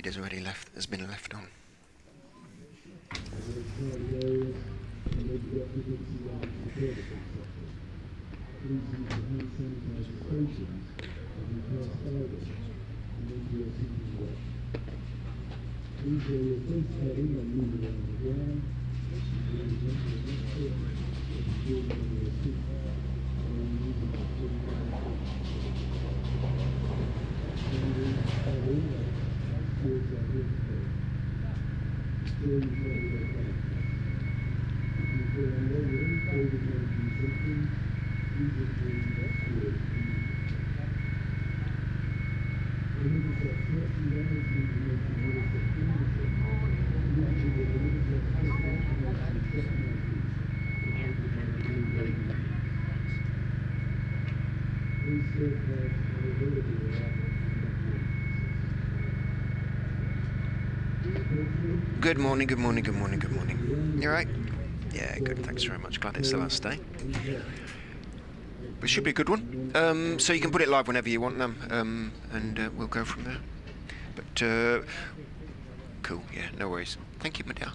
lead has been left on. Good morning, good morning, good morning, good morning. You alright? Yeah, good, thanks very much. Glad it's the last day. It should be a good one. So you can put it live whenever you want them, and we'll go from there. But, cool, yeah, no worries. Thank you, my dear.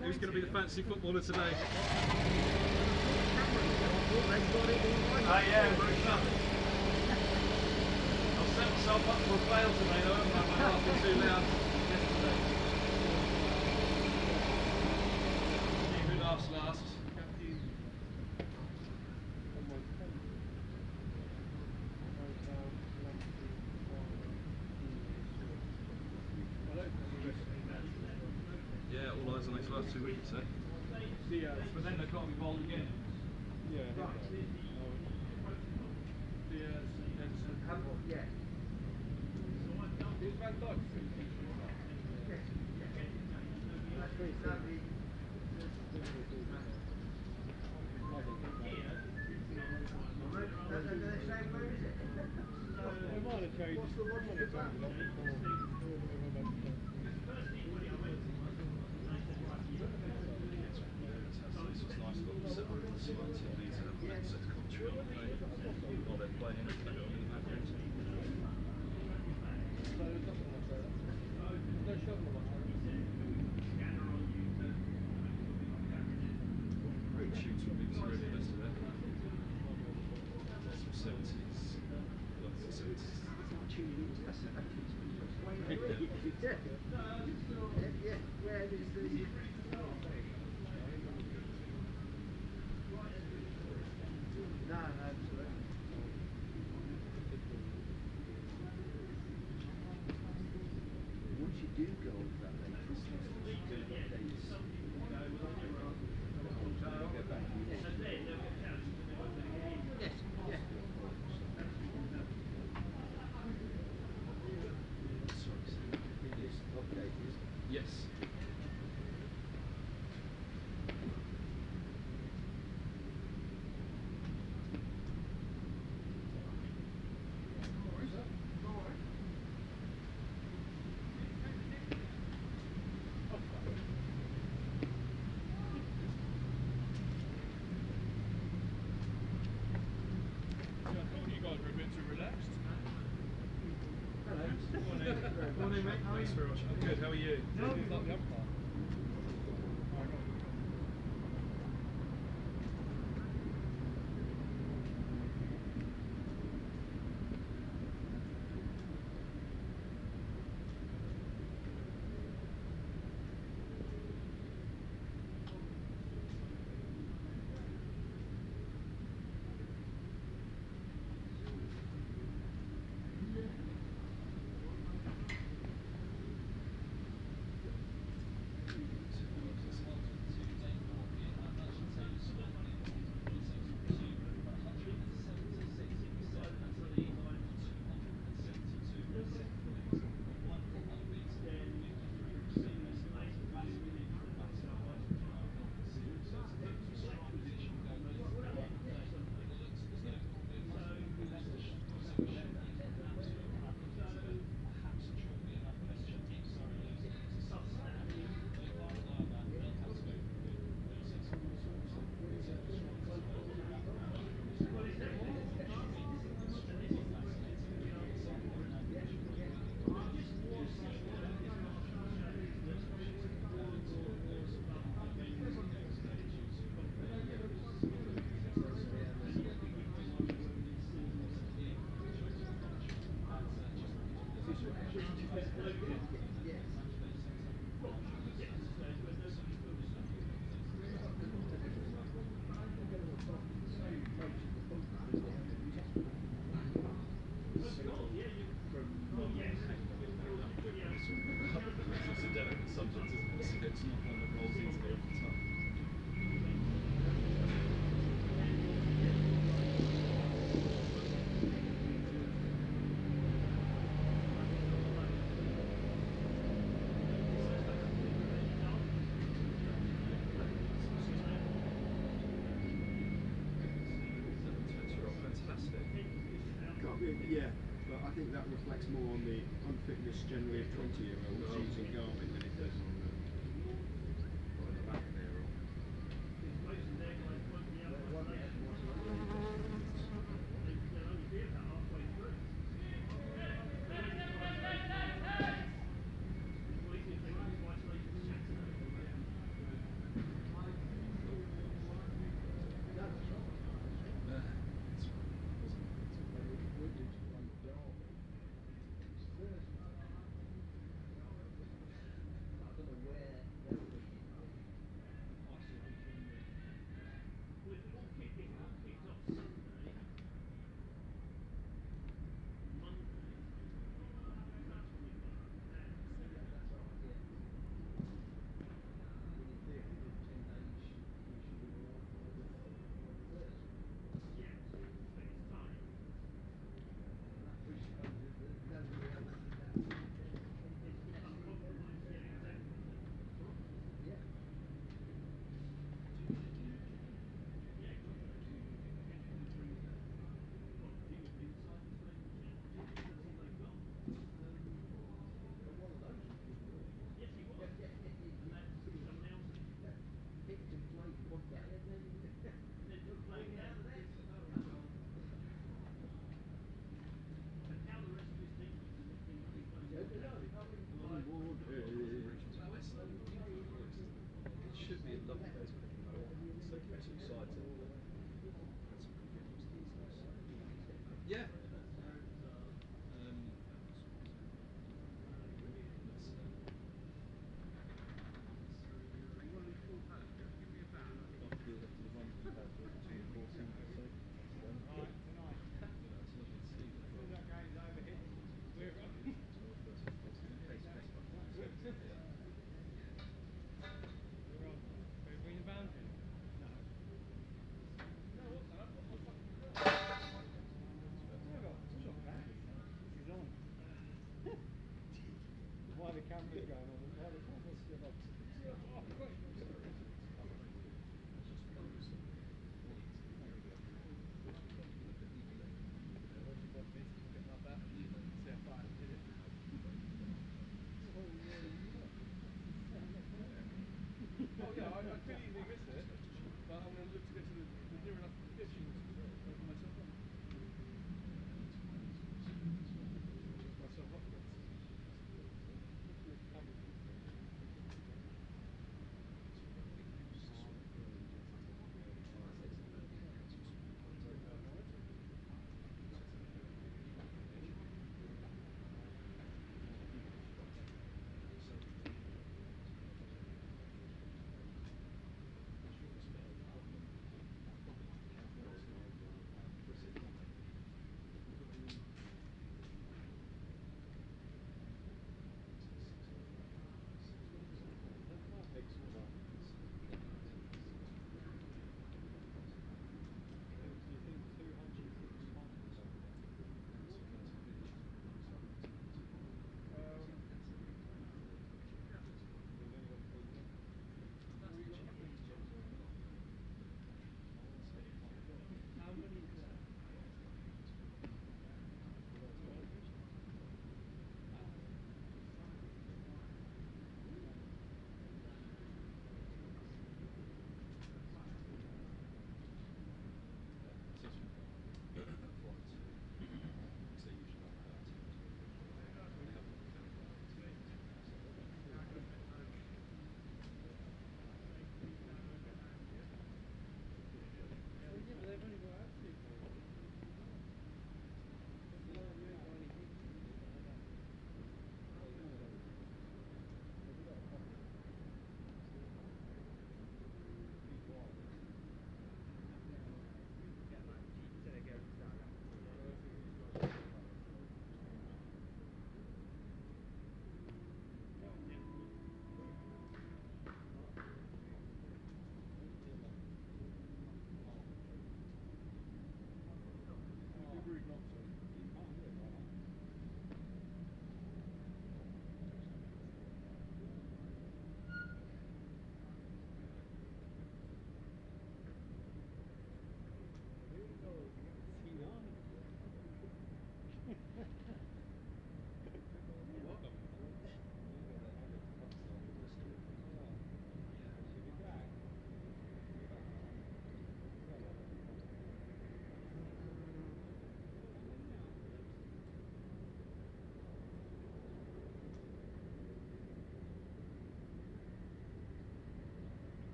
Who's going to be the fancy footballer today? Yeah, I'll set myself up for a fail today though, haven't I? My heart too loud yesterday. See who laughs last. Yeah, all eyes on these last 2 weeks, eh? But then they can't be bowled again. Yeah. 70s. Lots of 70s. Once you do go with that latest Yes. You guys were a bit too relaxed. Morning, mate. How are you? Thanks very much. I'm good. How are you? It's a delicate subject, isn't it? So it's not one that rolls into me off the tongue. Fantastic. Yeah, but I think that reflects more on the unfitness generally of 20-year-olds using Garmin than it does on the back there.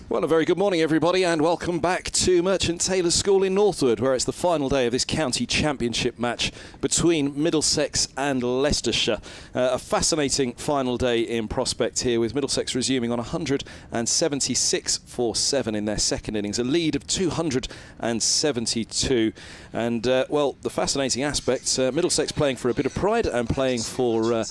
Well, a very good morning, everybody, and welcome back to Merchant Taylors School in Northwood, where it's the final day of this county championship match between Middlesex and Leicestershire. A fascinating final day in prospect here, with Middlesex resuming on 176 for 7 in their second innings, a lead of 272. And, well, the fascinating aspect, Middlesex playing for a bit of pride and playing for a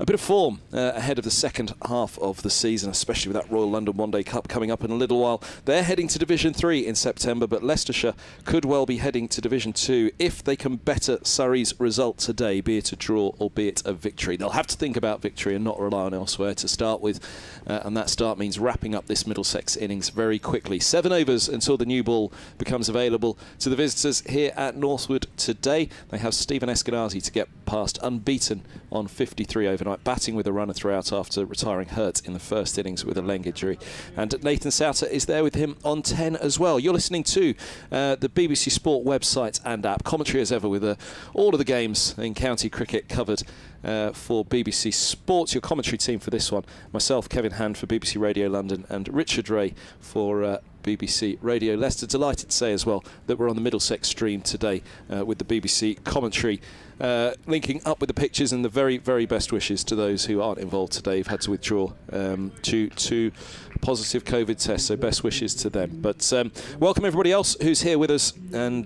bit of form ahead of the second half of the season, especially with that Royal London One Day Cup coming up in a little while. They're heading to Division 3 in September, but Leicestershire could well be heading to Division 2 if they can better Surrey's result today, be it a draw or be it a victory. They'll have to think about victory and not rely on elsewhere to start with, and that start means wrapping up this Middlesex innings very quickly. 7 overs until the new ball becomes available to the visitors here at Northwood today. They have Stephen Eskinazi to get past unbeaten on 53 overnight, batting with a runner throughout after retiring hurt in the first innings with a leg injury. And Nathan South Souter is there with him on 10 as well. You're listening to the BBC Sport website and app. Commentary as ever with all of the games in county cricket covered for BBC Sports. Your commentary team for this one, myself, Kevin Hand for BBC Radio London, and Richard Ray for BBC Radio Leicester. Delighted to say as well that we're on the Middlesex stream today with the BBC commentary, linking up with the pitches, and the very, very best wishes to those who aren't involved today, who've had to withdraw due to positive COVID tests, so best wishes to them. But welcome everybody else who's here with us and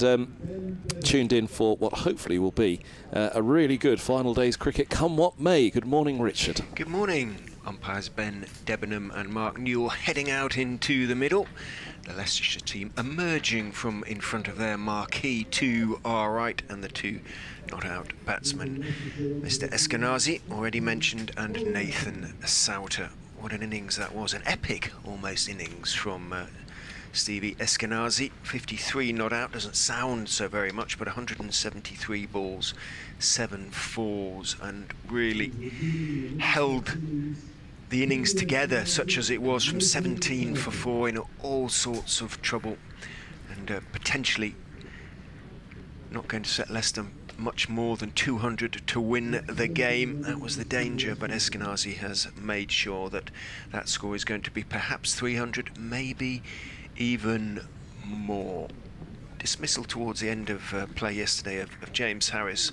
tuned in for what hopefully will be a really good final day's cricket, come what may. Good morning, Richard. Good morning. Umpires Ben Debenham and Mark Newell heading out into the middle. The Leicestershire team emerging from in front of their marquee to our right, and the two not out batsmen, Mr. Eskinazi, already mentioned, and Nathan Souter. What an innings that was, an epic almost innings from Stevie Eskinazi. 53 not out, doesn't sound so very much, but 173 balls, 7 fours, and really held the innings together, such as it was, from 17 for 4 in all sorts of trouble, and potentially not going to set Leicester much more than 200 to win the game. That was the danger, but Eskinazi has made sure that that score is going to be perhaps 300, maybe even more. Dismissal towards the end of play yesterday of James Harris,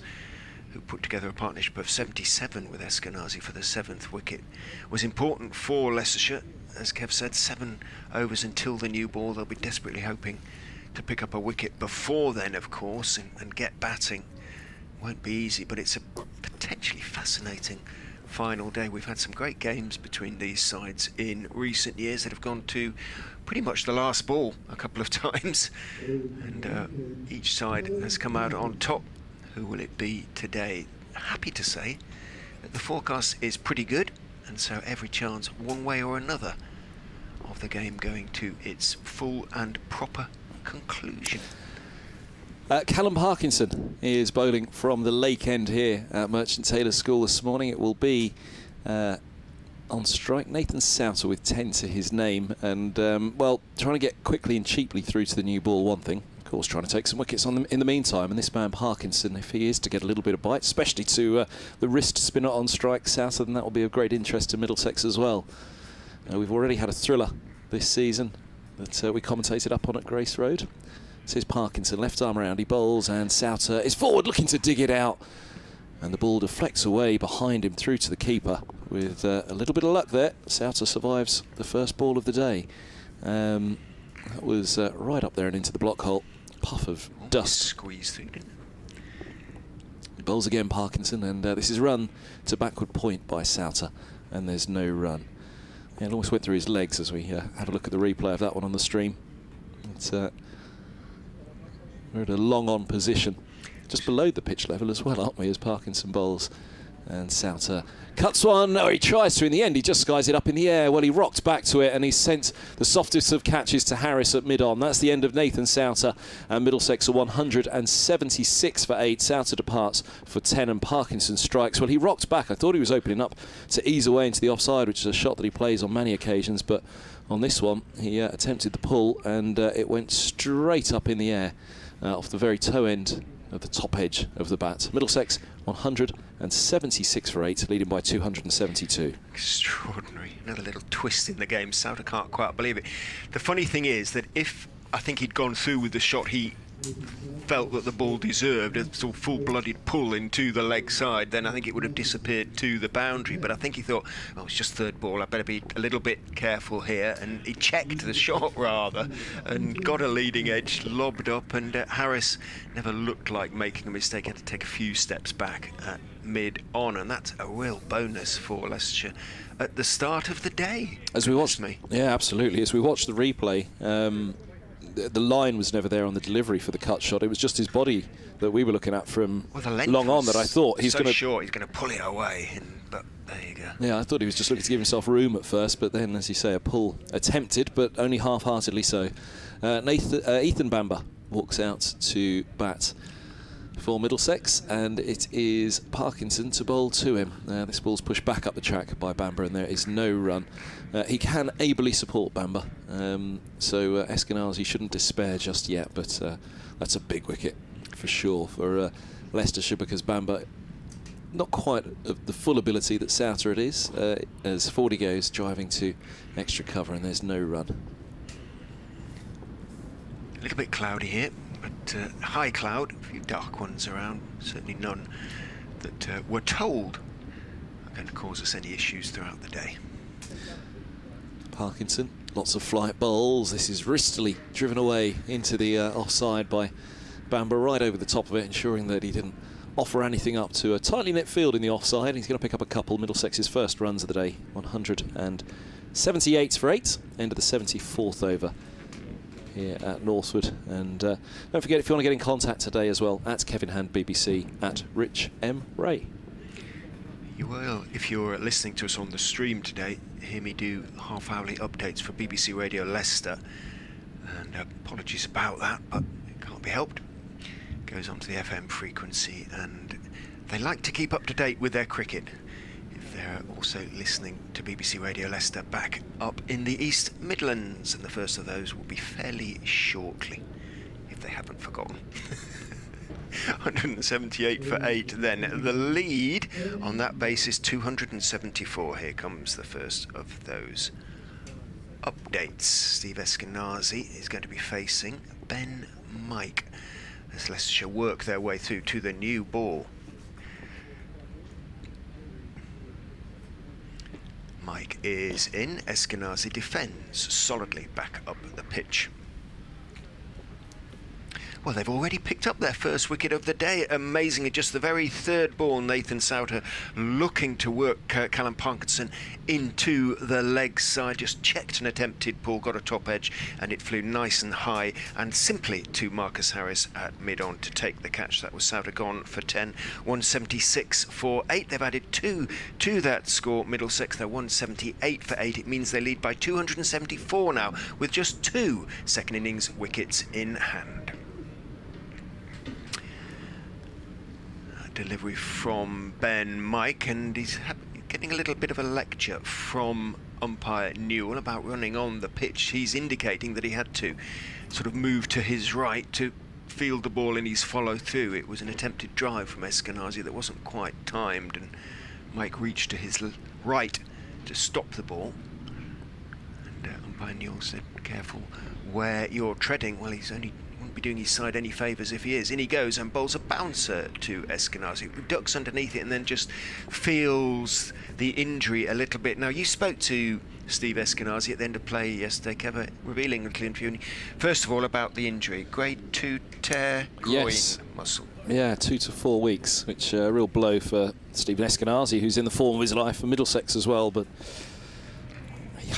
who put together a partnership of 77 with Eskinazi for the 7th wicket, was important for Leicestershire. As Kev said, 7 overs until the new ball. They'll be desperately hoping to pick up a wicket before then, of course, and get batting. Won't be easy, but it's a potentially fascinating final day. We've had some great games between these sides in recent years that have gone to pretty much the last ball a couple of times, and each side has come out on top. Who will it be today? Happy to say that the forecast is pretty good, and so every chance one way or another of the game going to its full and proper conclusion. Callum Parkinson is bowling from the Lake End here at Merchant Taylor School this morning. It will be on strike Nathan Souter with 10 to his name, and well, trying to get quickly and cheaply through to the new ball, one thing. Of course, trying to take some wickets on them in the meantime, and this man Parkinson, if he is to get a little bit of bite, especially to the wrist spinner on strike Souter, then that will be of great interest to Middlesex as well. We've already had a thriller this season that we commentated up on at Grace Road. This is Parkinson, left arm around, he bowls, and Souter is forward looking to dig it out, and the ball deflects away behind him through to the keeper. With a little bit of luck there, Souter survives the first ball of the day. That was right up there and into the block hole. Puff of dust. Squeeze through, didn't it? Bowls again Parkinson, and this is run to backward point by Souter, and there's no run. Yeah, it almost went through his legs as we had a look at the replay of that one on the stream. It's, we're at a long on position, just below the pitch level as well, aren't we, as Parkinson bowls. And Souter cuts one. Oh, he tries to in the end. He just skies it up in the air. Well, he rocked back to it, and he sent the softest of catches to Harris at mid-on. That's the end of Nathan Souter, and Middlesex are 176 for 8. Souter departs for 10, and Parkinson strikes. Well, he rocked back. I thought he was opening up to ease away into the offside, which is a shot that he plays on many occasions, but on this one, he attempted the pull, and it went straight up in the air off the very toe end of the top edge of the bat. Middlesex 176 for 8, leading by 272. Extraordinary. Another little twist in the game. Souter can't quite believe it. The funny thing is that if I think he'd gone through with the shot he felt that the ball deserved, a sort of full-blooded pull into the leg side, then I think it would have disappeared to the boundary. But I think he thought, oh, it's just third ball, I better be a little bit careful here, and he checked the shot rather and got a leading edge, lobbed up, and Harris never looked like making a mistake. Had to take a few steps back at mid-on, and that's a real bonus for Leicestershire at the start of the day. As we watched, yeah, absolutely. As we watched the replay, the line was never there on the delivery for the cut shot. It was just his body that we were looking at from long on that I thought he's going to short. He's going to pull it away, but there you go. Yeah, I thought he was just looking to give himself room at first, but then, as you say, a pull attempted, but only half-heartedly so. Ethan Bamber walks out to bat for Middlesex, and it is Parkinson to bowl to him. This ball's pushed back up the track by Bamber, and there is no run. He can ably support Bamber, so Eskinazi shouldn't despair just yet, but that's a big wicket for sure for Leicestershire, because Bamber, not quite of the full ability that Souter it is, as 40 goes, driving to extra cover, and there's no run. A little bit cloudy here, but high cloud, a few dark ones around, certainly none that we're told are going to cause us any issues throughout the day. Parkinson, lots of flight bowls. This is wristily driven away into the offside by Bamber, right over the top of it, ensuring that he didn't offer anything up to a tightly knit field in the offside. He's going to pick up a couple. Middlesex's first runs of the day, 178 for 8, end of the 74th over here at Northwood. And don't forget, if you want to get in contact today as well, at Kevin Hand BBC, at Rich M. Ray. You will, if you're listening to us on the stream today, hear me do half-hourly updates for BBC Radio Leicester. And apologies about that, but it can't be helped. It goes onto the FM frequency, and they like to keep up to date with their cricket. They're also listening to BBC Radio Leicester back up in the East Midlands, and the first of those will be fairly shortly, if they haven't forgotten. 178 for 8 then. The lead on that basis, 274. Here comes the first of those updates. Steve Eskinazi is going to be facing Ben Mike as Leicestershire work their way through to the new ball. Mike is in. Eskinazi defends solidly back up the pitch. Well, they've already picked up their first wicket of the day. Amazingly, just the very third ball, Nathan Souter looking to work Callum Parkinson into the leg side. Just checked an attempted pull, got a top edge, and it flew nice and high and simply to Marcus Harris at mid-on to take the catch. That was Souter gone for 10. 176 for 8. They've added 2 to that score. Middlesex, they're 178 for 8. It means they lead by 274 now, with just 2 second innings wickets in hand. Delivery from Ben Mike, and he's getting a little bit of a lecture from umpire Newell about running on the pitch. He's indicating that he had to sort of move to his right to field the ball in his follow through. It was an attempted drive from Eskinazi that wasn't quite timed, and Mike reached to his right to stop the ball, and umpire Newell said, "Careful where you're treading." Well, he's only wouldn't be doing his side any favours if he is. In he goes and bowls a bouncer to Eskinazi, who ducks underneath it and then just feels the injury a little bit. Now, you spoke to Steve Eskinazi at the end of play yesterday, Kevin, revealing a little interview. First of all, about the injury, grade 2 tear groin muscle. Yeah, 2 to 4 weeks, which a real blow for Stephen Eskinazi, who's in the form of his life, for Middlesex as well, but he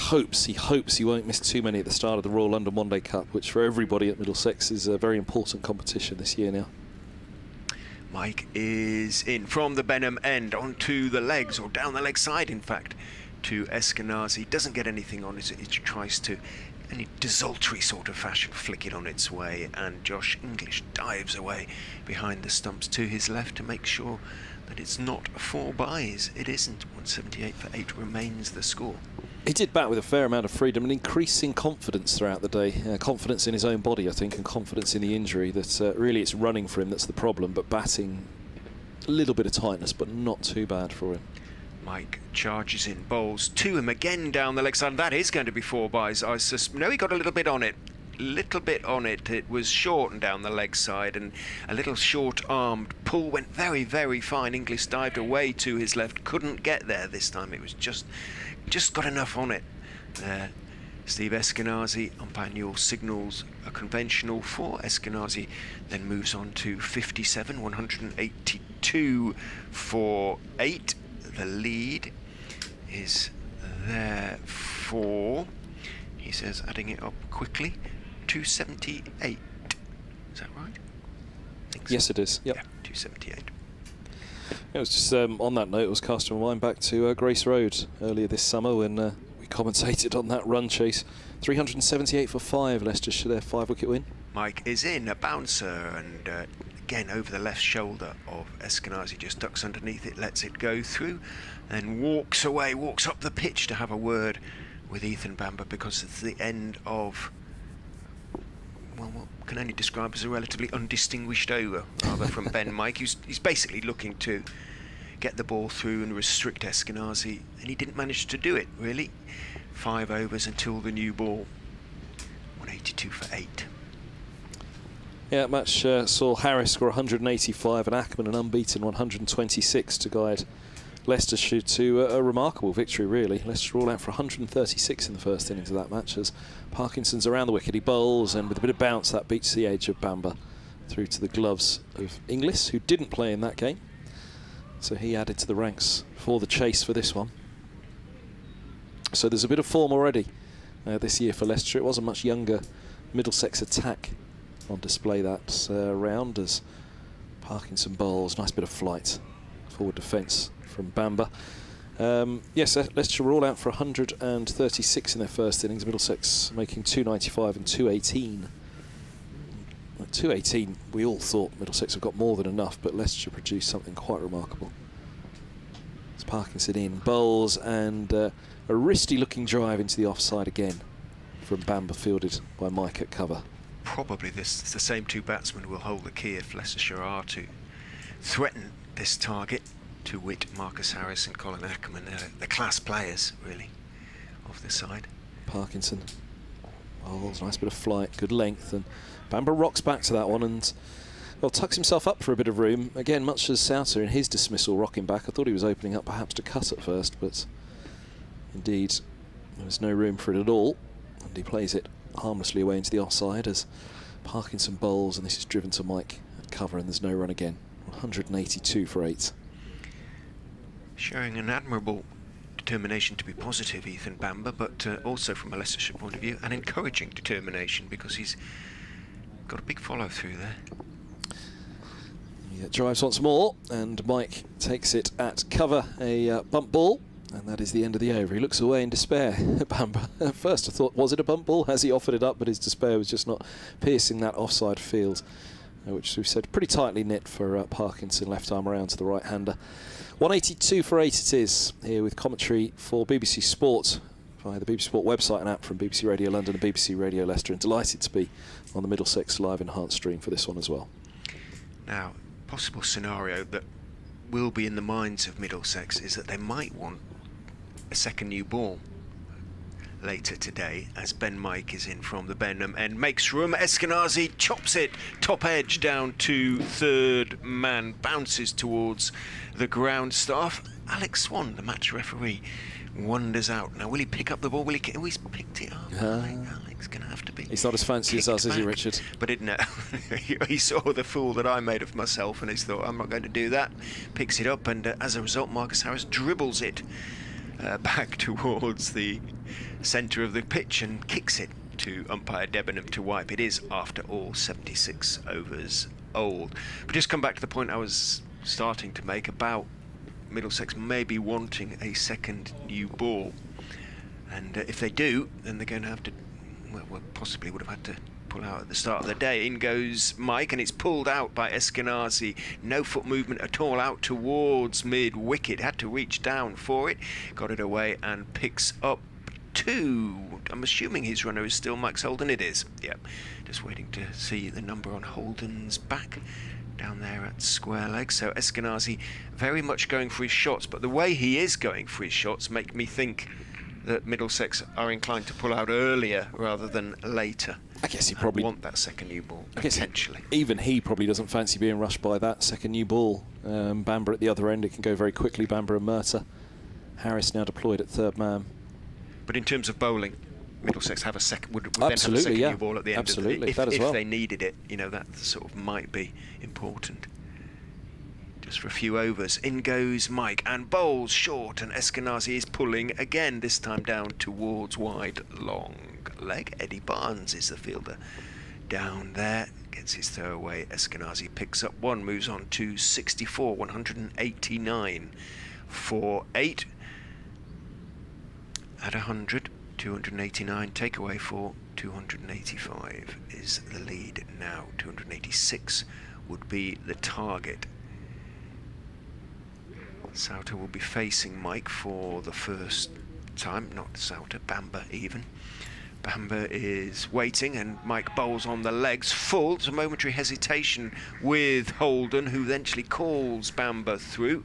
hopes he won't miss too many at the start of the Royal London One Day Cup, which for everybody at Middlesex is a very important competition this year now. Mike is in from the Benham end onto the legs, or down the leg side in fact, to Eskinazi. Doesn't get anything on it. It tries to, in a desultory sort of fashion, flick it on its way, and Josh English dives away behind the stumps to his left to make sure that it's not 4 byes. It isn't. 178 for 8 remains the score. He did bat with a fair amount of freedom and increasing confidence throughout the day. Confidence in his own body, I think, and confidence in the injury. That really it's running for him that's the problem, but batting, a little bit of tightness, but not too bad for him. Mike charges in, bowls to him again down the leg side. That is going to be 4 byes. No, he got a little bit on it. It was short and down the leg side, and a little short-armed pull went very, very fine. English dived away to his left, couldn't get there this time. It was just got enough on it there. Steve Eskinazi, umpire Newell signals a conventional for Eskinazi, then moves on to 57, 182 for 8. The lead is there for, he says, adding it up quickly, 278. Is that right? I think so. Yes, it is. Yep. Yeah, 278. It was just on that note, it was casting my mind back to Grace Road earlier this summer when we commentated on that run chase. 378 for 5, Leicestershire, their 5-wicket win. Mike is in, a bouncer, and again over the left shoulder of Eskinazi, just ducks underneath it, lets it go through, then walks away, walks up the pitch to have a word with Ethan Bamber, because it's the end of, well, what can only describe as a relatively undistinguished over, rather, from Ben Mike. He's basically looking to get the ball through and restrict Eskinazi, and he didn't manage to do it, really. 5 overs until the new ball. 182 for 8. Yeah, match saw Harris score 185 and Ackerman an unbeaten 126 to guide Leicestershire to a remarkable victory, really. Leicester all out for 136 in the first innings of that match as Parkinson's around the wicket. He bowls, and with a bit of bounce that beats the edge of Bamber through to the gloves of Inglis, who didn't play in that game. So he added to the ranks for the chase for this one. So there's a bit of form already this year for Leicester. It was a much younger Middlesex attack on display that round as Parkinson bowls. Nice bit of flight, forward defence from Bamber. Yes, Leicester were all out for 136 in their first innings. Middlesex making 295 and 218. At 218, we all thought Middlesex have got more than enough, but Leicester produced something quite remarkable. It's Parkinson in, bowls, and a wristy-looking drive into the offside again from Bamber, fielded by Mike at cover. Probably the same two batsmen will hold the key if Leicestershire are to threaten this target, to wit Marcus Harris and Colin Ackerman. They're the class players, really, of the side. Parkinson bowls, nice bit of flight, good length, and Bamber rocks back to that one and, well, tucks himself up for a bit of room. Again, much as Souter in his dismissal rocking back. I thought he was opening up perhaps to cut at first, but indeed there was no room for it at all, and he plays it harmlessly away into the offside as Parkinson bowls, and this is driven to Mike at cover, and there's no run again. 182 for 8. Showing an admirable determination to be positive, Ethan Bamber, but also from a Leicestershire point of view, an encouraging determination, because he's got a big follow through there. He drives once more, and Mike takes it at cover, a bump ball, and that is the end of the over. He looks away in despair, Bamber. At first I thought, was it a bump ball? Has he offered it up? But his despair was just not piercing that offside field, which we've said pretty tightly knit for Parkinson, left arm around to the right-hander. 182 for 8 it is, here with commentary for BBC Sport via the BBC Sport website and app from BBC Radio London and BBC Radio Leicester, and delighted to be on the Middlesex live enhanced stream for this one as well. Now, possible scenario that will be in the minds of Middlesex is that they might want a second new ball later today, as Ben Mike is in from the Benham end, makes room. Eskinazi chops it top edge down to third man, bounces towards the ground staff. Alex Swan, the match referee, wanders out. Now, will he pick up the ball? Will he? Oh, he's picked it up. Alex gonna have to be. He's not as fancy as us, is he, Richard? But he saw the fool that I made of myself, and he thought, I'm not going to do that. Picks it up, and as a result, Marcus Harris dribbles it back towards the centre of the pitch and kicks it to umpire Debenham to wipe. It is, after all, 76 overs old. But just come back to the point I was starting to make about Middlesex maybe wanting a second new ball, and if they do, then they're going to have to, well, possibly would have had to pull out at the start of the day. In goes Mike, and it's pulled out by Eskinazi. No foot movement at all, out towards mid-wicket. Had to reach down for it, got it away and picks up 2. I'm assuming his runner is still Max Holden. It is, yep. Just waiting to see the number on Holden's back down there at square leg. So Eskinazi very much going for his shots, but the way he is going for his shots make me think that Middlesex are inclined to pull out earlier rather than later. I guess he probably want that second new ball, potentially. Even he probably doesn't fancy being rushed by that second new ball. Bamber at the other end, it can go very quickly. Bamber and Murtagh. Harris now deployed at third man. But in terms of bowling, Middlesex have a would then have a second new ball at the end. Absolutely, if they needed it, you know, that sort of might be important. Just for a few overs. In goes Mike and bowls short, and Eskinazi is pulling again, this time down towards wide long leg. Eddie Barnes is the fielder down there, gets his throw away. Eskinazi picks up 1, moves on to 64, 189 for 8. At 100, 289, take away 4, 285 is the lead now. 286, would be the target. Souter will be facing Mike for the first time, not Souter, Bamber even. Bamber is waiting and Mike bowls on the legs full. It's a momentary hesitation with Holden, who eventually calls Bamber through.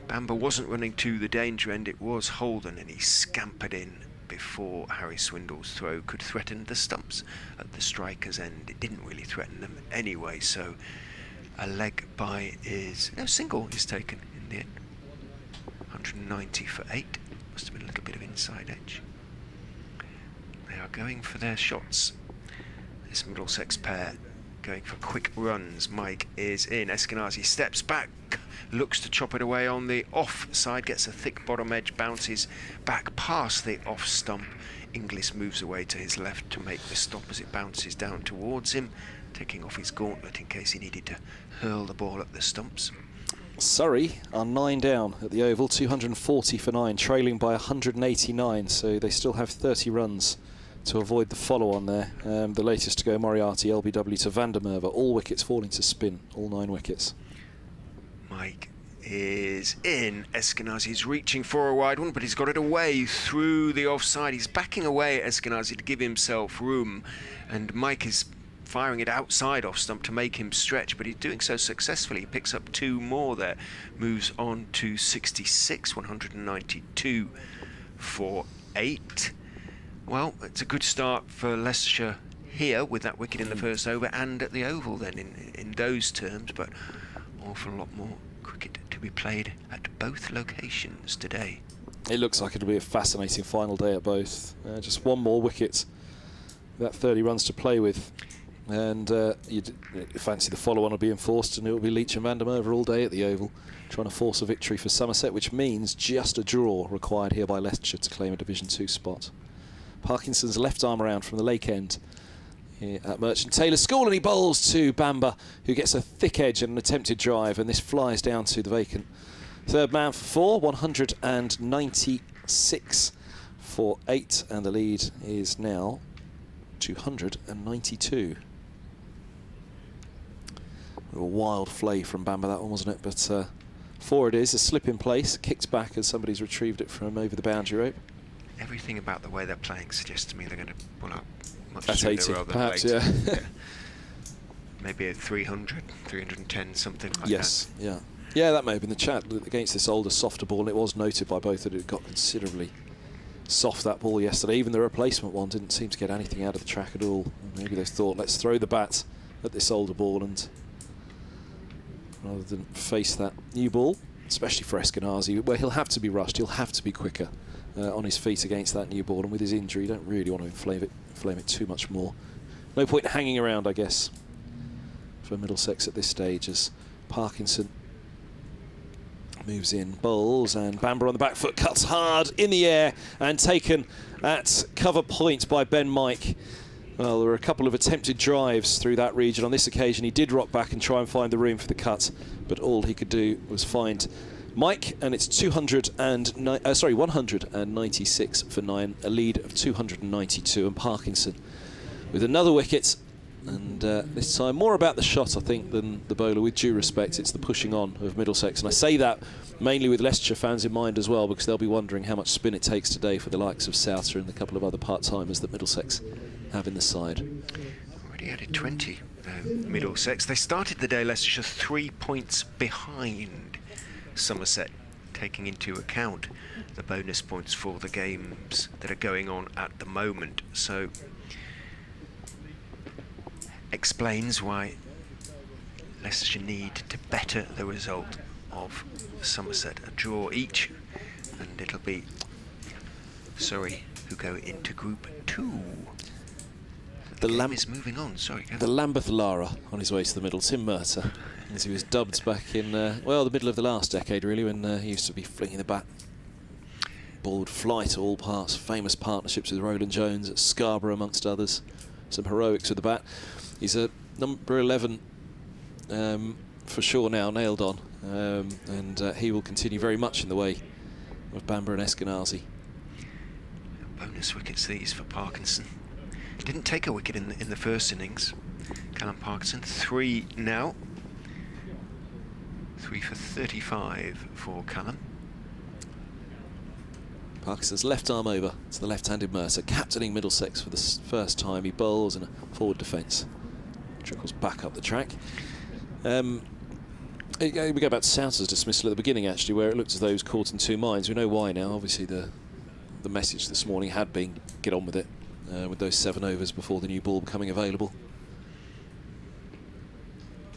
Bamber wasn't running to the danger end, it was Holden, and he scampered in before Harry Swindle's throw could threaten the stumps at the striker's end. It didn't really threaten them anyway, so a leg by is... no, single is taken in the end. 190 for 8. Must have been a little bit of inside edge. They are going for their shots. This Middlesex pair going for quick runs. Mike is in. Eskinazi steps back, looks to chop it away on the off side, gets a thick bottom edge, bounces back past the off stump. Inglis moves away to his left to make the stop as it bounces down towards him, taking off his gauntlet in case he needed to hurl the ball at the stumps. Surrey are 9 down at the Oval, 240 for 9, trailing by 189, so they still have 30 runs to avoid the follow-on there. The latest to go, Moriarty, LBW to Van der Merwe, all wickets falling to spin, all 9 wickets. Mike is in. Eskinazi is reaching for a wide one, but he's got it away through the offside. He's backing away Eskinazi to give himself room, and Mike is firing it outside off stump to make him stretch, but he's doing so successfully. He picks up 2 more there, moves on to 66, 192 for 8. Well, it's a good start for Leicestershire here with that wicket in the first over and at the Oval then in those terms, but awful lot more cricket to be played at both locations today. It looks like it'll be a fascinating final day at both. Just one more wicket, that 30 runs to play with. And you fancy the follow-on will be enforced, and it will be Leach and Van der Merwe all day at the Oval, trying to force a victory for Somerset, which means just a draw required here by Leicestershire to claim a Division 2 spot. Parkinson's left arm around from the lake end here at Merchant Taylor School, and he bowls to Bamber, who gets a thick edge and an attempted drive, and this flies down to the vacant third man for 4, 196 for 8, and the lead is now 292. A wild flay from Bamber, that one, wasn't it? But 4 it is, a slip in place, kicked back as somebody's retrieved it from over the boundary rope. Everything about the way they're playing suggests to me they're going to pull out much At sooner 80, rather than perhaps, later. yeah. Maybe a 300, 310, something like yes, that. yeah. Yeah, that may have been the chat against this older, softer ball, and it was noted by both that it got considerably soft, that ball yesterday. Even the replacement one didn't seem to get anything out of the track at all. Maybe they thought, let's throw the bat at this older ball, and rather than face that new ball, especially for Eskinazi, where he'll have to be rushed, he'll have to be quicker on his feet against that new ball, and with his injury, you don't really want to inflame it too much more. No point hanging around, I guess, for Middlesex at this stage, as Parkinson moves in, bowls, and Bamber on the back foot, cuts hard in the air and taken at cover point by Ben Mike. Well, there were a couple of attempted drives through that region. On this occasion, he did rock back and try and find the room for the cut, but all he could do was find Mike, and it's 196 for 9, a lead of 292, and Parkinson with another wicket. And this time more about the shot, I think, than the bowler. With due respect, it's the pushing on of Middlesex, and I say that mainly with Leicestershire fans in mind as well, because they'll be wondering how much spin it takes today for the likes of Souter and a couple of other part-timers that Middlesex have in the side. Already added 20, Middlesex. They started the day, Leicestershire, 3 points behind Somerset, taking into account the bonus points for the games that are going on at the moment. So explains why Leicestershire need to better the result of Somerset. A draw each, and it'll be Surrey who go into Group 2. The game is moving on. Sorry, the Lambeth Lara on his way to the middle, Tim Murtagh, as he was dubbed back in well, the middle of the last decade, really, when he used to be flinging the bat. Ball would fly to all parts. Famous partnerships with Roland Jones at Scarborough, amongst others. Some heroics with the bat. He's a number 11 for sure now, nailed on, and he will continue very much in the way of Bamber and Eskinazi. Bonus wickets these for Parkinson. Didn't take a wicket in the first innings. Callum Parkinson, 3 now. 3 for 35 for Callum. Parkinson's left arm over to the left-handed Mercer, captaining Middlesex for the first time. He bowls in a forward defence. Trickles back up the track. We go back to Souter's dismissal at the beginning, actually, where it looked as though he was caught in two minds. We know why now. Obviously, the message this morning had been get on with it, with those 7 overs before the new ball becoming available.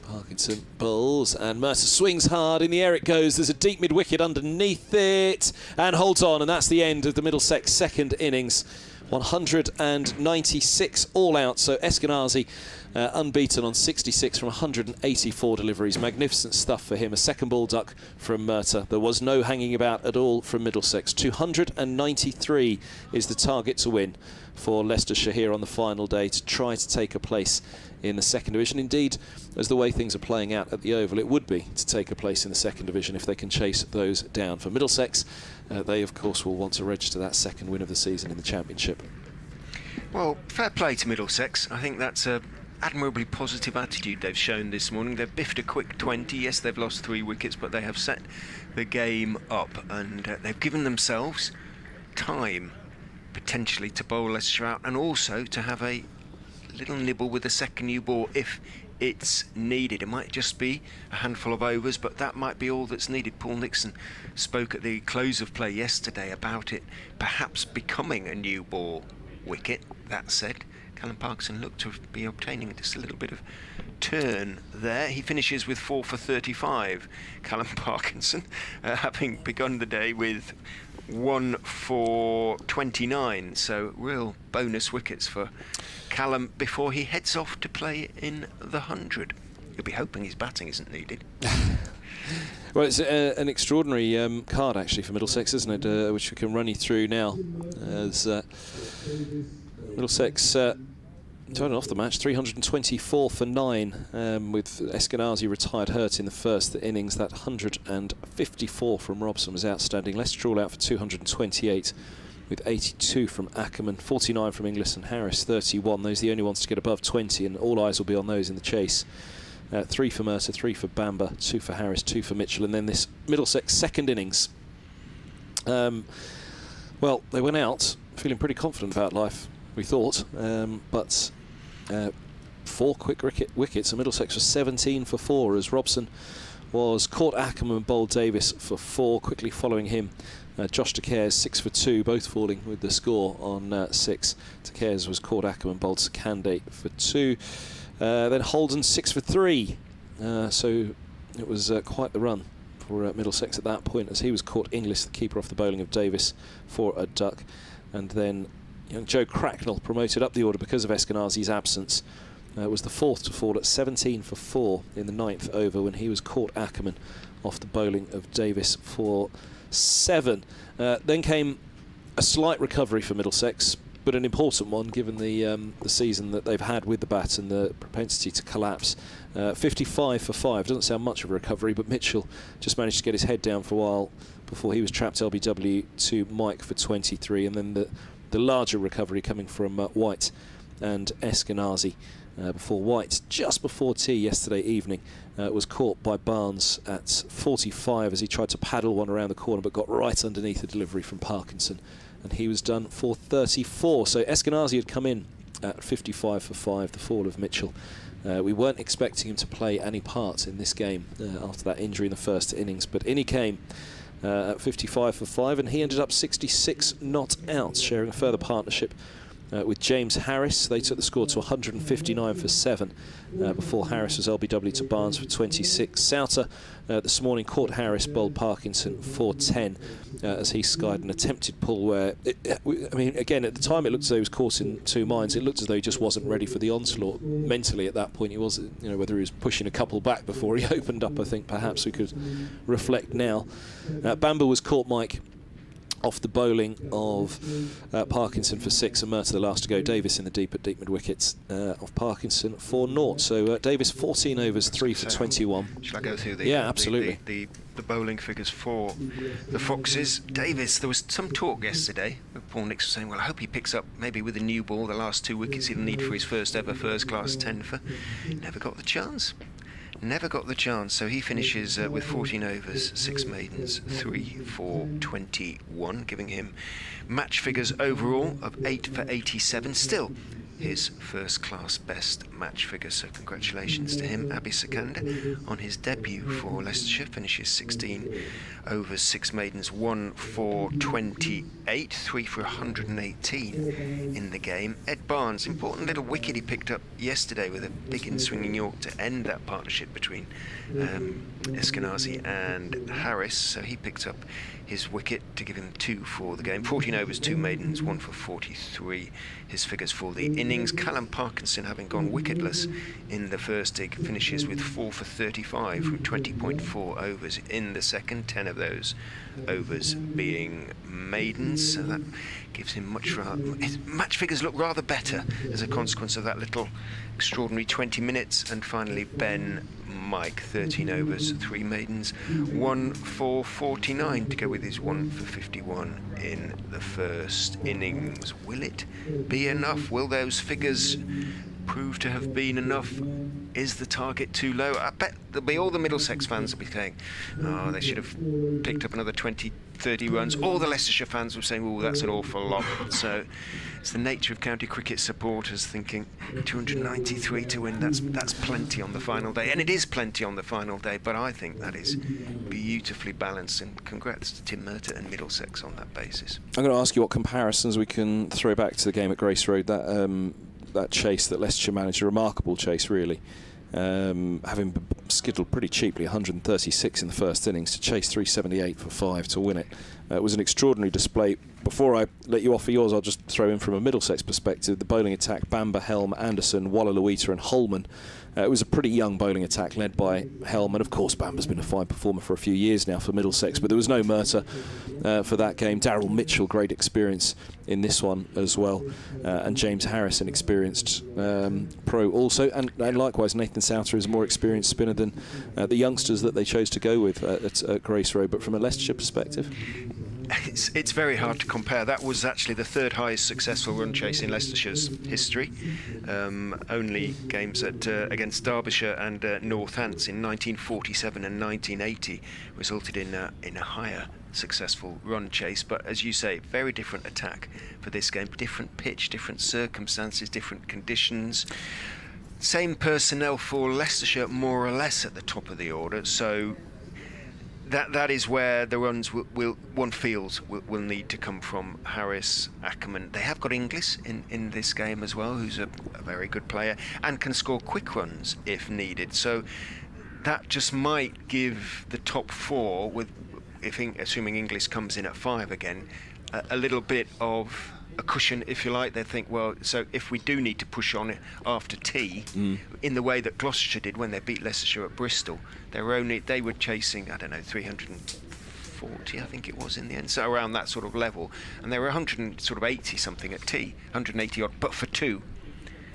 Parkinson bowls, and Mercer swings hard. In the air it goes. There's a deep mid-wicket underneath it, and holds on, and that's the end of the Middlesex second innings. 196 all out, so Eskinazi unbeaten on 66 from 184 deliveries. Magnificent stuff for him. A second ball duck from Mercer. There was no hanging about at all from Middlesex. 293 is the target to win for Leicestershire here on the final day to try to take a place in the second division. Indeed, as the way things are playing out at the Oval, it would be to take a place in the second division if they can chase those down. For Middlesex, they of course will want to register that second win of the season in the Championship. Well, fair play to Middlesex. I think that's a admirably positive attitude they've shown this morning. They've biffed a quick 20. Yes, they've lost 3 wickets, but they have set the game up, and they've given themselves time potentially to bowl Leicestershire out, and also to have a little nibble with the second new ball if it's needed. It might just be a handful of overs, but that might be all that's needed. Paul Nixon spoke at the close of play yesterday about it perhaps becoming a new ball wicket. That said, Callum Parkinson looked to be obtaining just a little bit of turn there. He finishes with 4 for 35. Callum Parkinson, having begun the day with 1 for 29. So real bonus wickets for Callum before he heads off to play in the 100. You'll be hoping his batting isn't needed. Well, it's an extraordinary card actually for Middlesex, isn't it? Which we can run you through now. As Middlesex turning off the match, 324 for 9, with Eskinazi retired hurt in the first innings. That 154 from Robson was outstanding. Leicester all out for 228, with 82 from Ackerman, 49 from Inglis, and Harris 31. Those are the only ones to get above 20, and all eyes will be on those in the chase. 3 for Mercer, 3 for Bamber, 2 for Harris, 2 for Mitchell, and then this Middlesex second innings. Well, they went out feeling pretty confident about life, we thought, but 4 quick wickets, and Middlesex was 17 for 4 as Robson was caught Ackerman and bowled Davis for 4. Quickly following him, Josh De Caires 6 for 2, both falling with the score on 6. De Caires was caught Ackerman, bowled Sakande for 2. Then Holden 6 for 3. So it was quite the run for Middlesex at that point, as he was caught Inglis, the keeper, off the bowling of Davis for a duck. And then young Joe Cracknell, promoted up the order because of Eskinazi's absence, was the 4th to fall at 17 for 4 in the 9th over when he was caught Ackerman off the bowling of Davis for 7. Then came a slight recovery for Middlesex, but an important one given the season that they've had with the bat and the propensity to collapse. 55 for 5 doesn't sound much of a recovery, but Mitchell just managed to get his head down for a while before he was trapped LBW to Mike for 23, and then the larger recovery coming from White and Eskinazi, before White, just before tea yesterday evening, was caught by Barnes at 45 as he tried to paddle one around the corner, but got right underneath the delivery from Parkinson, and he was done for 34. So Eskinazi had come in at 55 for 5, the fall of Mitchell. We weren't expecting him to play any part in this game after that injury in the first innings, but in he came at 55 for 5, and he ended up 66 not out, sharing a further partnership with James Harris. They took the score to 159 for 7 before Harris was LBW to Barnes for 26. Souter this morning caught Harris, bowled Parkinson for 10 as he skied an attempted pull where, I mean, again, at the time it looked as though he was caught in two minds. It looked as though he just wasn't ready for the onslaught mentally at that point. He was, you know, whether he was pushing a couple back before he opened up, I think perhaps we could reflect now. Bamber was caught, Mike, off the bowling of Parkinson for 6, and Mercer the last to go. Davis in the deep mid wickets of Parkinson for 0. So Davis 14 overs, 3 for 21. Shall I go through the yeah, absolutely the bowling figures for the Foxes? Davis, there was some talk yesterday. Paul Nix was saying, well, I hope he picks up maybe with a new ball the last 2 wickets he'll need for his first ever first class 10 for. Never got the chance. never got the chance, so he finishes with 14 overs, 6 maidens, 3 for 21, giving him match figures overall of 8 for 87. Still his first class best match figure, so congratulations to him. Abhi Sikandar on his debut for Leicestershire finishes 16 overs, 6 maidens, 1 for 28, 3 for 118 in the game. Ed Barnes, important little wicket he picked up yesterday with a big in-swinging York to end that partnership between Eskinazi and Harris, so he picked up his wicket to give him 2 for the game. 14 overs, 2 maidens, 1 for 43. His figures for the innings. Callum Parkinson, having gone wicketless in the first dig, finishes with 4 for 35 from 20.4 overs in the second, 10 of those overs being maidens, so that gives him his match figures look rather better as a consequence of that little extraordinary 20 minutes. And finally Ben Mike, 13 overs, 3 maidens, 1 for 49 to go with his 1 for 51 in the first innings. Will it be enough? Will those figures prove to have been enough? Is the target too low? I bet there'll be all the Middlesex fans will be saying, oh, they should have picked up another 20, 30 runs. All the Leicestershire fans will say, oh, that's an awful lot. So it's the nature of county cricket supporters thinking 293 to win, that's plenty on the final day. And it is plenty on the final day, but I think that is beautifully balanced, and congrats to Tim Murtagh and Middlesex on that basis. I'm going to ask you what comparisons we can throw back to the game at Grace Road. That chase that Leicestershire managed, a remarkable chase really, having skiddled pretty cheaply, 136 in the first innings, to chase 378 for 5 to win it. It was an extraordinary display. Before I let you offer yours, I'll just throw in from a Middlesex perspective the bowling attack: Bamber, Helm, Anderson, Walla Luita and Holman. It was a pretty young bowling attack led by Helm, and of course Bamber's been a fine performer for a few years now for Middlesex, but there was no Murtagh for that game. Darryl Mitchell, great experience in this one as well, and James Harris, an experienced pro also, and likewise Nathan Souter is a more experienced spinner than the youngsters that they chose to go with at Grace Road. But from a Leicestershire perspective, it's very hard to compare. That was actually the third highest successful run chase in Leicestershire's history. Only games against Derbyshire and Northants in 1947 and 1980 resulted in a higher successful run chase. But as you say, very different attack for this game, different pitch, different circumstances, different conditions. Same personnel for Leicestershire more or less at the top of the order, so that is where the runs will need to come from. Harris, Ackerman. They have got Inglis in this game as well, who's a very good player and can score quick runs if needed. So that just might give the top 4, assuming Inglis comes in at 5 again, a little bit of a cushion, if you like. They think, well, so if we do need to push on after tea, in the way that Gloucestershire did when they beat Leicestershire at Bristol, they were chasing, I don't know, 340, I think it was in the end, so around that sort of level, and they were 180 something at tea, 180 odd, but for 2.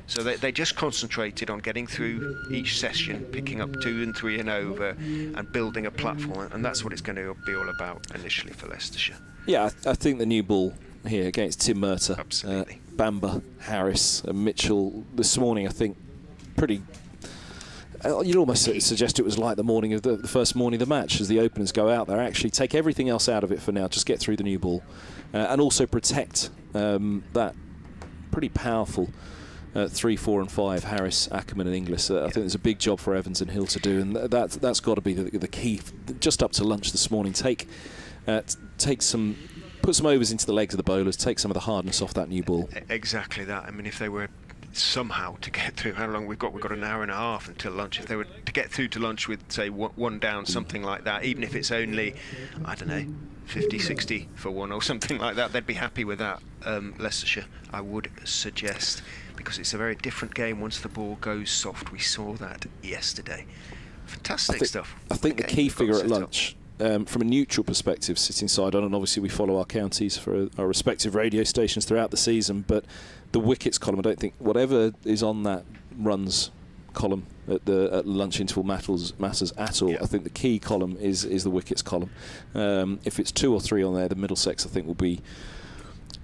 So they just concentrated on getting through each session, picking up 2 and 3 and over, and building a platform, and that's what it's going to be all about initially for Leicestershire. Yeah, I think the new ball here against Tim Murtagh, absolutely. Bamber, Harris and Mitchell this morning, I think pretty, you'd almost suggest it was like the morning of the first morning of the match, as the openers go out there, actually take everything else out of it for now, just get through the new ball, and also protect that pretty powerful 3, 4 and 5, Harris, Ackerman and Inglis. I think there's a big job for Evans and Hill to do, and that's got to be the key. Just up to lunch this morning, put some overs into the legs of the bowlers, take some of the hardness off that new ball. Exactly that. I mean, if they were somehow to get through, how long we've got an hour and a half until lunch. If they were to get through to lunch with, say, 1 down, something like that, even if it's only, I don't know, 50, 60 for 1 or something like that, they'd be happy with that. Leicestershire, I would suggest, because it's a very different game once the ball goes soft. We saw that yesterday. Fantastic stuff. I think the key figure at lunch, from a neutral perspective, sitting side on, and obviously we follow our counties for our respective radio stations throughout the season, but the wickets column, I don't think whatever is on that runs column at lunch interval matters at all. Yeah. I think the key column is the wickets column. If it's 2 or 3 on there, the Middlesex I think will be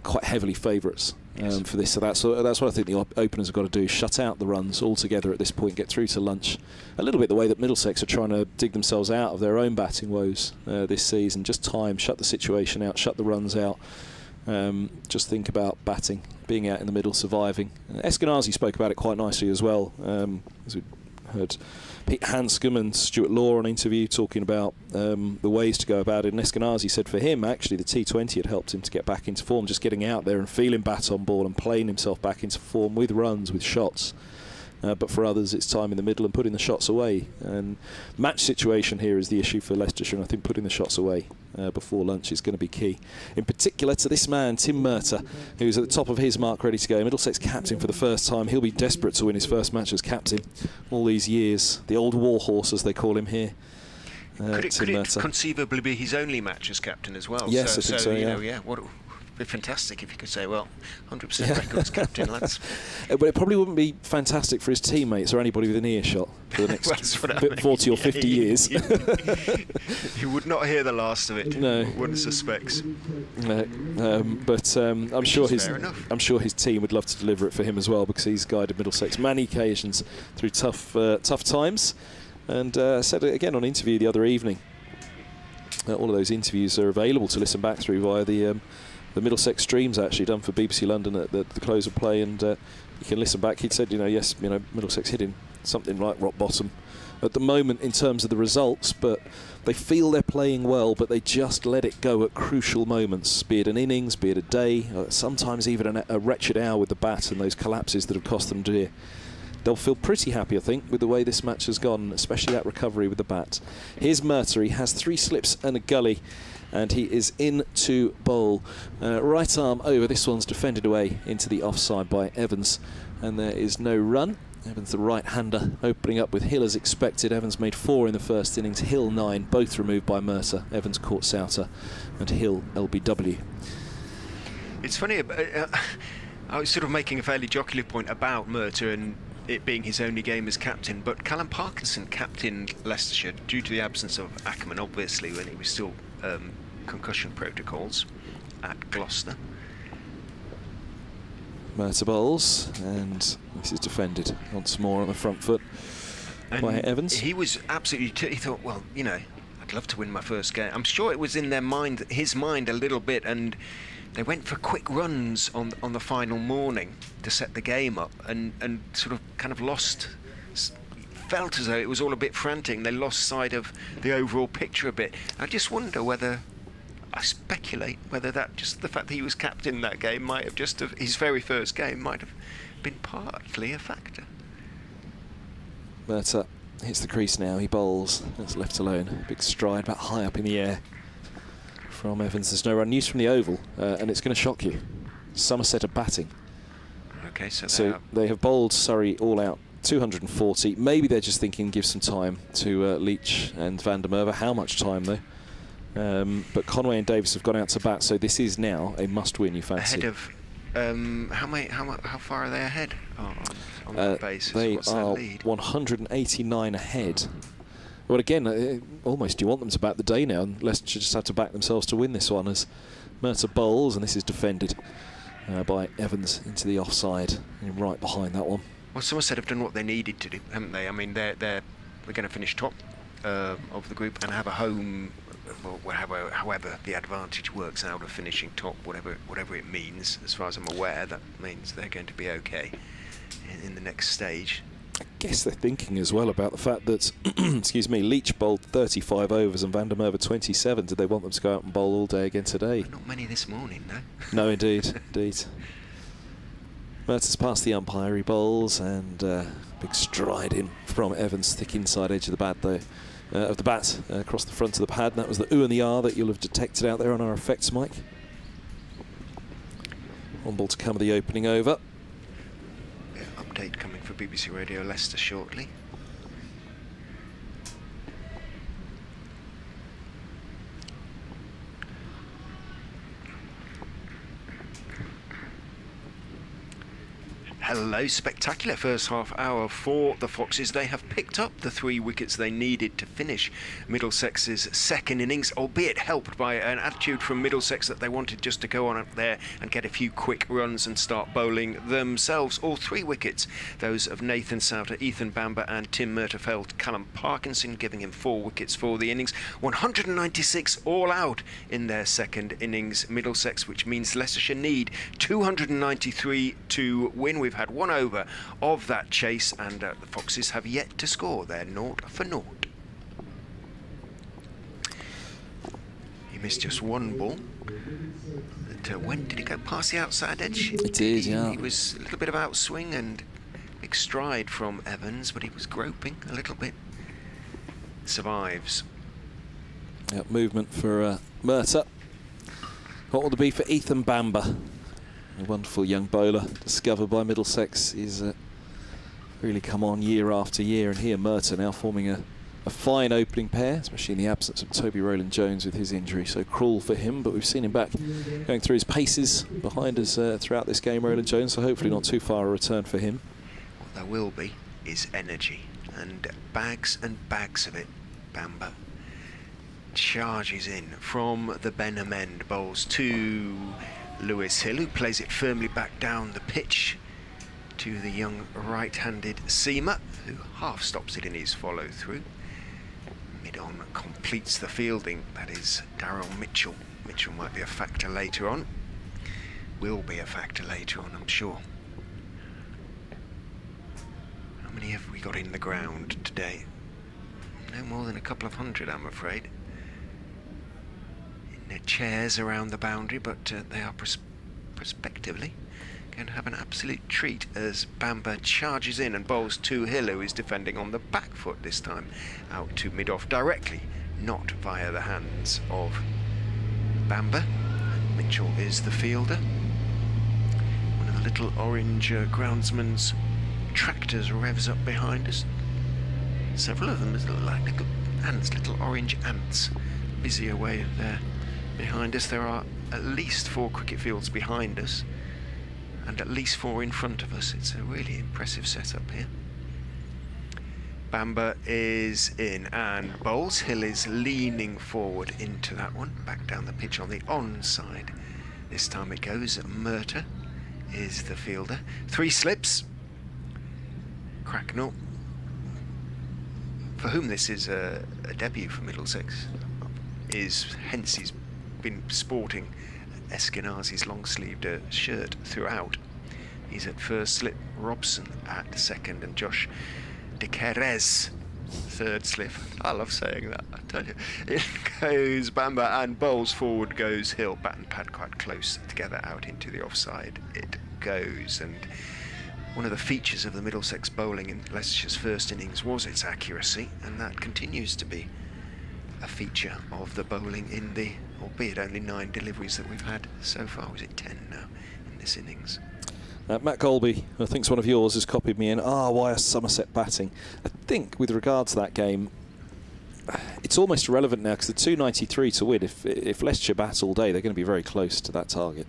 quite heavily favourites for this. So that's what I think the openers have got to do: shut out the runs altogether at this point, get through to lunch. A little bit the way that Middlesex are trying to dig themselves out of their own batting woes this season. Just shut the situation out, shut the runs out. Just think about batting, being out in the middle, surviving. Eskinazi spoke about it quite nicely as well, as we heard Pete Hanscom and Stuart Law on interview talking about the ways to go about it. And Eskinazi said for him, actually, the T20 had helped him to get back into form, just getting out there and feeling bat on ball and playing himself back into form with runs, with shots. But for others, it's time in the middle and putting the shots away. And match situation here is the issue for Leicestershire, and I think putting the shots away before lunch is going to be key. In particular to this man, Tim Murtagh, who's at the top of his mark, ready to go. Middlesex captain for the first time. He'll be desperate to win his first match as captain all these years. The old war horse, as they call him here. Could it conceivably be his only match as captain as well? Yes, I think so, you yeah. know, yeah. It'd be fantastic if you could say, well, 100% record as captain, lads. But it probably wouldn't be fantastic for his teammates or anybody within earshot for the next 40 or 50 years. You would not hear the last of it. No, one suspects. But I'm sure his team would love to deliver it for him as well, because he's guided Middlesex many occasions through tough times. And said it again on interview the other evening. All of those interviews are available to listen back through via the Middlesex streams, actually done for BBC London at the close of play, and you can listen back. He'd said, yes, Middlesex hitting something like rock bottom at the moment in terms of the results, but they feel they're playing well, but they just let it go at crucial moments, be it an innings, be it a day, sometimes even a wretched hour with the bat, and those collapses that have cost them dear. They'll feel pretty happy, I think, with the way this match has gone, especially that recovery with the bat. Here's Murtagh. He has 3 slips and a gully, and he is in to bowl. Right arm over. This one's defended away into the offside by Evans, and there is no run. Evans, the right-hander, opening up with Hill as expected. Evans made 4 in the first innings, Hill 9, both removed by Murtagh. Evans caught Souter, and Hill LBW. It's funny, I was sort of making a fairly jocular point about Murtagh and it being his only game as captain, but Callum Parkinson captained Leicestershire due to the absence of Ackerman, obviously, when he was still concussion protocols at Gloucester. Murtagh bowls, and this is defended once more on the front foot by Evans. He was absolutely, he thought, well, I'd love to win my first game. I'm sure it was in his mind a little bit, and they went for quick runs on the final morning to set the game up, and sort of kind of felt as though it was all a bit frantic. They lost sight of the overall picture a bit. I just wonder I speculate whether that, just the fact that he was captain in that game, might have his very first game might have been partly a factor. Murtagh hits the crease now, he bowls, that's left alone. Big stride, about high up in the air from Evans. There's no run, news from the oval, and it's going to shock you. Somerset are batting. Okay, so they have bowled Surrey all out, 240. Maybe they're just thinking give some time to Leach and Van der Merwe. How much time though? But Conway and Davis have gone out to bat, so this is now a must-win. You fancy? Ahead of how far are they ahead on that basis? They What's are their lead? 189 ahead. Well, again, almost you want them to bat the day now, and Leicester just have to back themselves to win this one as Murtagh bowls, and this is defended by Evans into the offside, and right behind that one. Well, Somerset have done what they needed to do, haven't they? I mean, they're going to finish top of the group and have a home. Well, however the advantage works out of finishing top, whatever it means, as far as I'm aware, that means they're going to be okay in the next stage. I guess they're thinking as well about the fact that, excuse me, Leach bowled 35 overs and Van der Merwe 27. Did they want them to go out and bowl all day again today? Not many this morning, no. No, indeed, indeed. Murtagh's past the umpire, he bowls, and big stride in from Evans, thick inside edge of the bat though. Of the bat across the front of the pad, and that was the ooh and the ah that you'll have detected out there on our effects mic. On ball to come of the opening over. Yeah, update coming for BBC Radio Leicester shortly. hello. Spectacular first half hour for the Foxes. They have picked up the 3 wickets they needed to finish Middlesex's second innings, albeit helped by an attitude from Middlesex that they wanted just to go on up there and get a few quick runs and start bowling themselves. All 3 wickets, those of Nathan Souter, Ethan Bamber and Tim Murtefeld Callum Parkinson, giving him 4 wickets for the innings. 196 all out in their second innings, Middlesex, which means Leicestershire need 293 to win. We've had 1 over of that chase, and the Foxes have yet to score. They're 0 for 0. He missed just 1 ball. When did he go past the outside edge? It did, yeah. He was a little bit of outswing and big stride from Evans, but he was groping a little bit. Survives. Yep, movement for Murta. What will it be for Ethan Bamber? A wonderful young bowler discovered by Middlesex. He's really come on year after year, and he and Murta now forming a fine opening pair, especially in the absence of Toby Rowland-Jones with his injury. So cruel for him, but we've seen him back going through his paces behind us throughout this game, Rowland-Jones, so hopefully not too far a return for him. What there will be is energy, and bags of it. Bamber charges in from the Benham end, bowls to Lewis Hill, who plays it firmly back down the pitch to the young right-handed seamer, who half stops it in his follow-through. Mid-on completes the fielding. That is Daryl Mitchell. Mitchell might be a factor later on. Will be a factor later on, I'm sure. How many have we got in the ground today? No more than a couple of hundred, I'm afraid. Chairs around the boundary, but they are prospectively going to have an absolute treat as Bamber charges in and bowls to Hill, who is defending on the back foot this time, out to mid-off directly, not via the hands of Bamber. Mitchell is the fielder. One of the little orange groundsman's tractors revs up behind us. Several of them look like little ants, little orange ants, busy away there. Behind us there are at least 4 cricket fields behind us and at least 4 in front of us. It's a really impressive setup here. Bamber is in and bowls. Hill is leaning forward into that one, back down the pitch on the onside. This time it goes. Murta is the fielder. 3 slips. Cracknell, for whom this is a debut for Middlesex, hence he's been sporting Eskinazi's long-sleeved shirt throughout. He's at first slip, Robson at second, and Josh De Querez third slip. I love saying that, I tell you. In goes Bamber and bowls forward goes Hill. Bat and pad quite close together out into the offside it goes. And one of the features of the Middlesex bowling in Leicestershire's first innings was its accuracy, and that continues to be a feature of the bowling in the, albeit only 9 deliveries that we've had so far. Was it 10 now in this innings? Matt Golby, I think one of yours, has copied me in. Why are Somerset batting? I think with regard to that game, it's almost irrelevant now because the 293 to win. If Leicestershire bat all day, they're going to be very close to that target.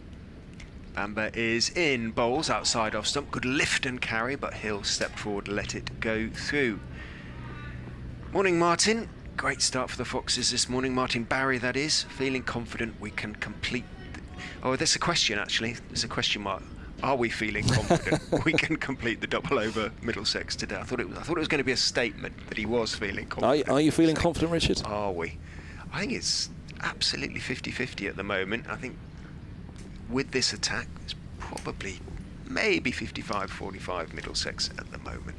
Bamber is in, bowls outside off stump, could lift and carry, but Hill stepped forward, let it go through. Morning, Martin. Great start for the Foxes this morning. Martin Barry, that is. Feeling confident we can complete... there's a question, actually. There's a question mark. Are we feeling confident we can complete the double over Middlesex today? I thought it was going to be a statement that he was feeling confident. Are you feeling confident, Richard? Are we? I think it's absolutely 50-50 at the moment. I think with this attack, it's probably maybe 55-45 Middlesex at the moment.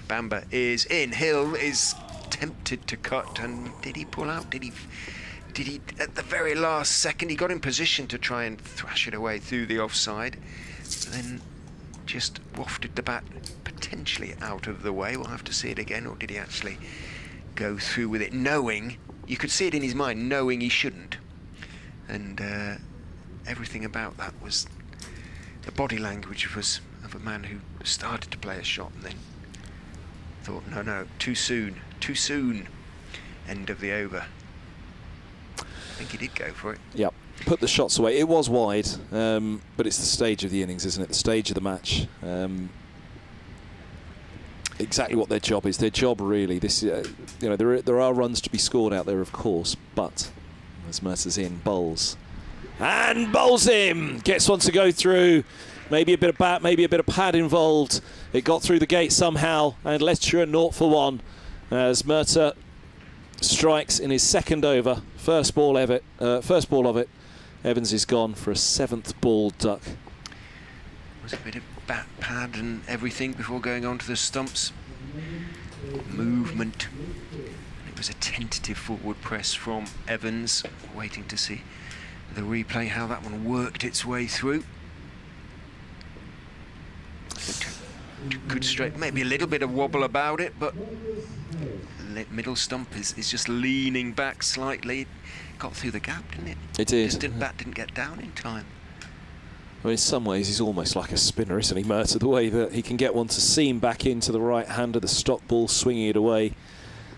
Bamber is in. Hill is tempted to cut, and did he pull out? Did he at the very last second? He got in position to try and thrash it away through the offside, then just wafted the bat potentially out of the way. We'll have to see it again. Or did he actually go through with it, knowing, you could see it in his mind, knowing he shouldn't? And everything about that was, the body language was of a man who started to play a shot and then thought, no, too soon, end of the over. think he did go for it. Yep. Put the shots away. It was wide, but it's the stage of the innings, isn't it? The stage of the match. Exactly what their job is. Their job, really. This, you know, there are runs to be scored out there, of course, but as Mercer's in, bowls. And bowls him! Gets one to go through. Maybe a bit of bat, maybe a bit of pad involved. It got through the gate somehow, and Leicestershire 0 for 1 as Mercer strikes in his second over. First ball of it. Evans is gone for a 7th ball duck. Was a bit of bat pad and everything before going on to the stumps. Movement. It was a tentative forward press from Evans. Waiting to see the replay, how that one worked its way through. Good straight, maybe a little bit of wobble about it, but middle stump is just leaning back slightly. Got through the gap, didn't it? It did. Just bat didn't get down in time. Well, in some ways, he's almost like a spinner, isn't he, Mercer? The way that he can get one to seam back into the right hand of the stop ball, swinging it away.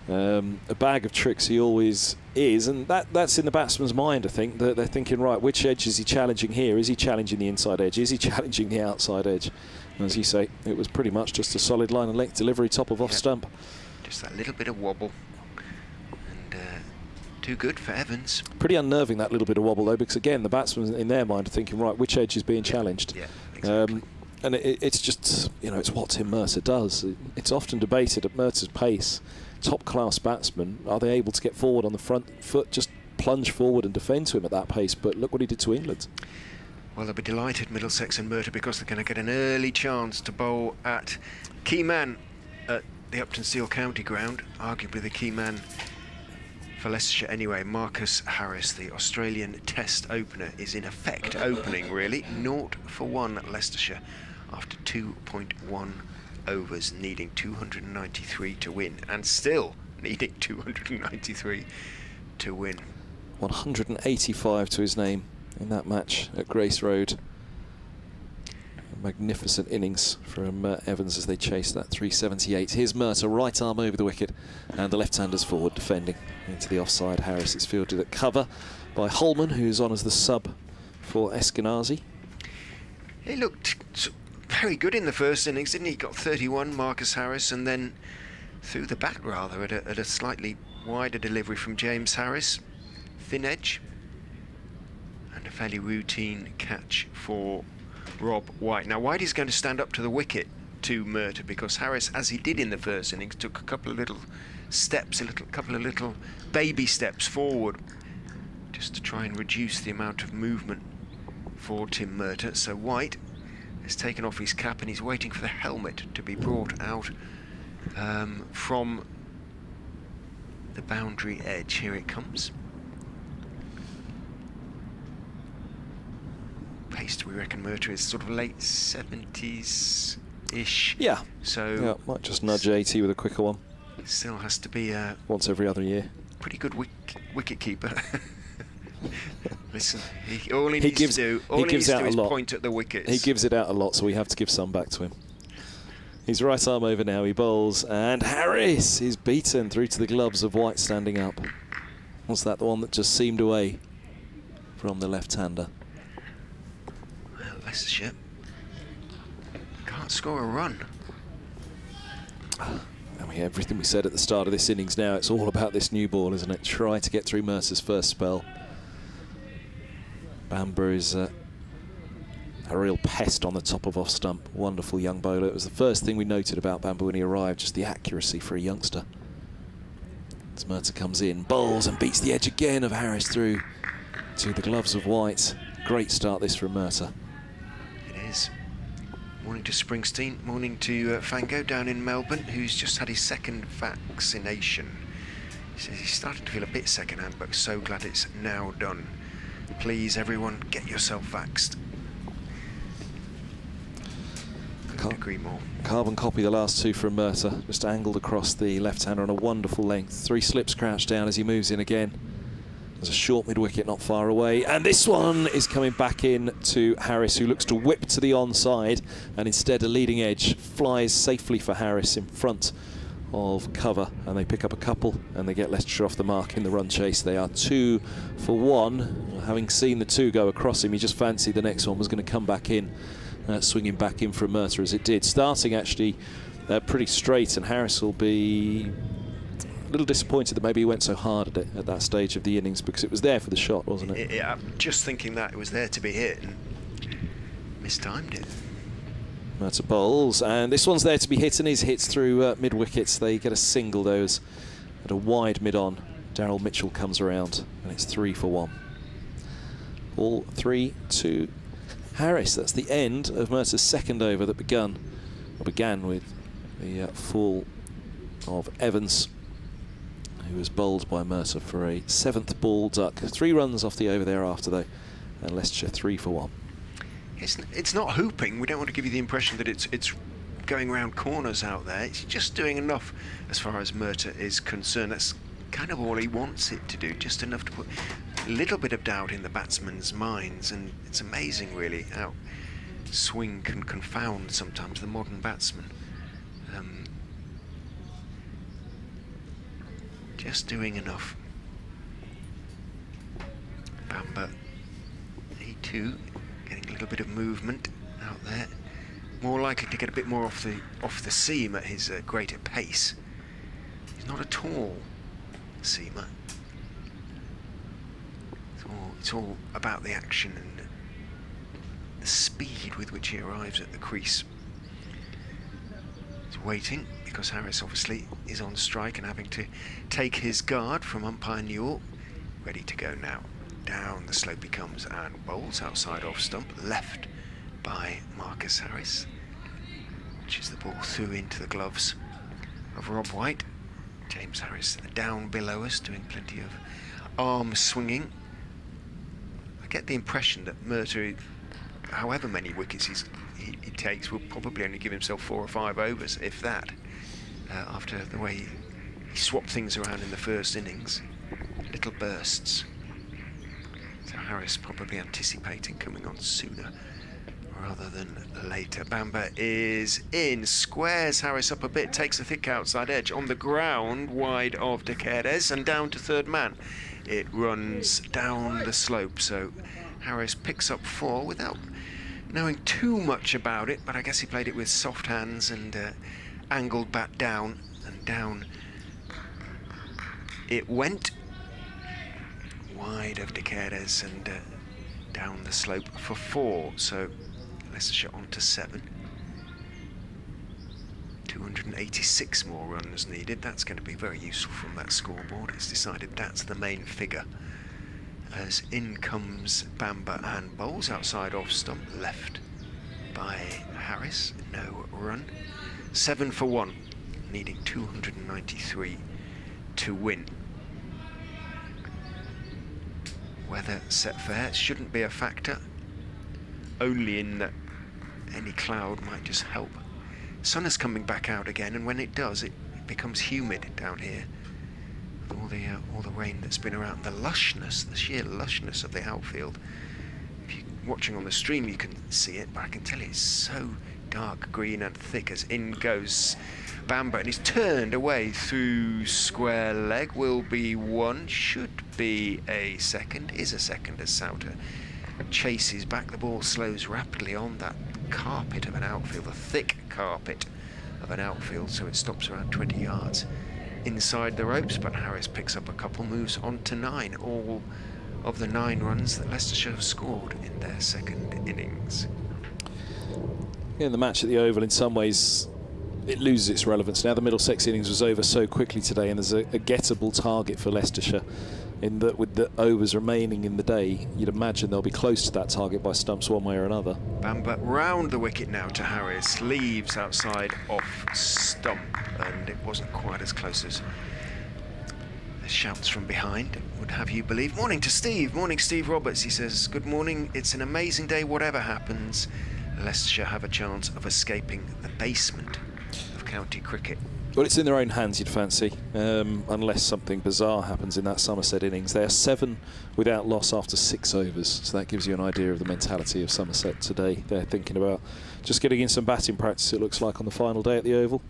A bag of tricks he always is, and that's in the batsman's mind, I think, that they're thinking, right, which edge is he challenging here? Is he challenging the inside edge? Is he challenging the outside edge? And as you say, it was pretty much just a solid line and length delivery, top of off stump. Just that little bit of wobble. And too good for Evans. Pretty unnerving, that little bit of wobble, though, because, again, the batsmen in their mind are thinking, right, which edge is being challenged? Yeah, exactly. And it's just, you know, it's what Tim Mercer does. It's often debated at Mercer's pace. Top-class batsmen, are they able to get forward on the front foot, just plunge forward and defend to him at that pace? But look what he did to England. Well, they'll be delighted, Middlesex and Mercer, because they're going to get an early chance to bowl at key man at the Upton Steel County ground, arguably the key man for Leicestershire anyway. Marcus Harris, the Australian Test opener, is in effect opening, really. 0 for 1 Leicestershire after 2.1 overs, needing 293 to win, and still needing 293 to win. 185 to his name in that match at Grace Road. A magnificent innings from Evans as they chase that 378. Here's Mercer, right arm over the wicket, and the left-handers forward defending into the offside. Harris is fielded at cover by Holman, who's on as the sub for Eskinazi. He looked very good in the first innings, didn't he? Got 31, Marcus Harris, and then threw the bat rather at a slightly wider delivery from James Harris. Thin edge. And a fairly routine catch for Rob White. Now, White is going to stand up to the wicket to Mercer, because Harris, as he did in the first innings, took a couple of little steps, couple of little baby steps forward, just to try and reduce the amount of movement for Tim Mercer. So White has taken off his cap and he's waiting for the helmet to be brought out from the boundary edge. Here it comes. Pace, we reckon Mercer is sort of late 70s-ish. Yeah. So yeah, might just nudge 80 with a quicker one. Still has to be once every other year. Pretty good wicket keeper. Listen, all he needs to do is point at the wickets. He gives it out a lot, so we have to give some back to him. He's right arm over now, he bowls, and Harris is beaten through to the gloves of White standing up. Was that the one that just seemed away from the left-hander? Well, Leicestershire can't score a run. I mean, everything we said at the start of this innings now, it's all about this new ball, isn't it? Try to get through Mercer's first spell. Bamber is a real pest on the top of off stump. Wonderful young bowler. It was the first thing we noted about Bamber when he arrived, just the accuracy for a youngster. As Mercer comes in, bowls and beats the edge again of Harris through to the gloves of White. Great start this from Mercer. It is. Morning to Springsteen, morning to Fango down in Melbourne, who's just had his second vaccination. He says he's starting to feel a bit second-hand, but so glad it's now done. Please, everyone, get yourself vaxxed. Couldn't agree more. Carbon copy the last two from Mercer, just angled across the left-hander on a wonderful length. 3 slips crouched down as he moves in again. There's a short mid-wicket not far away, and this one is coming back in to Harris, who looks to whip to the onside, and instead a leading edge flies safely for Harris in front of cover, and they pick up a couple, and they get Leicestershire off the mark in the run chase. They are 2 for 1. Having seen the 2 go across him, he just fancied the next one was going to come back in, swinging back in from Mercer as it did. Starting actually pretty straight, and Harris will be a little disappointed that maybe he went so hard at it at that stage of the innings, because it was there for the shot, wasn't it? Yeah, I'm just thinking that it was there to be hit and mistimed it. Mercer bowls, and this one's there to be hit, and his hits through mid wickets. They get a single, those at a wide mid on. Daryl Mitchell comes around, and it's 3 for 1. All 3 to Harris. That's the end of Mercer's second over that began with the fall of Evans, who was bowled by Mercer for a 7th ball duck. 3 runs off the over thereafter, though, and Leicestershire 3 for 1. It's not hooping. We don't want to give you the impression that it's going around corners out there. It's just doing enough as far as Mercer is concerned. That's kind of all he wants it to do, just enough to put a little bit of doubt in the batsmen's minds. And it's amazing, really, how swing can confound sometimes the modern batsman. Just doing enough. Bamber, he too getting a little bit of movement out there, more likely to get a bit more off the seam at his greater pace. He's not a tall seamer. It's all about the action and the speed with which he arrives at the crease. He's waiting because Harris obviously is on strike and having to take his guard from umpire Newell. Ready to go now. Down the slope he comes and bowls outside off stump, left by Marcus Harris, which is the ball through into the gloves of Rob White. James Harris down below us, doing plenty of arm swinging. I get the impression that Mercer, however many wickets he takes, will probably only give himself 4 or 5 overs, if that, after the way he swapped things around in the first innings. Little bursts. So Harris probably anticipating coming on sooner rather than later. Bamber is in, squares Harris up a bit, takes a thick outside edge on the ground, wide of De Queires, and down to third man. It runs down the slope, so Harris picks up 4 without knowing too much about it, but I guess he played it with soft hands and angled bat down, and down it went. Wide of De Queires and down the slope for 4, so Leicestershire on to 7. 286 more runs needed. That's going to be very useful from that scoreboard. It's decided that's the main figure. As in comes Bamber and bowls outside off stump, left by Harris. No run. 7 for 1, needing 293 to win. Weather set fair shouldn't be a factor, only in that any cloud might just help. Sun is coming back out again, and when it does, it becomes humid down here. All the rain that's been around, the lushness, the sheer lushness of the outfield. If you're watching on the stream, you can see it, but I can tell you it's so dark green and thick as in goes Bamber, and he's turned away through square leg. Will be 1, should be a second, is a second as Souter chases back. The ball slows rapidly on that carpet of an outfield, a thick carpet of an outfield, so it stops around 20 yards inside the ropes, but Harris picks up a couple, moves on to 9, all of the 9 runs that Leicestershire have scored in their second innings. In the match at the Oval, in some ways, it loses its relevance. Now the Middlesex innings was over so quickly today, and there's a gettable target for Leicestershire, in that with the overs remaining in the day, you'd imagine they'll be close to that target by stumps one way or another. Bamber round the wicket now to Harris, leaves outside off stump, and it wasn't quite as close as the shouts from behind would have you believe. Morning to Steve. Morning, Steve Roberts. He says, good morning, it's an amazing day, whatever happens. Leicestershire have a chance of escaping the basement of county cricket. Well, it's in their own hands, you'd fancy, unless something bizarre happens in that Somerset innings. They are 7 without loss after 6 overs, so that gives you an idea of the mentality of Somerset today. They're thinking about just getting in some batting practice, it looks like, on the final day at the Oval.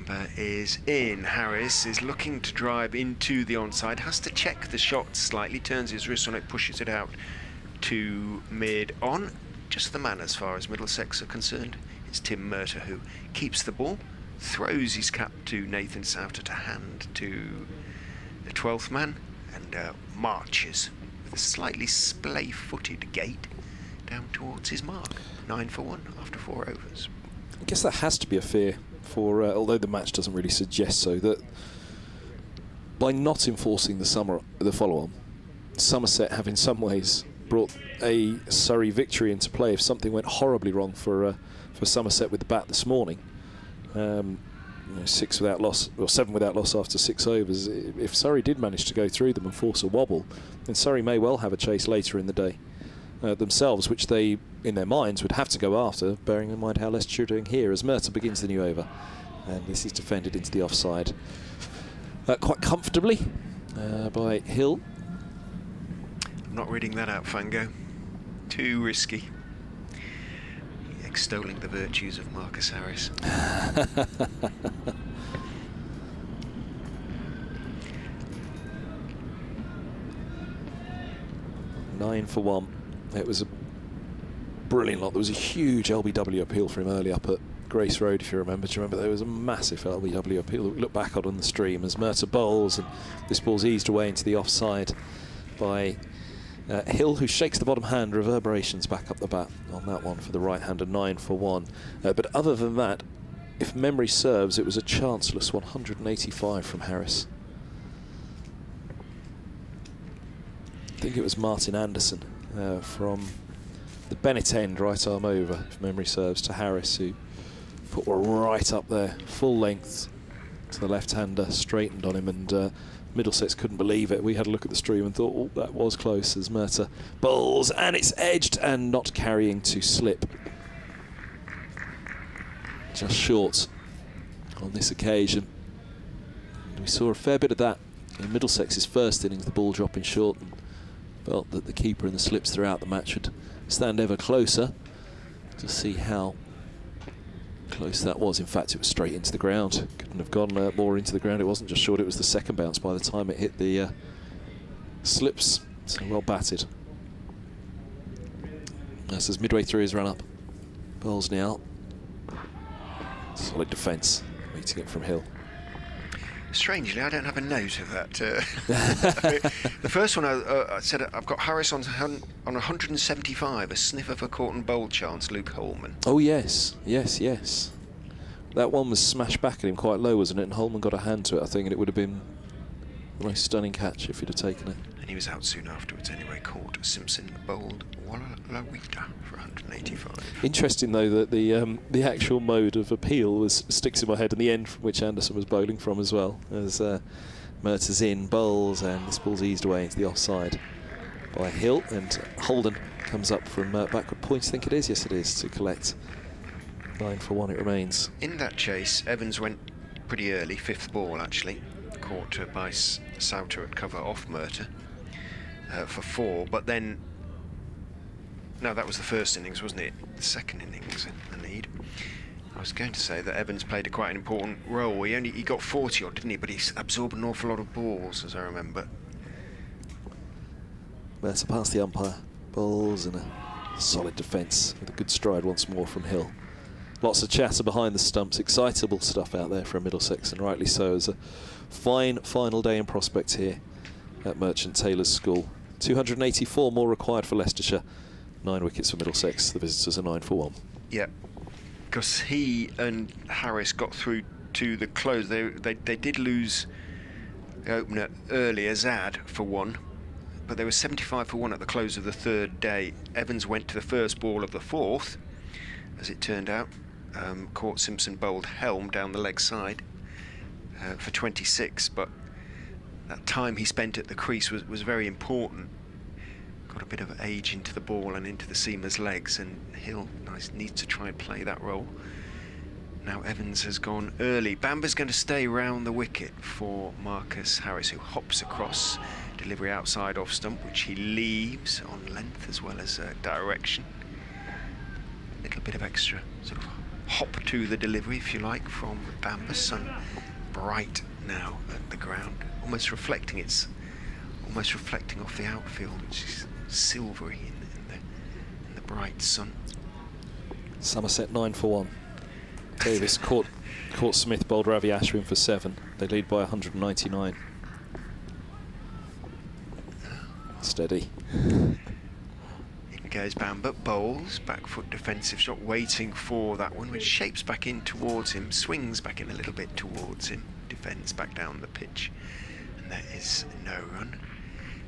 Bamber is in. Harris is looking to drive into the onside, has to check the shot slightly, turns his wrist on it, pushes it out to mid-on. Just the man as far as Middlesex are concerned. It's Tim Murtagh who keeps the ball, throws his cap to Nathan Souter to hand to the 12th man, and marches with a slightly splay-footed gait down towards his mark. 9 for 1 after 4 overs. I guess that has to be a fear for, although the match doesn't really suggest so, that by not enforcing the follow-on, Somerset have in some ways brought a Surrey victory into play if something went horribly wrong for Somerset with the bat this morning. 6 without loss, or 7 without loss after 6 overs. If Surrey did manage to go through them and force a wobble, then Surrey may well have a chase later in the day themselves, which they, in their minds, would have to go after, bearing in mind how Leicestershire are doing here as Murtagh begins the new over. And this is defended into the offside quite comfortably by Hill. I'm not reading that out, Fango. Too risky. Extolling the virtues of Marcus Harris. 9 for 1. It was a brilliant lot. There was a huge LBW appeal for him early up at Grace Road, if you remember. Do you remember there was a massive LBW appeal that we look back on the stream as Murtagh bowls, and this ball's eased away into the offside by Hill, who shakes the bottom hand. Reverberations back up the bat on that one for the right-hander. 9 for 1. But other than that, if memory serves, it was a chanceless 185 from Harris. I think it was Martin Anderson from the Bennett end, right arm over, if memory serves, to Harris, who put one right up there, full length to the left-hander, straightened on him, and Middlesex couldn't believe it. We had a look at the stream and thought, oh, that was close, as Murtagh bowls, and it's edged and not carrying to slip. Just short on this occasion. And we saw a fair bit of that in Middlesex's first innings, the ball dropping short, and felt that the keeper and the slips throughout the match would stand ever closer to see how close that was. In fact, it was straight into the ground. Couldn't have gone more into the ground. It wasn't just short, it was the second bounce by the time it hit the slips. So well batted. This is midway through his run-up. Bowls now. Solid defence, meeting it from Hill. Strangely, I don't have a note of that. The first one I said, I've got Harris on 175, a sniffer for caught and bowl chance, Luke Holman. Oh yes, yes, yes. That one was smashed back at him quite low, wasn't it? And Holman got a hand to it, I think, and it would have been the most stunning catch if he'd have taken it. And he was out soon afterwards anyway. Caught Simpson bowled Wallawita for 185. Interesting though that the actual mode of appeal was sticks in my head, and the end from which Anderson was bowling from as well, as Murtagh's in, bowls, and this ball's eased away into the offside by Hill, and Holden comes up from backward point, I think it is, yes it is, to collect. 9 for 1 it remains. In that chase, Evans went pretty early, 5th ball actually, caught by Souter at cover off Murtagh for 4, but then, no, that was the first innings, wasn't it? The second innings in the lead. I was going to say that Evans played quite an important role. He got 40 odd, didn't he? But he absorbed an awful lot of balls, as I remember. Murtagh past the umpire, bowls, and a solid defence with a good stride once more from Hill. Lots of chatter behind the stumps, excitable stuff out there from Middlesex, and rightly so, as a fine final day in prospect here at Merchant Taylor's School. 284 more required for Leicestershire. 9 wickets for Middlesex. The visitors are 9 for 1. Yeah, because he and Harris got through to the close. They did lose the opener early, Azad for 1, but they were 75 for 1 at the close of the 3rd day. Evans went to the first ball of the 4th, as it turned out. Caught Simpson bowled Helm down the leg side for 26, but that time he spent at the crease was very important. Got a bit of age into the ball and into the seamer's legs, and Hill needs to try and play that role. Now Evans has gone early. Bamber's going to stay round the wicket for Marcus Harris, who hops across, delivery outside off stump, which he leaves on length as well as direction. A little bit of extra sort of hop to the delivery, if you like, from Bamber. Sun bright now at the ground, almost reflecting off the outfield, which is silvery in the bright sun. Somerset 9 for 1. Davis caught Smith, bowled Ravi Ashwin for 7. They lead by 199. Steady. In goes Bamber, bowls, back foot defensive shot, waiting for that one, which shapes back in towards him, swings back in a little bit towards him, defends back down the pitch, and there is no run.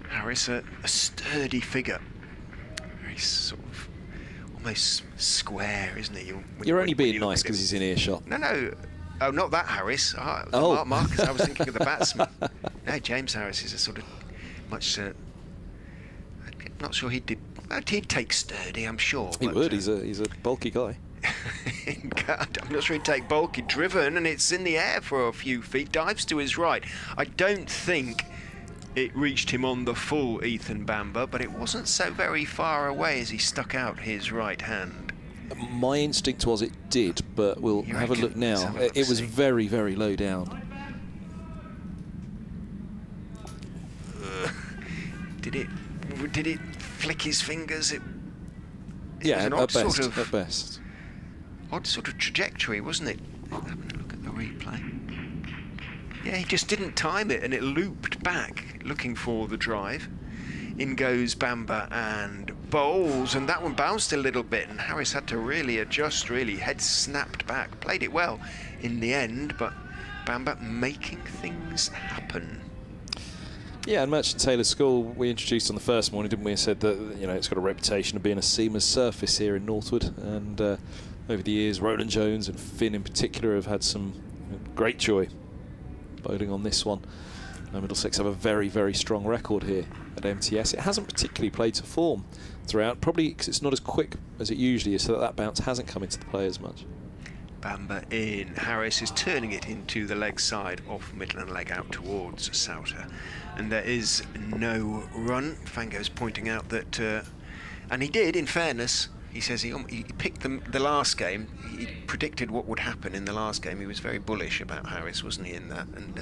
Harris, a sturdy figure, very sort of almost square, isn't he? You're only being nice because he's in earshot. No. Oh, not that Harris. Marcus, I was thinking of the batsman. No, James Harris is a sort of much... I'm not sure he'd take sturdy, I'm sure. He would, he's a bulky guy. I'm not sure he'd take bulky, driven, and it's in the air for a few feet, dives to his right. I don't think it reached him on the full, Ethan Bamber, but it wasn't so very far away as he stuck out his right hand. My instinct was it did, but we'll have a look now. It was very, very low down. Did it flick his fingers? It Yeah, was an at best. Odd sort of trajectory, wasn't it? Having a look at the replay. Yeah, he just didn't time it, and it looped back, looking for the drive. In goes Bamber and bowls, and that one bounced a little bit, and Harris had to really adjust, head snapped back. Played it well in the end, but Bamber making things happen. Yeah, and Merchant Taylor School we introduced on the first morning, didn't we? And said that, you know, it's got a reputation of being a seamer's surface here in Northwood, and over the years, Roland Jones and Finn in particular have had some great joy bowling on this one. Middlesex have a very, very strong record here at MTS. It hasn't particularly played to form throughout, probably because it's not as quick as it usually is, so that bounce hasn't come into the play as much. Bamber in. Harris is turning it into the leg side off middle and leg out towards Souter. And there is no run. Fango's pointing out that, and he did, in fairness, he says he picked the last game. He predicted what would happen in the last game. He was very bullish about Harris, wasn't he, in that? And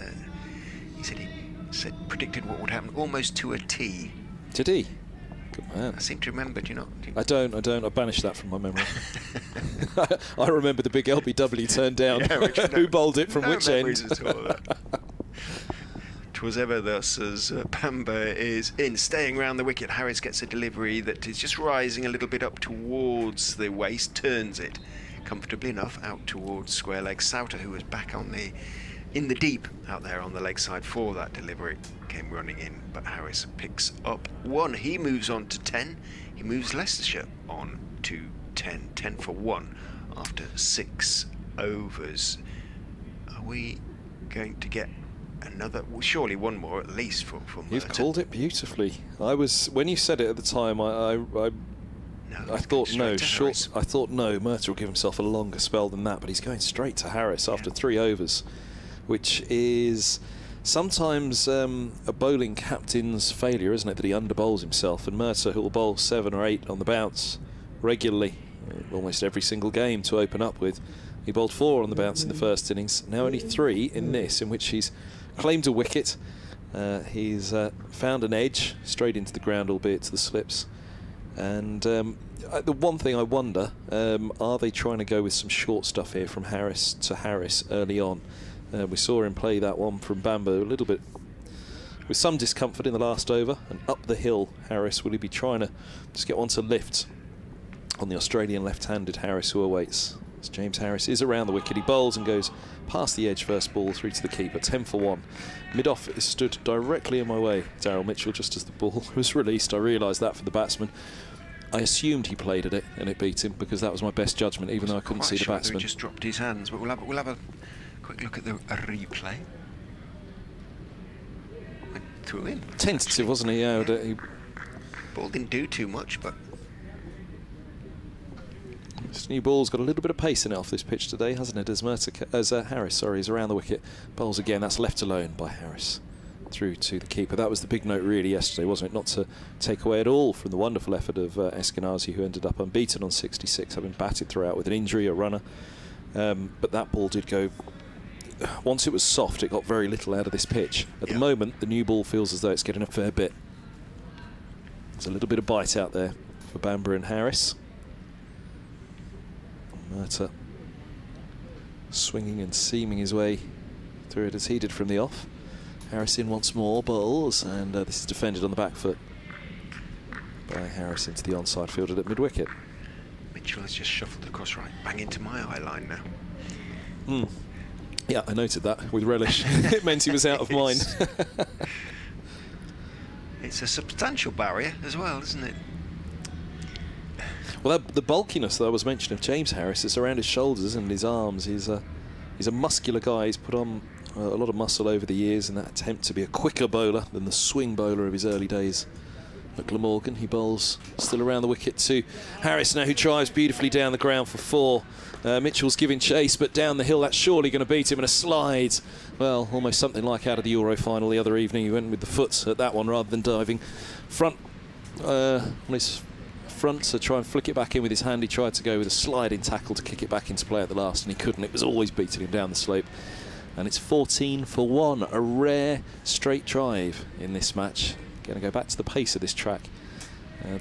he said predicted what would happen almost to a T. Did he? Good man. I seem to remember, do you not? I don't. I banished that from my memory. I remember the big LBW turn down. Yeah, who bowled it from which end? Twas ever thus as Bamber is in, staying round the wicket. Harris gets a delivery that is just rising a little bit up towards the waist, turns it comfortably enough out towards square leg. Souter, who was back in the deep out there on the leg side for that delivery, came running in, but Harris picks up 1. He moves on to 10. He moves Leicestershire on to 10. 10 for 1 after 6 overs. Are we going to get another? Well, surely one more at least for You've called it beautifully. When you said it at the time, I thought no, I thought no, Murtagh will give himself a longer spell than that, but he's going straight to Harris after 3 overs, which is sometimes a bowling captain's failure, isn't it, that he underbowls himself. And Murtagh, who will bowl 7 or 8 on the bounce regularly, almost every single game to open up with. He bowled 4 on the bounce in the first innings, now only 3 in this, in which he's claimed a wicket. He's found an edge straight into the ground, albeit to the slips. And the one thing I wonder, are they trying to go with some short stuff here from Harris to Harris early on? We saw him play that one from Bamber a little bit with some discomfort in the last over, and up the hill Harris. Will he be trying to just get one to lift on the Australian left-handed Harris, who awaits? As James Harris is around the wicket, he bowls and goes past the edge first ball through to the keeper. 10 for 1. Mid-off is stood directly in my way, Daryl Mitchell, just as the ball was released. I realised that for the batsman. I assumed he played at it and it beat him, because that was my best judgment, even though I couldn't see the batsman. He just dropped his hands, but we'll have a quick look at the replay. Threw in. Tentative, wasn't he? Yeah, he ball didn't do too much, but this new ball's got a little bit of pace in it off this pitch today, hasn't it? As Harris, is around the wicket. Bowls again. That's left alone by Harris through to the keeper. That was the big note really yesterday, wasn't it? Not to take away at all from the wonderful effort of Eskinazi, who ended up unbeaten on 66, having batted throughout with an injury, a runner, But that ball did go... Once it was soft, it got very little out of this pitch. At the moment, the new ball feels as though it's getting a fair bit. There's a little bit of bite out there for Bamber and Harris. Murtagh swinging and seaming his way through it as he did from the off. Harris in once more, bowls, and this is defended on the back foot by Harris into the onside fielded at mid-wicket. Mitchell has just shuffled across right, bang into my eye line now. Yeah, I noted that with relish. It meant he was out of mine. It's a substantial barrier as well, isn't it? Well, the bulkiness that I was mentioning of James Harris is around his shoulders and his arms. He's a muscular guy. He's put on a lot of muscle over the years in that attempt to be a quicker bowler than the swing bowler of his early days at Glamorgan. He bowls still around the wicket to Harris now, who drives beautifully down the ground for 4. Mitchell's giving chase, but down the hill, that's surely going to beat him, and a slide. Well, almost something like out of the Euro final the other evening. He went with the foot at that one rather than diving front on his front to try and flick it back in with his hand. He tried to go with a sliding tackle to kick it back into play at the last, and he couldn't. It was always beating him down the slope. And it's 14 for 1, a rare straight drive in this match. Going to go back to the pace of this track.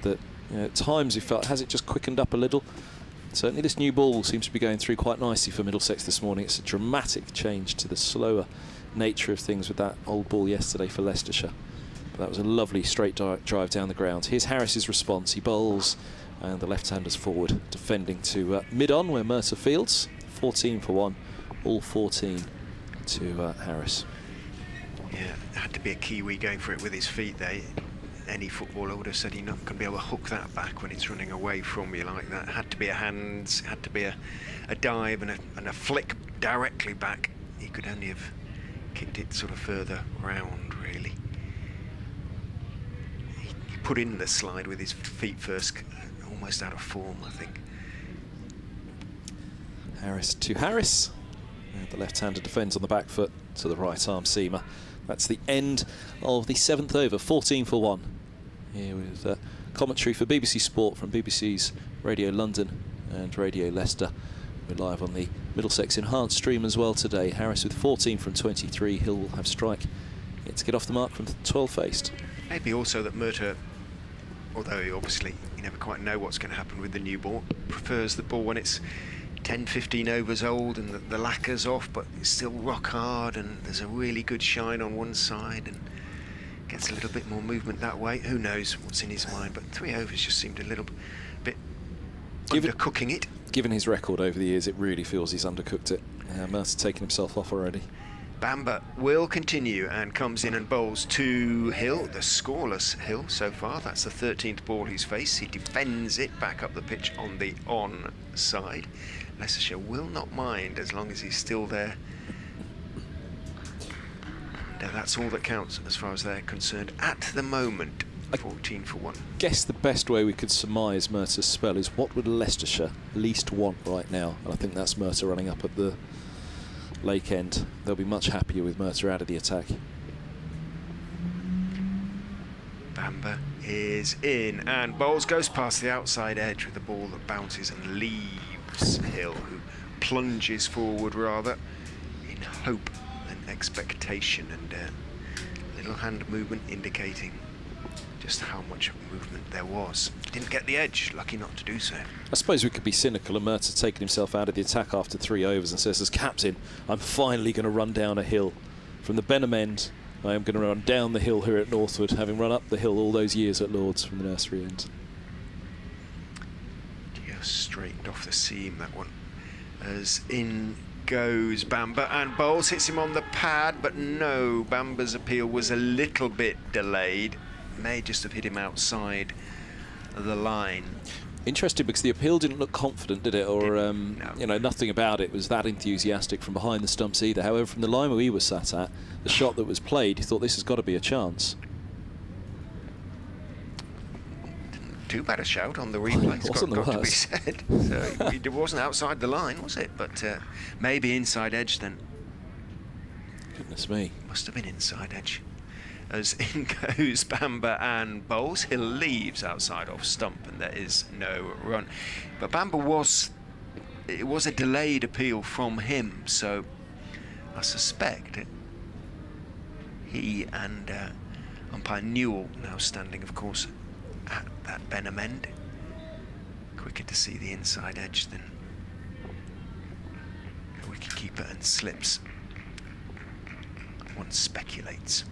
That at times he felt, has it just quickened up a little? Certainly this new ball seems to be going through quite nicely for Middlesex this morning. It's a dramatic change to the slower nature of things with that old ball yesterday for Leicestershire. But that was a lovely straight drive down the ground. Here's Harris's response. He bowls, and the left-handers forward, defending to mid-on where Murtagh fields. 14 for 1, all 14 to Harris. Yeah, it had to be a Kiwi going for it with his feet there. Any footballer would have said you're not going to be able to hook that back when it's running away from you like that. It had to be a hands, had to be a dive and a flick directly back. He could only have kicked it sort of further round, really. He put in the slide with his feet first, almost out of form, I think. Harris to Harris. And the left-hander defends on the back foot to the right-arm seamer. That's the end of the 7th over, 14 for 1. Here with commentary for BBC Sport from BBC's Radio London and Radio Leicester. We're live on the Middlesex Enhanced stream as well today. Harris with 14 from 23. Hill will have strike to get off the mark from 12 faced. Maybe also that Murtagh, although you never quite know what's going to happen with the new ball, prefers the ball when it's 10-15 overs old and the lacquer's off, but it's still rock hard and there's a really good shine on one side and gets a little bit more movement that way. Who knows what's in his mind, but 3 overs just seemed a little bit undercooking it. Given his record over the years, it really feels he's undercooked it. Murtagh's taken himself off already. Bamber will continue and comes in and bowls to Hill, the scoreless Hill so far. That's the 13th ball he's faced. He defends it back up the pitch on the on side. Leicestershire will not mind as long as he's still there. And that's all that counts as far as they're concerned at the moment. 14 for 1. Guess the best way we could surmise Murtagh's spell is what would Leicestershire least want right now? And I think that's Murtagh running up at the Lake End. They'll be much happier with Murtagh out of the attack. Bamber is in and bowls, goes past the outside edge with the ball that bounces and leaves Hill, who plunges forward rather in hope and expectation, and a little hand movement indicating just how much movement there was. Didn't get the edge, lucky not to do so. I suppose we could be cynical, and Murtagh's taken himself out of the attack after 3 overs and says, as captain, I'm finally going to run down a hill. From the Benham end, I am going to run down the hill here at Northwood, having run up the hill all those years at Lord's from the nursery end. Just straightened off the seam, that one. As in goes Bamber and bowls, hits him on the pad, but no, Bamber's appeal was a little bit delayed. May just have hit him outside the line. Interesting, because the appeal didn't look confident, did it? Or no. You know, nothing about it was that enthusiastic from behind the stumps either. However, from the line where he was sat at, the shot that was played, he thought this has got to be a chance. Too bad a shout on the replay. It's Wasn't the got to be worst. said. So it wasn't outside the line, was it? But maybe inside edge then. Goodness me. Must have been inside edge. As in goes Bamber and bowls. Hill leaves outside off stump and there is no run. But Bamber was it was a delayed appeal from him, so I suspect he and umpire Newell, now standing, of course, at that Benham end, quicker to see the inside edge than the wicketkeeper, and slips. One speculates.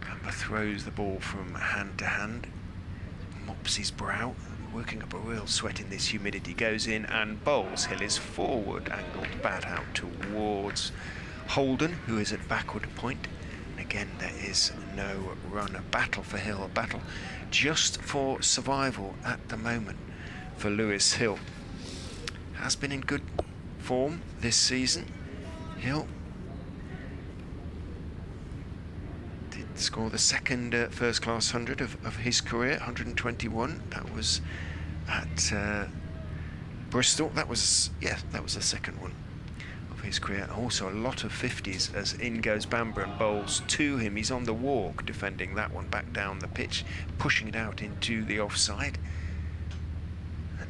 Bamber throws the ball from hand to hand, mops his brow, working up a real sweat in this humidity, goes in and bowls. Hill is forward, angled bat out towards Holden, who is at backward point. And again, there is no run. A battle for Hill, a battle just for survival at the moment for Lewis Hill. Has been in good form this season. Hill did score the second first-class 100 of his career, 121. That was at Bristol. That was the second one of his career. Also a lot of 50s as in goes Bamber and bowls to him. He's on the walk, defending that one back down the pitch, pushing it out into the offside. And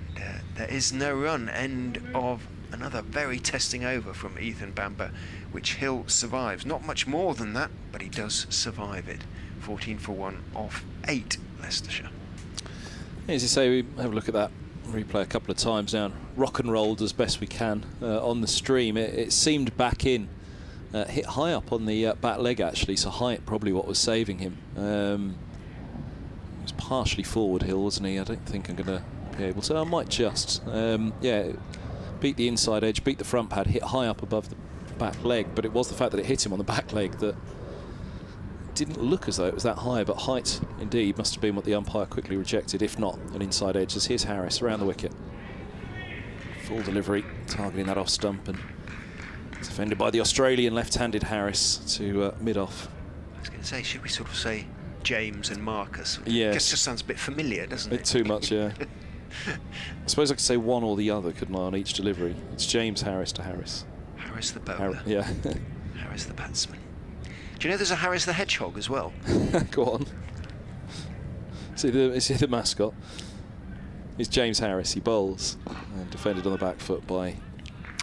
there is no run. End of another very testing over from Ethan Bamber, which Hill survives. Not much more than that, but he does survive it. 14 for 1 off 8, Leicestershire. As you say, we have a look at that replay a couple of times now. Rock and rolled as best we can on the stream. It seemed back in, hit high up on the back leg actually, so height probably what was saving him. He was partially forward, Hill, wasn't he? I don't think I'm going to be able to. I might just. Yeah, beat the inside edge, beat the front pad, hit high up above the back leg, but it was the fact that it hit him on the back leg that didn't look as though it was that high, but height indeed must have been what the umpire quickly rejected, if not an inside edge. As here's Harris around the wicket. Full delivery, targeting that off stump, and defended by the Australian left-handed Harris to mid-off. I was going to say, should we sort of say James and Marcus? Yeah. It just sounds a bit familiar, doesn't it? A bit too much, yeah. I suppose I could say one or the other, couldn't I, on each delivery? It's James Harris to Harris. Harris the bowler. Yeah. Harris the batsman. Do you know there's a Harris the hedgehog as well? Go on. Is he the mascot? It's James Harris. He bowls and defended on the back foot by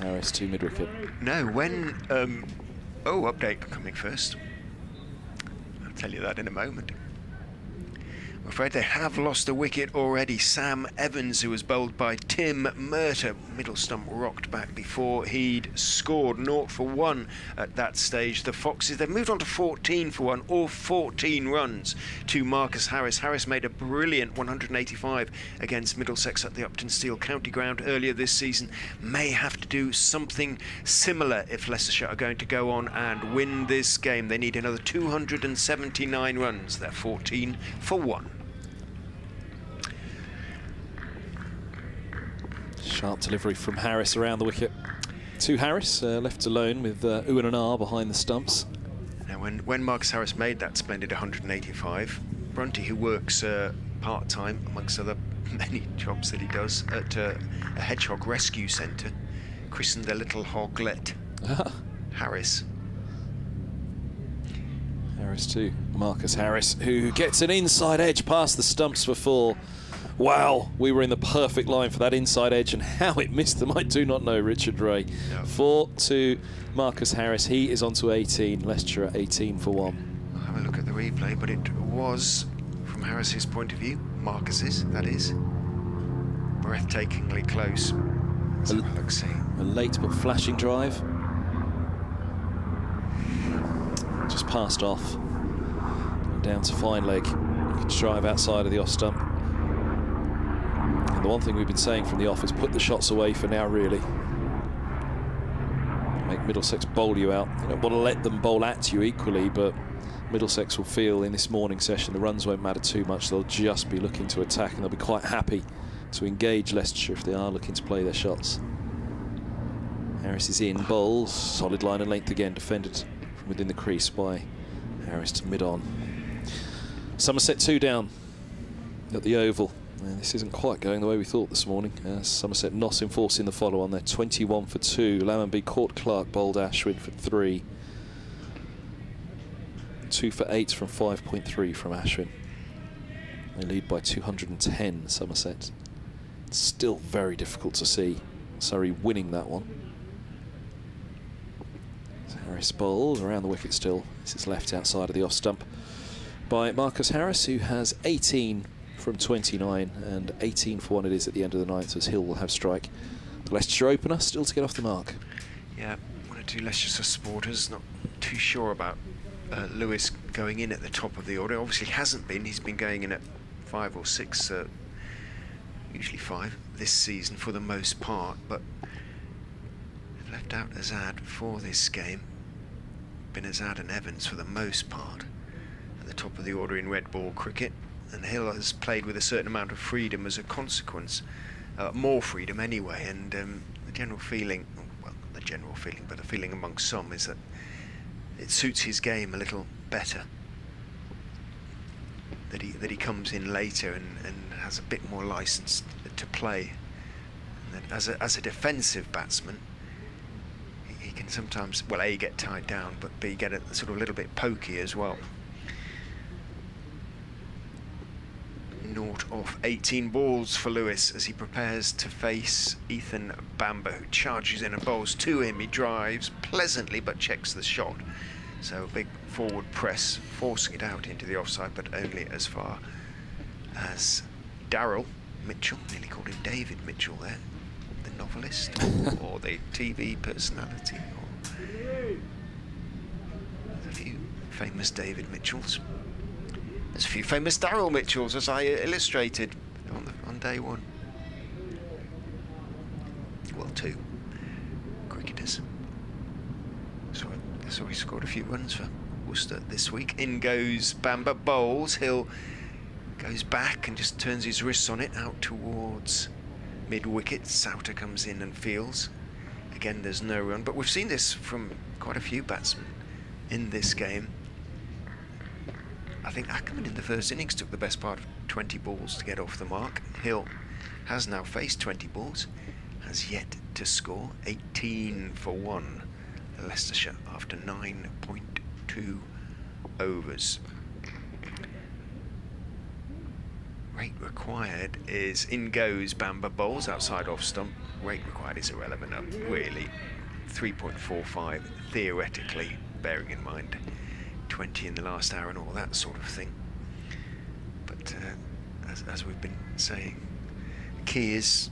Harris to mid-wicket. No, when... update coming first. I'll tell you that in a moment. I'm afraid they have lost a wicket already. Sam Evans, who was bowled by Tim Murtagh. Middle stump rocked back before he'd scored. 0 for 1 at that stage. The Foxes, they've moved on to 14 for 1, or 14 runs to Marcus Harris. Harris made a brilliant 185 against Middlesex at the Upton Steel County Ground earlier this season. May have to do something similar if Leicestershire are going to go on and win this game. They need another 279 runs. They're 14 for 1. Sharp delivery from Harris around the wicket. To Harris, left alone with Ewan and R behind the stumps. Now, when Marcus Harris made that splendid 185, Brunty, who works part-time, amongst other many jobs that he does, at a hedgehog rescue centre, christened their little hoglet Harris. Harris to Marcus Harris, who gets an inside edge past the stumps for 4. Wow, we were in the perfect line for that inside edge, and how it missed them, I do not know, Richard Ray. No. 4 to Marcus Harris. He is on to 18. Leicestershire at 18 for 1. I'll have a look at the replay, but it was, from Harris's point of view, Marcus's, that is, breathtakingly close. Let's have a look-see. A late but flashing drive. Just passed off. Down to fine leg. You can drive outside of the off stump. The one thing we've been saying from the off is put the shots away for now, really. Make Middlesex bowl you out. You don't want to let them bowl at you equally, but Middlesex will feel in this morning session the runs won't matter too much. They'll just be looking to attack, and they'll be quite happy to engage Leicestershire if they are looking to play their shots. Harris is in, bowls, solid line and length again, defended from within the crease by Harris to mid-on. Somerset 2 down at the Oval. This isn't quite going the way we thought this morning. Somerset not enforcing the follow on there. 21 for 2. Lammonby caught Clark, bowled Ashwin for 3. 2 for 8 from 5.3 from Ashwin. They lead by 210, Somerset. It's still very difficult to see Surrey winning that one. So Harris bowls around the wicket still. This is left outside of the off stump by Marcus Harris, who has 18 from 29, and 18 for 1 it is at the end of the ninth, as Hill will have strike. The Leicestershire opener still to get off the mark. Yeah, one or two Leicestershire supporters not too sure about Lewis going in at the top of the order. Obviously hasn't been. He's been going in at 5 or 6, usually 5 this season for the most part, but they've left out Azad for this game. Been Azad and Evans for the most part at the top of the order in red ball cricket, and Hill has played with a certain amount of freedom as a consequence, more freedom anyway, and the general feeling, well, not the general feeling, but the feeling amongst some is that it suits his game a little better, that he comes in later and has a bit more license to play. And that as a defensive batsman, he can sometimes, well, A, get tied down, but B, get a sort of little bit pokey as well. 0 off 18 balls for Lewis as he prepares to face Ethan Bamber, who charges in and bowls to him. He drives pleasantly but checks the shot. So a big forward press, forcing it out into the offside, but only as far as Daryl Mitchell, nearly called him David Mitchell there, the novelist, or the TV personality, or there's a few famous David Mitchells. There's a few famous Daryl Mitchells, as I illustrated on day one. Well, 2 cricketers. So he scored a few runs for Worcester this week. In goes Bamber, bowls. Hill goes back and just turns his wrists on it out towards mid-wicket. Souter comes in and fields. Again, there's no run, but we've seen this from quite a few batsmen in this game. I think Ackerman in the first innings took the best part of 20 balls to get off the mark. Hill has now faced 20 balls, has yet to score. 18 for 1. Leicestershire after 9.2 overs. Rate required is in goes Bamber, bowls outside off stump. Rate required is irrelevant, really. 3.45 theoretically, bearing in mind 20 in the last hour and all that sort of thing. But as we've been saying, key is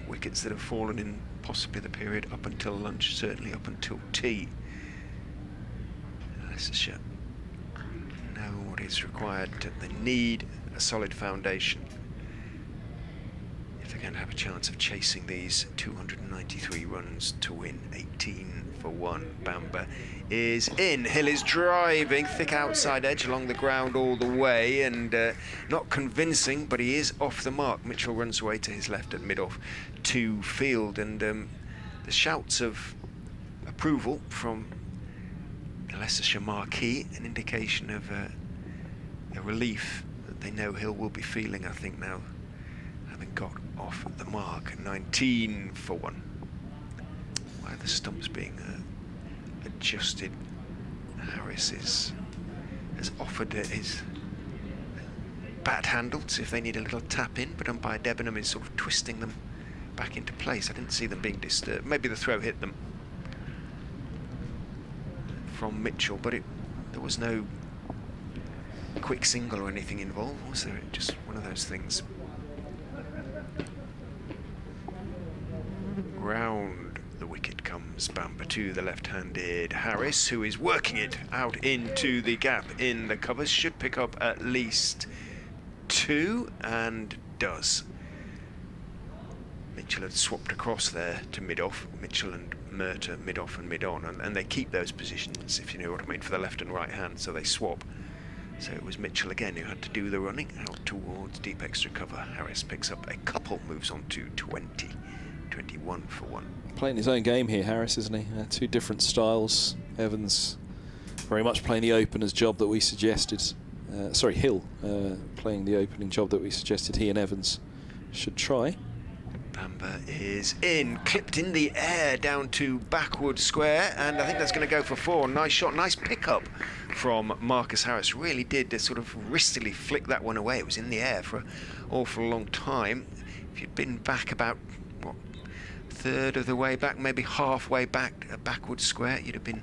wickets that have fallen in possibly the period up until lunch, certainly up until tea. Leicestershire know what is required. They need a solid foundation if they're going to have a chance of chasing these 293 runs to win. 18 for 1. Bamber is in. Hill is driving, thick outside edge along the ground all the way, and not convincing, but he is off the mark. Mitchell runs away to his left at mid-off to field, and the shouts of approval from the Leicestershire marquee, an indication of a relief that they know Hill will be feeling, I think, now having got off the mark. 19 for 1. While the stump's being adjusted, Harris has offered his bat handle to see if they need a little tap in, but umpire Debenham is sort of twisting them back into place. I didn't see them being disturbed. Maybe the throw hit them from Mitchell, but there was no quick single or anything involved, was there? Just one of those things. Round the wicket comes Bamber to the left-handed Harris, who is working it out into the gap in the covers. Should pick up at least 2, and does. Mitchell had swapped across there to mid-off. Mitchell and Murtagh mid-off and mid-on, and they keep those positions, if you know what I mean, for the left and right hand, so they swap. So it was Mitchell again who had to do the running out towards deep extra cover. Harris picks up a couple, moves on to 20. 21 for 1. Playing his own game here, Harris, isn't he? 2 different styles. Evans very much playing the opener's job that we suggested. Hill playing the opening job that we suggested he and Evans should try. Bamber is in, clipped in the air down to backward square, and I think that's going to go for 4. Nice shot, nice pickup from Marcus Harris. Really did sort of wristily flick that one away. It was in the air for an awful long time. If you'd been back about, third of the way back, maybe halfway back, a backward square. You'd have been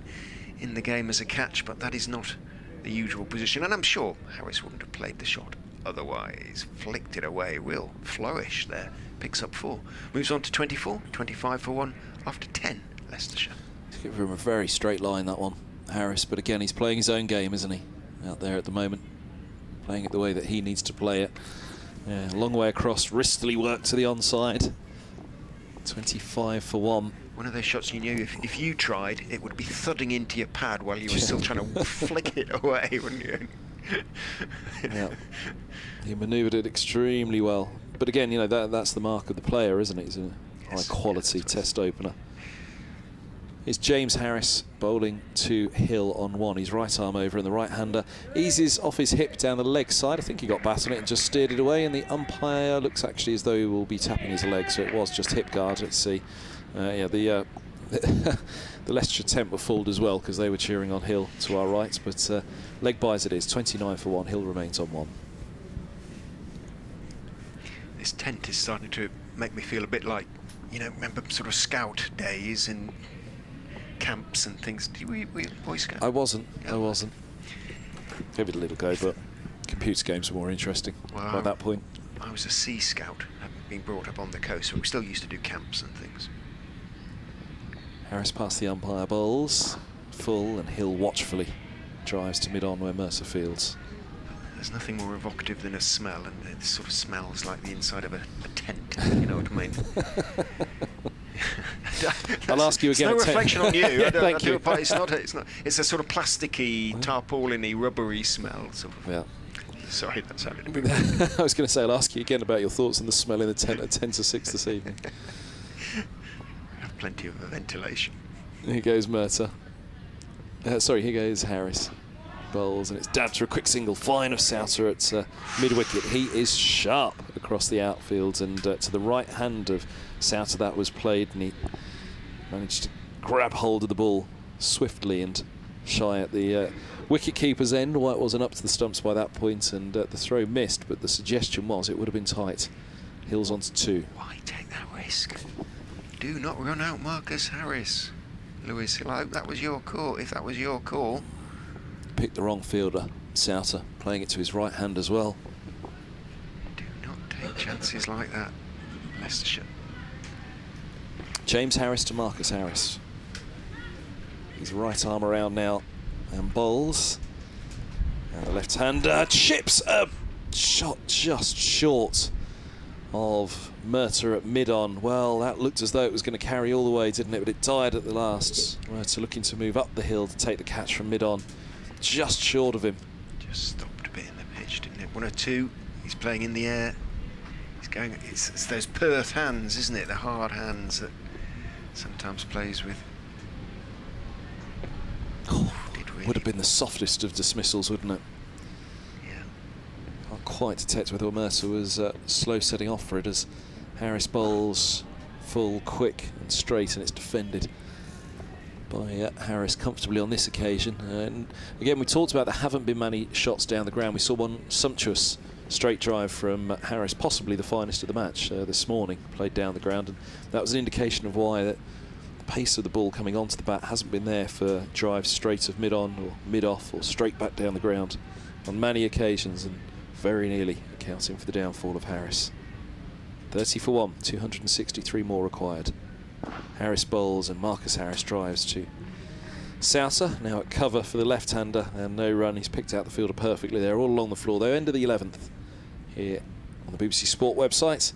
in the game as a catch, but that is not the usual position. And I'm sure Harris wouldn't have played the shot otherwise. Flicked it away. Real flourish there. Picks up 4. Moves on to 24. 25 for 1 after 10. Leicestershire. Give him a very straight line, that one, Harris. But again, he's playing his own game, isn't he? Out there at the moment, playing it the way that he needs to play it. Yeah, long way across, wristily worked to the onside. 25 for 1. One of those shots you knew if you tried, it would be thudding into your pad while you were still trying to flick it away, wouldn't you? Yeah, he manoeuvred it extremely well. But again, you know, that's the mark of the player, isn't it? He's a high-quality test opener. It's James Harris bowling to Hill on 1. He's right arm over, and the right-hander eases off his hip down the leg side. I think he got bat on it and just steered it away, and the umpire looks actually as though he will be tapping his leg, so it was just hip guard. Let's see. Yeah, the Leicestershire temp were fooled as well because they were cheering on Hill to our right, but leg buys it is. 29 for 1. Hill remains on 1. This tent is starting to make me feel a bit like, you know, remember sort of scout days and camps and things. Were you Boy Scout? I wasn't. Gave it a little go, but computer games were more interesting by that point. I was a Sea Scout, having been brought up on the coast, so we still used to do camps and things. Harris past the umpire, bowls full, and Hill watchfully drives to mid-on where Mercer fields. There's nothing more evocative than a smell, and it sort of smells like the inside of a tent. You know what I mean? I'll ask you again. No reflection on you. Yeah, thank you. It's not. It's a sort of plasticky, tarpaulin-y, rubbery smell. Sort of. Yeah. Sorry, that sounded a bit. I was going to say, I'll ask you again about your thoughts on the smell in the tent at 10 to 6 this evening. We have plenty of ventilation. Here goes Mercer. Sorry, here goes Harris. Bowls, and it's dabbed for a quick single. Fine of Souter at mid-wicket. He is sharp across the outfield, and to the right hand of Souter that was played, and he managed to grab hold of the ball swiftly and shy at the wicket-keeper's end. White wasn't up to the stumps by that point, and the throw missed, but the suggestion was it would have been tight. Hill's on to 2. Why take that risk? Do not run out Marcus Harris. Lewis Hill, I hope that was your call. If that was your call. Picked the wrong fielder. Souter playing it to his right hand as well. Do not take chances like that, Leicestershire. James Harris to Marcus Harris. His right arm around now and bowls. And the left-hander chips a shot just short of Mercer at mid-on. Well, that looked as though it was going to carry all the way, didn't it? But it died at the last. Mercer looking to move up the hill to take the catch from mid-on. Just short of him. Just stopped a bit in the pitch, didn't it? 1 or 2. He's playing in the air. He's going. It's those Perth hands, isn't it? The hard hands that sometimes plays with. Would have been the softest of dismissals, wouldn't it? Yeah. Can't quite detect whether Mercer was slow setting off for it, as Harris bowls full, quick and straight, and it's defended by Harris comfortably on this occasion. And again, we talked about there haven't been many shots down the ground. We saw one sumptuous straight drive from Harris, possibly the finest of the match this morning, played down the ground, and that was an indication of why that the pace of the ball coming onto the bat hasn't been there for drives straight of mid-on or mid-off or straight back down the ground on many occasions, and very nearly accounting for the downfall of Harris. 30 for 1, 263 more required. Harris bowls and Marcus Harris drives to Souter, now at cover for the left-hander, and no run. He's picked out the fielder perfectly there, all along the floor, though. End of the 11th here on the BBC Sport website,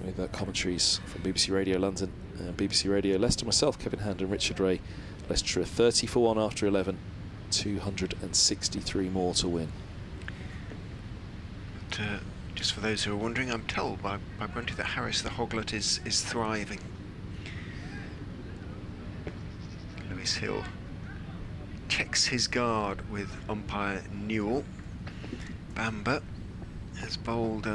with commentaries from BBC Radio London and BBC Radio Leicester. Myself, Kevin Hand and Richard Ray. Leicester 30 for 1 after 11, 263 more to win. But, just for those who are wondering, I'm told by Brunty that Harris the Hoglet is thriving. Lewis Hill checks his guard with umpire Newell. Bamber has bowled,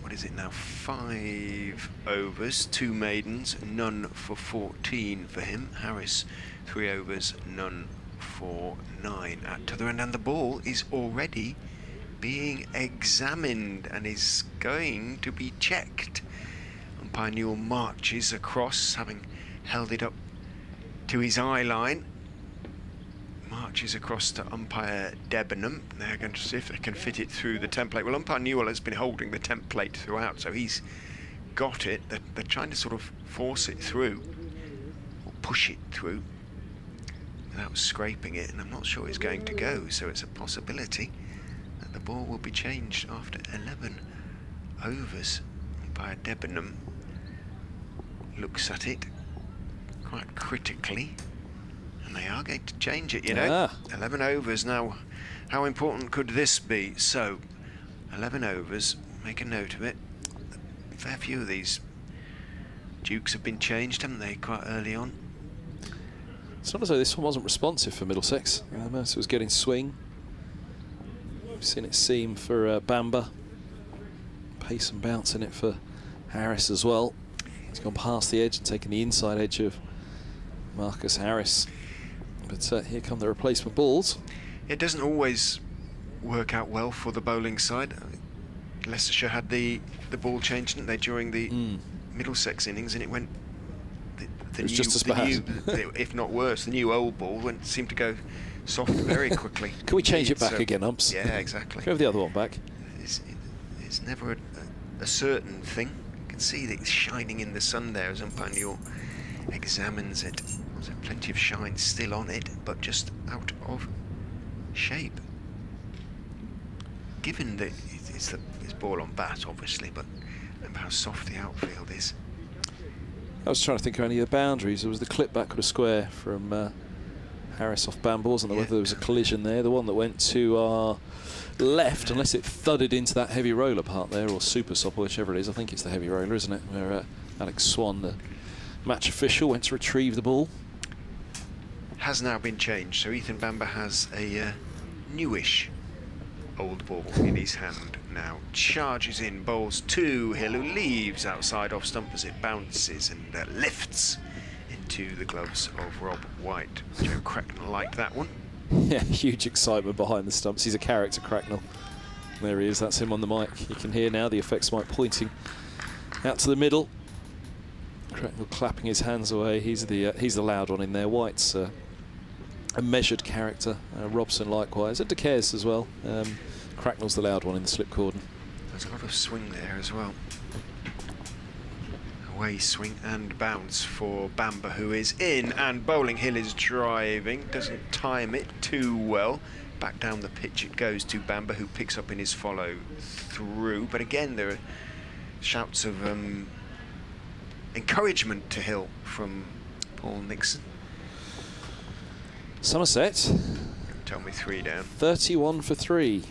what is it now, 5 overs, 2 maidens, none for 14 for him. Harris, 3 overs, none for 9 at t'other end, and the ball is already being examined and is going to be checked Umpire Newell marches across, having held it up to his eye line. Marches across to umpire Debenham. They're going to see if they can fit it through the template. Well, umpire Newell has been holding the template throughout, so he's got it. They're trying to sort of force it through, or push it through, without scraping it, and I'm not sure it's going to go, so it's a possibility that the ball will be changed after 11 overs. Umpire Debenham looks at it quite critically, and they are going to change it, you know. 11 overs now. How important could this be? So, 11 overs, make a note of it. A fair few of these dukes have been changed, haven't they, quite early on? It's not as though this one wasn't responsive for Middlesex. Mercer was getting swing. We've seen it seam for Bamber. Pace and bounce in it for Harris as well. He's gone past the edge and taken the inside edge of Marcus Harris. But here come the replacement balls. It doesn't always work out well for the bowling side. Leicestershire had the ball changed, didn't they, during the Middlesex innings, and it went. It was just as bad. If not worse, the new old ball seemed to go soft very quickly. Can we change it back again, umps? Yeah, exactly. Go over the other one back. It's never a certain thing. You can see that it's shining in the sun there as umpire Newell examines it. There's plenty of shine still on it, but just out of shape. Given that it's ball on bat, obviously, but remember how soft the outfield is. I was trying to think of any of the boundaries. There was the clip back with a square from Harris off Bamber, wasn't there? Whether there was a collision there. The one that went to our left, unless it thudded into that heavy roller part there, or super sop, or whichever it is. I think it's the heavy roller, isn't it? Where Alex Swan, the match official, went to retrieve the ball. Has now been changed, so Ethan Bamber has a newish old ball in his hand now. Charges in, bowls to Hill, who leaves outside off stump as it bounces and lifts into the gloves of Rob White. Joe Cracknell liked that one. Yeah, huge excitement behind the stumps. He's a character, Cracknell. There he is, that's him on the mic. You can hear now the effects mic pointing out to the middle. Cracknell clapping his hands away. He's the loud one in there. White's a measured character. Robson likewise, and De Caires as well. Cracknell's the loud one in the slip cordon. There's a lot of swing there as well. Away swing and bounce for Bamber, who is in and bowling. Hill is driving, doesn't time it too well. Back down the pitch it goes to Bamber, who picks up in his follow through. But again, there are shouts of encouragement to Hill from Paul Nixon. Somerset. Tell me 3 down. 31 for 3.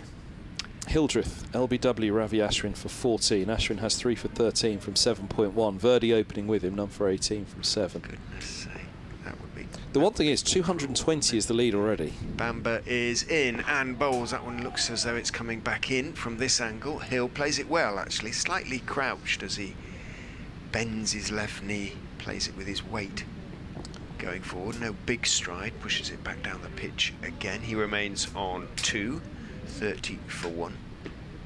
Hildreth, LBW, Ravi Ashwin for 14. Ashwin has 3 for 13 from 7.1. Verdi opening with him, none for 18 from 7. Goodness sake, that would be... The one thing is, 220 is the lead already. Bamber is in and bowls. That one looks as though it's coming back in from this angle. Hill plays it well, actually. Slightly crouched as he bends his left knee, plays it with his weight. Going forward, no big stride, pushes it back down the pitch again. He remains on 2, 30 for 1.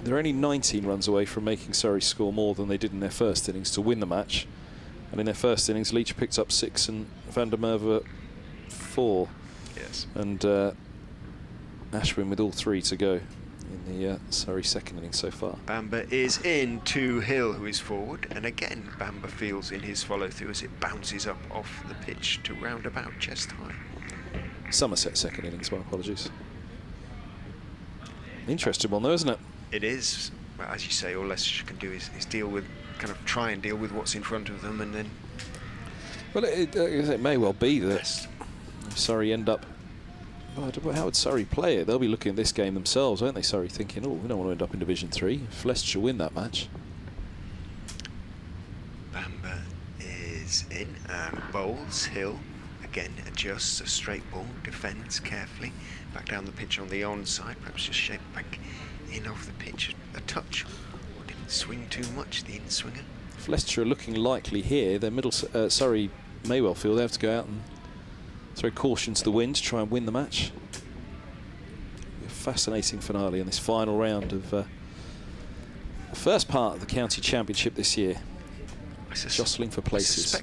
They're only 19 runs away from making Surrey score more than they did in their first innings to win the match. And in their first innings, Leach picked up 6 and Van der Merwe 4. Yes. And Ashwin with all 3 to go in the Surrey second innings so far. Bamber is in to Hill, who is forward, and again Bamber feels in his follow through as it bounces up off the pitch to round about chest high. Somerset second innings, my apologies. Interesting one though, isn't it? It is. Well, as you say, all Leicestershire can do is deal with, kind of try and deal with what's in front of them, and then... Well, it may well be that Surrey end up... How would Surrey play it? They'll be looking at this game themselves, won't they, Surrey, thinking, oh, we don't want to end up in Division 3. If Leicestershire win that match. Bamber is in and bowls. Hill again adjusts a straight ball, defends carefully. Back down the pitch on the onside, perhaps just shaped back in off the pitch a touch. Or didn't swing too much, the in-swinger. If Leicestershire are looking likely here, their Surrey may well feel they have to go out and throw caution to the wind to try and win the match. A fascinating finale in this final round of the first part of the county championship this year. jostling for places.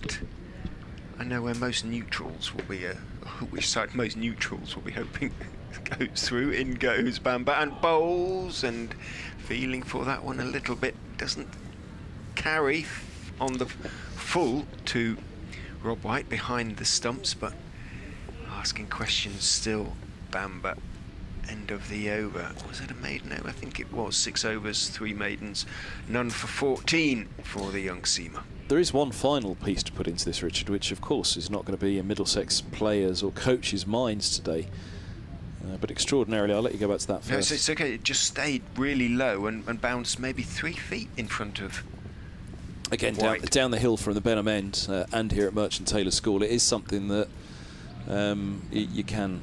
I know where most neutrals will be, which side most neutrals will be hoping goes through. In goes Bamber and bowls, and feeling for that one a little bit. Doesn't carry on the full to Rob White behind the stumps, but asking questions still. Bamber, end of the over. Was it a maiden over? I think it was. 6 overs, 3 maidens, none for 14 for the young seamer. There is one final piece to put into this, Richard, which of course is not going to be in Middlesex players' or coaches' minds today. But extraordinarily, I'll let you go back to that first. No, it's okay. It just stayed really low and bounced maybe 3 feet in front of. Again, down the hill from the Benham end and here at Merchant Taylor School, it is something that you can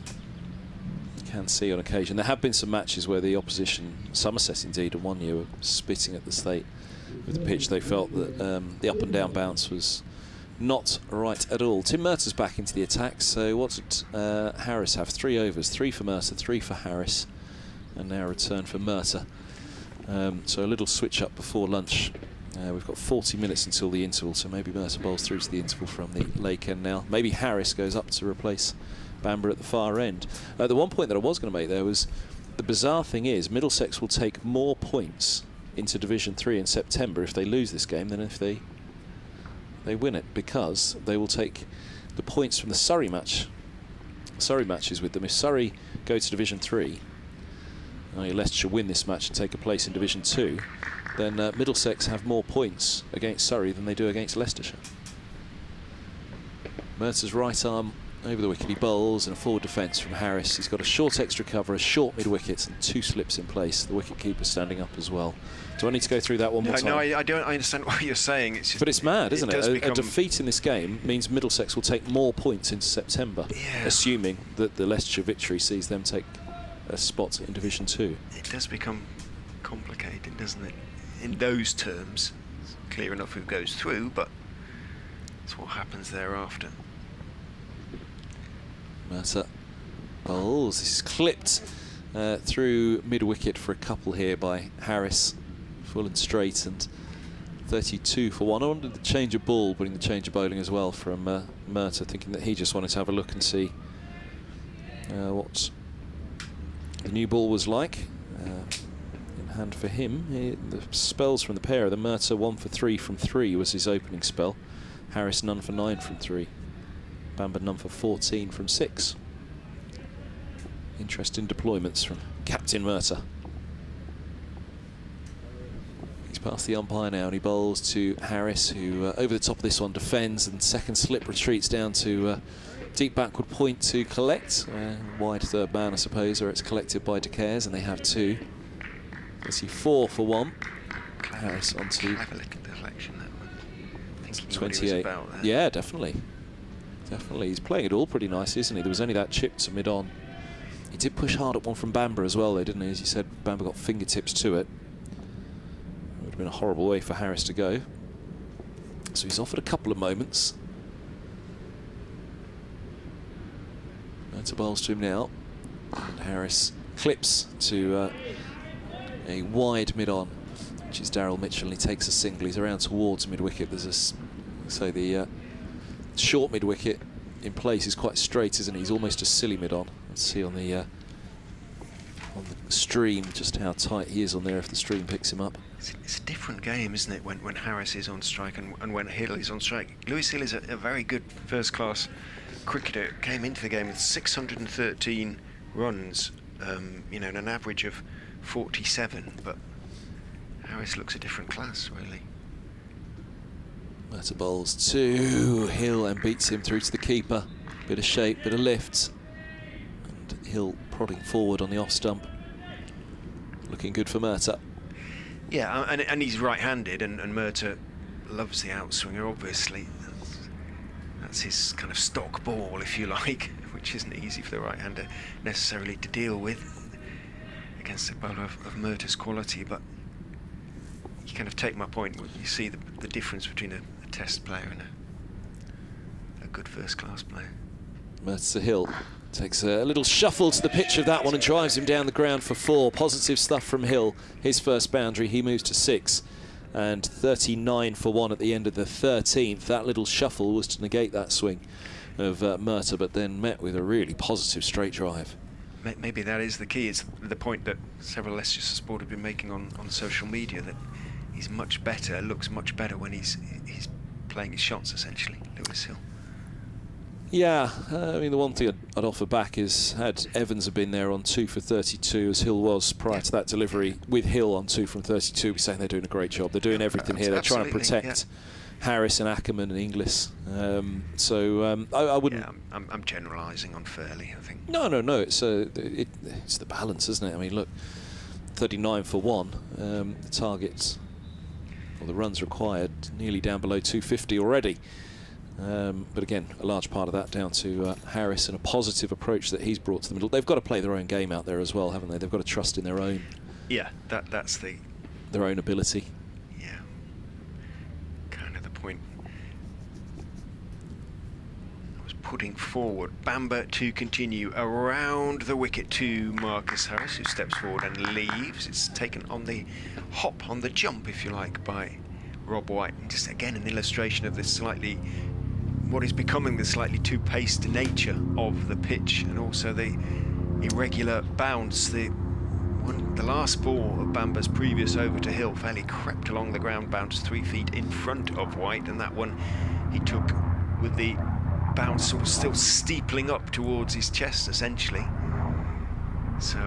see on occasion. There have been some matches where the opposition, Somerset indeed, in one year were spitting at the state with the pitch. They felt that the up and down bounce was not right at all. Tim Merter's back into the attack, so what did Harris have? 3 overs, 3 for Mercer, 3 for Harris, and now a return for Merter. So a little switch up before lunch. We've got 40 minutes until the interval, so maybe Mercer bowls through to the interval from the Lake End now. Maybe Harris goes up to replace Bamber at the far end. The one point that I was going to make there was, the bizarre thing is Middlesex will take more points into Division 3 in September if they lose this game than if they win it, because they will take the points from the Surrey matches with them. If Surrey go to Division 3, Leicestershire win this match and take a place in Division 2, then Middlesex have more points against Surrey than they do against Leicestershire. Mercer's right arm over the wicket, he bowls, and a forward defence from Harris. He's got a short extra cover, a short mid-wicket, and 2 slips in place. The wicket-keeper standing up as well. Do I need to go through that one more time? No, I don't. I understand what you're saying. It's just, but it's mad, isn't it? A defeat in this game means Middlesex will take more points into September, assuming that the Leicestershire victory sees them take a spot in Division 2. It does become complicated, doesn't it? In those terms, it's clear enough who goes through, but it's what happens thereafter. Mercer bowls. This is clipped through mid-wicket for a couple here by Harris, full and straight, and 32 for 1. I wanted the change of ball, putting the change of bowling as well from Mercer, thinking that he just wanted to have a look and see what the new ball was like. In hand for him. The spells from the pair, the Mercer 1 for 3 from 3 was his opening spell. Harris none for 9 from 3. Bamber none for 14 from 6. Interesting deployments from Captain Mercer. He's past the umpire now and he bowls to Harris, who over the top of this one defends, and second slip retreats down to deep backward point to collect. Wide third man, I suppose, or it's collected by De Caires, and they have 2. Let's see, 4 for 1. Harris onto Clever little deflection, that one. Thinking 28. what he was about there. Yeah, definitely. Definitely. He's playing it all pretty nice, isn't he? There was only that chip to mid-on. He did push hard at one from Bamber as well, though, didn't he? As you said, Bamber got fingertips to it. It would have been a horrible way for Harris to go. So he's offered a couple of moments. Merter bowls to him now. And Harris clips to a wide mid-on, which is Daryl Mitchell, and he takes a single. He's around towards mid-wicket. There's the short mid-wicket in place is quite straight, isn't he? He's almost a silly mid-on. Let's see on the stream just how tight he is on there if the stream picks him up. It's a different game, isn't it, when Harris is on strike and when Hill is on strike. Lewis Hill is a very good first-class cricketer. Came into the game with 613 runs, and an average of 47, but Harris looks a different class, really. Merter bowls to Hill and beats him through to the keeper. Bit of shape, bit of lift. And Hill prodding forward on the off stump. Looking good for Merter. Yeah, and he's right-handed, and Merter loves the outswinger, obviously. That's his kind of stock ball, if you like, which isn't easy for the right-hander necessarily to deal with against a bowler of Merter's quality, but you kind of take my point. You see the difference between a test player and a good first-class player. Merter Hill takes a little shuffle to the pitch of that one and drives him down the ground for 4. Positive stuff from Hill. His first boundary, he moves to 6. and 39 for 1 at the end of the 13th. That little shuffle was to negate that swing of Murtagh, but then met with a really positive straight drive. Maybe that is the key. It's the point that several Leicestershire support have been making on social media, that he's much better, looks much better when he's playing his shots, essentially, Lewis Hill. Yeah, I mean, the one thing I'd offer back is, had Evans have been there on 2 for 32, as Hill was prior to that delivery, with Hill on 2 from 32, we're saying they're doing a great job. They're doing everything here. They're trying to protect Harris and Ackerman and Inglis. I wouldn't... Yeah, I'm generalising unfairly, I think. No. It's the balance, isn't it? I mean, look, 39 for 1. The targets, or the runs required, nearly down below 250 already. But again, a large part of that down to Harris and a positive approach that he's brought to the middle. They've got to play their own game out there as well, haven't they? They've got to trust in their own. Yeah, that's their own ability. Yeah, kind of the point I was putting forward. Bamber to continue around the wicket to Marcus Harris, who steps forward and leaves. It's taken on the hop, on the jump, if you like, by Rob White. And just again an illustration of this what is becoming the slightly too paced nature of the pitch, and also the irregular bounce. The last ball of Bamber's previous over to Hill fairly crept along the ground, bounced 3 feet in front of White, and that one he took with the bounce sort of still steepling up towards his chest, essentially. So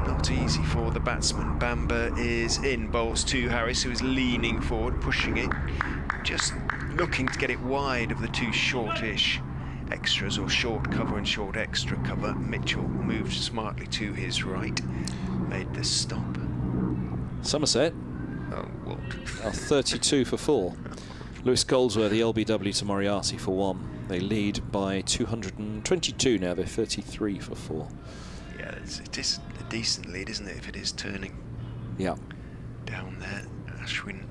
not easy for the batsman. Bamber is in, bowls to Harris, who is leaning forward, pushing it, just looking to get it wide of the two shortish extras, or short cover and short extra cover. Mitchell moved smartly to his right, made the stop. Somerset Oh, what? are 32 for 4. Lewis Goldsworthy, LBW to Moriarty for 1. They lead by 222 now. They're 33 for 4. Yeah, it is a decent lead, isn't it, if it is turning down there. Ashwin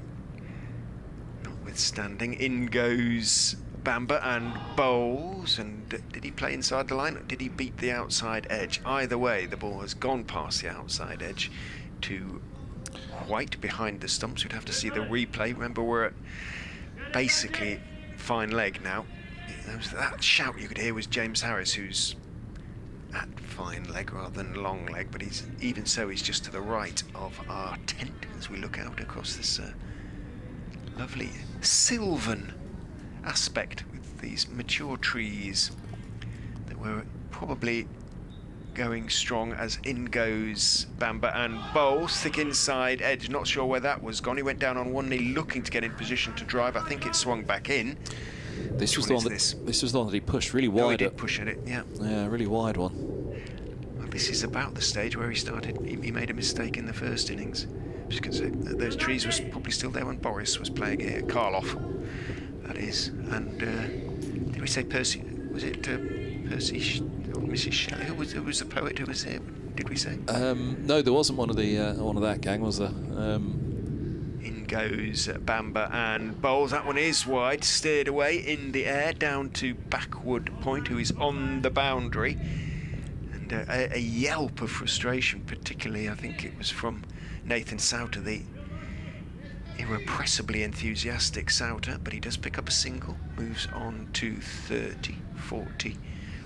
notwithstanding. In goes Bamber and bowls. And did he play inside the line, or did he beat the outside edge? Either way, the ball has gone past the outside edge to White behind the stumps. We'd have to see the replay. Remember, we're at basically fine leg now. That shout you could hear was James Harris, who's at fine leg rather than long leg, but he's just to the right of our tent as we look out across this lovely sylvan aspect with these mature trees that were probably going strong. As in goes Bamber and bowls, thick inside edge. Not sure where that was gone. He went down on one knee looking to get in position to drive. I think it swung back in. This was the one that he pushed really wide. Oh, he did push at it, yeah. Yeah, really wide one. Well, this is about the stage where he started. He made a mistake in the first innings. Just because those trees were probably still there when Boris was playing here. Karloff, that is. And did we say Percy? Was it Percy or Mrs. Shelley? Who was the poet who was here? Did we say? No, there wasn't one of that gang, was there? In goes Bamber and bowls. That one is wide, steered away in the air down to backward point, who is on the boundary. And a yelp of frustration, particularly I think it was from Nathan Souter, the irrepressibly enthusiastic Souter, but he does pick up a single, moves on to 40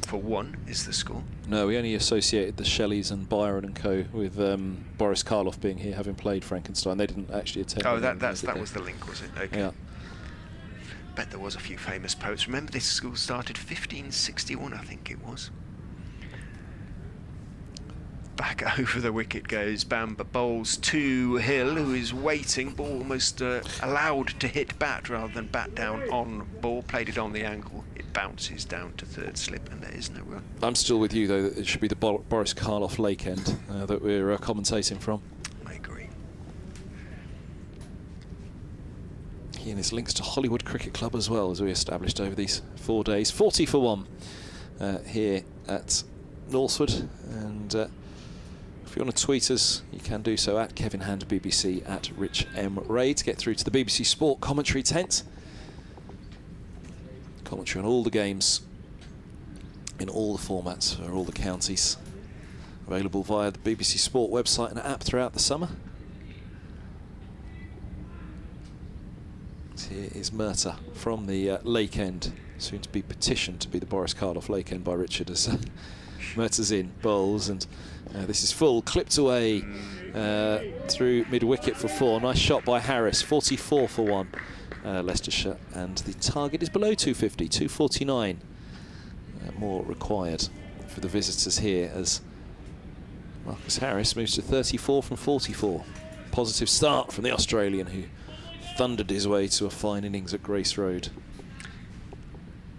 for 1 is the score. No, we only associated the Shelleys and Byron and co with Boris Karloff being here, having played Frankenstein. They didn't actually attend. Oh, that was the link, was it? Okay. Yeah. Bet there was a few famous poets. Remember, this school started 1561, I think it was. Back over the wicket goes Bamber, bowls to Hill, who is waiting. Ball almost allowed to hit bat rather than bat down on ball. Played it on the ankle. It bounces down to third slip, and there is no run. I'm still with you, though, that it should be the Boris Karloff Lake end that we're commentating from. I agree. He and his links to Hollywood Cricket Club as well, as we established over these 4 days. 40 for 1 here at Northwood. And if you want to tweet us, you can do so at Kevin Hand BBC, at Rich M Ray, to get through to the BBC Sport commentary tent. Commentary on all the games in all the formats for all the counties, available via the BBC Sport website and app throughout the summer. here is Murtagh from the Lake End, soon to be petitioned to be the Boris Karloff Lake End by Richard, as Murtagh's in, bowls, and this is full, clipped away through mid-wicket for 4. Nice shot by Harris, 44 for 1, Leicestershire, and the target is below 250, 249 more required for the visitors here, as Marcus Harris moves to 34 from 44. Positive start from the Australian, who thundered his way to a fine innings at Grace Road.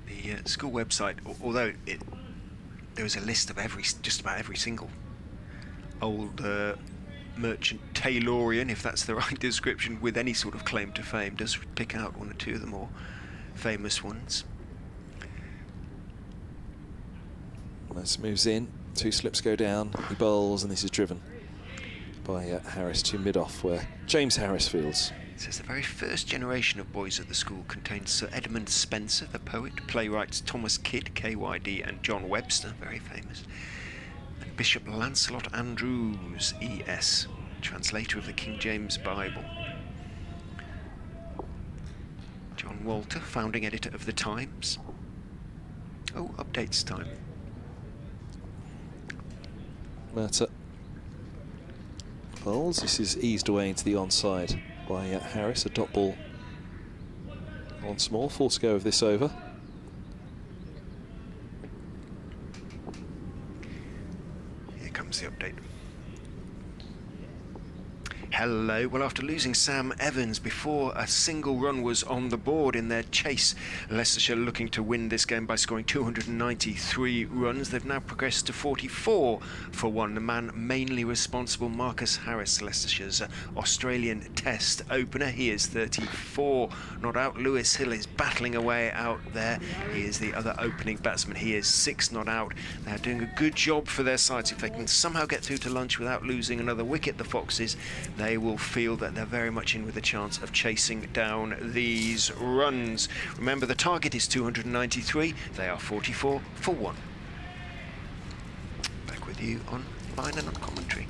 The school website, although there was a list of just about every single old merchant tailorian, if that's the right description, with any sort of claim to fame, does pick out one or two of the more famous ones. This moves in, 2 slips go down, he bowls, and this is driven by Harris to mid-off, where James Harris fields. It says the very first generation of boys at the school contained Sir Edmund Spencer, the poet, playwrights Thomas Kidd, KYD, and John Webster, very famous, and Bishop Lancelot Andrews, ES, translator of the King James Bible. John Walter, founding editor of the Times. Oh, updates time. Murtagh bowls. This is eased away into the onside by Harris. A dot ball once more. 4 to go of this over. Here comes the update. Hello. Well, after losing Sam Evans before a single run was on the board in their chase, Leicestershire looking to win this game by scoring 293 runs. They've now progressed to 44 for 1. The man mainly responsible, Marcus Harris, Leicestershire's Australian Test opener. He is 34, not out. Lewis Hill is battling away out there. He is the other opening batsman. He is 6 not out. They're doing a good job for their sides. If they can somehow get through to lunch without losing another wicket, the Foxes, they will feel that they're very much in with a chance of chasing down these runs. Remember, the target is 293. They are 44 for 1. Back with you on line and on commentary.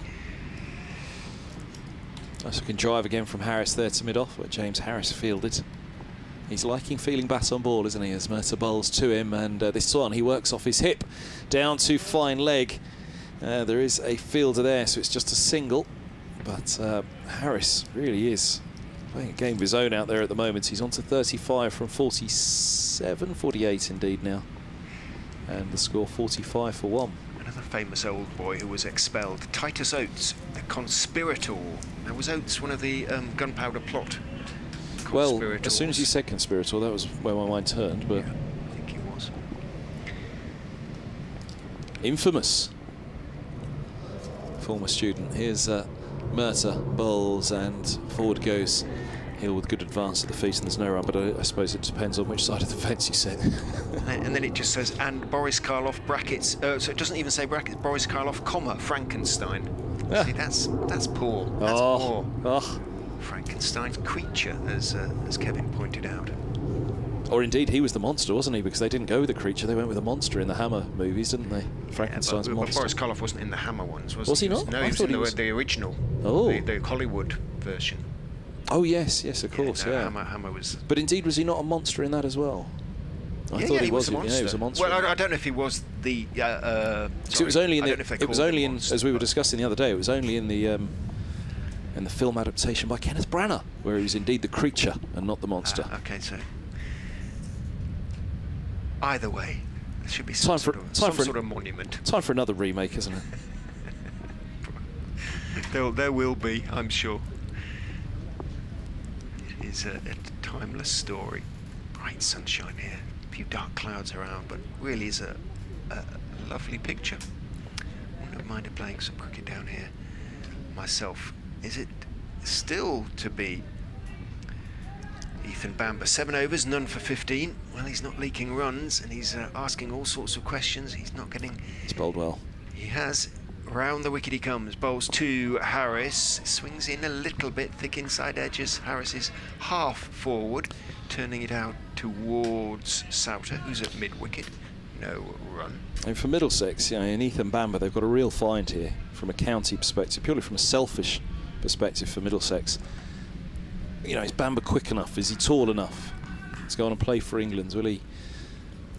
Nice looking drive again from Harris there to mid-off, where James Harris fielded. He's liking feeling bat on ball, isn't he, as Murtagh bowls to him, and this one he works off his hip down to fine leg. There is a fielder there, so it's just a single. But Harris really is playing a game of his own out there at the moment. He's on to 35 from 47, 48 indeed now. And the score 45 for 1. Another famous old boy who was expelled, Titus Oates, the conspirator. Now, was Oates one of the gunpowder plot conspirators? Well, as soon as you said conspirator, that was where my mind turned, but... Yeah, I think he was. Infamous former student. Here's Murtagh bowls and forward goes Hill with good advance at the feet, and there's no run, but I suppose it depends on which side of the fence you sit. And then it just says, and Boris Karloff brackets, so it doesn't even say brackets, Boris Karloff, comma, Frankenstein. Yeah. See, that's poor. That's poor. Oh. Frankenstein's creature, as Kevin pointed out. Or indeed, he was the monster, wasn't he? Because they didn't go with the creature, they went with a monster in the Hammer movies, didn't they? Frankenstein's monster. But Boris Karloff wasn't in the Hammer ones, was he? Was he not? No, he was in the original. Oh. The Hollywood version. Oh, yes, of course, yeah. Hammer was... But indeed, was he not a monster in that as well? I thought he was a monster. Yeah, he was a monster. Well, I don't know if he was the... So it was only in as we were discussing the other day, it was only in the film adaptation by Kenneth Branagh, where he was indeed the creature and not the monster. Okay, so... Either way, there should be some sort of monument. Time for another remake, isn't it? There will be, I'm sure. It is a timeless story. Bright sunshine here, a few dark clouds around, but really is a lovely picture. Wouldn't have minded playing some cricket down here myself. Is it still to be Ethan Bamber? 7 overs, none for 15. Well, he's not leaking runs, and he's asking all sorts of questions. He's not getting... He's bowled well. He has. Round the wicket he comes. Bowls to Harris. Swings in a little bit, thick inside edges. Harris is half forward, turning it out towards Souter, who's at mid-wicket. No run. And for Middlesex, and Ethan Bamber, they've got a real find here from a county perspective, purely from a selfish perspective for Middlesex. you know, is Bamber quick enough? Is he tall enough to go on and play for England? Will he,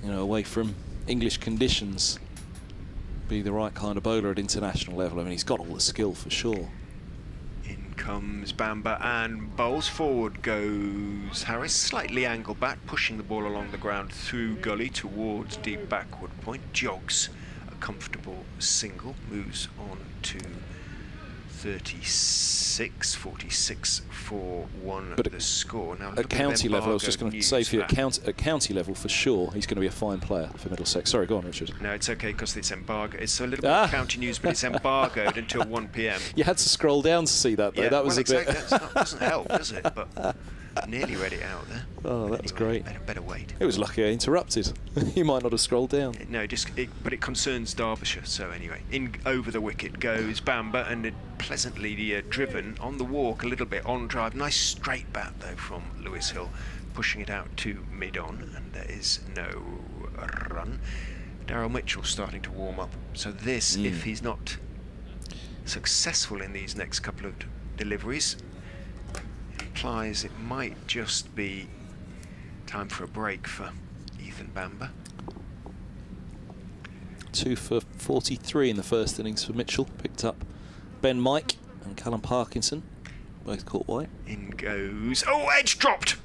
you know, away from English conditions, be the right kind of bowler at international level? I mean, he's got all the skill for sure. In comes Bamber and bowls. Forward goes Harris, slightly angled back, pushing the ball along the ground through gully towards deep backward point. Jogs a comfortable single, moves on to 36, 46 for 1 But the score. Now, at county level, I was just going to say for you, at county level, for sure, he's going to be a fine player for Middlesex. Sorry, go on, Richard. No, it's okay because it's embargoed. It's a little bit of county news, but it's embargoed until 1 p.m. You had to scroll down to see that, though. Yeah, that was well, a bit. That doesn't help, does it? But nearly read it out there. Oh, that's Anyway, great. Better wait. It was lucky I interrupted. You might not have scrolled down. No, but it concerns Derbyshire. So anyway, in over the wicket goes Bamber, and it pleasantly driven on the walk a little bit on drive. Nice straight bat though from Lewis Hill, pushing it out to mid-on, and there is no run. Daryl Mitchell starting to warm up. So this, if he's not successful in these next couple of deliveries, implies it might just be time for a break for Ethan Bamber. 2 for 43 in the first innings for Mitchell. Picked up Ben Mike and Callum Parkinson, both caught wide. In goes. Oh, edge dropped!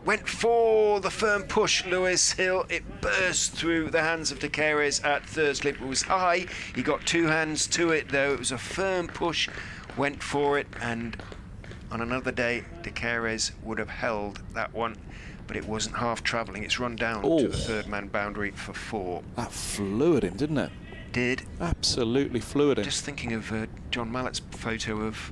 Went for the firm push, Lewis Hill. It burst through the hands of De Queiroz at third slip. It was high. He got 2 hands to it, though. It was a firm push. Went for it, and on another day, De Queiroz would have held that one, but it wasn't half travelling. It's run down to the third man boundary for 4. That flew at him, didn't it? Did. Absolutely flew at him. Just thinking of John Mallett's photo of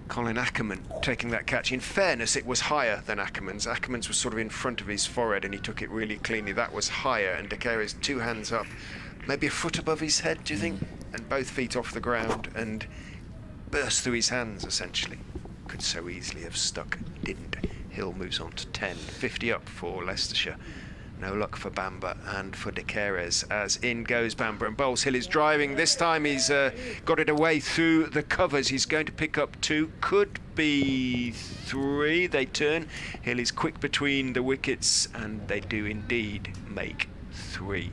Colin Ackerman taking that catch. In fairness, it was higher than Ackerman's. Ackerman's was sort of in front of his forehead, and he took it really cleanly. That was higher, and De Queiroz 2 hands up, maybe a foot above his head, do you think? And both feet off the ground, and burst through his hands, essentially. Could so easily have stuck, didn't. Hill moves on to 10, 50 up for Leicestershire. No luck for Bamber and for De Queiroz, as in goes Bamber and bowls. Hill is driving. This time he's got it away through the covers. He's going to pick up 2, could be 3. They turn. Hill is quick between the wickets, and they do indeed make 3.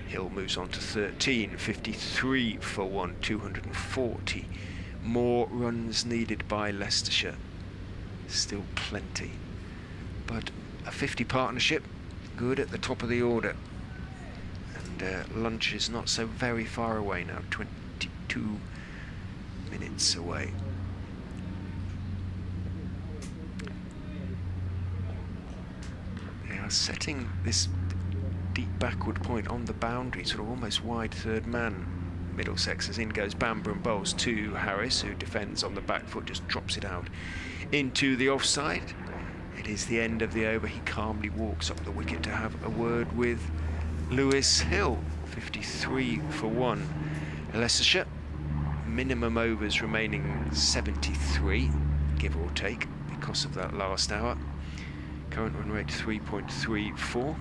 Hill moves on to 13, 53 for 1, 240. More runs needed by Leicestershire. Still plenty. But a 50 partnership, good at the top of the order. And lunch is not so very far away now, 22 minutes away. They are setting this deep backward point on the boundary, sort of almost wide third man. Middlesex, as in goes Bamber and bowls to Harris, who defends on the back foot, just drops it out into the offside. It is the end of the over. He calmly walks up the wicket to have a word with Lewis Hill. 53 for 1. Leicestershire, minimum overs remaining 73, give or take, because of that last hour. Current run rate 3.34,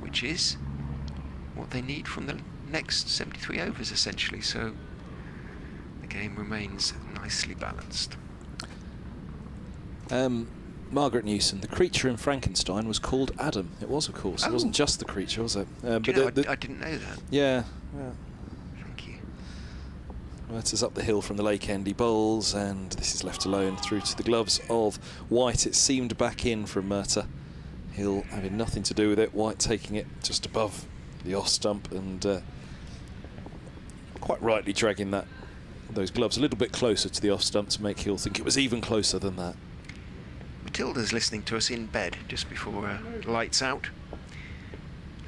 which is what they need from the next 73 overs, essentially. So the game remains nicely balanced. Margaret Newson, the creature in Frankenstein was called Adam. It was, of course. It wasn't just the creature, was it? I didn't know that. Yeah. Thank you. Right, it's up the hill from the Lake End. He bowls, and this is left alone through to the gloves of White. It seemed back in from Murtagh. Hill having nothing to do with it. White taking it just above the off stump, and quite rightly dragging those gloves a little bit closer to the off stump to make Hill think it was even closer than that. Matilda's listening to us in bed just before lights out,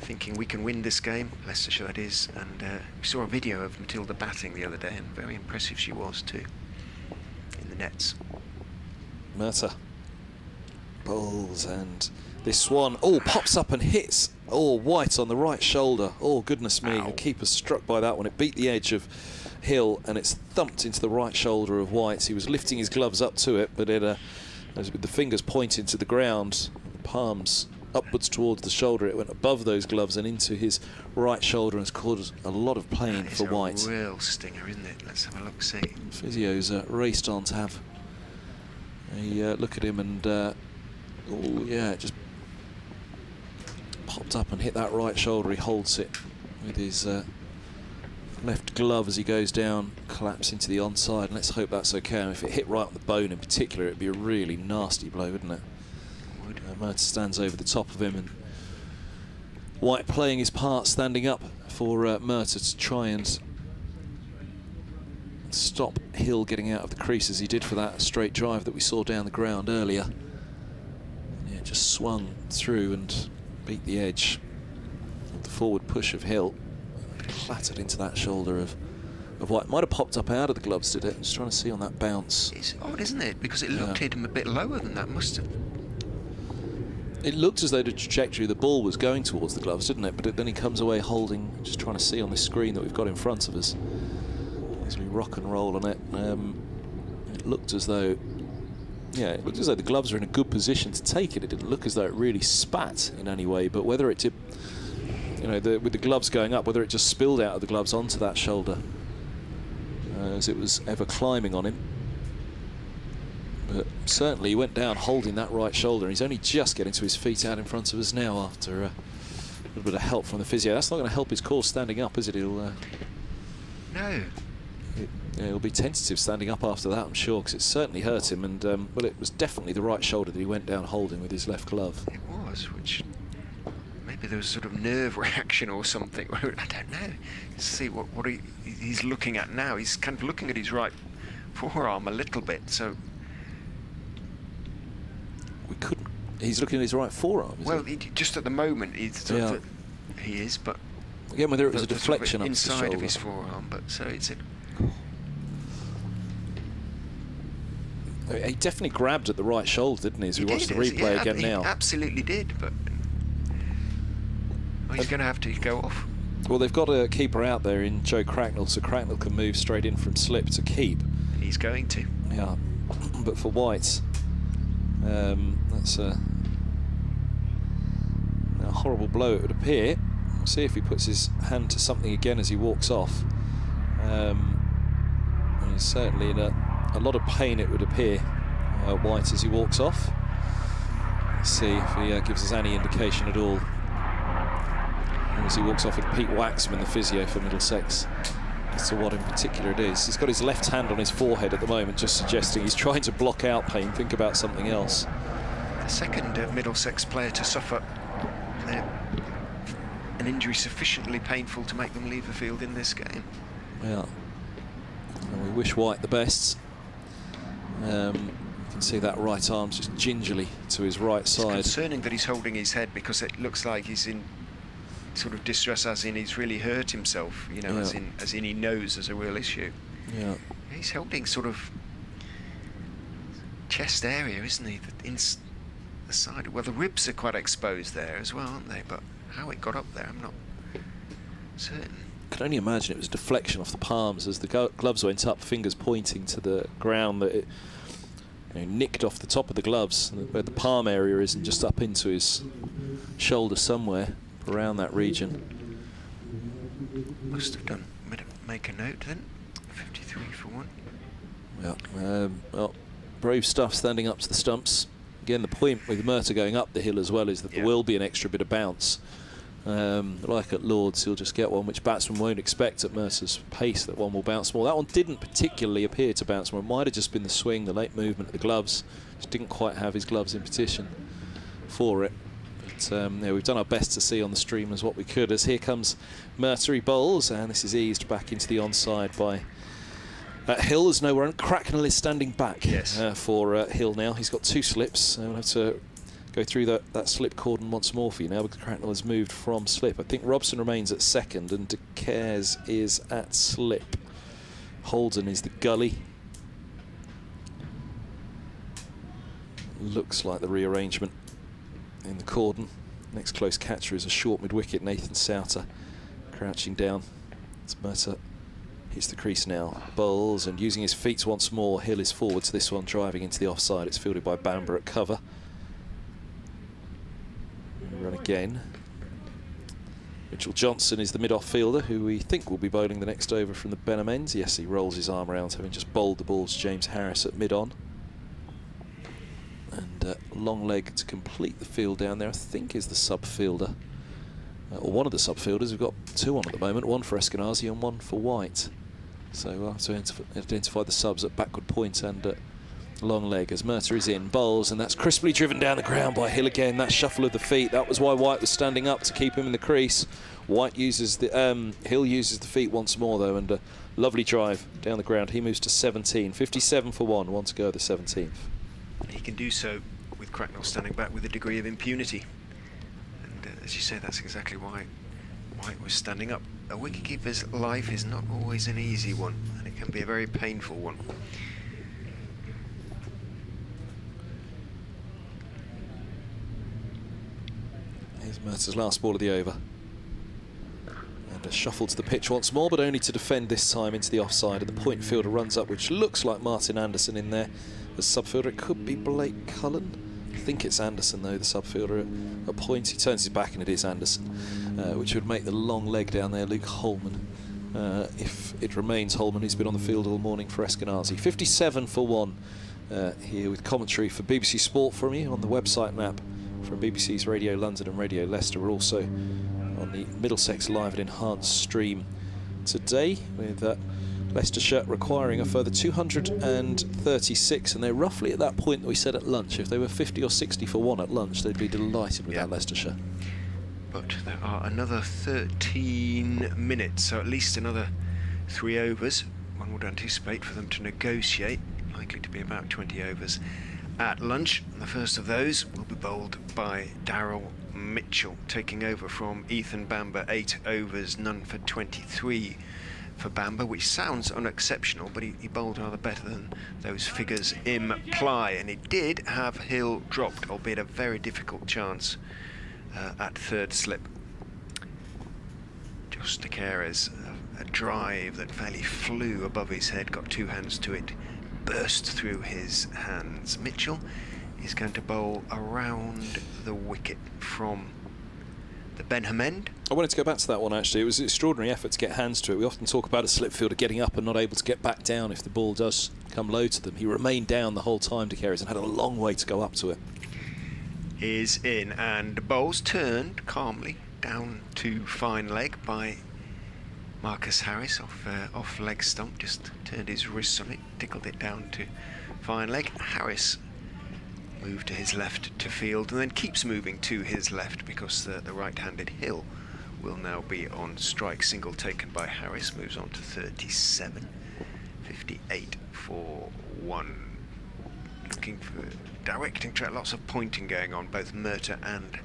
thinking we can win this game, Leicestershire that is, and we saw a video of Matilda batting the other day, and very impressive she was too, in the nets. Murtagh bowls, and this one, pops up and hits, White on the right shoulder. Oh, goodness me, the keeper's struck by that one. It beat the edge of Hill, and it's thumped into the right shoulder of White. He was lifting his gloves up to it, but as with the fingers pointing to the ground, the palms upwards towards the shoulder, it went above those gloves and into his right shoulder, and has caused a lot of pain for White. It's a real stinger, isn't it? Let's have a look, see. Physio's raced on to have You look at him and, oh yeah, it just popped up and hit that right shoulder. He holds it with his left glove as he goes down, collapse into the onside, and let's hope that's okay. And if it hit right on the bone in particular, it'd be a really nasty blow, wouldn't it? Mertz stands over the top of him, and White playing his part, standing up for Mertz to try and stop Hill getting out of the crease as he did for that straight drive that we saw down the ground earlier. Yeah, just swung through and beat the edge of the forward push of Hill. Clattered into that shoulder of White. Might have popped up out of the gloves, did it? I'm just trying to see on that bounce. It's odd, isn't it? Because it looked hit him a bit lower than that. Must have. It looked as though the trajectory of the ball was going towards the gloves, didn't it? But then he comes away holding, just trying to see on this screen that we've got in front of us as we rock and roll on it. It looked as though, yeah, it looked as though the gloves are in a good position to take it. It didn't look as though it really spat in any way, but whether it did, you know, with the gloves going up, whether it just spilled out of the gloves onto that shoulder as it was ever climbing on him. But certainly he went down holding that right shoulder. He's only just getting to his feet out in front of us now after a little bit of help from the physio. That's not going to help his cause standing up, is it? He'll No. He'll be tentative standing up after that, I'm sure, because it certainly hurt him. And well, it was definitely the right shoulder that he went down holding with his left glove. It was, which maybe there was sort of nerve reaction or something. I don't know. See what he's looking at now. He's kind of looking at his right forearm a little bit. So we couldn't. He's looking at his right forearm. Well, just at the moment, he is, but again, whether it was a deflection sort of up the inside shoulder of his forearm, but so it's a. He definitely grabbed at the right shoulder, didn't he? As we watched the replay again now. He absolutely did, but he's going to have to go off. Well, they've got a keeper out there in Joe Cracknell, so Cracknell can move straight in from slip to keep. He's going to. Yeah, but for White, that's a horrible blow, it would appear. We'll see if he puts his hand to something again as he walks off. He's certainly in a lot of pain, it would appear, White, as he walks off. Let's see if he gives us any indication at all. And as he walks off with Pete Waxman, the physio for Middlesex, as to what in particular it is. He's got his left hand on his forehead at the moment, just suggesting he's trying to block out pain, think about something else. The second Middlesex player to suffer an injury sufficiently painful to make them leave the field in this game. Yeah. And we wish White the best. You can see that right arm's just gingerly to his right side. It's concerning that he's holding his head, because it looks like he's in sort of distress, as in he's really hurt himself, you know, as in he knows there's a real issue. Yeah. He's holding sort of chest area, isn't he? The side. Well, the ribs are quite exposed there as well, aren't they? But how it got up there, I'm not certain. I can only imagine it was deflection off the palms as the gloves went up, fingers pointing to the ground, that it nicked off the top of the gloves where the palm area is, and just up into his shoulder somewhere around that region. Must have done. Make a note then. 53 for 1. Yeah. Well, brave stuff standing up to the stumps. Again, the point with Mertz going up the hill as well is that there will be an extra bit of bounce. Like at Lords, he'll just get one which batsmen won't expect at Mercer's pace, that one will bounce more. That one didn't particularly appear to bounce more. It might have just been the swing, the late movement of the gloves. Just didn't quite have his gloves in position for it. But yeah, we've done our best to see on the stream as what we could. As here comes Mercer, he bowls, and this is eased back into the onside by Hill. There's no run. Cracknell is standing back for Hill now. He's got 2 slips. We'll have to go through that slip cordon once more for you now, because Cracknell has moved from slip. I think Robson remains at second and De Caires is at slip. Holden is the gully. Looks like the rearrangement in the cordon. Next close catcher is a short mid-wicket, Nathan Souter, crouching down. It's Mercer. Hits the crease now, bowls, and using his feet once more, Hill is forward to this one, driving into the offside. It's fielded by Bamber at cover. Run again. Mitchell Johnson is the mid-off fielder, who we think will be bowling the next over from the Benham ends. Yes, he rolls his arm around, having just bowled the balls to James Harris at mid-on. And long leg to complete the field down there, I think, is the sub-fielder. Or one of the sub-fielders. We've got 2 on at the moment, one for Eskinazi and one for White. So we'll have to identify the subs at backward point and at long leg as Murtagh is in, bowls, and that's crisply driven down the ground by Hill again. That shuffle of the feet, that was why White was standing up, to keep him in the crease. White uses the Hill uses the feet once more though, and a lovely drive down the ground. He moves to 17, 57 for 1 to go, the 17th. He can do so with Cracknell standing back with a degree of impunity, and as you say, that's exactly why White was standing up. A wicketkeeper's life is not always an easy one, and it can be a very painful one. Here's Murtagh's last ball of the over. And a shuffle to the pitch once more, but only to defend this time into the offside. And the point fielder runs up, which looks like Martin Anderson in there. The sub-fielder, it could be Blake Cullen. I think it's Anderson though, the sub-fielder at point. He turns his back and it is Anderson, which would make the long leg down there Luke Holman. If it remains Holman, who's been on the field all morning for Eskinazi. 57 for 1 here with commentary for BBC Sport from you on the website map from BBC's Radio London and Radio Leicester. We're also on the Middlesex live and enhanced stream today with Leicestershire requiring a further 236, and they're roughly at that point that we said at lunch. If they were 50 or 60 for 1 at lunch, they'd be delighted with that Leicestershire. But there are another 13 minutes, so at least another 3 overs. One would anticipate for them to negotiate, likely to be about 20 overs at lunch. And the first of those will be bowled by Daryl Mitchell, taking over from Ethan Bamber. 8 overs, none for 23 for Bamber, which sounds unexceptional, but he bowled rather better than those figures imply, and he did have Hill dropped, albeit a very difficult chance at third slip. Just Takeres, a drive that fairly flew above his head, got 2 hands to it, burst through his hands. Mitchell is going to bowl around the wicket from the Benham end. I wanted to go back to that one actually. It was an extraordinary effort to get hands to it. We often talk about a slip fielder getting up and not able to get back down if the ball does come low to them. He remained down the whole time, Takeres, and had a long way to go up to it. Is in, and bowls turned calmly down to fine leg by Marcus Harris off leg stump, just turned his wrists on it, tickled it down to fine leg. Harris moved to his left to field and then keeps moving to his left because the right-handed Hill will now be on strike. Single taken by Harris, moves on to 37, 58 for 1. Looking for directing track, lots of pointing going on, both Murtagh and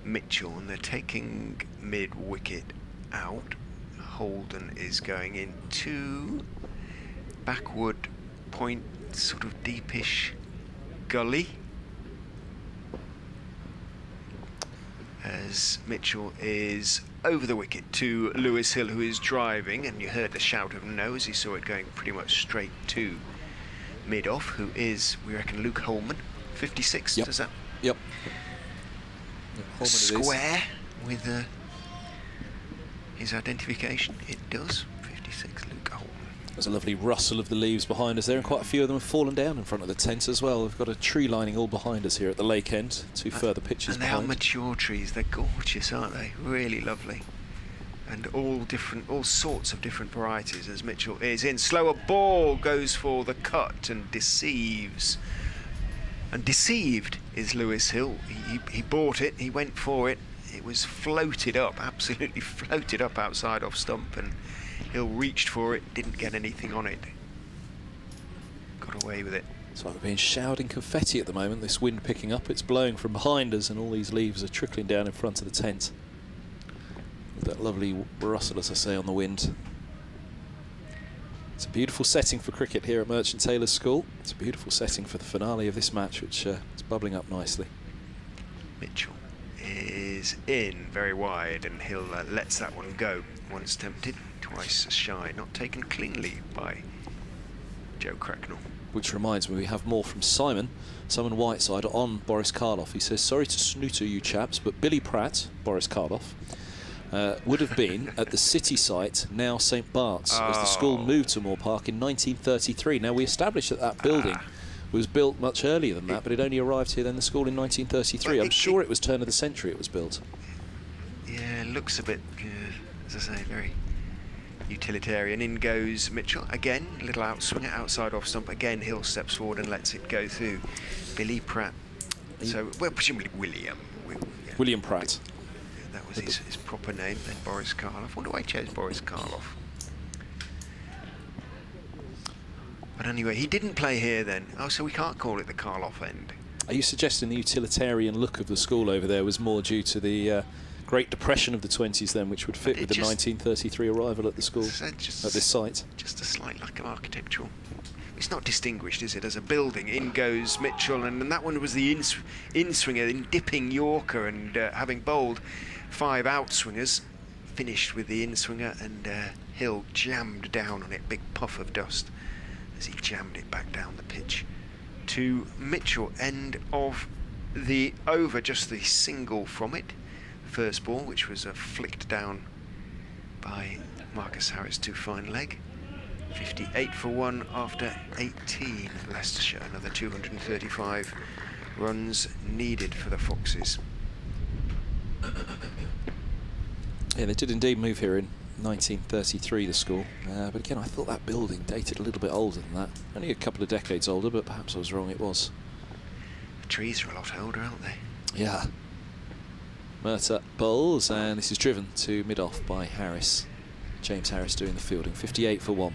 Mitchell, and they're taking mid-wicket out. Holden is going into backward point, sort of deepish gully, as Mitchell is over the wicket to Lewis Hill, who is driving, and you heard the shout of no as he saw it going pretty much straight to mid-off, who is, we reckon, Luke Holman. 56, yep. Does that? Yep. Holman square with his identification? It does. 56, Luke Holman. There's a lovely rustle of the leaves behind us there, and quite a few of them have fallen down in front of the tent as well. We've got a tree lining all behind us here at the lake end, 2 further pitches and they behind. are mature trees. They're gorgeous, aren't they? Really lovely. And all sorts of different varieties as Mitchell is in. Slower ball goes for the cut and deceives. And deceived is Lewis Hill. He bought it, he went for it. It was floated up, absolutely floated up outside off stump, and Hill reached for it, didn't get anything on it. Got away with it. It's like we're being showered in confetti at the moment. This wind picking up, it's blowing from behind us, and all these leaves are trickling down in front of the tent. With that lovely rustle, as I say, on the wind. It's a beautiful setting for cricket here at Merchant Taylors School. It's a beautiful setting for the finale of this match, which is bubbling up nicely. Mitchell is in very wide, and Hill lets that one go. Once tempted, twice shy. Not taken cleanly by Joe Cracknell. Which reminds me, we have more from Simon Whiteside on Boris Karloff. He says, sorry to snooter you chaps, but Billy Pratt, Boris Karloff, would have been at the city site, now St Bart's, as the school moved to Moore Park in 1933. Now, we established that that building was built much earlier than that, but it only arrived here then, the school, in 1933. I'm sure it was turn of the century it was built. Yeah, it looks a bit, as I say, very utilitarian. In goes Mitchell. Again, little outswinger, outside off stump. Again, Hill steps forward and lets it go through. Billy Pratt. So, well, presumably William. William Pratt. That was his proper name, then Boris Karloff. I wonder why he chose Boris Karloff. But anyway, he didn't play here then. Oh, so we can't call it the Karloff end. Are you suggesting the utilitarian look of the school over there was more due to the Great Depression of the 20s then, which would fit with the 1933 arrival at the school, at this site? Just a slight lack of architectural. It's not distinguished, is it, as a building? In goes Mitchell, and that one was the in-swinger, in dipping Yorker, and having bowled 5 outswingers, finished with the in-swinger, and Hill jammed down on it, big puff of dust, as he jammed it back down the pitch to Mitchell. End of the over, just the single from it. First ball, which was flicked down by Marcus Harris to fine leg. 58 for 1 after 18. Leicestershire, another 235 runs needed for the Foxes. Yeah, they did indeed move here in 1933, the school. But again, I thought that building dated a little bit older than that. Only a couple of decades older, but perhaps I was wrong, it was. The trees are a lot older, aren't they? Yeah. Merter bowls, and this is driven to mid-off by Harris. James Harris doing the fielding. 58 for 1.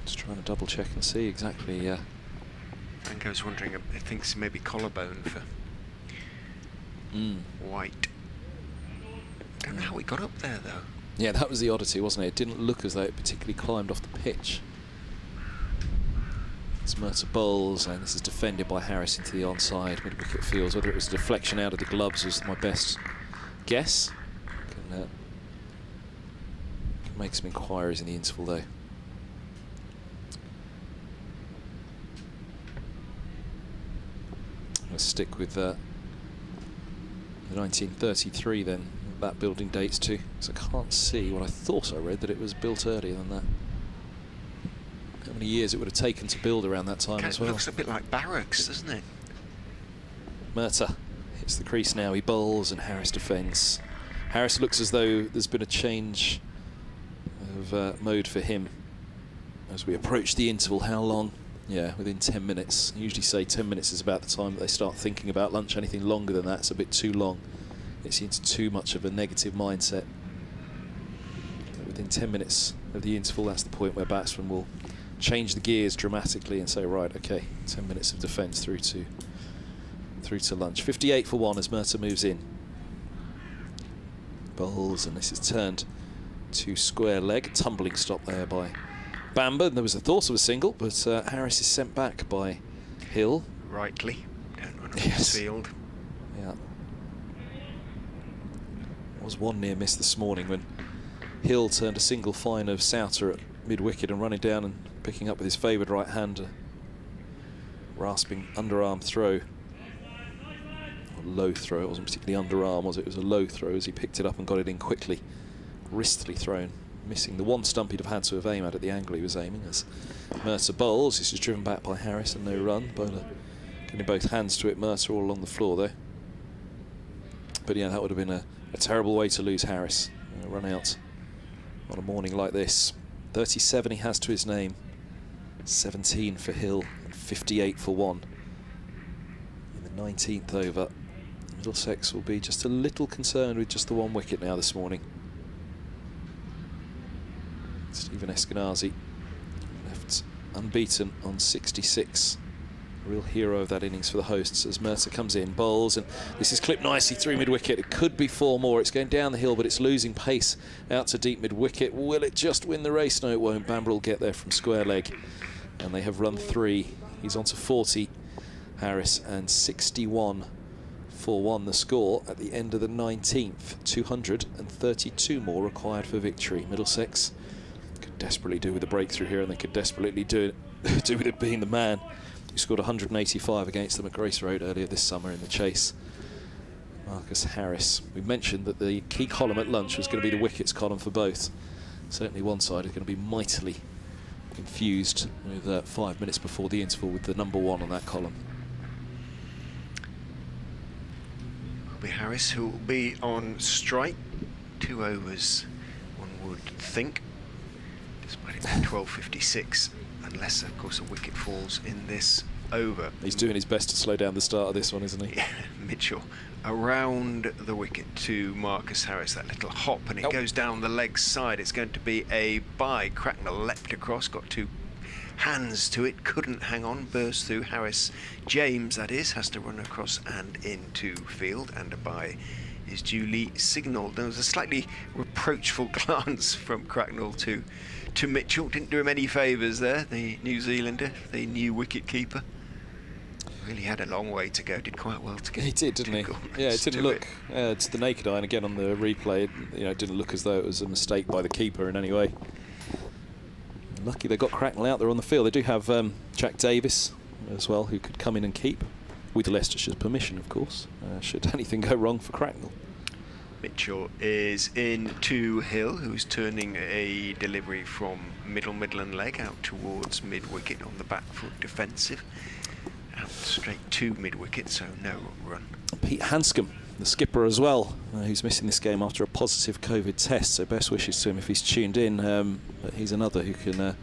Just trying to double check and see exactly. Franco's wondering, he thinks maybe collarbone for White. Don't know how he got up there though. Yeah, that was the oddity, wasn't it? It didn't look as though it particularly climbed off the pitch. It's Merter bowls, and this is defended by Harris into the onside mid-wicket fields. Whether it was a deflection out of the gloves is my best guess. Can make some inquiries in the interval though. Let's stick with the 1933 then. That building dates to, because I can't see what I thought I read, that it was built earlier than that. How many years it would have taken to build around that time as well. It looks a bit like barracks, doesn't it? Merter hits the crease now, he bowls and Harris defends. Harris looks as though there's been a change of mode for him as we approach the interval. How long? Yeah, within 10 minutes. I usually say 10 minutes is about the time that they start thinking about lunch. Anything longer than that's a bit too long. It's into too much of a negative mindset. Within 10 minutes of the interval, that's the point where batsmen will change the gears dramatically and say, right, okay, 10 minutes of defence through to lunch. 58 for 1 as Merter moves in. Bowls, and this is turned to square leg. Tumbling stop there by Bamber. There was a thought of a single, but Harris is sent back by Hill. Rightly, don't run off this field. Yeah. There was one near miss this morning when Hill turned a single fine of Souter at mid-wicket and running down and picking up with his favoured right hand, rasping underarm throw. Or low throw, it wasn't particularly underarm, was it? It was a low throw as he picked it up and got it in quickly. Wristily thrown, missing the one stump he'd have had to have aimed at the angle he was aiming as Merter bowls. This is driven back by Harris and no run. Bowler getting both hands to it, Merter all along the floor though. But yeah, that would have been a terrible way to lose Harris. Run out on a morning like this. 37 he has to his name, 17 for Hill and 58 for 1. In the 19th over, Middlesex will be just a little concerned with just the 1 wicket now this morning. Stephen Eskinazi left unbeaten on 66. A real hero of that innings for the hosts as Merter comes in, bowls, and this is clipped nicely through mid-wicket. It could be 4 more. It's going down the hill, but it's losing pace out to deep mid-wicket. Will it just win the race? No, it won't. Bamber will get there from square leg, and they have run 3. He's on to 40, Harris, and 61 for 1 the score at the end of the 19th. 232 more required for victory. Middlesex could desperately do with a breakthrough here, and they could desperately do with it being the man who scored 185 against them at Grace Road earlier this summer in the chase. Marcus Harris. We mentioned that the key column at lunch was going to be the wickets column for both. Certainly one side is going to be mightily confused with 5 minutes before the interval with the number 1 on that column. It'll be Harris who will be on strike. 2 overs, one would think, despite it being 12:56, unless of course a wicket falls in this over. He's doing his best to slow down the start of this one, isn't he? Yeah, Mitchell around the wicket to Marcus Harris, that little hop, and it goes down the leg side. It's going to be a bye. Cracknell leapt across, got 2 hands to it, couldn't hang on, burst through. Harris, James that is, has to run across and into field, and a bye is duly signalled. There was a slightly reproachful glance from Cracknell to Mitchell. Didn't do him any favours there, the New Zealander, the new wicket keeper. Really had a long way to go. Did quite well to get. He did, didn't he? Yeah, it didn't look to the naked eye, and again on the replay, it didn't look as though it was a mistake by the keeper in any way. Lucky they got Cracknell out there on the field. They do have Jack Davis as well, who could come in and keep, with Leicestershire's permission, of course, should anything go wrong for Cracknell. Mitchell is in to Hill, who's turning a delivery from Midland leg out towards mid-wicket on the back foot defensive. Out straight to mid-wicket, so no run. Pete Hanscom, the skipper as well, who's missing this game after a positive COVID test, so best wishes to him if he's tuned in. But he's another who can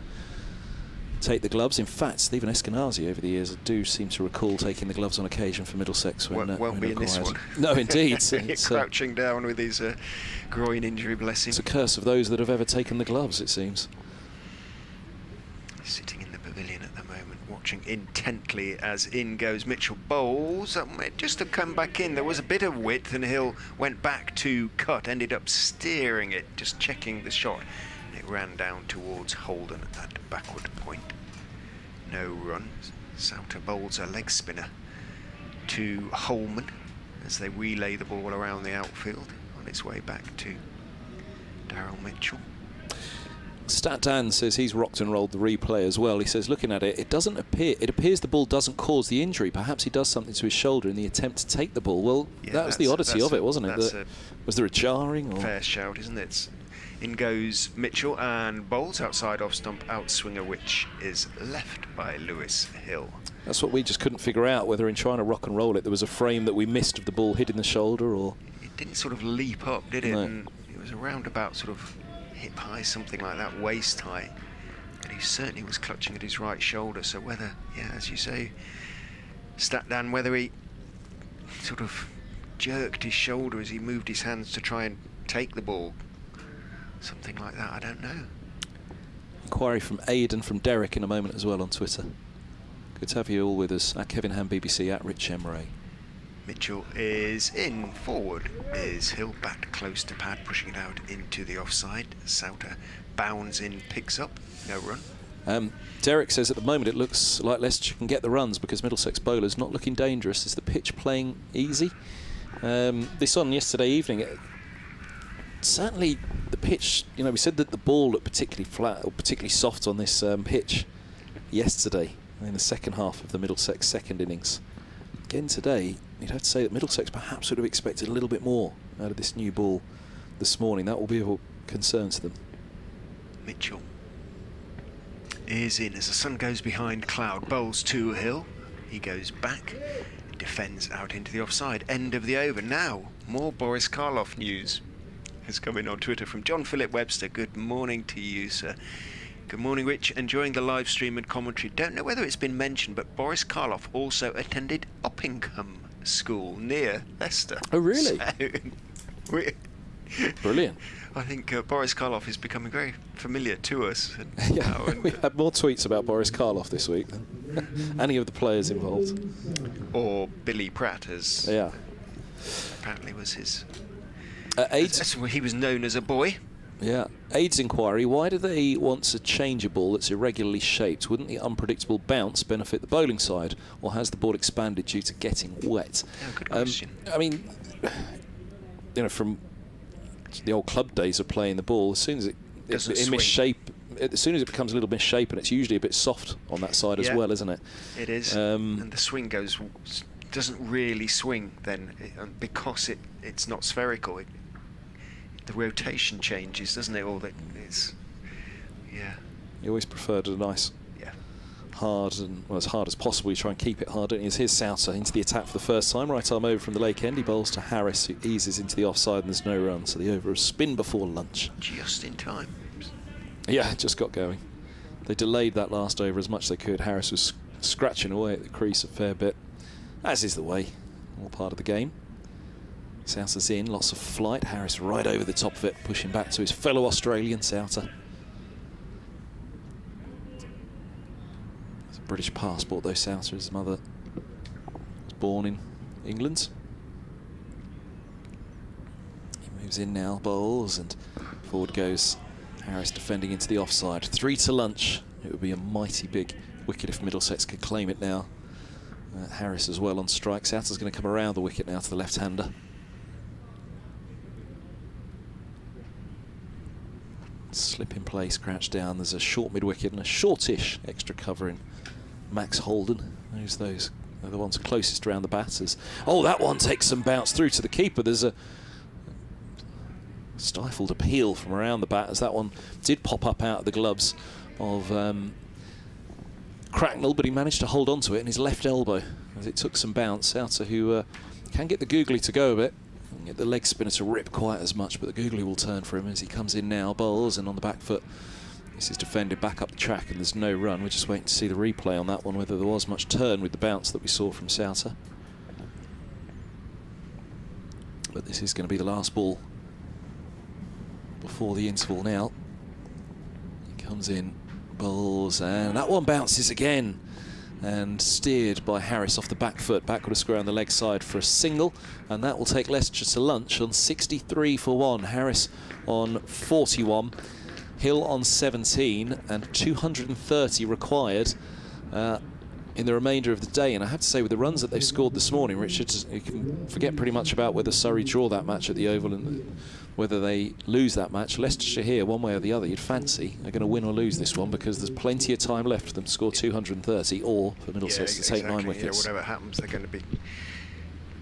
take the gloves. In fact, Stephen Eskinazi over the years, I do seem to recall taking the gloves on occasion for Middlesex when won't be in this one. No, indeed. It's crouching down with his groin injury, bless him. It's a curse of those that have ever taken the gloves, it seems. Sitting in the pavilion at the moment, watching intently as in goes Mitchell. Bowls, just to come back in, there was a bit of width and Hill went back to cut, ended up steering it, just checking the shot. It ran down towards Holden at backward point. No run. Souter bowls a leg spinner to Holman as they relay the ball around the outfield on its way back to Daryl Mitchell. Stat Dan says he's rocked and rolled the replay as well. He says, looking at it, it appears the ball doesn't cause the injury. Perhaps he does something to his shoulder in the attempt to take the ball. Well, yeah, that was the oddity of it, wasn't it? Was there a jarring? Or? Fair shout, isn't it? In goes Mitchell and bowls outside off stump outswinger, which is left by Lewis Hill. That's what we just couldn't figure out, whether in trying to rock and roll it there was a frame that we missed of the ball hitting the shoulder, or... It didn't sort of leap up, did it? No. And it was around about sort of hip high, something like that, waist high. And he certainly was clutching at his right shoulder, so whether, yeah, as you say, Stat Dan, whether he sort of jerked his shoulder as he moved his hands to try and take the ball, something like that, I don't know. Inquiry from Aid and from Derek in a moment as well on Twitter. Good to have you all with us. At Kevin Ham BBC, at Rich Emery. Mitchell is in. Forward is Hill, back close to pad, pushing it out into the offside. Souter bounds in, picks up, no run. Derek says at the moment it looks like Leicester can get the runs because Middlesex bowlers not looking dangerous. Is the pitch playing easy? This on yesterday evening. Certainly the pitch, we said that the ball looked particularly flat or particularly soft on this pitch yesterday in the second half of the Middlesex second innings. Again today, you'd have to say that Middlesex perhaps would have expected a little bit more out of this new ball this morning. That will be of concern to them. Mitchell is in as the sun goes behind cloud. Bowls to Hill. He goes back, defends out into the offside. End of the over. Now, more Boris Karloff news has come in on Twitter from John Philip Webster. Good morning to you, sir. Good morning, Rich. Enjoying the live stream and commentary. Don't know whether it's been mentioned, but Boris Karloff also attended Uppingham School near Leicester. Oh, really? So, brilliant. I think Boris Karloff is becoming very familiar to us. Yeah, we had more tweets about Boris Karloff this week than any of the players involved. Or Billy Pratt, as yeah. Apparently was his... Aids, he was known as a boy. Yeah. Aids inquiry, why do they want to change a ball that's irregularly shaped? Wouldn't the unpredictable bounce benefit the bowling side, or has the ball expanded due to getting wet? Yeah, good question. I mean, from the old club days of playing the ball, as soon as it misshape, as soon as it becomes a little misshapen, it's usually a bit soft on that side as well, isn't it? It is. And the swing goes doesn't really swing then, because it's not spherical. The rotation changes, doesn't it? All that it's, yeah. You always preferred a nice, hard, and well, as hard as possible. You try and keep it hard, don't you? Here's Souter into the attack for the first time. Right arm over from the Lake End. He bowls to Harris, who eases into the offside, and there's no run. So the over is spin before lunch. Just in time. Yeah, it just got going. They delayed that last over as much as they could. Harris was scratching away at the crease a fair bit, as is the way, all part of the game. Souter's in, lots of flight. Harris right over the top of it, pushing back to his fellow Australian, Souter. It's a British passport, though, Souter. His mother was born in England. He moves in now, bowls, and forward goes Harris, defending into the offside. 3 to lunch. It would be a mighty big wicket if Middlesex could claim it now. Harris as well on strike. Souter's going to come around the wicket now to the left-hander. Slip in place, crouch down. There's a short mid-wicket and a shortish extra cover in Max Holden. Those are the ones closest around the batters. Oh, that one takes some bounce through to the keeper. There's a stifled appeal from around the batters. That one did pop up out of the gloves of Cracknell, but he managed to hold on to it in his left elbow as it took some bounce. Souter, who can get the googly to go a bit, and get the leg spinner to rip quite as much, but the googly will turn for him as he comes in now, bowls, and on the back foot. This is defended back up the track, and there's no run. We're just waiting to see the replay on that one, whether there was much turn with the bounce that we saw from Souter. But this is going to be the last ball before the interval now. He comes in, bowls, and that one bounces again, and steered by Harris off the back foot, backward a square on the leg side for a single, and that will take Leicestershire to lunch on 63 for 1. Harris on 41, Hill on 17, and 230 required in the remainder of the day. And I have to say, with the runs that they've scored this morning, Richard, you can forget pretty much about whether Surrey draw that match at the Oval and whether they lose that match. Leicestershire here, one way or the other, you'd fancy they're going to win or lose this one, because there's plenty of time left for them to score 230, or for Middlesex to take 9 wickets. Whatever happens, they're going to be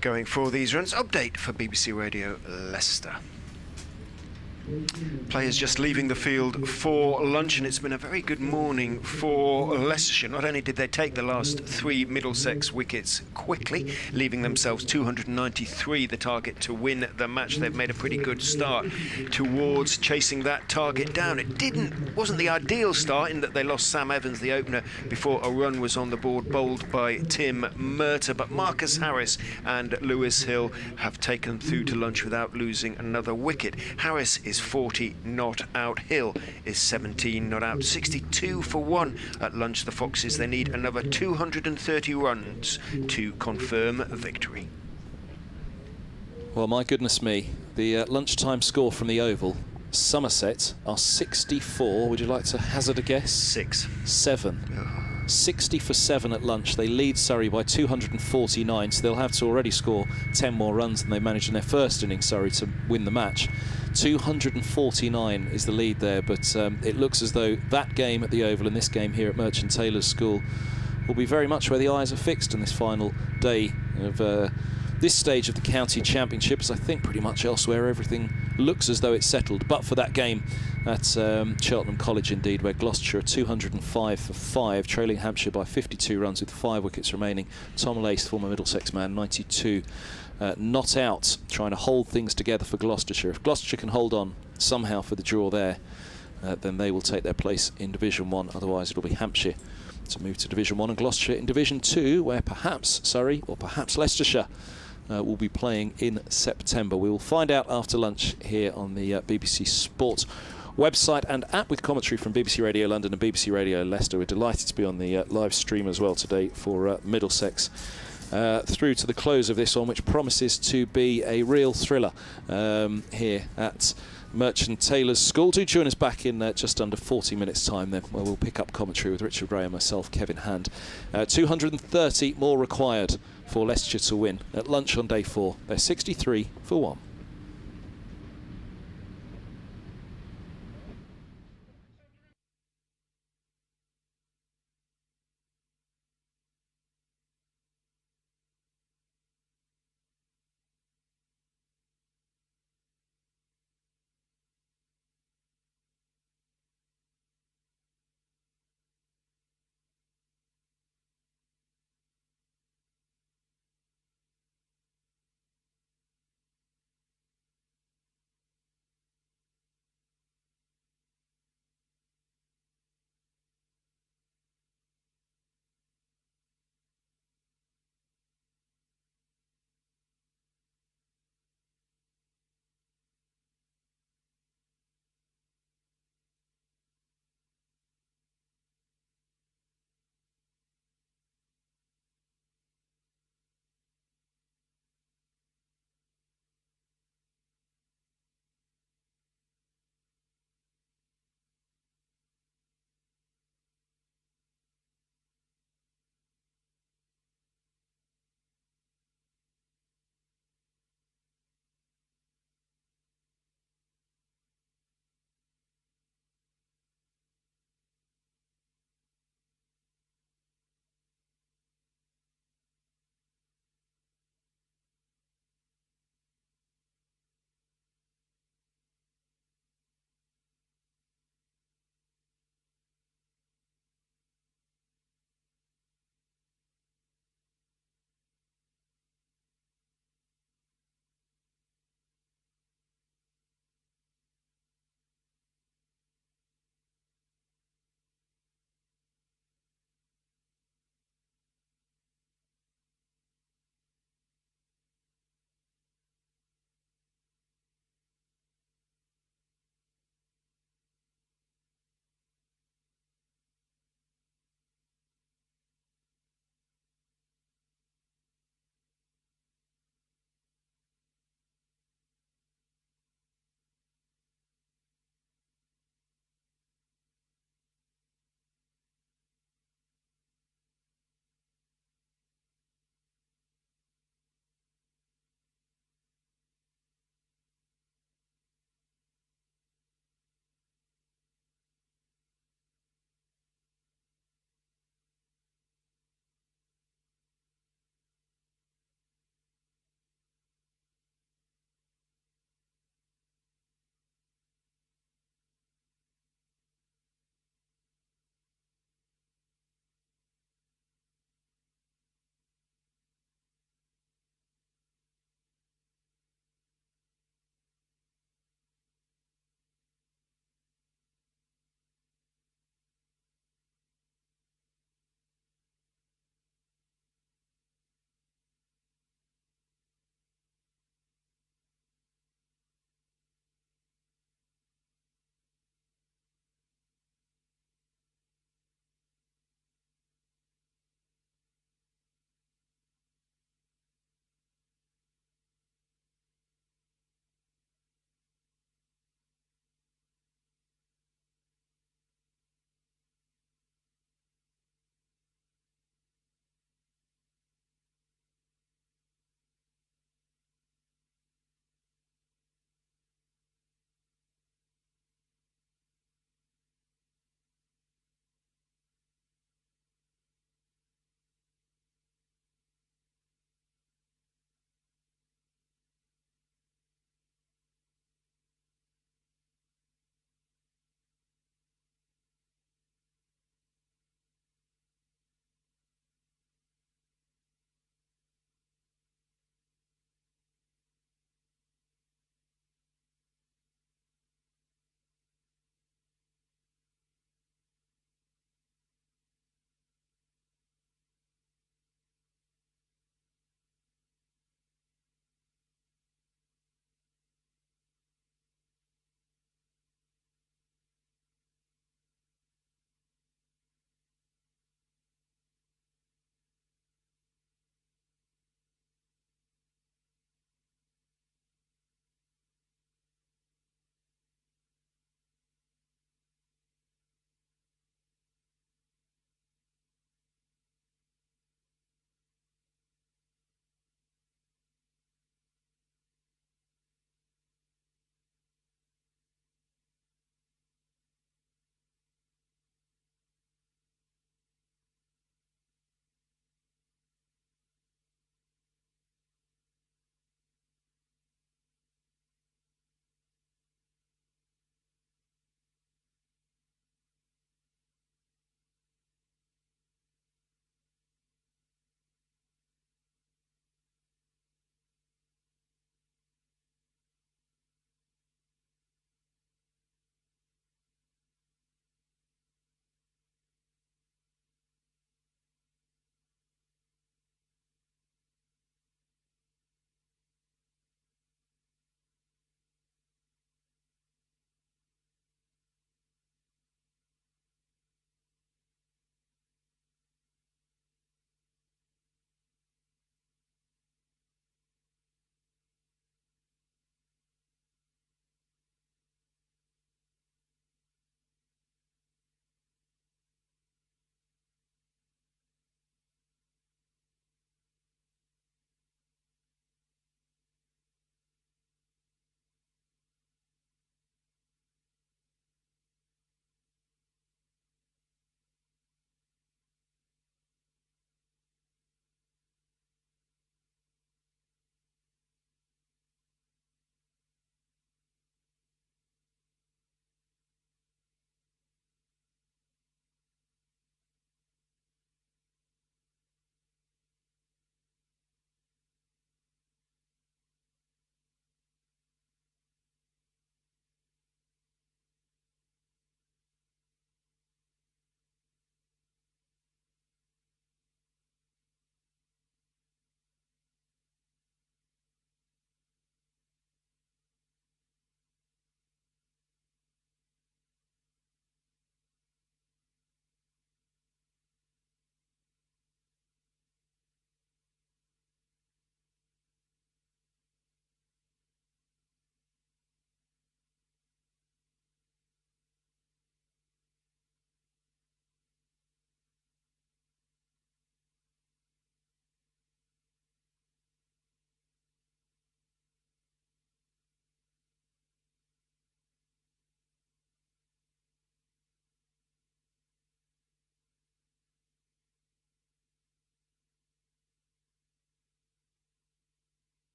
going for these runs. Update for BBC Radio Leicester. Players just leaving the field for lunch, and it's been a very good morning for Leicestershire. Not only did they take the last 3 Middlesex wickets quickly, leaving themselves 293, the target to win the match. They've made a pretty good start towards chasing that target down. It wasn't the ideal start, in that they lost Sam Evans, the opener, before a run was on the board, bowled by Tim Murtagh. But Marcus Harris and Lewis Hill have taken through to lunch without losing another wicket. Harris is 40 not out. Hill is 17 not out. 62 for 1 at lunch. The Foxes, they need another 230 runs to confirm a victory. Well, my goodness me, the lunchtime score from the Oval, Somerset are 64. Would you like to hazard a guess? 7. 60 for 7 at lunch. They lead Surrey by 249, so they'll have to already score 10 more runs than they managed in their first innings, Surrey, to win the match. 249 is the lead there, but it looks as though that game at the Oval and this game here at Merchant Taylors' School will be very much where the eyes are fixed in this final day of this stage of the county championship, as I think pretty much elsewhere everything looks as though it's settled, but for that game at Cheltenham College indeed, where Gloucestershire are 205 for 5, trailing Hampshire by 52 runs with 5 wickets remaining. Tom Lace, former Middlesex man, 92 not out, trying to hold things together for Gloucestershire. If Gloucestershire can hold on somehow for the draw there, then they will take their place in Division 1, otherwise it'll be Hampshire to move to Division 1 and Gloucestershire in Division 2, where perhaps Surrey or perhaps Leicestershire will be playing in September. We will find out after lunch here on the BBC Sport website and app, with commentary from BBC Radio London and BBC Radio Leicester. We're delighted to be on the live stream as well today for Middlesex. Through to the close of this one, which promises to be a real thriller here at Merchant Taylors' School. Do join us back in just under 40 minutes time then, where we'll pick up commentary with Richard Gray and myself, Kevin Hand. 230 more required for Leicestershire to win at lunch on day 4. They're 63 for 1.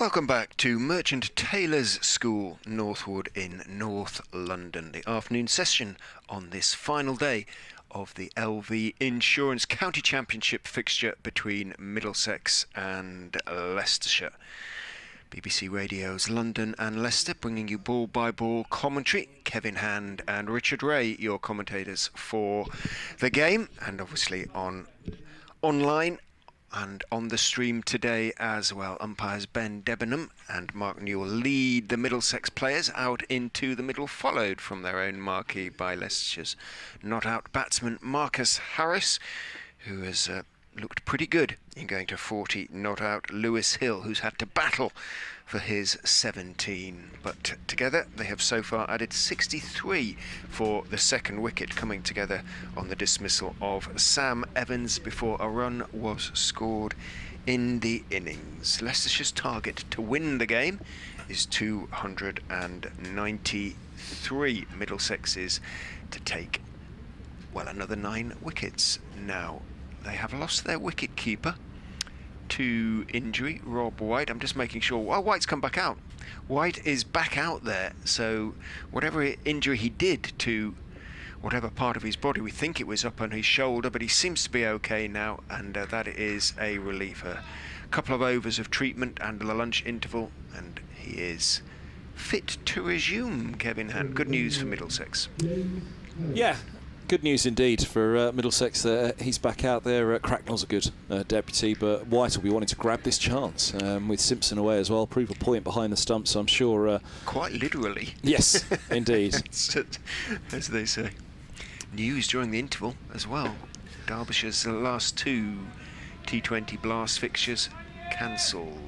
Welcome back to Merchant Taylors School, Northwood in North London. The afternoon session on this final day of the LV Insurance County Championship fixture between Middlesex and Leicestershire. BBC Radio's London and Leicester bringing you ball-by-ball commentary. Kevin Hand and Richard Ray, your commentators for the game, and obviously online and on the stream today as well. Umpires Ben Debenham and Mark Newell lead the Middlesex players out into the middle, followed from their own marquee by Leicestershire's not-out batsman Marcus Harris, who has looked pretty good in going to 40 not out. Lewis Hill, who's had to battle for his 17, but together they have so far added 63 for the second wicket, coming together on the dismissal of Sam Evans before a run was scored in the innings. Leicestershire's target to win the game is 293. Middlesex's to take, well, another 9 wickets. Now they have lost their wicket keeper to injury, Rob White. I'm just making sure. Well, White's come back out. White is back out there, so whatever injury he did to whatever part of his body, we think it was up on his shoulder, but he seems to be okay now, and that is a relief. A couple of overs of treatment and the lunch interval, and he is fit to resume. Kevin Hand, good news for Middlesex. Yeah, good news indeed for Middlesex. He's back out there. Cracknell's a good deputy, but White will be wanting to grab this chance with Simpson away as well. Prove a point behind the stumps, I'm sure. Quite literally. Yes, indeed. As they say. News during the interval as well. Derbyshire's last 2 T20 Blast fixtures cancelled.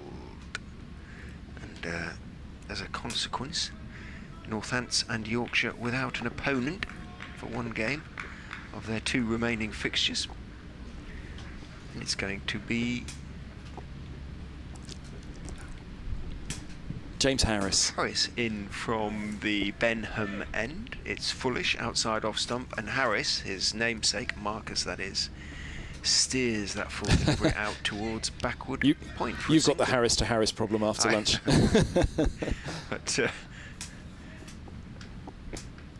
And as a consequence, Northants and Yorkshire without an opponent for one game of their 2 remaining fixtures. And it's going to be James Harris in from the Benham end. It's Fullish outside off stump, and Harris, his namesake, Marcus that is, steers that full delivery out towards backward point. You've got the Harris to Harris problem after lunch. But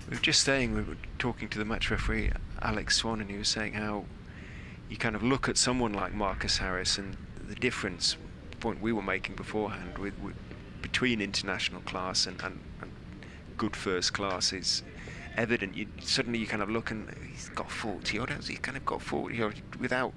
we were talking to the match referee Alex Swan, and he was saying how you kind of look at someone like Marcus Harris and the difference, point we were making beforehand, with between international class and good first class is evident. Suddenly you kind of look and he's got 40 odd. He kind of got 40 odd without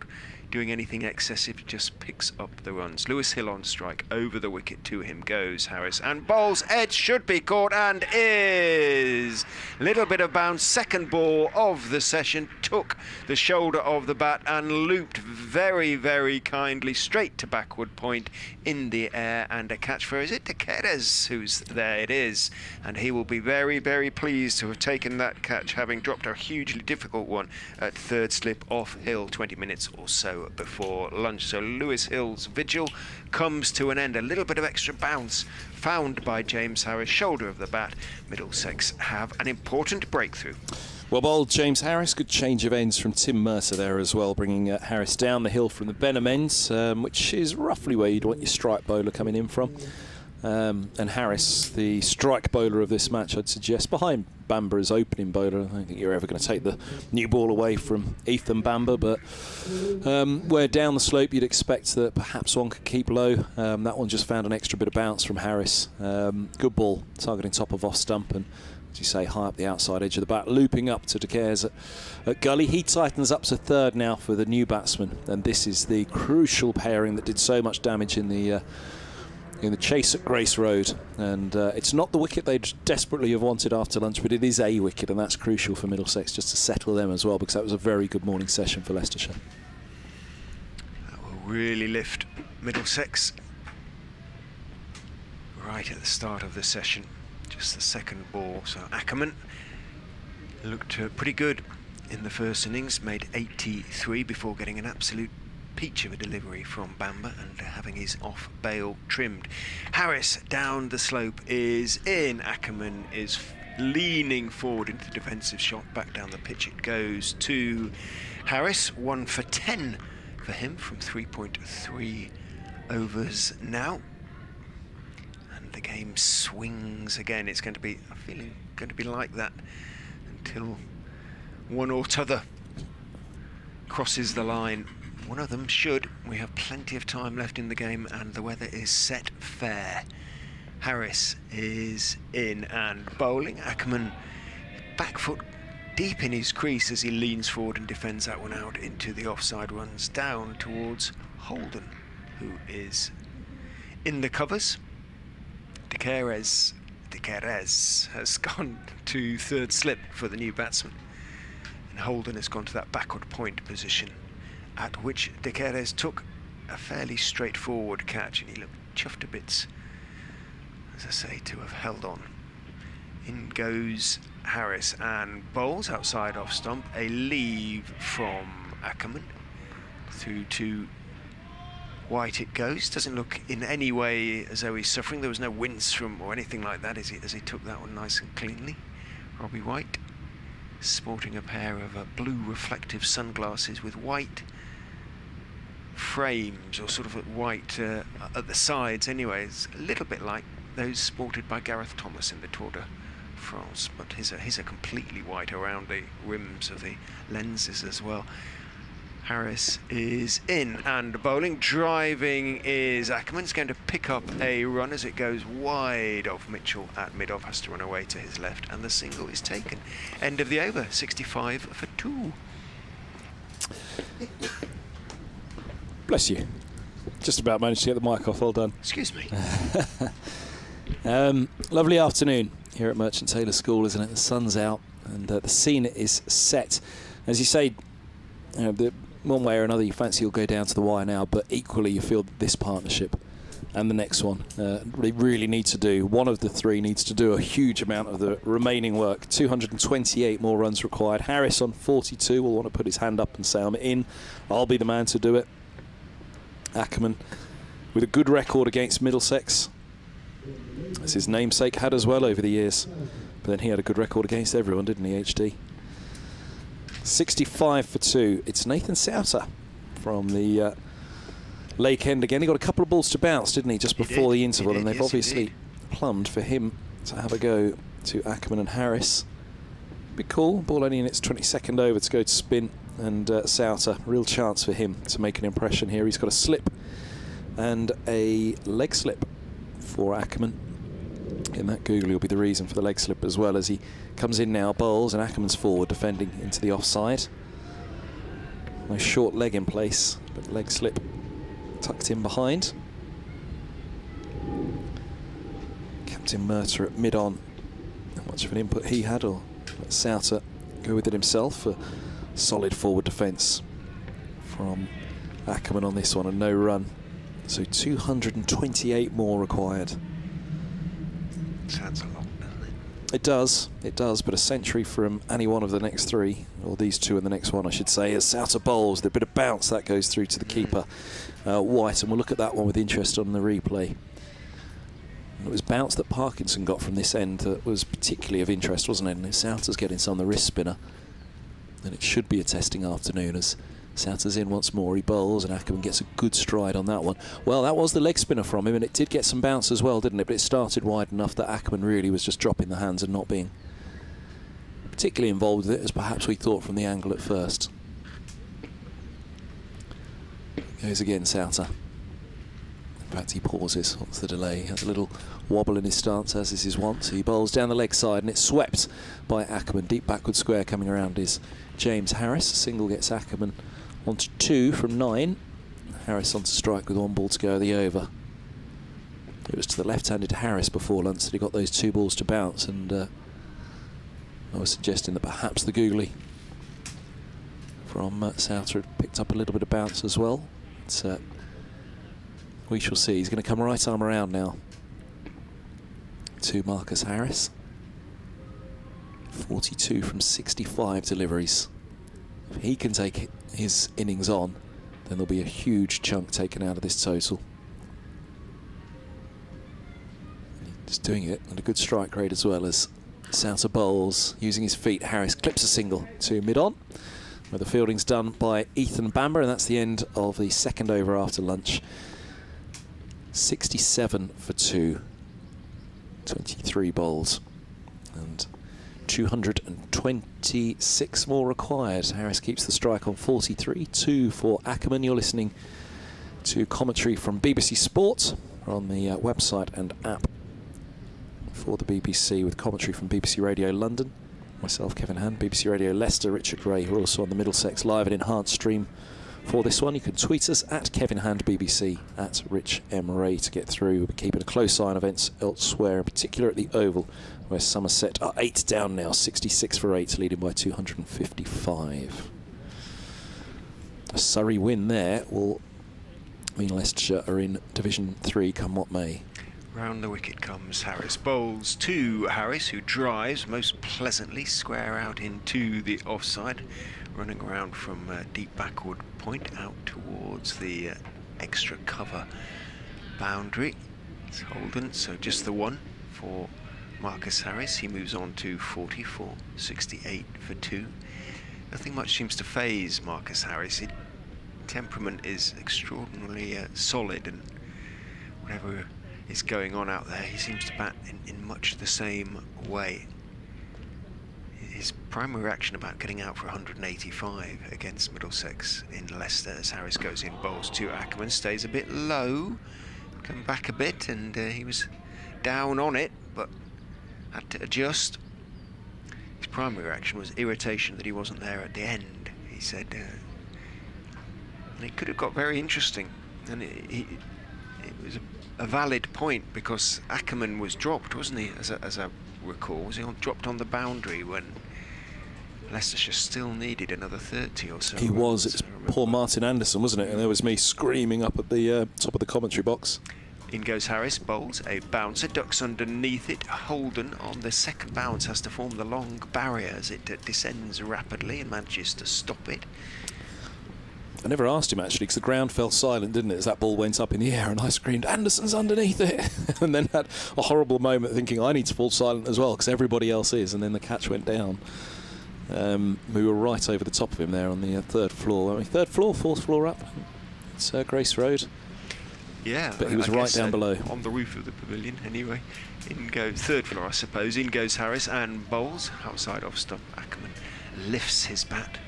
doing anything excessive, just picks up the runs. Lewis Hill on strike, over the wicket to him goes Harris, and bowls edge, should be caught, and is. Little bit of bounce, second ball of the session, took the shoulder of the bat and looped very, very kindly straight to backward point in the air, and a catch for, is it Tequeres who's there? It is, and he will be very, very pleased to have taken that catch, having dropped a hugely difficult one at third slip off Hill 20 minutes or so before lunch. So Lewis Hill's vigil comes to an end. A little bit of extra bounce found by James Harris, shoulder of the bat. Middlesex have an important breakthrough. Well bowled, James Harris. Good change of ends from Tim Mercer there as well, bringing Harris down the hill from the Benham ends, which is roughly where you'd want your strike bowler coming in from. And Harris, the strike bowler of this match, I'd suggest, behind Bamber as opening bowler. I don't think you're ever going to take the new ball away from Ethan Bamber, but where down the slope you'd expect that perhaps one could keep low. That one just found an extra bit of bounce from Harris. Good ball, targeting top of off stump, and as you say, high up the outside edge of the bat, looping up to Tequeres at gully. He tightens up to third now for the new batsman, and this is the crucial pairing that did so much damage in the chase at Grace Road, and it's not the wicket they'd desperately have wanted after lunch, but it is a wicket, and that's crucial for Middlesex just to settle them as well, because that was a very good morning session for Leicestershire. That will really lift Middlesex right at the start of the session. Just the second ball. So Ackerman looked pretty good in the first innings, made 83 before getting an absolute peach of a delivery from Bamber and having his off bail trimmed. Harris down the slope is in. Ackerman is leaning forward into the defensive shot. Back down the pitch it goes to Harris. 1 for 10 for him from 3.3 overs now. the game swings again. It's going to be, I'm feeling, going to be like that until one or t'other crosses the line. One of them should. We have plenty of time left in the game and the weather is set fair. Harris is in and bowling. Ackerman, back foot deep in his crease as he leans forward and defends that one out into the offside, runs down towards Holden, who is in the covers. De Queiroz has gone to third slip for the new batsman, and Holden has gone to that backward point position, at which De Queiroz took a fairly straightforward catch, and he looked chuffed to bits, as I say, to have held on. In goes Harris and bowls outside off stump. A leave from Ackerman through to White it goes. Doesn't look in any way as though he's suffering. There was no wince from or anything like that as he took that one nice and cleanly. Robbie White, sporting a pair of blue reflective sunglasses with white frames, or sort of white at the sides anyway. It's a little bit like those sported by Gareth Thomas in the Tour de France, but his are completely white around the rims of the lenses as well. Harris is in and bowling. Driving is Ackerman. He's going to pick up a run as it goes wide of Mitchell at mid-off. Has to run away to his left, and the single is taken. End of the over, 65 for 2. Bless you. Just about managed to get the mic off. Well done. Excuse me. Lovely afternoon here at Merchant Taylor School, isn't it? The sun's out and the scene is set. As you say, one way or another you fancy you'll go down to the wire now, but equally you feel that this partnership and the next one they really need to do. One of the three needs to do a huge amount of the remaining work. 228 more runs required. Harris on 42 will want to put his hand up and say, I'm in. I'll be the man to do it. Ackerman with a good record against Middlesex, as his namesake had as well over the years. But then he had a good record against everyone, didn't he, HD? 65 for 2. It's Nathan Souter from the Lake End again. He got a couple of balls to bounce, didn't he, just before the interval, and they've obviously plumbed for him to have a go to Ackerman and Harris. Be cool. Ball only in its 22nd over to go to spin, and Souter, real chance for him to make an impression here. He's got a slip and a leg slip for Ackerman. And that googly will be the reason for the leg slip as well, as he comes in now, bowls, and Ackerman's forward defending into the offside. Nice short leg in place, but leg slip tucked in behind. Captain Murter at mid-on. Not much of an input he had, or let Souter go with it himself for solid forward defence from Ackerman on this one, and no run. So 228 more required. Sounds a lot, doesn't it? It does, but a century from any one of the next three, or these two and the next one I should say, as Souter bowls, the bit of bounce that goes through to the keeper, White, and we'll look at that one with interest on the replay. It was bounce that Parkinson got from this end that was particularly of interest, wasn't it? And if Souter's getting some on the wrist spinner, then it should be a testing afternoon, as Souter's in once more. He bowls and Ackerman gets a good stride on that one. Well, that was the leg spinner from him, and it did get some bounce as well, didn't it? But it started wide enough that Ackerman really was just dropping the hands and not being particularly involved with it, as perhaps we thought from the angle at first. Goes again, Souter. In fact, he pauses. What's the delay? He has a little wobble in his stance, as is his wont. So he bowls down the leg side, and it's swept by Ackerman. Deep backward square coming around is James Harris. A single gets Ackerman onto 2 from 9. Harris on to strike with 1 ball to go the over. It was to the left-handed Harris before lunch that he got those 2 balls to bounce, and I was suggesting that perhaps the googly from Souter had picked up a little bit of bounce as well. We shall see. He's going to come right arm around now to Marcus Harris. 42 from 65 deliveries. If he can take his innings on, then there'll be a huge chunk taken out of this total. Just doing it at a good strike rate as well, as Souter bowls using his feet. Harris clips a single to mid-on, where the fielding's done by Ethan Bamber, and that's the end of the second over after lunch. 67 for 2. 23 bowls. And 226 more required. Harris keeps the strike on 43. 2 for Ackerman. You're listening to commentary from BBC Sport on the website and app for the BBC, with commentary from BBC Radio London. Myself, Kevin Hand, BBC Radio Leicester, Richard Ray, who are also on the Middlesex live and enhanced stream for this one. You can tweet us at Kevin Hand BBC, at Rich M. Ray to get through. We'll be keeping a close eye on events elsewhere, in particular at the Oval, where Somerset are 8 down now, 66 for 8, leading by 255. A Surrey win there will mean Leicestershire are in Division 3 come what may. Round the wicket comes Harris. Bowls to Harris, who drives most pleasantly square out into the offside, running around from deep backward point out towards the extra cover boundary. It's Holden, so just the one for Marcus Harris. He moves on to 44, 68 for 2. Nothing much seems to faze Marcus Harris. His temperament is extraordinarily solid, and whatever is going on out there, he seems to bat in much the same way. His primary reaction about getting out for 185 against Middlesex in Leicester, as Harris goes in, bowls to Ackerman, stays a bit low, come back a bit, and he was down on it, but had to adjust. His primary reaction was irritation that he wasn't there at the end, he said. And it could have got very interesting, and it was a valid point, because Ackerman was dropped, wasn't he, as I recall? Was he dropped on the boundary when Leicestershire still needed another 30 or so? He was. It was poor Martin Anderson, wasn't it? And there was me screaming up at the top of the commentary box. In goes Harris, bowls a bouncer, ducks underneath it. Holden on the second bounce has to form the long barrier as it descends rapidly and manages to stop it. I never asked him, actually, because the ground fell silent, didn't it, as that ball went up in the air, and I screamed, "Anderson's underneath it!" and then had a horrible moment thinking, I need to fall silent as well, because everybody else is, and then the catch went down. We were right over the top of him there on the third floor, weren't we? Third floor, fourth floor up. It's Grace Road. Yeah. But he was right down below. On the roof of the pavilion, anyway. In goes, third floor, I suppose. In goes Harris and bowls. Outside off stump, Ackerman lifts his bat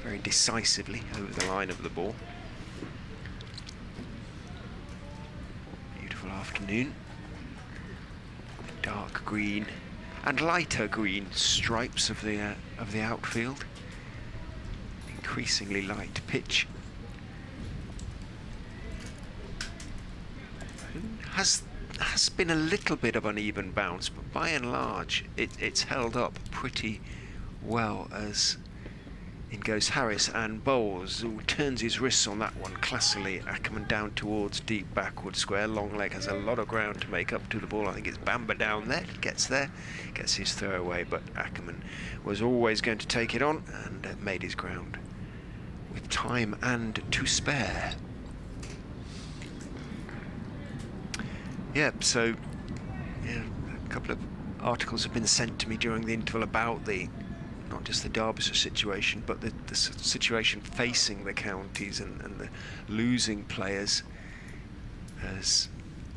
very decisively over the line of the ball. Beautiful afternoon. Dark green and lighter green stripes of the outfield. Increasingly light pitch. Has been a little bit of uneven bounce, but by and large it's held up pretty well as in goes Harris and bowls, who turns his wrists on that one classily. Ackerman down towards deep backward square. Long leg has a lot of ground to make up to the ball. I think it's Bamber down there, gets his throw away, but Ackerman was always going to take it on and made his ground with time and to spare. Yeah, so a couple of articles have been sent to me during the interval about not just the Derbyshire situation, but the situation facing the counties and the losing players, as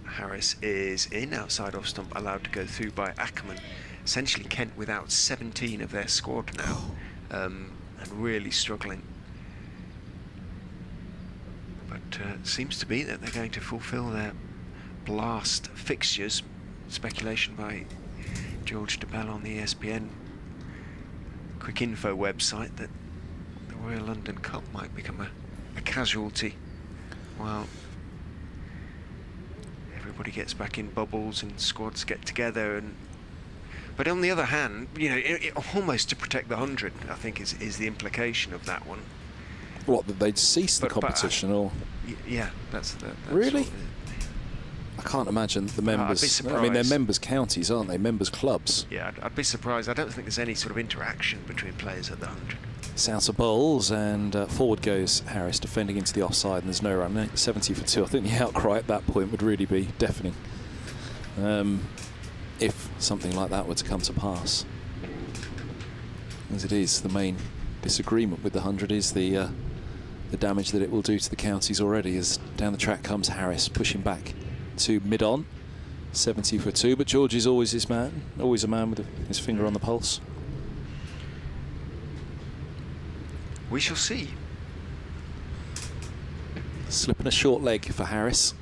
Harris is in outside off stump, allowed to go through by Ackerman. Essentially Kent without 17 of their squad now, and really struggling. But it seems to be that they're going to fulfil their blast fixtures. Speculation by George DeBell on the ESPN Quick Info website that the Royal London Cup might become a casualty while everybody gets back in bubbles and squads get together. But on the other hand, almost to protect the 100, I think is the implication of that one. What, that they'd cease the competition, or? Yeah, that's really? Sort of I can't imagine the members. I'd be surprised. I mean, they're members' counties, aren't they? Members' clubs. Yeah, I'd be surprised. I don't think there's any sort of interaction between players at the 100. It's out of bowls, and forward goes Harris, defending into the offside, and there's no run. 70 for 2. I think the outcry at that point would really be deafening, if something like that were to come to pass. As it is, the main disagreement with the 100 is the damage that it will do to the counties already. As down the track comes Harris, pushing back to mid-on. 70 for 2, but George is always his man, always a man with his finger on the pulse. We shall see. Slipping a short leg for Harris.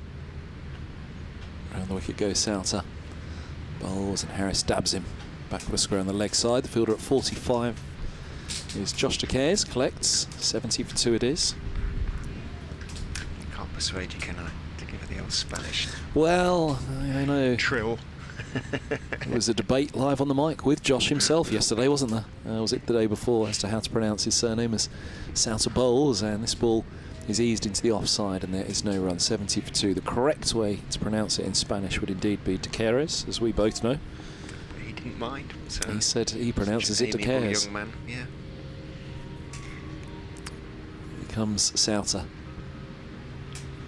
Around the wicket goes Souter. Bowls and Harris dabs him. Back with a square on the leg side. The fielder at 45 is Josh De Cares, collects. 70 for 2 it is. Can't persuade you, can I, to give her the old Spanish Well, I know. trill. There was a debate live on the mic with Josh himself yesterday, wasn't there? Was it the day before, as to how to pronounce his surname as Souter bowls, and this ball is eased into the offside and there is no run. 70 for 2. The correct way to pronounce it in Spanish would indeed be De Cares, as we both know. He didn't mind. So He said he pronounces it De Cares. Young man, yeah. Here comes Souter.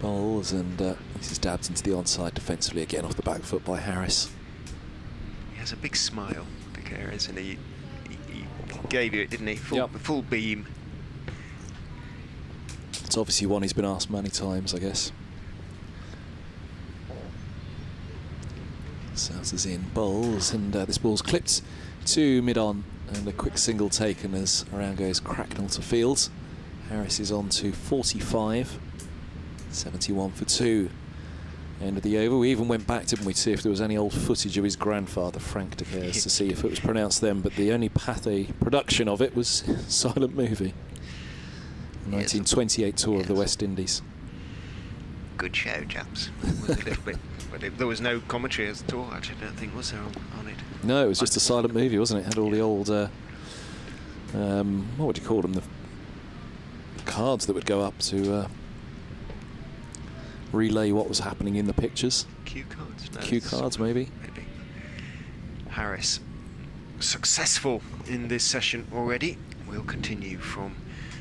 Bowls, and this is dabbed into the onside defensively again off the back foot by Harris. He has a big smile, De Cares, and he gave you it, didn't he? Yep. Full beam. It's obviously one he's been asked many times, I guess. Souter's in, bowls, and this ball's clipped to mid-on, and a quick single taken as around goes Cracknell to fields. Harris is on to 45, 71 for 2. End of the over. We even went back, didn't we, to see if there was any old footage of his grandfather, Frank De Cares, to see if it was pronounced then, but the only Pathé production of it was Silent Movie. 1928 tour of the West Indies. Good show, chaps. It was a little bit, but there was no commentary at all. Actually, I don't think was there on it. No, it was just a silent movie, wasn't it? It had all the old, what would you call them? The cards that would go up to relay what was happening in the pictures. Cue cards. No, Cue cards, maybe. Harris, successful in this session already. We'll continue from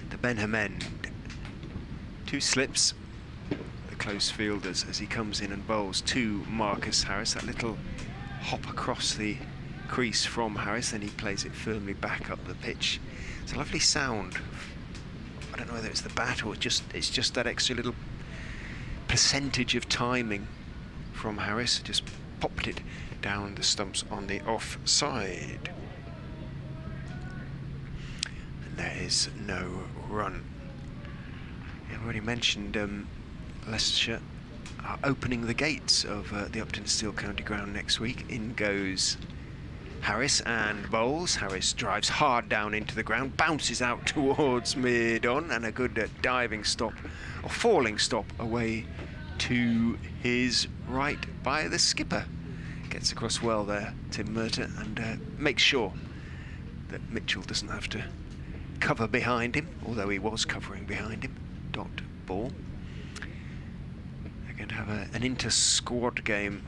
the Benham end. 2 slips, the close fielders as he comes in and bowls to Marcus Harris. That little hop across the crease from Harris, then he plays it firmly back up the pitch. It's a lovely sound. I don't know whether it's the bat or it's just that extra little percentage of timing from Harris. Just popped it down the stumps on the offside. There is no run. I've already mentioned Leicestershire are opening the gates of the Upton Steel County Ground next week. In goes Harris and bowls. Harris drives hard down into the ground, bounces out towards mid-on, and a good diving stop, or falling stop, away to his right by the skipper. Gets across well there, Tim Murtagh, and makes sure that Mitchell doesn't have to cover behind him, although he was covering behind him. Dot ball. They're going to have an inter-squad game,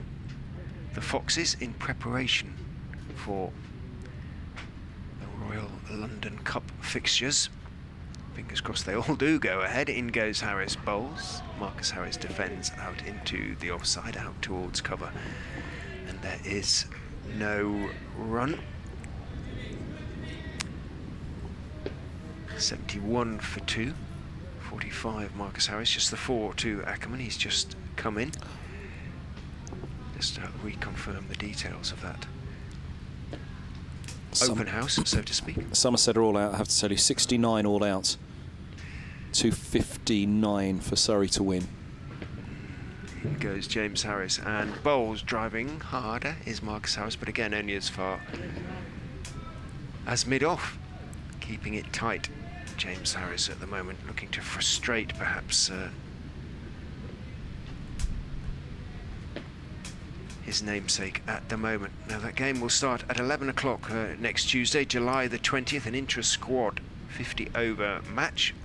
the Foxes, in preparation for the Royal London Cup fixtures. Fingers crossed they all do go ahead. In goes Harris, bowls. Marcus Harris defends out into the offside, out towards cover, and there is no run. 71 for 2, 45 Marcus Harris, just the 4 to Ackerman. He's just come in. Just to reconfirm the details of that open house, so to speak. Somerset are all out, I have to tell you. 69 all out. 259 for Surrey to win. In goes James Harris, and bowls driving harder is Marcus Harris, but again only as far as mid-off. Keeping it tight. James Harris at the moment looking to frustrate perhaps his namesake at the moment. Now that game will start at 11 o'clock next Tuesday, July the 20th, an intra-squad 50 over match.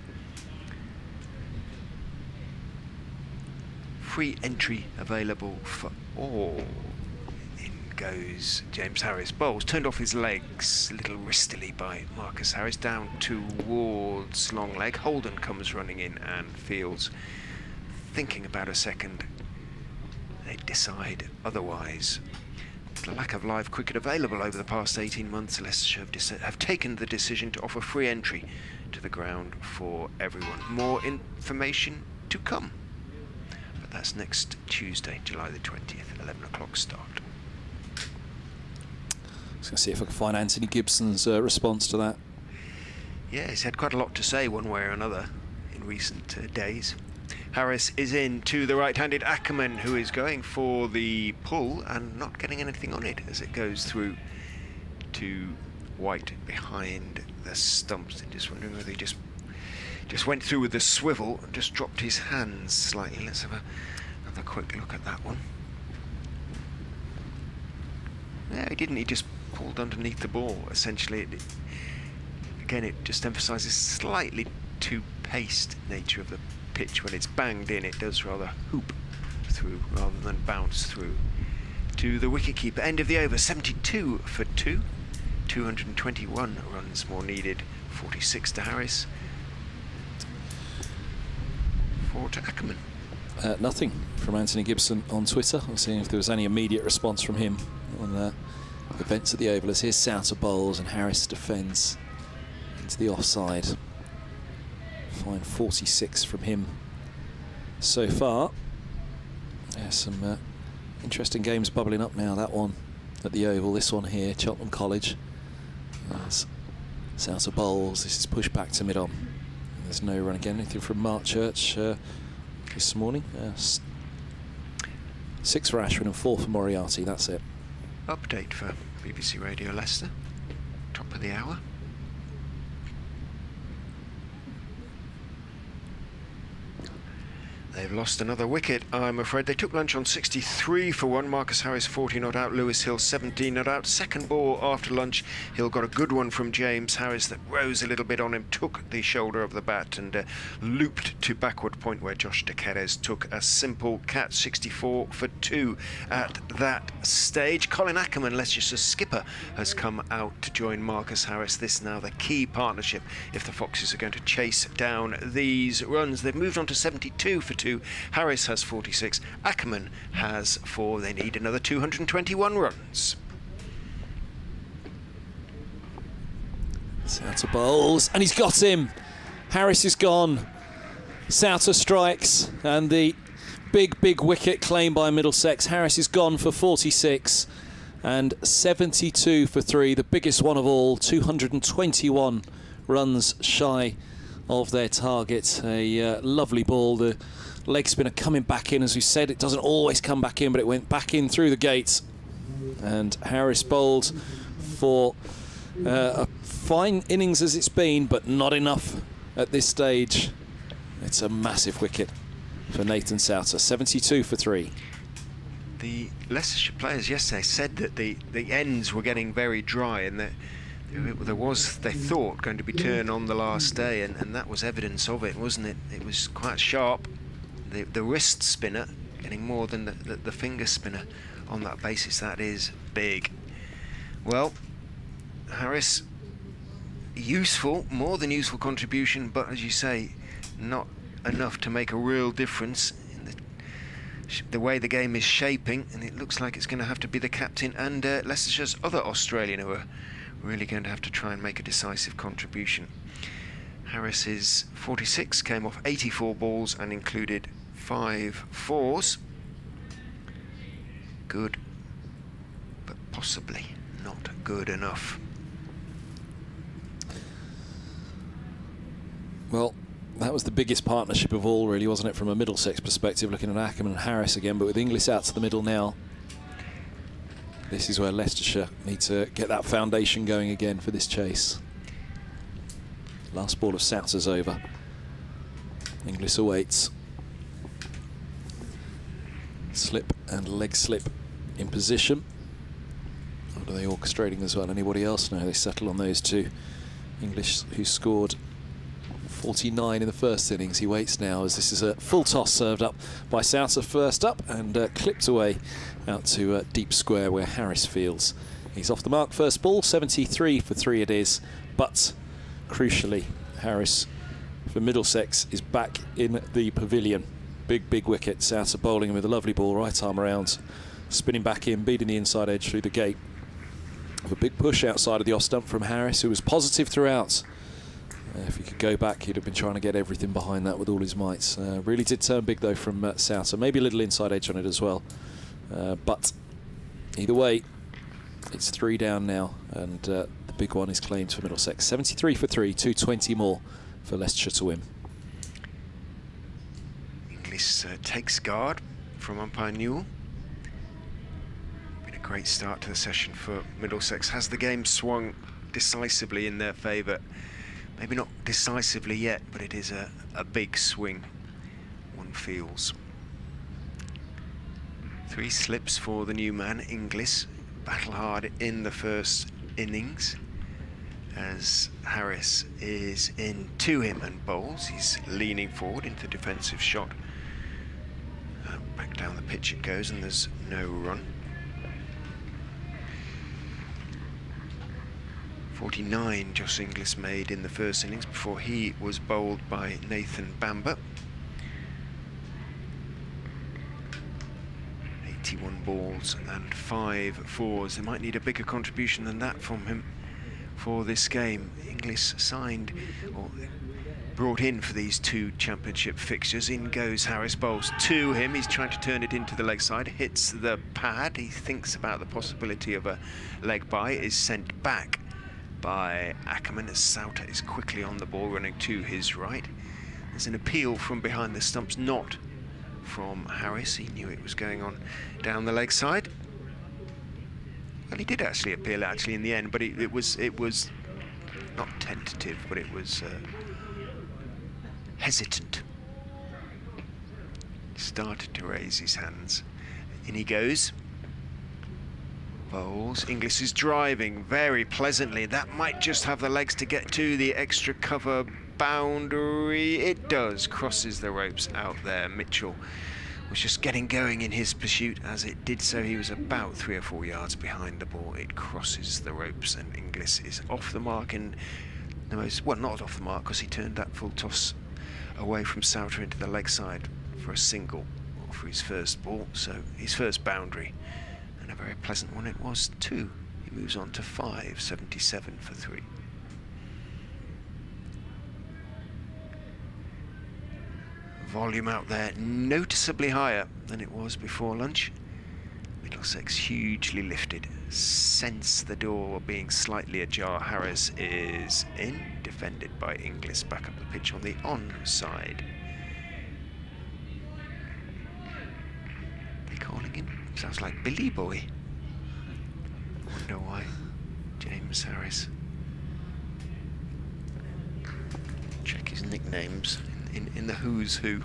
Free entry available for all. Goes James Harris, bowls, turned off his legs a little wristily by Marcus Harris, down towards long leg. Holden comes running in and fields. Thinking about a second, they decide otherwise. The lack of live cricket available over the past 18 months, Leicestershire have taken the decision to offer free entry to the ground for everyone. More information to come. That's next Tuesday, July the 20th, 11 o'clock start. I was going to see if I can find Anthony Gibson's response to that. Yeah, he's had quite a lot to say one way or another in recent days. Harris is in to the right-handed Ackerman, who is going for the pull and not getting anything on it as it goes through to White behind the stumps. And just wondering whether he just went through with the swivel and just dropped his hands slightly. Let's have another quick look at that one. No, he didn't. He just pulled underneath the ball. Essentially, again, it just emphasises slightly too paced nature of the pitch. When it's banged in, it does rather hoop through rather than bounce through to the wicketkeeper. End of the over, 72 for 2. 221 runs more needed. 46 to Harris. 4 to Ackerman. Nothing from Anthony Gibson on Twitter. I'm seeing if there was any immediate response from him on events at the Oval. As here's Souter bowls and Harris defends into the offside. Fine 46 from him so far. There's some interesting games bubbling up now. That one at the Oval, this one here, Cheltenham College. As Souter bowls, this is pushed back to mid-on. There's no run again. Anything from Mark Church this morning? 6 for Ashwin and 4 for Moriarty. That's it. Update for BBC Radio Leicester. Top of the hour. They've lost another wicket, I'm afraid. They took lunch on 63 for 1. Marcus Harris 40 not out, Lewis Hill 17 not out. Second ball after lunch, Hill got a good one from James Harris that rose a little bit on him, took the shoulder of the bat and looped to backward point where Josh De Queiroz took a simple catch. 64 for 2 at that stage. Colin Ackerman, Leicestershire's skipper, has come out to join Marcus Harris. This now the key partnership if the Foxes are going to chase down these runs. They've moved on to 72 for 2. Harris has 46. Ackerman has 4. They need another 221 runs. Souter bowls, and he's got him. Harris is gone. Souter strikes, and the big wicket claimed by Middlesex. Harris is gone for 46 and 72 for 3, the biggest one of all. 221 runs shy of their target. A lovely ball. The leg spinner coming back in. As we said, it doesn't always come back in, but it went back in through the gates. And Harris bowled for a fine innings as it's been, but not enough at this stage. It's a massive wicket for Nathan Souter. 72 for 3. The Leicestershire players yesterday said that the ends were getting very dry and that there was, they thought, going to be turn on the last day, and that was evidence of it, wasn't it? It was quite sharp. The wrist spinner getting more than the finger spinner on that basis. That is big. Well, Harris, useful, more than useful contribution, but as you say, not enough to make a real difference in the way the game is shaping, and it looks like it's going to have to be the captain and Leicestershire's other Australian who are really going to have to try and make a decisive contribution. Harris's 46 came off 84 balls and included 5 fours. Good, but possibly not good enough. Well, that was the biggest partnership of all, really, wasn't it, from a Middlesex perspective, looking at Ackerman and Harris again, but with Inglis out to the middle now. This is where Leicestershire need to get that foundation going again for this chase. Last ball of Souter's over. Inglis awaits. Slip and leg slip in position. Or are they orchestrating as well? Anybody else? No, they settle on those two. Inglis, who scored 49 in the first innings. He waits now as this is a full toss served up by Souter first up and clipped away out to deep square where Harris fields. He's off the mark. First ball, 73 for 3 it is, but crucially, Harris for Middlesex is back in the pavilion. Big wicket. Souter bowling with a lovely ball, right arm around, spinning back in, beating the inside edge through the gate. With a big push outside of the off stump from Harris, who was positive throughout. If he could go back, he'd have been trying to get everything behind that with all his mights. Really did turn big, though, from Souter. Maybe a little inside edge on it as well. But either way, it's 3 down now, and the big one is claimed for Middlesex. 73 for 3, 220 more for Leicestershire to win. Inglis takes guard from umpire Newell. Been a great start to the session for Middlesex. Has the game swung decisively in their favour? Maybe not decisively yet, but it is a big swing, one feels. 3 slips for the new man, Inglis. Battle hard in the first innings as Harris is in to him and bowls. He's leaning forward into the defensive shot. Back down the pitch it goes, and there's no run. 49 Joss Inglis made in the first innings before he was bowled by Nathan Bamber. 81 balls and 5 fours. They might need a bigger contribution than that from him for this game. Inglis signed or brought in for these 2 championship fixtures. In goes Harris, bowls to him. He's trying to turn it into the leg side, hits the pad. He thinks about the possibility of a leg bye, is sent back by Ackerman as Souter is quickly on the ball, running to his right. There's an appeal from behind the stumps, not from Harris. He knew it was going on down the leg side. Well, he did actually appeal in the end, but it was not tentative, but it was hesitant. He started to raise his hands. In he goes. Bowls. Inglis is driving very pleasantly. That might just have the legs to get to the extra cover boundary. It does. Crosses the ropes out there. Mitchell was just getting going in his pursuit. As it did so, he was about 3 or 4 yards behind the ball. It crosses the ropes, and Inglis is off the mark in the most, well, not off the mark, because he turned that full toss away from Souter into the leg side for a single, or for his first ball, so his first boundary. And a very pleasant one it was too. He moves on to 5, 77 for 3. Volume out there noticeably higher than it was before lunch. Middlesex hugely lifted. Sense the door being slightly ajar. Harris is in, defended by Inglis, back up the pitch on the onside. They calling him? Sounds like Billy Boy. Wonder why. James Harris. Check his nicknames in the Who's Who.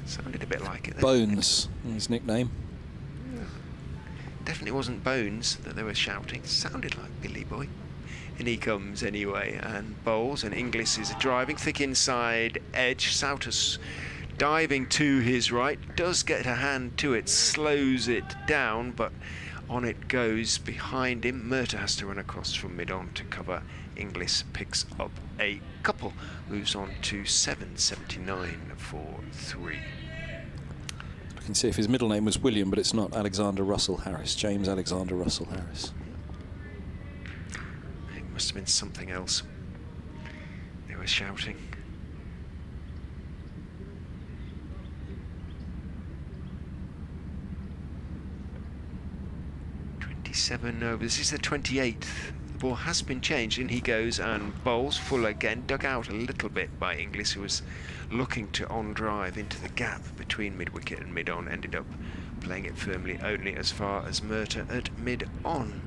Sounded a bit like it then. Bones, his nickname. Yeah. Definitely wasn't Bones that they were shouting. Sounded like Billy Boy. In he comes anyway and bowls, and Inglis is driving thick inside edge. Souter's diving to his right, does get a hand to it, slows it down, but on it goes behind him. Murtagh has to run across from mid-on to cover. Inglis picks up a couple, moves on to 7.79 for 3. I can see if his middle name was William, but it's not. Alexander Russell Harris, James Alexander Russell Harris. It must have been something else they were shouting. Over. This is the 28th. The ball has been changed. In he goes and bowls. Full again, dug out a little bit by Inglis, who was looking to on-drive into the gap between mid-wicket and mid-on. Ended up playing it firmly only as far as Murtagh at mid-on.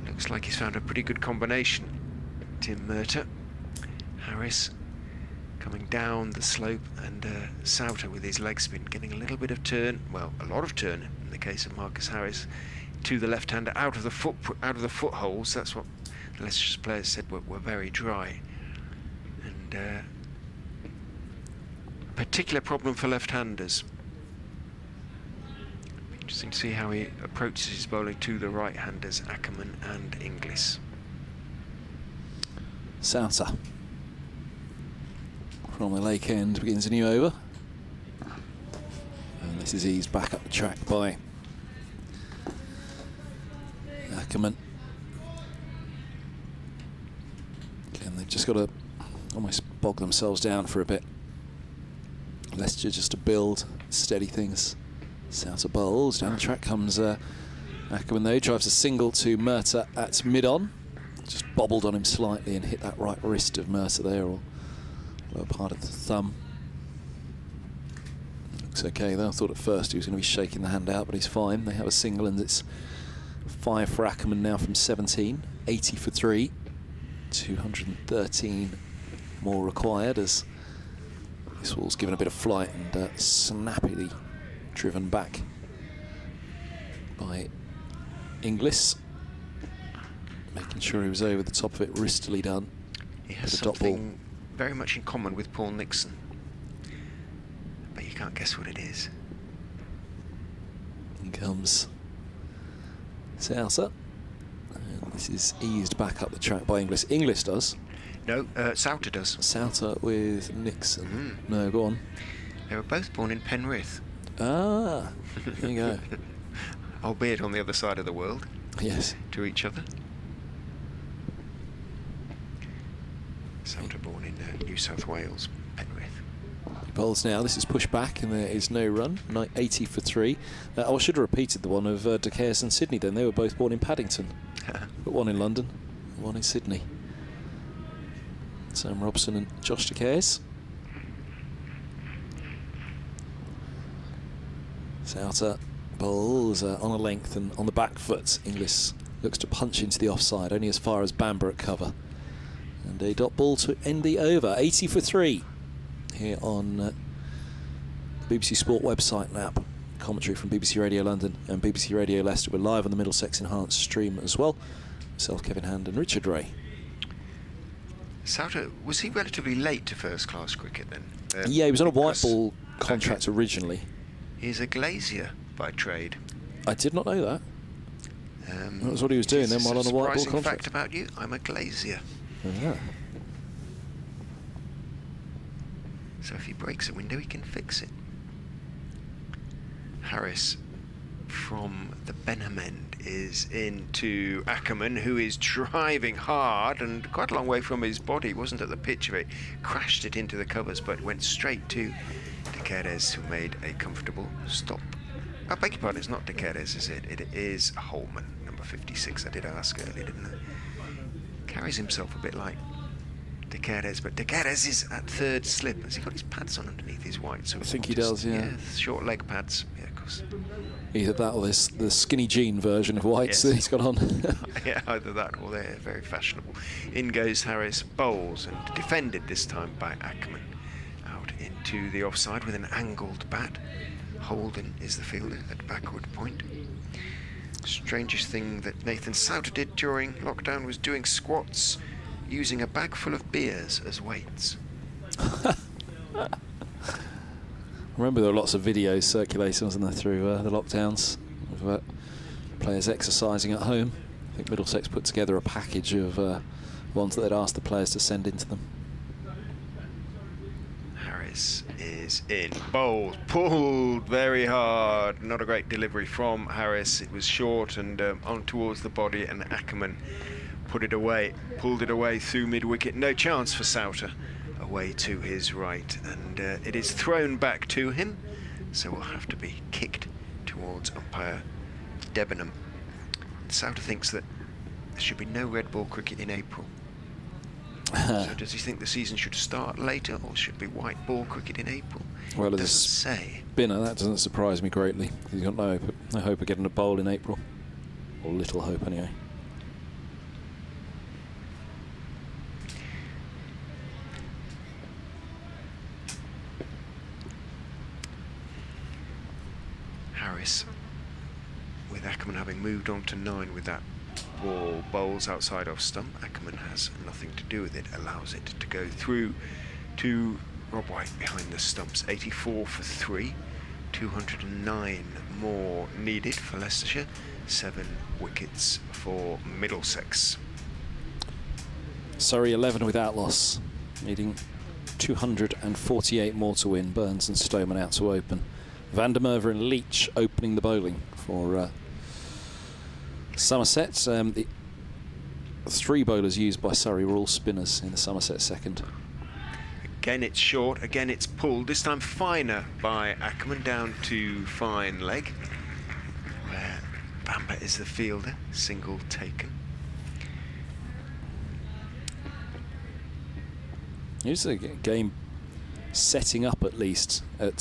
Looks like he's found a pretty good combination. Tim Murtagh. Harris coming down the slope, and Souter with his leg spin getting a little bit of turn, well, a lot of turn in the case of Marcus Harris, to the left-hander out of the footholes. That's what the Leicester players said were very dry, and particular problem for left-handers. Interesting to see how he approaches his bowling to the right-handers, Ackerman and Inglis. Souter from the lake end begins a new over, and this is eased back up the track by Ackerman. Again, they've just got to almost bog themselves down for a bit. Leicester just to build, steady things. Souter bowls. Down the track comes Ackerman, though. Drives a single to Murtagh at mid-on. Just bobbled on him slightly and hit that right wrist of Murtagh there, or lower part of the thumb. Looks okay though. I thought at first he was going to be shaking the hand out, but he's fine. They have a single, and it's 5 for Ackerman now from 17. 80 for 3. 213 more required as this ball's given a bit of flight and snappily driven back by Inglis, making sure he was over the top of it, wristily done. He has something very much in common with Paul Nixon, but you can't guess what it is. In comes Souter, and this is eased back up the track by Inglis. Inglis does. No, Souter does. Souter with Nixon. No, go on. They were both born in Penrith. Ah, there you go. Albeit on the other side of the world. Yes. To each other. Souter born in New South Wales, Penrith. He bowls now. This is pushed back, and there is no run. 80 for 3. I should have repeated the one of De Caires and Sydney then. They were both born in Paddington. But one in London, one in Sydney. Sam Robson and Josh De Caires. Souter bowls on a length and on the back foot. Inglis looks to punch into the offside, only as far as Bamber at cover. And a dot ball to end the over. 80 for 3 here on the BBC Sport website and app. Commentary from BBC Radio London and BBC Radio Leicester. We're live on the Middlesex Enhanced stream as well. Myself, Kevin Hand, and Richard Ray. Souter, was he relatively late to first-class cricket then? Yeah, he was on a white ball contract originally. He's a glazier by trade. I did not know that. That was what he was doing then while on a white ball contract. Fact about you, I'm a glazier. Yeah. So if he breaks a window, he can fix it. Harris from the Benham end is into Ackerman, who is driving hard and quite a long way from his body. Wasn't at the pitch of it, crashed it into the covers, but went straight to De Caires, who made a comfortable stop. I beg your pardon, it's not De Caires, is it? It is Holman, number 56. I did ask earlier, didn't I? Carries himself a bit like De Caires, but De Caires is at third slip. Has he got his pads on underneath his white? So I think he does, yeah. Yeah, short leg pads. Yeah, of course. Either that or this, the skinny jean version of whites that he's got on. Yeah, either that or they're very fashionable. In goes Harris, bowls, and defended this time by Ackerman. Out into the offside with an angled bat. Holden is the fielder at backward point. Strangest thing that Nathan Souter did during lockdown was doing squats using a bag full of beers as weights. I remember there were lots of videos circulating, wasn't there, through the lockdowns of players exercising at home. I think Middlesex put together a package of ones that they'd asked the players to send into them. Harris is in. Bowled, pulled very hard. Not a great delivery from Harris. It was short and on towards the body, and Ackerman put it away, pulled it away through mid-wicket. No chance for Souter. Away to his right, and it is thrown back to him, so will have to be kicked towards umpire Debenham. Souter thinks that there should be no red ball cricket in April. So does he think the season should start later, or should be white ball cricket in April? Well, it doesn't say. Spinner, that doesn't surprise me greatly. He's got no hope of getting a bowl in April, or little hope anyway. Harris, with Ackerman having moved on to 9 with that ball, bowls outside off stump. Ackerman has nothing to do with it, allows it to go through to Rob White behind the stumps. 84 for 3, 209 more needed for Leicestershire, 7 wickets for Middlesex. Surrey 11 without loss, needing 248 more to win. Burns and Stoneman out to open. Van der Merwe and Leach opening the bowling for Somerset. The 3 bowlers used by Surrey were all spinners in the Somerset second. Again it's short, again it's pulled, this time finer by Ackerman down to fine leg, where Bamber is the fielder, single taken. Here's a game setting up at least at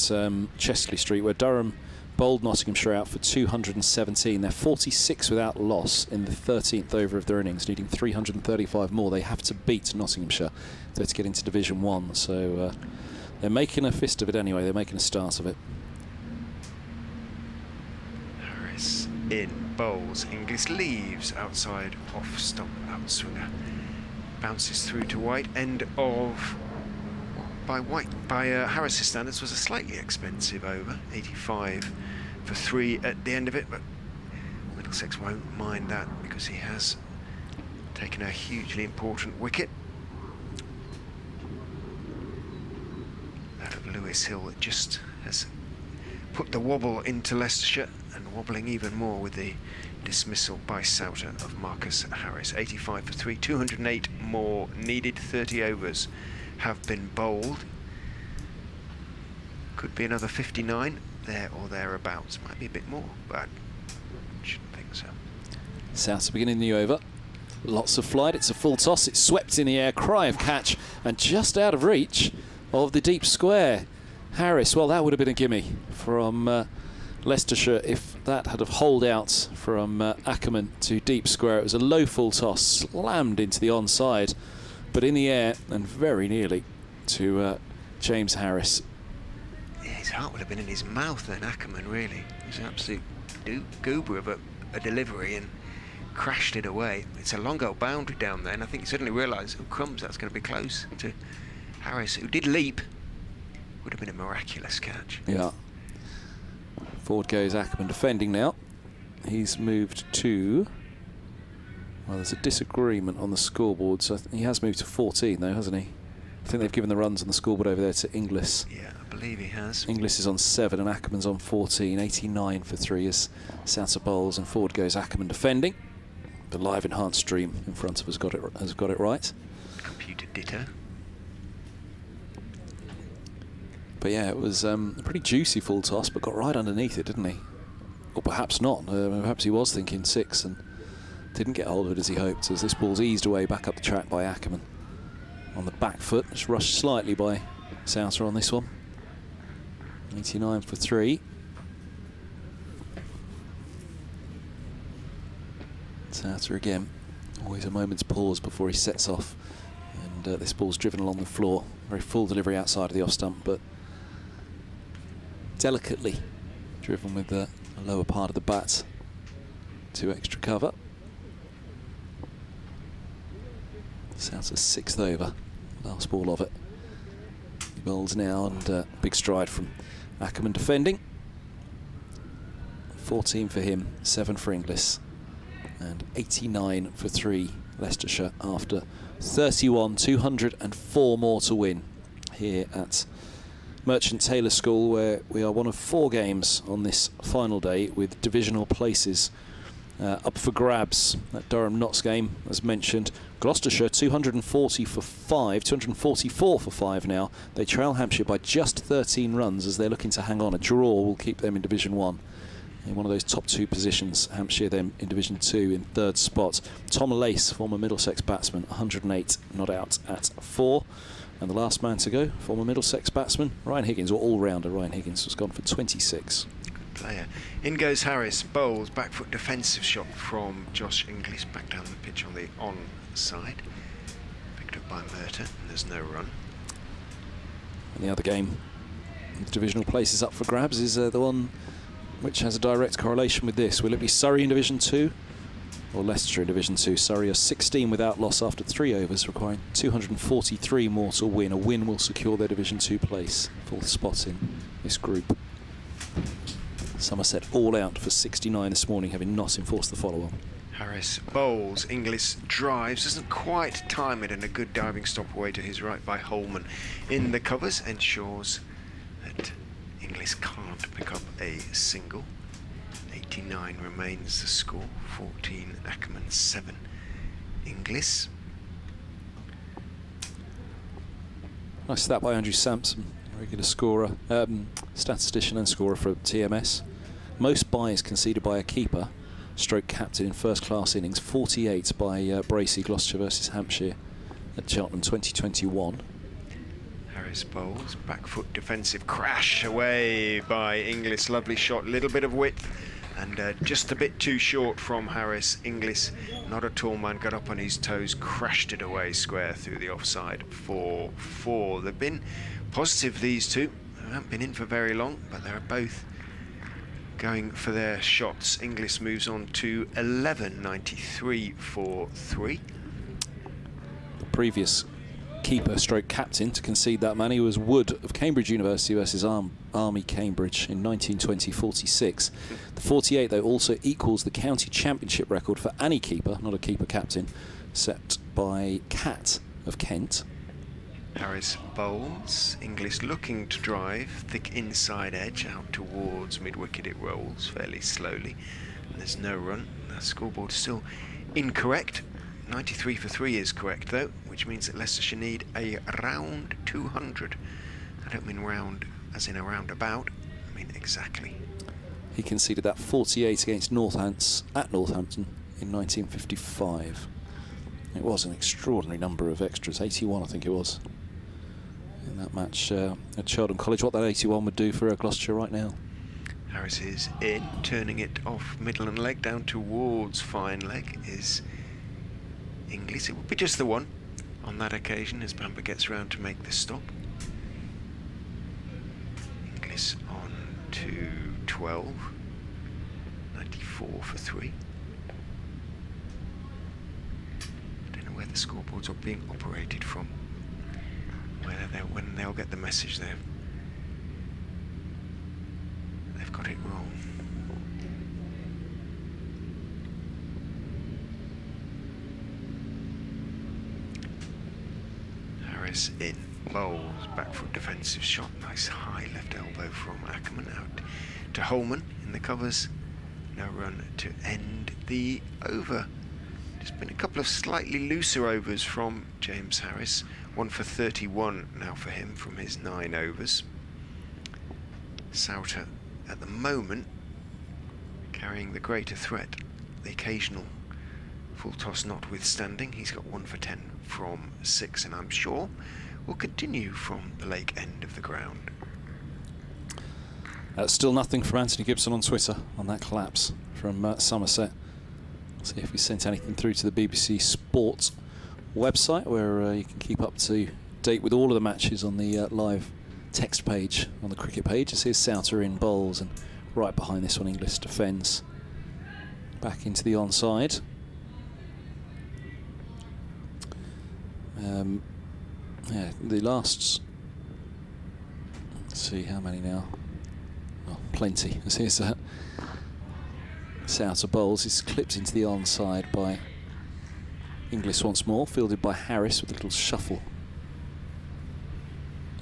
Chesley Street, where Durham bowled Nottinghamshire out for 217. They're 46 without loss in the 13th over of their innings, needing 335 more. They have to beat Nottinghamshire to get into Division 1. So they're making a fist of it anyway. They're making a start of it. Harris in, bowls, Inglis leaves outside, off stump, outswinger. Bounces through to White, end of, by Harris's standards, was a slightly expensive over, 85 for 3 at the end of it, but Middlesex won't mind that because he has taken a hugely important wicket. That of Lewis Hill that just has put the wobble into Leicestershire, and wobbling even more with the dismissal by Souter of Marcus Harris. 85 for 3, 208 more needed, 30 overs have been bowled. Could be another 59 there or thereabouts. Might be a bit more, but shouldn't think so. Souter beginning the over. Lots of flight. It's a full toss. It's swept in the air. Cry of catch, and just out of reach of the deep square. Harris, well, that would have been a gimme from Leicestershire if that had have holed out from Ackerman to deep square. It was a low full toss, slammed into the onside, but in the air and very nearly to James Harris. Yeah, his heart would have been in his mouth then, Ackerman, really. It was an absolute goober of a delivery and crashed it away. It's a long old boundary down there, and I think he suddenly realised, oh crumbs, that's going to be close to Harris, who did leap. Would have been a miraculous catch. Yeah. Forward goes Ackerman defending now. He's moved to... Well, there's a disagreement on the scoreboard, so he has moved to 14 though, hasn't he? I think they've given the runs on the scoreboard over there to Inglis. Yeah, I believe he has. Inglis is on 7 and Ackerman's on 14. 89 for 3 as Souter bowls, and forward goes Ackerman defending. The live enhanced stream in front of us has got it right. Computer ditto. But yeah, it was a pretty juicy full toss, but got right underneath it, didn't he? Or perhaps not. Perhaps he was thinking 6 and didn't get hold of it as he hoped, as this ball's eased away back up the track by Ackerman. On the back foot, just rushed slightly by Souter on this one. 89 for 3. Souter again. Always a moment's pause before he sets off. And this ball's driven along the floor. Very full delivery outside of the off stump, but delicately driven with the lower part of the bat to extra cover. Souter's 6th over, last ball of it. He bowls now, and big stride from Ackerman defending. 14 for him, 7 for Inglis, and 89 for 3 Leicestershire after 31, 204 more to win here at Merchant Taylor School, where we are one of 4 games on this final day with divisional places up for grabs. That Durham Notts game, as mentioned. Gloucestershire 240 for 5, 244 for 5 now. They trail Hampshire by just 13 runs as they're looking to hang on. A draw will keep them in Division 1. In one of those top 2 positions, Hampshire then in Division 2 in 3rd spot. Tom Lace, former Middlesex batsman, 108, not out at 4. And the last man to go, former Middlesex batsman, Ryan Higgins, or all-rounder Ryan Higgins, has gone for 26. Good player. In goes Harris, bowls, back foot defensive shot from Josh Inglis, back down the pitch on the onside. Picked up by Merter, and there's no run. And the other game, the divisional places up for grabs, is the one which has a direct correlation with this. Will it be Surrey in Division 2 or Leicestershire in Division 2? Surrey are 16 without loss after 3 overs, requiring 243 more to win. A win will secure their Division 2 place, 4th spot in this group. Somerset all out for 69 this morning, having not enforced the follow-on. Harris bowls, Inglis drives, doesn't quite time it, and a good diving stop away to his right by Holman in the covers ensures that Inglis can't pick up a single. 89 remains the score, 14 Ackerman, 7 Inglis. Nice stat by Andrew Sampson, regular scorer, statistician and scorer for TMS. Most byes conceded by a keeper, stroke captain in first-class innings, 48 by Bracey, Gloucestershire versus Hampshire at Cheltenham 2021. Harris bowls, back foot defensive crash away by Inglis. Lovely shot, little bit of width, and just a bit too short from Harris. Inglis, not a tall man, got up on his toes, crashed it away square through the offside for 4. They've been positive, these two. They haven't been in for very long, but they're both going for their shots. Inglis moves on to 11, 93 for 3. The previous keeper stroke captain to concede that many was Wood of Cambridge University versus Army Cambridge in 1920-46. The 48 though also equals the county championship record for any keeper, not a keeper captain, set by Cat of Kent. Harris bowls. Inglis looking to drive, thick inside edge out towards mid-wicket. It rolls fairly slowly. And there's no run. The scoreboard is still incorrect. 93 for 3 is correct though, which means that Leicestershire need a round 200. I don't mean round as in a roundabout, I mean exactly. He conceded that 48 against Northampton in 1955. It was an extraordinary number of extras, 81 I think it was, in that match at Cheltenham College. What that 81 would do for Gloucestershire right now. Harris is in, turning it off middle and leg down towards fine leg is Inglis. It would be just the one on that occasion as Bamber gets round to make the stop. Inglis on to 12, 94 for 3. I don't know where the scoreboards are being operated from, when they'll get the message there. They've got it wrong. Harris in, bowls, back foot defensive shot, nice high left elbow from Ackerman out to Holman in the covers. No run to end the over. Just been a couple of slightly looser overs from James Harris. 1 for 31 now for him from his 9 overs. Souter at the moment carrying the greater threat, the occasional full toss notwithstanding. He's got 1 for 10 from 6, and I'm sure will continue from the lake end of the ground. Still nothing from Anthony Gibson on Twitter on that collapse from Somerset. See if we sent anything through to the BBC Sport website, where you can keep up to date with all of the matches on the live text page on the cricket page. This is Souter in bowls, and right behind this one Inglis defends back into the onside. Yeah, the last, let's see how many now. Oh, plenty. This is Souter bowls. He's clipped into the onside by Inglis once more, fielded by Harris with a little shuffle.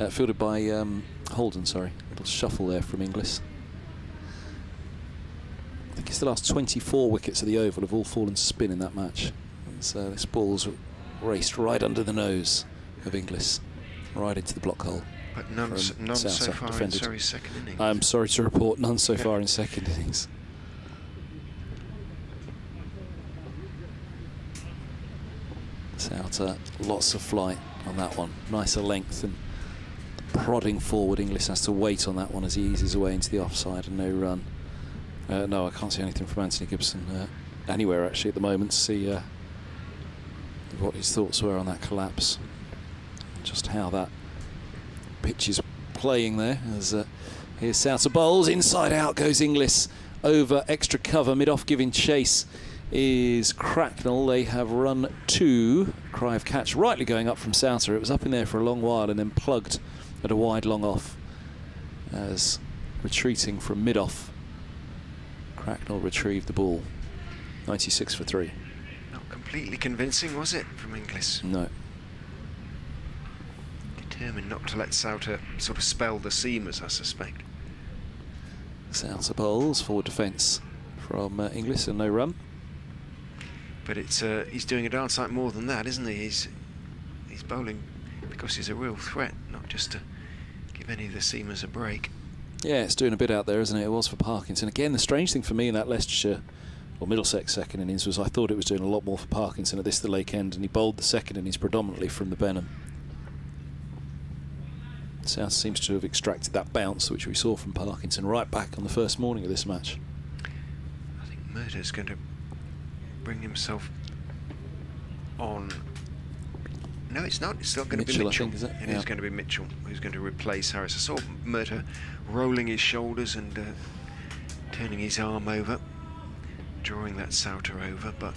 Fielded by Holden, sorry. A little shuffle there from Inglis. I think it's the last 24 wickets of the Oval have all fallen to spin in that match. So this ball's raced right under the nose of Inglis, right into the block hole. But none so far defended. in Surrey's second innings. I'm sorry to report, none so far in second innings. Souter, lots of flight on that one. Nicer length and prodding forward. Inglis has to wait on that one as he eases away into the offside and no run. No, I can't see anything from Anthony Gibson anywhere actually at the moment to see what his thoughts were on that collapse. Just how that pitch is playing there. As here's Souter bowls, inside out goes Inglis over extra cover, mid-off giving chase is Cracknell. They have run 2. Cry of catch rightly going up from Souter. It was up in there for a long while and then plugged at a wide long off as retreating from mid-off. Cracknell retrieved the ball. 96 for 3. Not completely convincing, was it, from Inglis? No. Determined not to let Souter sort of spell the seamers, I suspect. Souter bowls, forward defence from Inglis and no run. But it's he's doing a darn sight more than that, isn't he? He's bowling because he's a real threat, not just to give any of the seamers a break. Yeah, it's doing a bit out there, isn't it? It was for Parkinson. Again, the strange thing for me in that Leicestershire or Middlesex second innings was I thought it was doing a lot more for Parkinson at the Lake End, and he bowled the second innings predominantly from the Benham. South seems to have extracted that bounce which we saw from Parkinson right back on the first morning of this match. I think Murder's going to bring himself on. No, it's not. It's still going to be Mitchell. I think, is it? It is going to be Mitchell who's going to replace Harris. I saw Murder rolling his shoulders and turning his arm over, drawing that Souter over, but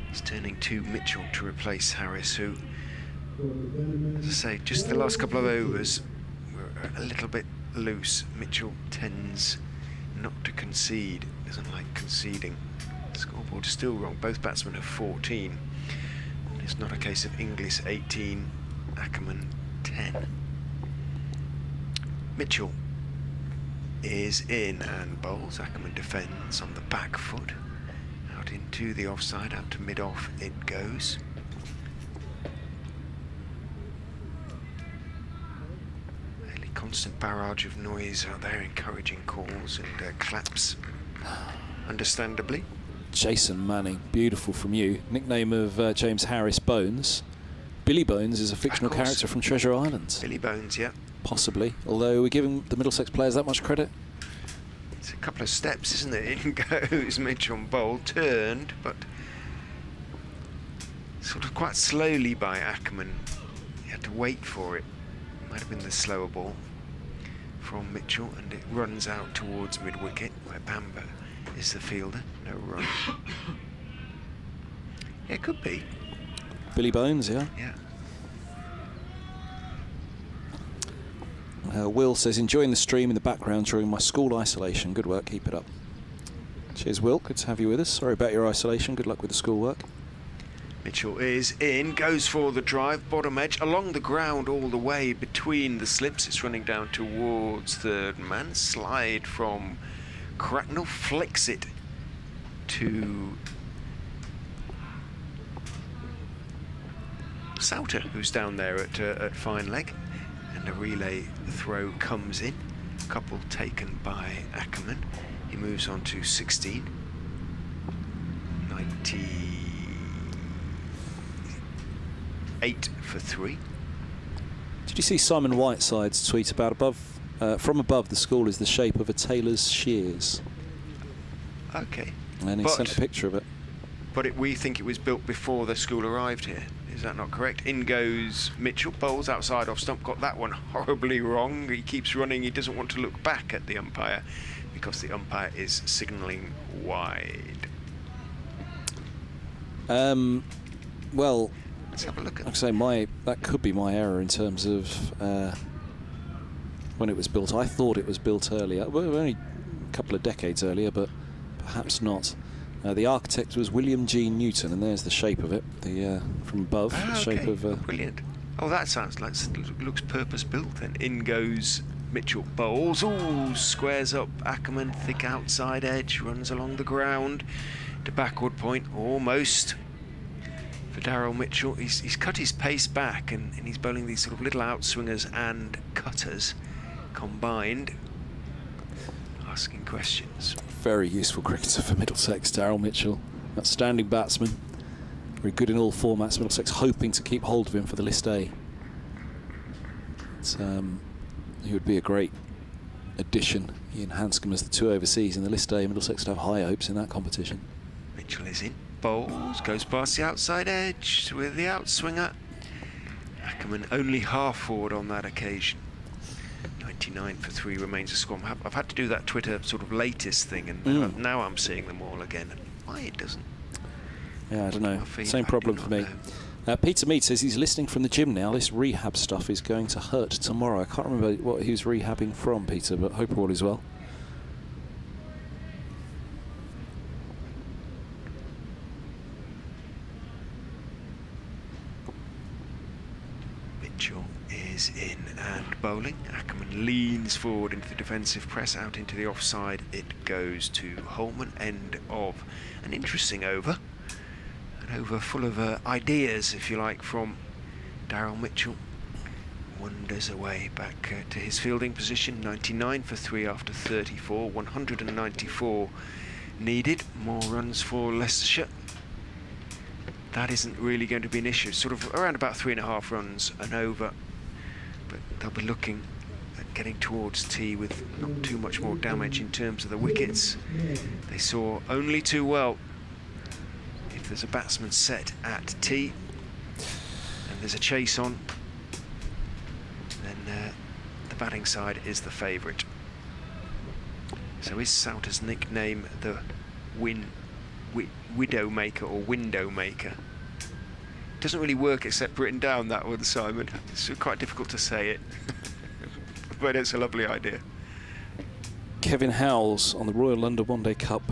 he's turning to Mitchell to replace Harris, who, as I say, just the last couple of overs were a little bit loose. Mitchell tends not to concede, doesn't like conceding. The scoreboard is still wrong. Both batsmen have 14. It's not a case of Inglis 18, Ackerman 10. Mitchell is in and bowls. Ackerman defends on the back foot. Out into the offside, out to mid-off it goes. Fairly constant barrage of noise out there, encouraging calls and claps, understandably. Jason Manning, beautiful from you. Nickname of James Harris, Bones. Billy Bones is a fictional character from Treasure Island. Billy Bones, yeah. Possibly, although we're giving the Middlesex players that much credit. It's a couple of steps, isn't it? In goes Mitchell on bowl, turned, but sort of quite slowly by Ackerman. He had to wait for it. Might have been the slower ball from Mitchell, and it runs out towards mid-wicket, where Bamber is the fielder. No run. Yeah, it could be. Billy Bones, yeah. Yeah. Will says, enjoying the stream in the background during my school isolation. Good work, keep it up. Cheers, Will. Good to have you with us. Sorry about your isolation. Good luck with the schoolwork. Mitchell is in, goes for the drive, bottom edge, along the ground all the way between the slips. It's running down towards third man. Slide from Cracknell, flicks it to Souter, who's down there at fine leg, and a relay throw comes in. A couple taken by Ackerman. He moves on to 16. 98 for 3. Did you see Simon Whiteside's tweet about from above the school is the shape of a tailor's shears? Okay. And he sent a picture of it. But we think it was built before the school arrived here. Is that not correct? In goes Mitchell, bowls outside off stump, got that one horribly wrong. He keeps running, he doesn't want to look back at the umpire because the umpire is signalling wide. Well, let's have a look at like I say, that could be my error in terms of when it was built. I thought it was built earlier, well, only a couple of decades earlier, but perhaps not. The architect was William G. Newton, and there's the shape of it, from above, the shape of... Brilliant. Oh, that sounds like looks purpose-built. Then in goes Mitchell, bowls, ooh, squares up Ackerman, thick outside edge, runs along the ground to backward point, almost. For Daryl Mitchell, he's cut his pace back, and he's bowling these sort of little outswingers and cutters combined, asking questions. Very useful cricketer for Middlesex, Daryl Mitchell. Outstanding batsman. Very good in all formats. Middlesex hoping to keep hold of him for the List A. He would be a great addition. Ian Hanscom as the two overseas in the List A. Middlesex would have high hopes in that competition. Mitchell is in. Bowls, goes past the outside edge with the outswinger. Ackerman only half forward on that occasion. 99 for 3 remains a score. I've had to do that Twitter sort of latest thing, and now I'm seeing them all again. And why it doesn't? Yeah, I don't know. Same problem for me. Peter Mead says he's listening from the gym now. This rehab stuff is going to hurt tomorrow. I can't remember what he was rehabbing from, Peter, but hope all is well. Mitchell is in and bowling. Ackerman leans forward into the defensive press, out into the offside. It goes to Holman. End of an interesting over. over full of ideas, if you like, from Daryl Mitchell. Wanders away back to his fielding position. 99 for 3 after 34. 194 needed. More runs for Leicestershire. That isn't really going to be an issue. Sort of around about 3.5 runs and over. But they'll be looking at getting towards tea with not too much more damage in terms of the wickets. They saw only too well if there's a batsman set at tea and there's a chase on, then the batting side is the favourite. So is Souter's nickname the Widowmaker or Window Maker? Doesn't really work except written down, that one, Simon. It's quite difficult to say it. But it's a lovely idea. Kevin Howells on the Royal London One Day Cup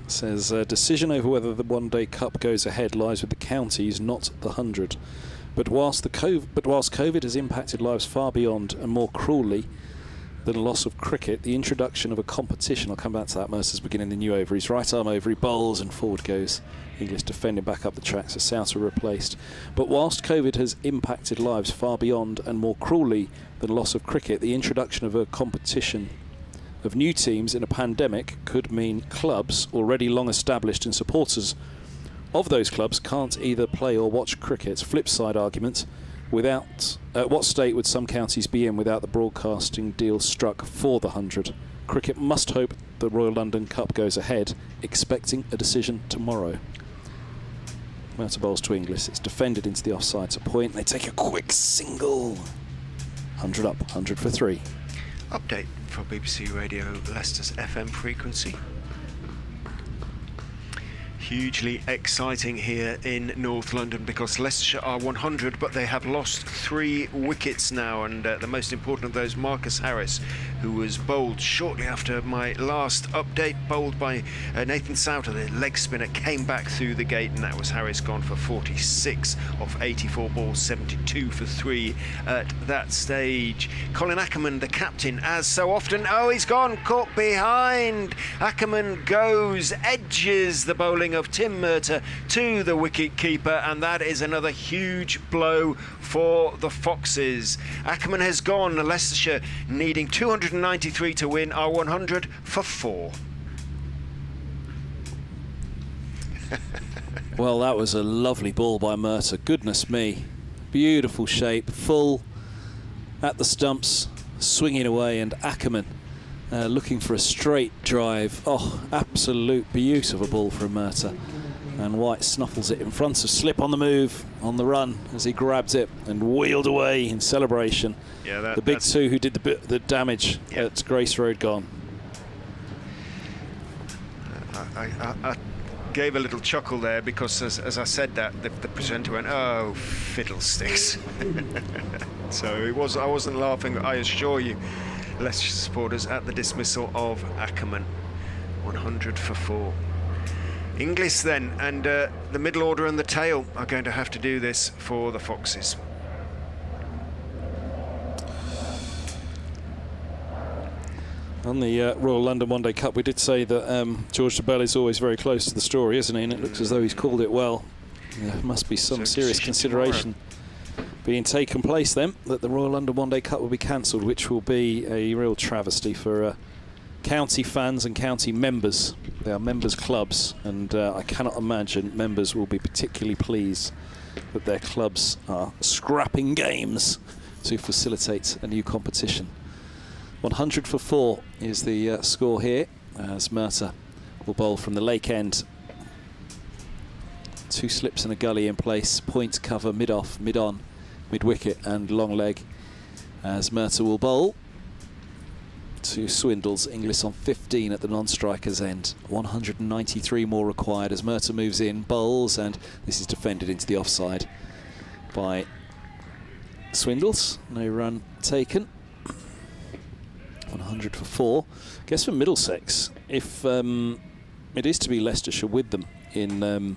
says decision over whether the One Day Cup goes ahead lies with the counties, not the 100. But whilst COVID has impacted lives far beyond and more cruelly than a loss of cricket, the introduction of a competition, I'll come back to that, Mercer's beginning the new over. He's right arm over, he bowls and forward goes. English defending back up the track, so Souter replaced. But whilst COVID has impacted lives far beyond and more cruelly than loss of cricket, the introduction of a competition of new teams in a pandemic could mean clubs already long established and supporters of those clubs can't either play or watch cricket. Flip side argument, what state would some counties be in without the broadcasting deal struck for the 100? Cricket must hope the Royal London Cup goes ahead, expecting a decision tomorrow. Mercer bowls to Inglis, it's defended into the offside to point, they take a quick single. 100 up, 100 for 3. Update for BBC Radio Leicester's FM frequency. Hugely exciting here in North London because Leicestershire are 100, but they have lost 3 wickets now, and the most important of those, Marcus Harris, who was bowled shortly after my last update, bowled by Nathan Souter, the leg spinner, came back through the gate, and that was Harris gone for 46 off 84 balls, 72 for 3 at that stage. Colin Ackerman, the captain, as so often, oh, he's gone, caught behind. Ackerman goes, edges the bowling of Tim Murtagh to the wicket keeper, and that is another huge blow for the Foxes. Ackerman has gone. Leicestershire needing 293 to win are 100 for 4. Well, that was a lovely ball by Murtagh. Goodness me, beautiful shape, full at the stumps, swinging away, and Ackerman looking for a straight drive. Oh, absolute beauty of a ball from Murtagh. And White snuffles it in front of Slip on the move, on the run, as he grabbed it and wheeled away in celebration. Yeah, the big two who did the damage at Grace Road gone. I gave a little chuckle there because as I said that, the presenter went, oh, fiddlesticks. So I wasn't laughing, I assure you. Leicester supporters at the dismissal of Ackerman. 100 for 4. Inglis then, and the middle order and the tail are going to have to do this for the Foxes. On the Royal London One Day Cup, we did say that George de Bell is always very close to the story, isn't he? And it looks as though he's called it well. There must be some serious consideration being taken place then, that the Royal London One Day Cup will be cancelled, which will be a real travesty for county fans and county members. They are members' clubs, and I cannot imagine members will be particularly pleased that their clubs are scrapping games to facilitate a new competition. 100 for 4 is the score here, as Murtagh will bowl from the lake end. 2 slips and a gully in place, point cover, mid-off, mid-on, mid-wicket and long leg, as Murtagh will bowl to Swindles. Inglis on 15 at the non-striker's end. 193 more required as Murtagh moves in, bowls, and this is defended into the offside by Swindles. No run taken. 100 for 4. I guess for Middlesex, if it is to be Leicestershire with them in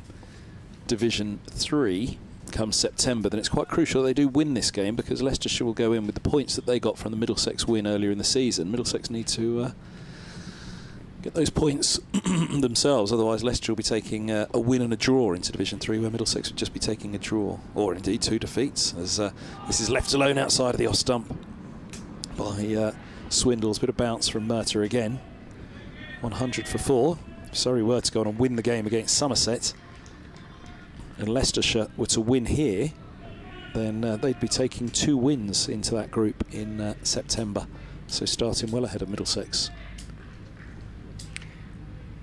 Division 3 come September, then it's quite crucial they do win this game, because Leicestershire will go in with the points that they got from the Middlesex win earlier in the season. Middlesex need to get those points themselves. Otherwise, Leicester will be taking a win and a draw into Division 3, where Middlesex would just be taking a draw, or indeed 2 defeats, as this is left alone outside of the off stump by Swindles. Bit of bounce from Murta again. 100 for 4. If Surrey were to go on and win the game against Somerset, and Leicestershire were to win here, then they'd be taking 2 wins into that group in September. So starting well ahead of Middlesex.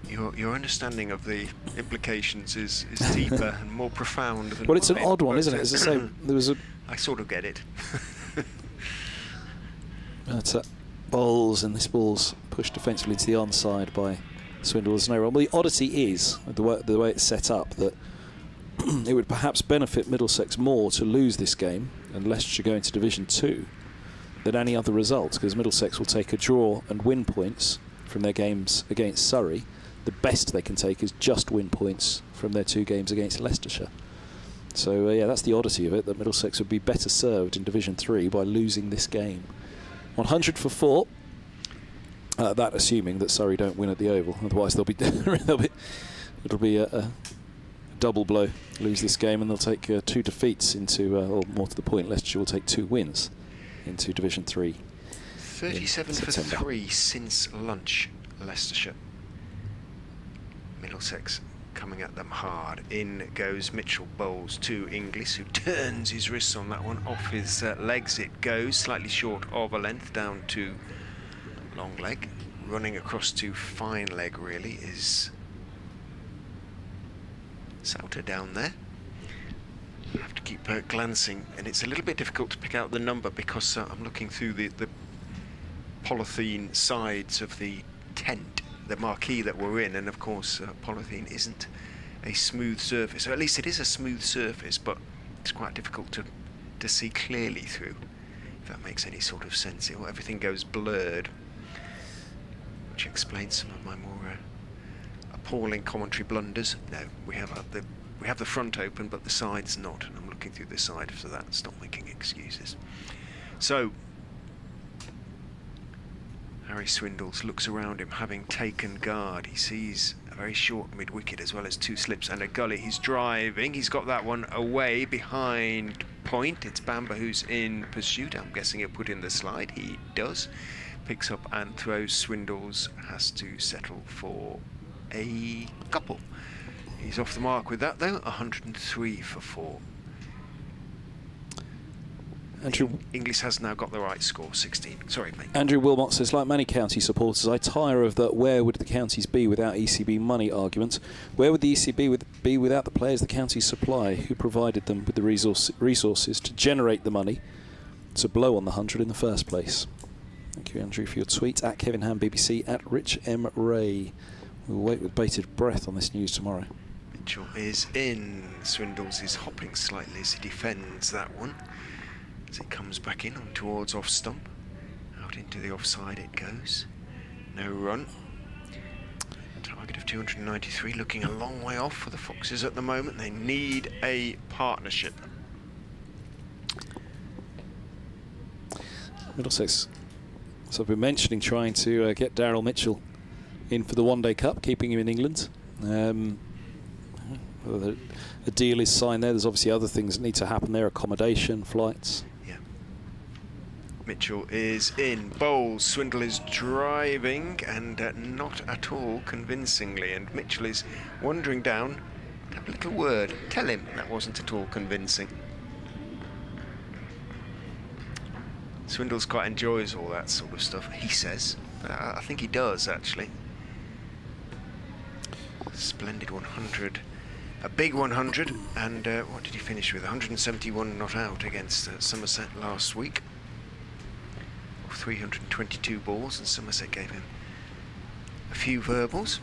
Your understanding of the implications is deeper and more profound than well, it's an mine, odd one, but, isn't it? As I say, there was a... I sort of get it. But Bowles, and this ball's pushed defensively into the onside by Swindles. No run. Well, the oddity is, the way it's set up, that it would perhaps benefit Middlesex more to lose this game and Leicestershire go into Division 2 than any other result, because Middlesex will take a draw and win points from their games against Surrey. The best they can take is just win points from their 2 games against Leicestershire. So yeah, that's the oddity of it, that Middlesex would be better served in Division 3 by losing this game. 100 for 4. That assuming that Surrey don't win at the Oval. Otherwise, it'll be a double blow. Lose this game and they'll take 2 defeats into, or more to the point, Leicestershire will take 2 wins into Division 3. 37 for 3 since lunch, Leicestershire. Middlesex coming at them hard. In goes Mitchell. Bowles to Inglis, who turns his wrists on that one. Off his legs it goes, slightly short of a length, down to long leg. Running across to fine leg, really, is Souter down there. I have to keep glancing, and it's a little bit difficult to pick out the number because I'm looking through the polythene sides of the tent, the marquee that we're in, and of course polythene isn't a smooth surface, or at least it is a smooth surface, but it's quite difficult to see clearly through, if that makes any sort of sense. Everything goes blurred, which explains some of my more appalling commentary blunders. No, we have the front open, but the side's not, and I'm looking through the side, so that's not making excuses. So Harry Swindles looks around him, having taken guard. He sees a very short mid-wicket as well as 2 slips and a gully. He's driving. He's got that one away behind point. It's Bamber who's in pursuit. I'm guessing he'll put in the slide. He does. Picks up and throws. Swindles has to settle for a couple. He's off the mark with that, though. 103 for 4. Andrew Inglis has now got the right score, 16. Sorry, mate. Andrew Wilmot says, like many county supporters, I tire of the where would the counties be without ECB money argument. Where would the ECB be without the players the counties supply? Who provided them with the resources to generate the money to blow on the 100 in the first place? Thank you, Andrew, for your tweet. At Kevin Ham BBC, at Rich M. Ray. We'll wait with bated breath on this news tomorrow. Mitchell is in. Swindles is hopping slightly as he defends that one. As it comes back in on towards off stump. Out into the offside it goes. No run. Target of 293, looking a long way off for the Foxes at the moment. They need a partnership. Middlesex, so I've been mentioning trying to get Daryl Mitchell in for the One Day Cup, keeping him in England. Whether a deal is signed there, there's obviously other things that need to happen there, accommodation, flights. Mitchell is in. Bowles. Swindle is driving, and not at all convincingly. And Mitchell is wandering down. Have a little word. Tell him that wasn't at all convincing. Swindles quite enjoys all that sort of stuff, he says. I think he does, actually. Splendid 100. A big 100. And what did he finish with? 171 not out against Somerset last week. 322 balls, and Somerset gave him a few verbals.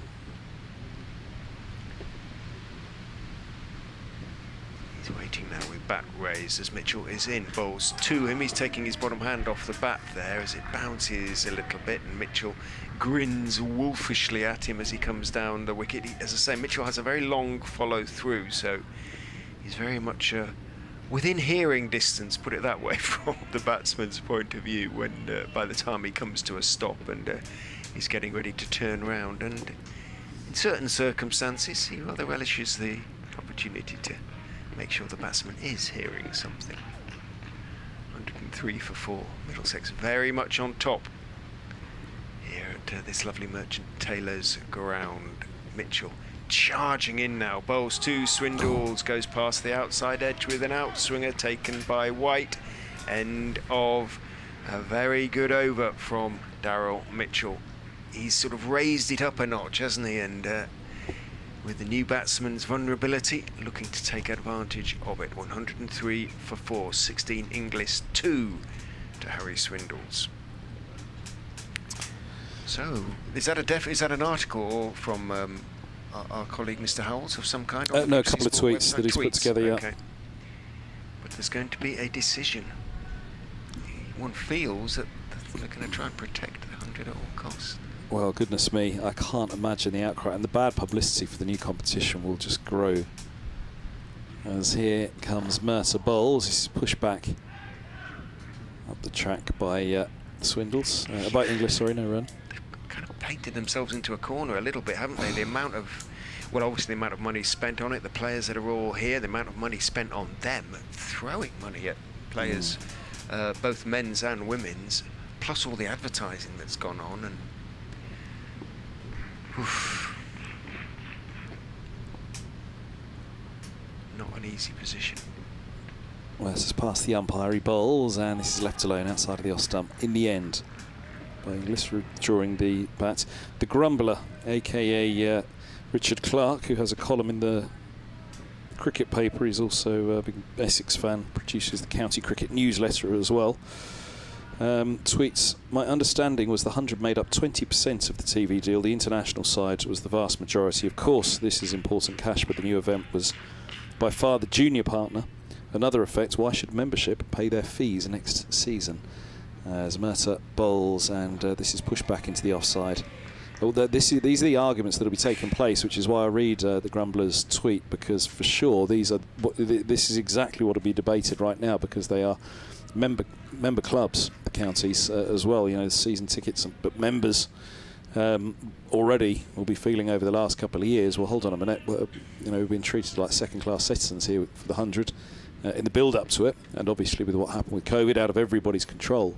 He's waiting now with bat raised as Mitchell is in. Bowles to him. He's taking his bottom hand off the bat there as it bounces a little bit, and Mitchell grins wolfishly at him as he comes down the wicket. As I say, Mitchell has a very long follow through, so he's very much within hearing distance, put it that way, from the batsman's point of view, when by the time he comes to a stop, and he's getting ready to turn round, and in certain circumstances he rather relishes the opportunity to make sure the batsman is hearing something. 103 for 4. Middlesex very much on top here at this lovely Merchant Taylor's ground. Mitchell charging in now, bowls 2, swindles, goes past the outside edge with an outswinger taken by White. End of a very good over from Daryl Mitchell. He's sort of raised it up a notch, hasn't he? And with the new batsman's vulnerability, looking to take advantage of it. 103 for 4, 16 Inglis, 2 to Harry Swindles. So, is that an article from our colleague Mr. Howells of some kind? No, a couple of tweets that he's put together, yeah. Okay. But there's going to be a decision. One feels that they're going to try and protect the 100 at all costs. Well, goodness me, I can't imagine the outcry, and the bad publicity for the new competition will just grow. As here comes Mercer bowls. This is pushed back up the track by Swindles, by Inglis, sorry, no run. They've kind of painted themselves into a corner a little bit, haven't they? The amount of, well, obviously the amount of money spent on it, the players that are all here, the amount of money spent on them, throwing money at players, both men's and women's, plus all the advertising that's gone on, and not an easy position. Well, this is past the umpire, he bowls, and this is left alone outside of the off stump in the end by Inglis drawing the bat. The Grumbler, aka Richard Clark, who has a column in the cricket paper. He's also a big Essex fan, produces the County Cricket newsletter as well. Tweets, my understanding was the 100 made up 20% of the TV deal. The international side was the vast majority. Of course, this is important cash, but the new event was by far the junior partner. Another effect, why should membership pay their fees next season? As Mercer bowls, and this is pushed back into the offside. These are the arguments that will be taking place, which is why I read the Grumbler's tweet, because for sure this is exactly what will be debated right now, because they are member clubs, the counties as well. You know, the season tickets, but members already will be feeling over the last couple of years. Well, hold on a minute. You know, we've been treated like second-class citizens here for the 100 in the build-up to it, and obviously with what happened with COVID out of everybody's control.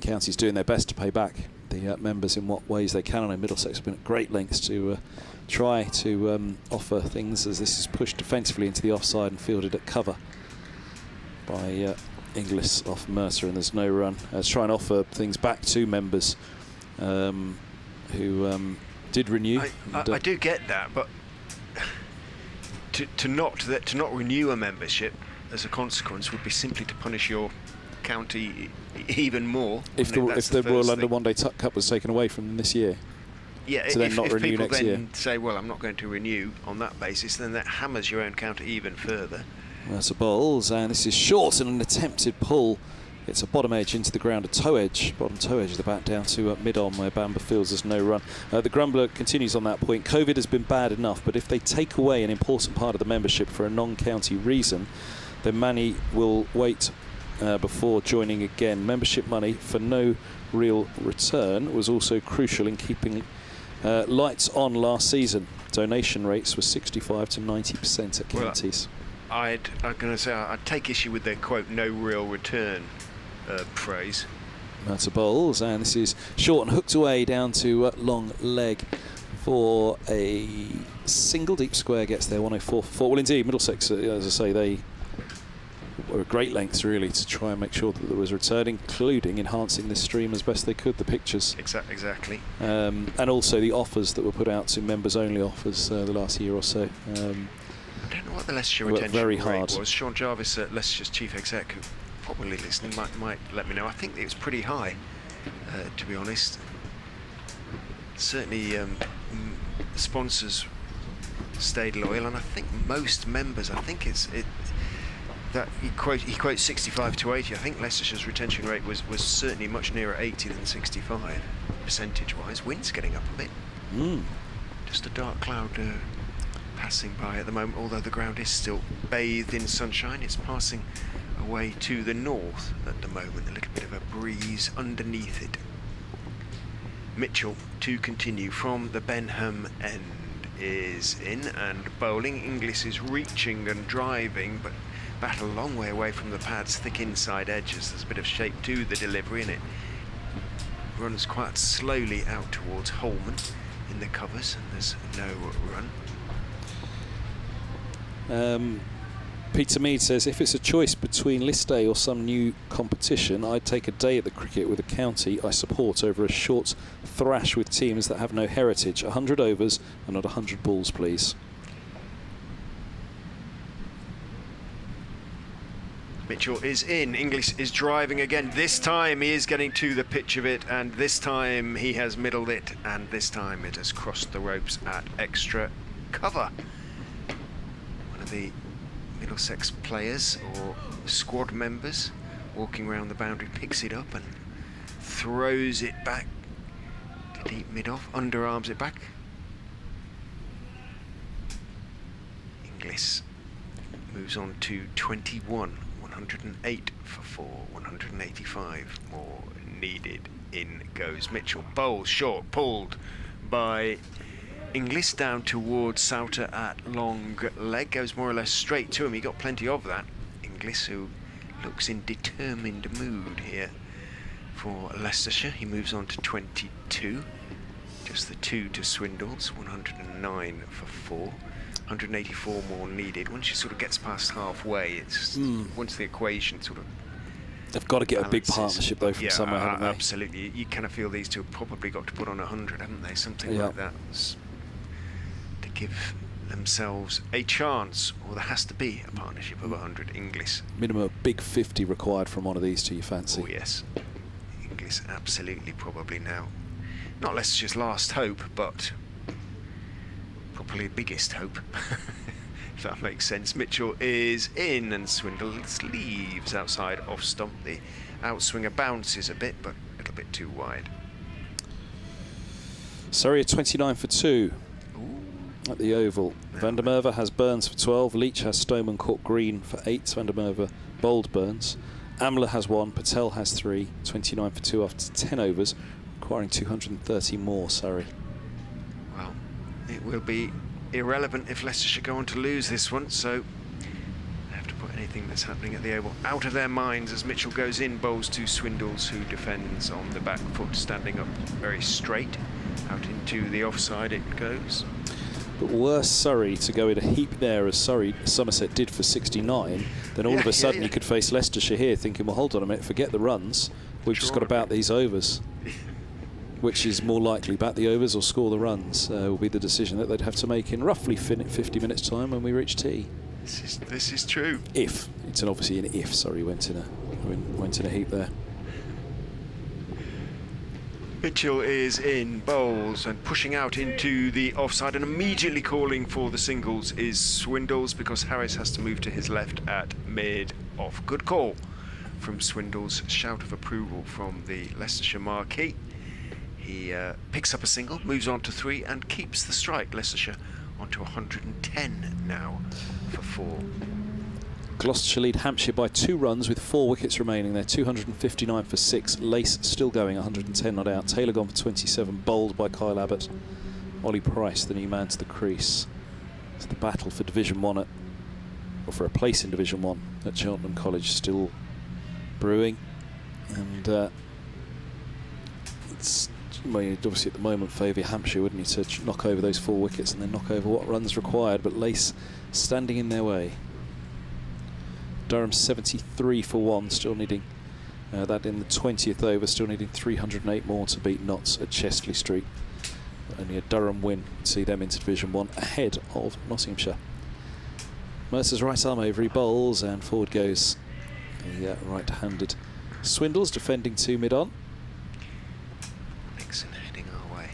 Counties doing their best to pay back the members in what ways they can. I know Middlesex have been at great lengths to try to offer things, as this is pushed defensively into the offside and fielded at cover by Inglis off Mercer, and there's no run. Try and offer things back to members who did renew. I do get that, but to not renew a membership as a consequence would be simply to punish your county even more. If the Royal London One Day Cup was taken away from them this year, yeah, to then not renew people next then year, say, well, I'm not going to renew on that basis, then that hammers your own county even further. Mercer bowls, and this is short and an attempted pull. It's a bottom edge into the ground, a toe edge, bottom toe edge of the bat down to mid-on, where Bamber feels there's no run. The Grumbler continues on that point. COVID has been bad enough, but if they take away an important part of the membership for a non-county reason, then many will wait before joining again. Membership money for no real return was also crucial in keeping lights on last season. Donation rates were 65 to 90% at counties. I'm going to say I'd take issue with their quote "no real return" phrase. Mercer bowls, and this is short and hooked away down to long leg for a single. Deep square gets there, 104 for 4. Well, indeed, Middlesex, as I say, they were at great lengths really to try and make sure that there was a return, including enhancing this stream as best they could, the pictures. Exactly. And also the offers that were put out to members-only offers the last year or so. I don't know what the Leicestershire retention rate was. Sean Jarvis, Leicester's chief exec, who probably listening, might let me know. I think it was pretty high, to be honest. Certainly, sponsors stayed loyal, and I think most members. I think that he quotes 65 to 80. I think Leicestershire's retention rate was certainly much nearer 80 than 65 percentage-wise. Wind's getting up a bit. Just a dark cloud passing by at the moment, although the ground is still bathed in sunshine. It's passing away to the north at the moment, a little bit of a breeze underneath it. Mitchell to continue from the Benham end is in and bowling. Inglis is reaching and driving, but bat a long way away from the pads, thick inside edges. There's a bit of shape to the delivery, and it runs quite slowly out towards Holman in the covers, and there's no run. Peter Mead says, if it's a choice between list day or some new competition, I'd take a day at the cricket with a county I support over a short thrash with teams that have no heritage. 100 overs and not 100 balls, please. Mitchell is in. Inglis is driving again. This time he is getting to the pitch of it, and this time he has middled it, and this time it has crossed the ropes at extra cover. One of the Middlesex players or squad members walking around the boundary picks it up and throws it back to deep mid-off, underarms it back. Inglis moves on to 21, 108 for 4, 185 more needed. In goes Mitchell. Bowls short, pulled by Inglis down towards Souter at long leg, goes more or less straight to him. He got plenty of that. Inglis, who looks in determined mood here for Leicestershire. He moves on to 22. Just the 2 to Swindles, 109 for 4. 184 more needed. Once you sort of gets past halfway, it's once the equation sort of they've got to get balances. a big partnership though from somewhere, haven't they? Absolutely. You kind of feel these two have probably got to put on 100, haven't they? Something like that. To give themselves a chance, or there has to be a partnership of 100. Inglis. Minimum a big 50 required from one of these two, you fancy? Oh yes. Inglis absolutely probably now. Not Leicestershire's last hope, but probably biggest hope. If that makes sense. Mitchell is in and Swindles leaves outside off stump. The outswinger bounces a bit, but a little bit too wide. Surrey at 29 for 2. At the Oval. Van der Merwe has Burns for 12. Leach has Stoneman caught Green for 8. Van der Merwe bowled Burns. Amler has 1. Patel has 3. 29 for 2 after 10 overs, requiring 230 more. Surrey. Well, it will be irrelevant if Leicestershire go on to lose this one, so they have to put anything that's happening at the Oval out of their minds as Mitchell goes in, bowls to Swindles, who defends on the back foot, standing up very straight. Out into the offside it goes. But worse Surrey to go in a heap there as Somerset did for 69, then all of a sudden you could face Leicestershire here thinking, well, hold on a minute, forget the runs, we've just got to bat these overs. Which is more likely, bat the overs or score the runs, will be the decision that they'd have to make in roughly 50 minutes time when we reach tea. This is true. If it's obviously an if. Surrey went in a heap there. Mitchell is in, bowls and pushing out into the offside, and immediately calling for the singles is Swindles, because Harris has to move to his left at mid-off. Good call from Swindles. Shout of approval from the Leicestershire marquee. He picks up a single, moves on to 3 and keeps the strike. Leicestershire onto 110 now for 4. Gloucestershire lead Hampshire by 2 runs with 4 wickets remaining. They're 259 for 6. Lace still going, 110 not out. Taylor gone for 27, bowled by Kyle Abbott. Ollie Price, the new man to the crease. It's the battle for Division 1 or for a place in Division 1 at Cheltenham College still brewing. And it's obviously at the moment favour Hampshire, wouldn't you, to knock over those 4 wickets and then knock over what runs required, but Lace standing in their way. Durham 73 for 1, still needing that in the 20th over, still needing 308 more to beat Notts at Chestley Street. Only a Durham win would see them into Division 1 ahead of Nottinghamshire. Mercer's right arm over, he bowls and forward goes the right-handed Swindles, defending 2 mid-on. Nixon heading our way.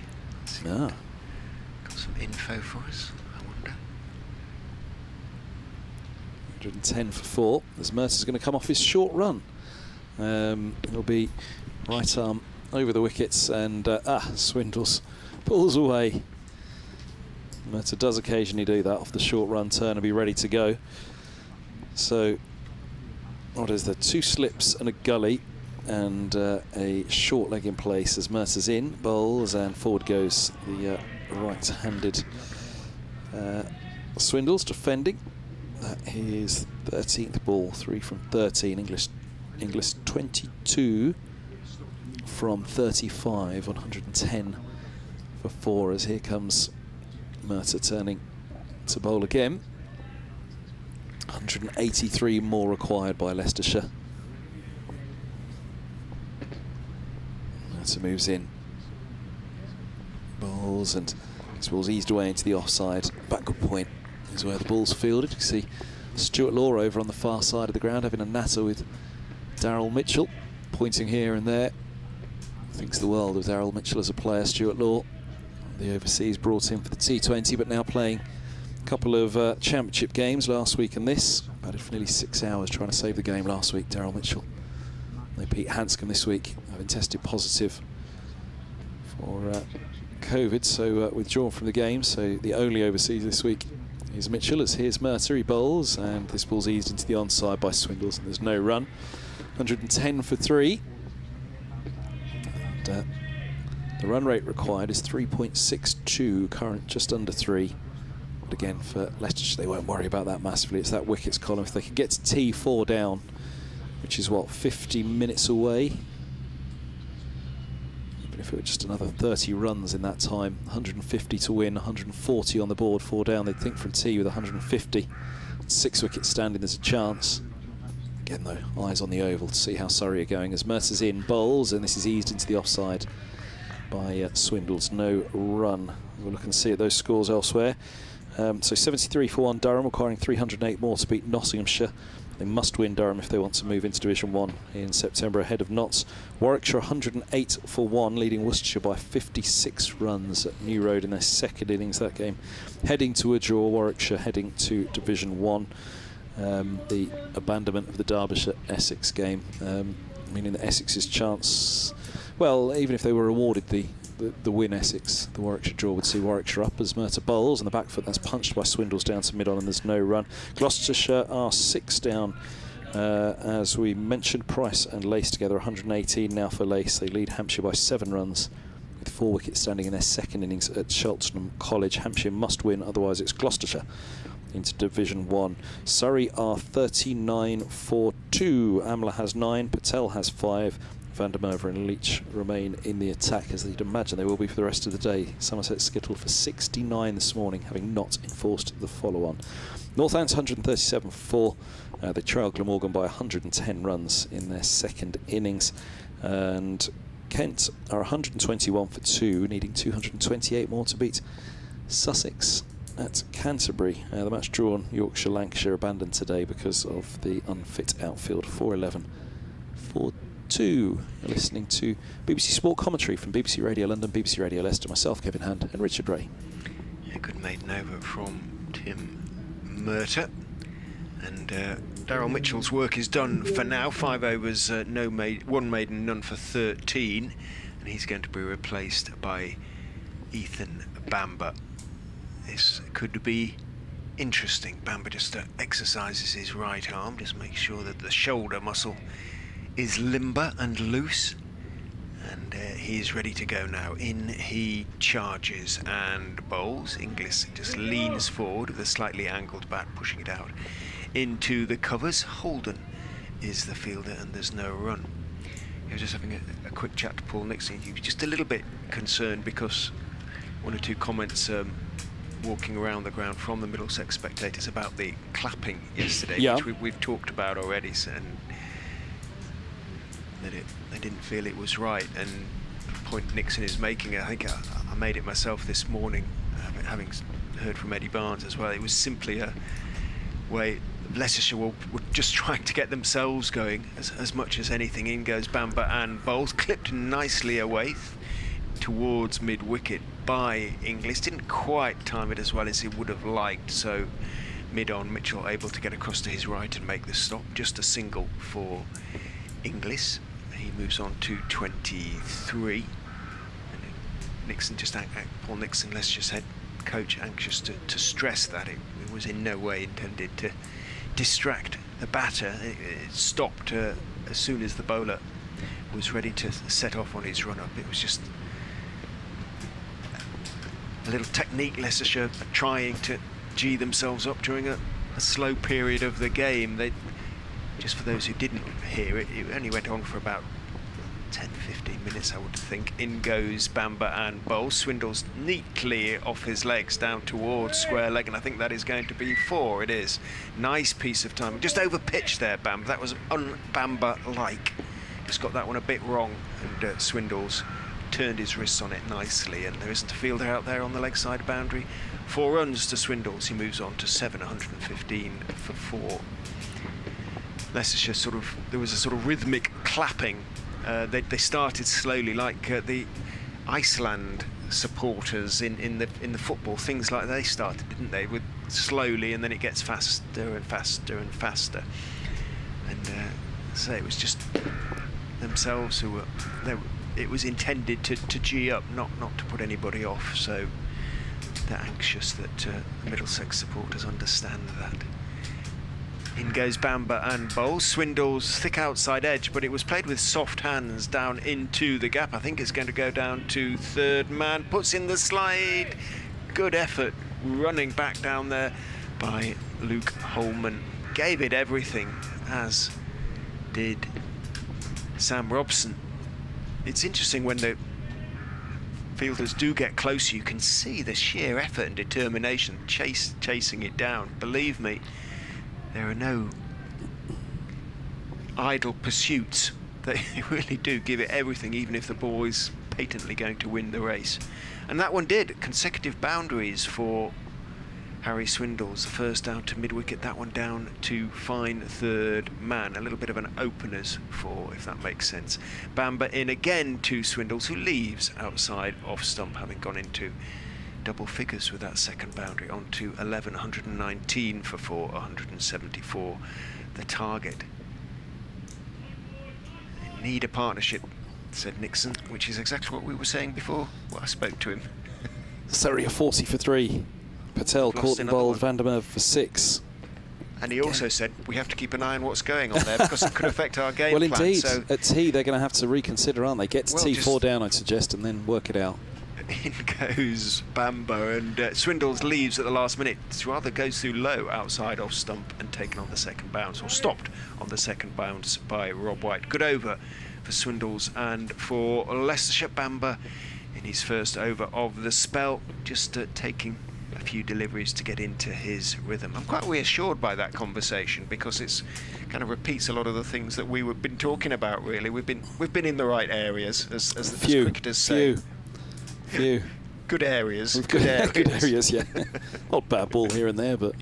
Got some info for us, I wonder. 110 for 4 as Mercer's going to come off his short run. He'll be right arm over the wickets and Swindles pulls away. Mercer does occasionally do that off the short run turn and be ready to go. So what is there, 2 slips and a gully, and a short leg in place as Mercer's in, bowls, and forward goes the right-handed Swindles defending. That is 13th ball, 3 from 13. English 22 from 35 on 110 for 4, as here comes Mercer turning to bowl again. 183 more required by Leicestershire. Mercer moves in, bowls, and this ball's eased away into the offside. Backward point is where the ball's fielded. You can see Stuart Law over on the far side of the ground having a natter with Daryl Mitchell, pointing here and there. Thinks the world of Daryl Mitchell as a player. Stuart Law, the overseas, brought in for the T20, but now playing a couple of championship games last week and this. Batted for nearly 6 hours trying to save the game last week, Daryl Mitchell. No Pete Hanscom this week, having tested positive for COVID, so withdrawn from the game. So the only overseas this week is Mitchell, as here's Mercer, he bowls, and this ball's eased into the onside by Swindles, and there's no run. 110 for 3. And, the run rate required is 3.62, current just under 3. But again, for Leicestershire, they won't worry about that massively. It's that wickets column. If they can get to T4 down, which is what, 50 minutes away, even if it were just another 30 runs in that time, 150 to win, 140 on the board, 4 down, they'd think from T with 150. 6 wickets standing, there's a chance. Again though, eyes on the oval to see how Surrey are going as Mercer's in, bowls, and this is eased into the offside by Swindles. No run. We'll look and see at those scores elsewhere. So 73 for 1 Durham, requiring 308 more to beat Nottinghamshire. They must win Durham if they want to move into Division 1 in September ahead of Notts. Warwickshire 108 for 1, leading Worcestershire by 56 runs at New Road in their second innings. That game heading to a draw, Warwickshire heading to Division 1. The abandonment of the Derbyshire-Essex game, meaning that Essex's chance, well, even if they were awarded the win Essex, the Warwickshire draw would see Warwickshire up as Mercer bowls, and the back foot that's punched by Swindles down to mid-on, and there's no run. Gloucestershire are 6 down, as we mentioned. Price and Lace together 118 now for Lace. They lead Hampshire by 7 runs with 4 wickets standing in their second innings at Cheltenham College. Hampshire must win, otherwise it's Gloucestershire into Division 1. Surrey are 39 for 2. Amla has 9, Patel has 5. Van der Merwe and Leach remain in the attack, as you'd imagine they will be for the rest of the day. Somerset scheduled for 69 this morning, having not enforced the follow-on. Northants 137 for 4. They trail Glamorgan by 110 runs in their second innings. And Kent are 121 for 2, needing 228 more to beat Sussex at Canterbury. The match drawn, Yorkshire, Lancashire abandoned today because of the unfit outfield. 4-11 for 2. You're listening to BBC Sport commentary from BBC Radio London, BBC Radio Leicester, myself, Kevin Hand, and Richard Ray. Yeah, good maiden over from Tim Merter. And Daryl Mitchell's work is done for now. 5 overs, 1 maiden, none for 13. And he's going to be replaced by Ethan Bamber. This could be interesting. Bamber just exercises his right arm, just make sure that the shoulder muscle is limber and loose, and he is ready to go now. In he charges and bowls. Inglis just leans forward with a slightly angled bat, pushing it out into the covers. Holden is the fielder, and there's no run. I was just having a quick chat to Paul Nixon. He was just a little bit concerned because 1 or 2 comments walking around the ground from the Middlesex spectators about the clapping yesterday, which we've talked about already, and that they didn't feel it was right. And the point Nixon is making, I think I made it myself this morning, having heard from Eddie Barnes as well. It was simply a way Leicestershire were just trying to get themselves going as much as anything. In goes Bamber and bowls, clipped nicely away towards mid-wicket by Inglis. Didn't quite time it as well as he would have liked, so mid-on, Mitchell able to get across to his right and make the stop. Just a single for Inglis. He moves on to 23. And Nixon, Paul Nixon, Leicester's head coach, anxious to stress that it was in no way intended to distract the batter. It stopped as soon as the bowler was ready to set off on his run-up. It was just a little technique. Leicestershire trying to G themselves up during a slow period of the game. They, just for those who didn't hear it, it only went on for about 10-15 minutes, I would think. In goes Bamber and bowls. Swindles neatly off his legs down towards square leg, and I think that is going to be 4. It is. Nice piece of time. Just over pitch there, Bamber. That was un-Bamber-like. Just got that one a bit wrong, and Swindles turned his wrists on it nicely, and there isn't a fielder out there on the leg side boundary. 4 runs to Swindles. He moves on to 7, 115 for 4. Leicestershire there was a sort of rhythmic clapping. They started slowly, like the Iceland supporters in the football, things like they started, didn't they? With slowly, and then it gets faster and faster and faster. And so it was just themselves who were. It was intended to G up, not to put anybody off. So they're anxious that Middlesex supporters understand that. In goes Bamber and bowls. Swindles thick outside edge, but it was played with soft hands down into the gap. I think it's going to go down to third man. Puts in the slide. Good effort running back down there by Luke Holman. Gave it everything, as did Sam Robson. It's interesting when the fielders do get closer, you can see the sheer effort and determination chasing it down. Believe me, there are no idle pursuits. They really do give it everything, even if the ball is patently going to win the race. And that one did. Consecutive boundaries for Harry Swindles. The first down to mid-wicket, that one down to fine third man. A little bit of an openers for, if that makes sense. Bamber in again to Swindles, who leaves outside off stump, having gone into double figures with that second boundary, on to 11, 119 for 4, 174 the target. They need a partnership, said Nixon, which is exactly what we were saying before. Well, I spoke to him. Surrey 40 for 3. Patel caught and bowled Vandermeer for 6. And he also said we have to keep an eye on what's going on there, because it could affect our game well, plan. Indeed. So at T they're going to have to reconsider, aren't they? Get to T4 down, I'd suggest, and then work it out. In goes Bamber, and Swindles leaves at the last minute. Rather goes through low outside off stump and taken on the second bounce, or stopped on the second bounce by Rob White. Good over for Swindles and for Leicestershire. Bamber in his first over of the spell, just taking a few deliveries to get into his rhythm. I'm quite reassured by that conversation, because it's kind of repeats a lot of the things that we've been talking about. Really, we've been in the right areas, as cricketers say. Few. Good areas. Good areas, yeah. Odd bad ball here and there, but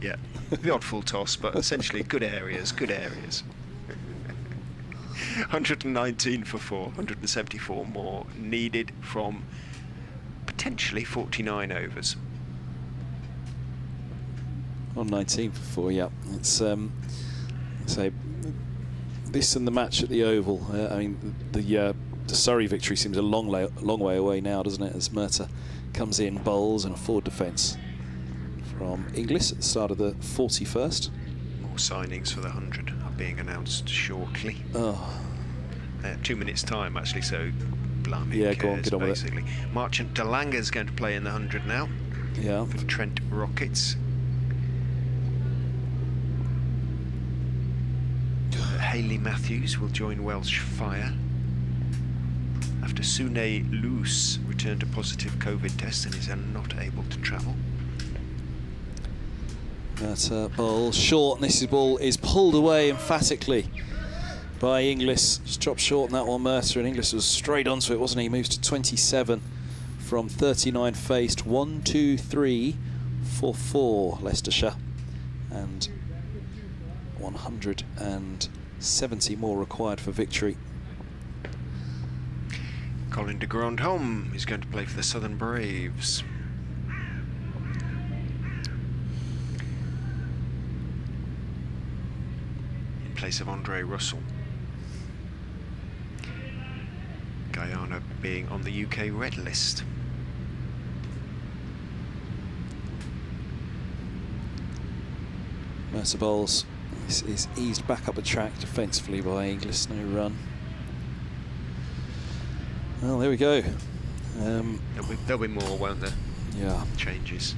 yeah, the odd full toss, but essentially good areas. 119 for 4, 174 more needed from potentially 49 overs. On 19 for 4, yeah. It's say this and the match at the Oval. I mean, the Surrey victory seems a long way away now, doesn't it? As Murtagh comes in, bowls, and a forward defence from Inglis at the start of the 41st. More signings for the 100 are being announced shortly. 2 minutes time, actually. So, blimey, yeah, go on, get on basically. with it. Marchant Delanga's going to play in the 100 now. Yeah. For Trent Rockets. Hayley Matthews will join Welsh Fire after Sune Luce returned a positive COVID test and is not able to travel. That ball short, and this ball is pulled away emphatically by Inglis. Just dropped short on that one, Murtagh, and Inglis was straight onto it, wasn't he? He moves to 27 from 39 faced. 1, 2, 3 for 4 Leicestershire, and 170 more required for victory. Colin de Grandhomme is going to play for the Southern Braves. In place of Andre Russell. Guyana being on the UK red list. Murtagh bowls. This is eased back up the track defensively by Inglis. No run. Well, there we go. There'll be more, won't there? Yeah. Changes.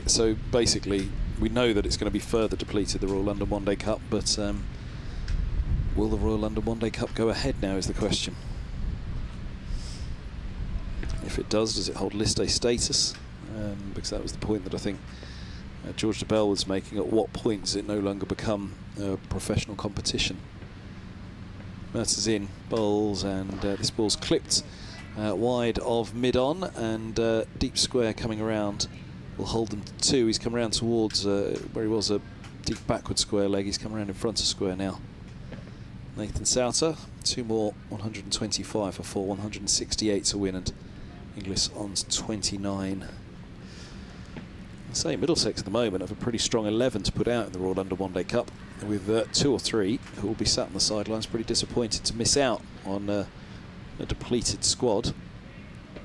So basically, we know that it's going to be further depleted, the Royal London One Day Cup, but will the Royal London One Day Cup go ahead now is the question. If it does it hold list A status? Because that was the point that I think George de Bell was making. At what point does it no longer become a professional competition? Mercer's in, bowls, and this ball's clipped wide of mid-on, and deep square coming around will hold them to 2. He's come around towards where he was a deep backward square leg. He's come around in front of square now. Nathan Souter, 2 more, 125 for 4, 168 to win, and Inglis on 29. I say Middlesex at the moment have a pretty strong 11 to put out in the Royal London One Day Cup, with 2 or 3 who will be sat on the sidelines pretty disappointed to miss out on a depleted squad.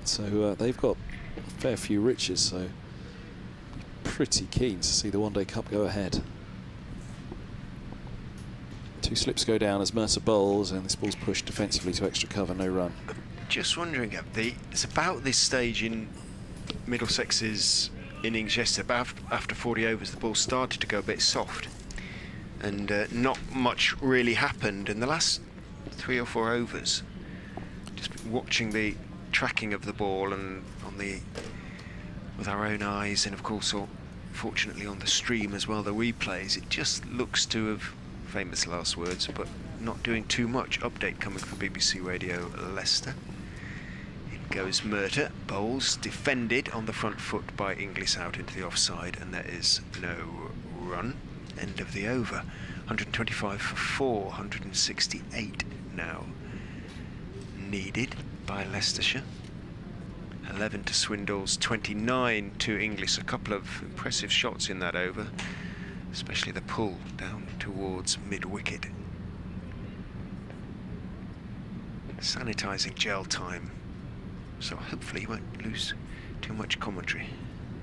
So they've got a fair few riches, so pretty keen to see the One Day Cup go ahead. 2 slips go down as Mercer bowls, and this ball's pushed defensively to extra cover, no run. Just wondering, it's about this stage in Middlesex's innings yesterday, but after 40 overs the ball started to go a bit soft, and not much really happened in the last 3 or 4 overs. Just watching the tracking of the ball and with our own eyes, and of course fortunately on the stream as well, the replays, it just looks to have, famous last words, but not doing too much. Update coming from BBC Radio Leicester. Goes Murter, bowls, defended on the front foot by Inglis out into the offside, and there is no run. End of the over. 125 for 4, 168 now needed by Leicestershire. 11 to Swindles, 29 to Inglis. A couple of impressive shots in that over, especially the pull down towards mid-wicket. Sanitising gel time, so hopefully you won't lose too much commentary.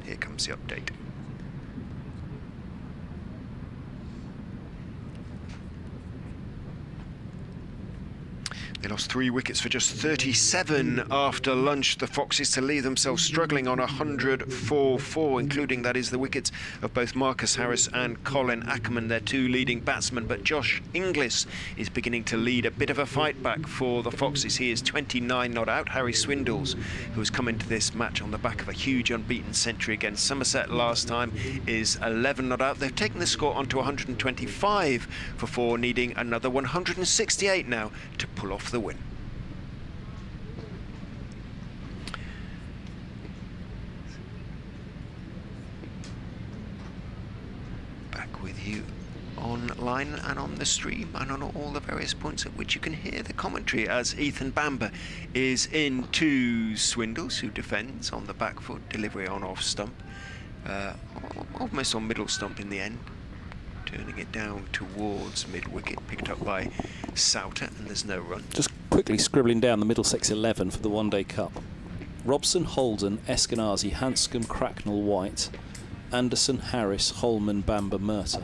Here comes the update. They lost 3 wickets for just 37 after lunch. The Foxes to leave themselves struggling on 104-4, including, that is, the wickets of both Marcus Harris and Colin Ackerman, their 2 leading batsmen. But Josh Inglis is beginning to lead a bit of a fight back for the Foxes. He is 29 not out. Harry Swindles, who has come into this match on the back of a huge unbeaten century against Somerset last time, is 11 not out. They've taken the score onto 125 for 4, needing another 168 now to pull off the win. Back with you online and on the stream and on all the various points at which you can hear the commentary, as Ethan Bamber is in to Swindles, who defends on the back foot, delivery on off stump, almost on middle stump in the end, turning it down towards mid-wicket, picked up by Souter, and there's no run. Just quickly scribbling down the Middlesex 11 for the One Day Cup. Robson, Holden, Eskinazi, Hanscom, Cracknell, White, Anderson, Harris, Holman, Bamber, Murter.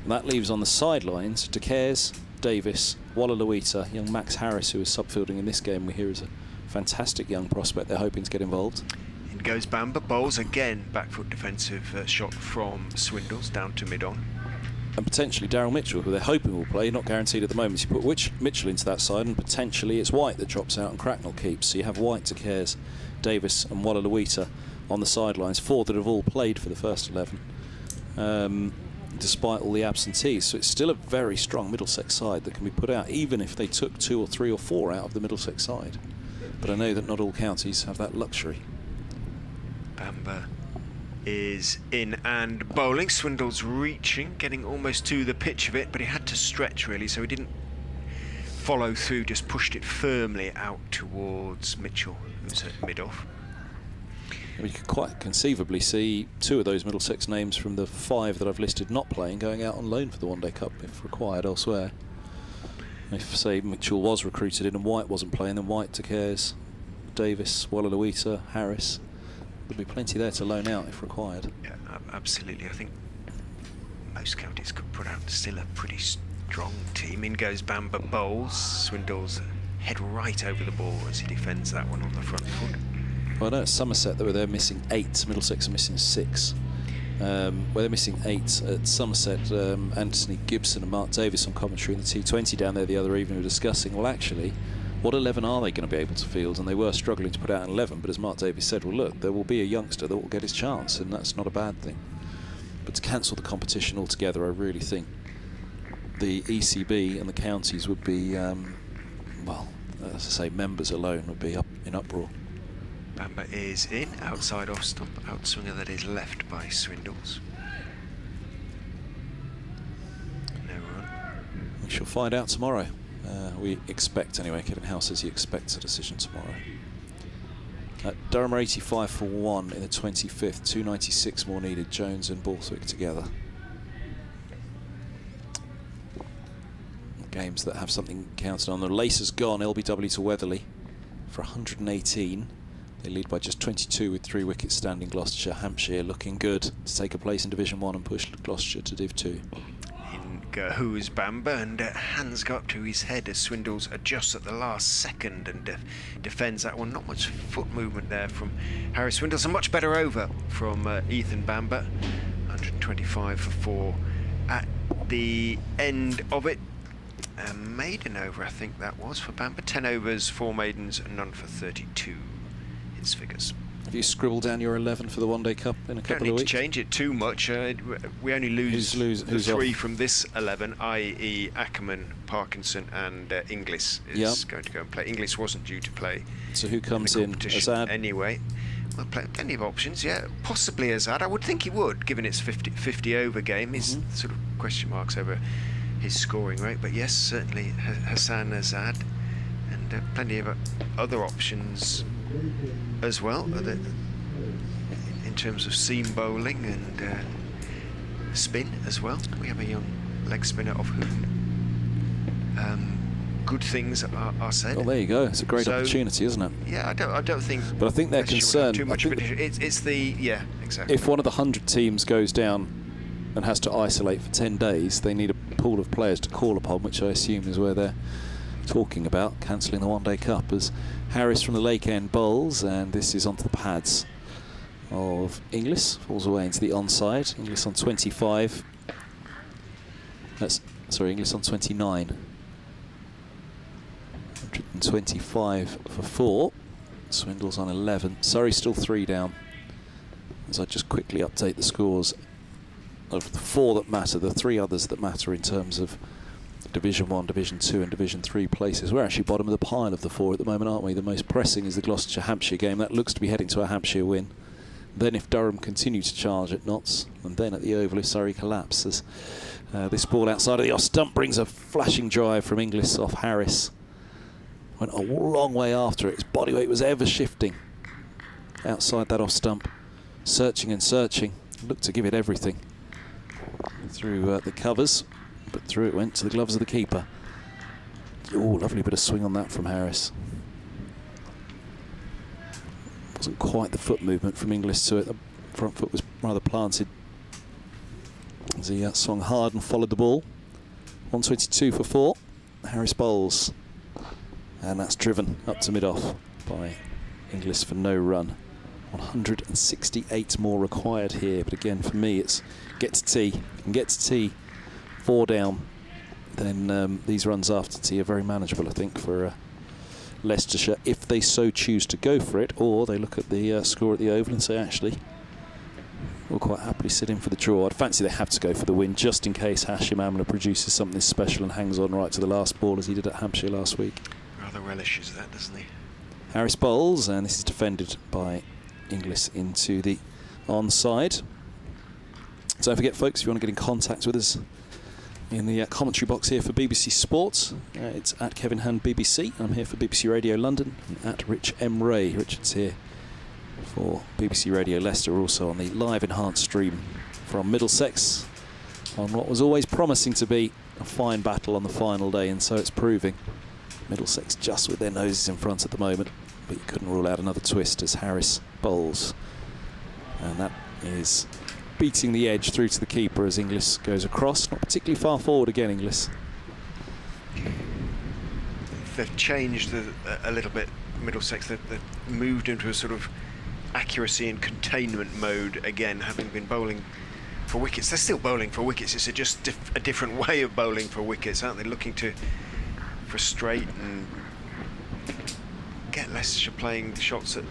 And that leaves on the sidelines De Cares, Davis, Wallaluita, young Max Harris, who is subfielding in this game. We hear is a fantastic young prospect they're hoping to get involved. In goes Bamber, bowls again, back foot defensive shot from Swindles down to mid-on. And potentially Daryl Mitchell, who they're hoping will play, not guaranteed at the moment. You put Mitchell into that side, and potentially it's White that drops out and Cracknell keeps. So you have White, De Cares, Davis and Wallaluita on the sidelines, 4 that have all played for the first 11, despite all the absentees. So it's still a very strong Middlesex side that can be put out, even if they took 2 or 3 or 4 out of the Middlesex side. But I know that not all counties have that luxury. Bamber is in and bowling. Swindles reaching, getting almost to the pitch of it, but he had to stretch really, so he didn't follow through, just pushed it firmly out towards Mitchell, who's at mid-off. We could quite conceivably see 2 of those Middlesex names from the 5 that I've listed not playing going out on loan for the One Day Cup if required elsewhere. If, say, Mitchell was recruited in and White wasn't playing, then White, De Cares, Davis, Wallaluita, Harris. There'll be plenty there to loan out if required. Yeah, absolutely. I think most counties could put out still a pretty strong team. In goes Bamber, bowls. Swindles head right over the ball as he defends that one on the front foot. Well, I know at Somerset they were there missing 8. Middlesex are missing 6. Where they're missing 8 at Somerset, Anthony Gibson and Mark Davis on commentary in the T20 down there the other evening were discussing, well, actually, what 11 are they going to be able to field? And they were struggling to put out an 11, but as Mark Davis said, well, look, there will be a youngster that will get his chance, and that's not a bad thing. But to cancel the competition altogether, I really think the ECB and the counties would be, well, as I say, members alone would be up in uproar. Bamber is in, outside off stump, outswinger that is left by Swindles. No run. We shall find out tomorrow. We expect, anyway, Kevin Howe says he expects a decision tomorrow. Durham are 85 for 1 in the 25th, 296 more needed, Jones and Borthwick together. Games that have something counted on them. Leicester's gone, LBW to Weatherly for 118. They lead by just 22 with 3 wickets standing. Gloucestershire, Hampshire looking good to take a place in Division 1 and push Gloucestershire to Div 2. In goes Bamber, and hands go up to his head as Swindles adjusts at the last second and defends that one. Not much foot movement there from Harry Swindles. A much better over from Ethan Bamber. 125 for 4 at the end of it. A maiden over, I think that was for Bamber. 10 overs, 4 maidens, and none for 32. His figures. Have you scribbled down your 11 for the One Day Cup in a couple of weeks? Don't need to change it too much. We only lose the 3 from this 11, i.e. Ackerman, Parkinson and Inglis is going to go and play. Inglis wasn't due to play. So who comes in? Azad? Anyway. Well, plenty of options, yeah. Possibly Azad. I would think he would, given it's 50 over game. He's sort of question marks over his scoring rate. But yes, certainly Hassan Azad. And plenty of other options as well, in terms of seam bowling and spin as well. We have a young leg spinner of whom good things are said. Well, there you go. It's a great opportunity, isn't it? Yeah, I don't think. But I think they're concerned. Too much it's the exactly. If one of the 100 teams goes down and has to isolate for 10 days, they need a pool of players to call upon, which I assume is where they're talking about cancelling the One Day Cup. As Harris from the Lake End bowls, and this is onto the pads of Inglis, falls away into the onside. Inglis on 25. Inglis on 29. 125 for 4. Swindles on 11. Surrey still 3 down. As I just quickly update the scores of the 4 that matter, the 3 others that matter in terms of Division 1, Division 2 and Division 3 places. We're actually bottom of the pile of the 4 at the moment, aren't we? The most pressing is the Gloucestershire-Hampshire game. That looks to be heading to a Hampshire win. Then if Durham continue to charge at Notts, and then at the Oval if Surrey collapses. This ball outside of the off stump brings a flashing drive from Inglis off Harris. Went a long way after it. His body weight was ever shifting outside that off stump. Searching and searching. Looked to give it everything through the covers. But through it went to the gloves of the keeper. Oh, lovely bit of swing on that from Harris. Wasn't quite the foot movement from Inglis to it. The front foot was rather planted as he swung hard and followed the ball. 122 for 4. Harris bowls. And that's driven up to mid-off by Inglis for no run. 168 more required here. But again, for me, it's get to tee. And get to tee. 4 down, then these runs after tee are very manageable, I think, for Leicestershire, if they so choose to go for it, or they look at the score at the Oval and say, actually, we'll quite happily sit in for the draw. I'd fancy they have to go for the win, just in case Hashim Amla produces something special and hangs on right to the last ball, as he did at Hampshire last week. Rather relishes that, doesn't he? Harris bowls, and this is defended by Inglis into the onside. Don't forget, folks, if you want to get in contact with us in the commentary box here for BBC Sports, it's at Kevin Hand BBC. I'm here for BBC Radio London, and at Rich M. Ray. Richard's here for BBC Radio Leicester, also on the live enhanced stream from Middlesex, on what was always promising to be a fine battle on the final day, and so it's proving. Middlesex just with their noses in front at the moment, but you couldn't rule out another twist as Harris bowls, and that is beating the edge through to the keeper as Inglis goes across. Not particularly far forward again, Inglis. they've changed a little bit. Middlesex, they've moved into a sort of accuracy and containment mode again, having been bowling for wickets. They're still bowling for wickets. It's just a different way of bowling for wickets, aren't they? Looking to frustrate and get Leicestershire playing shots that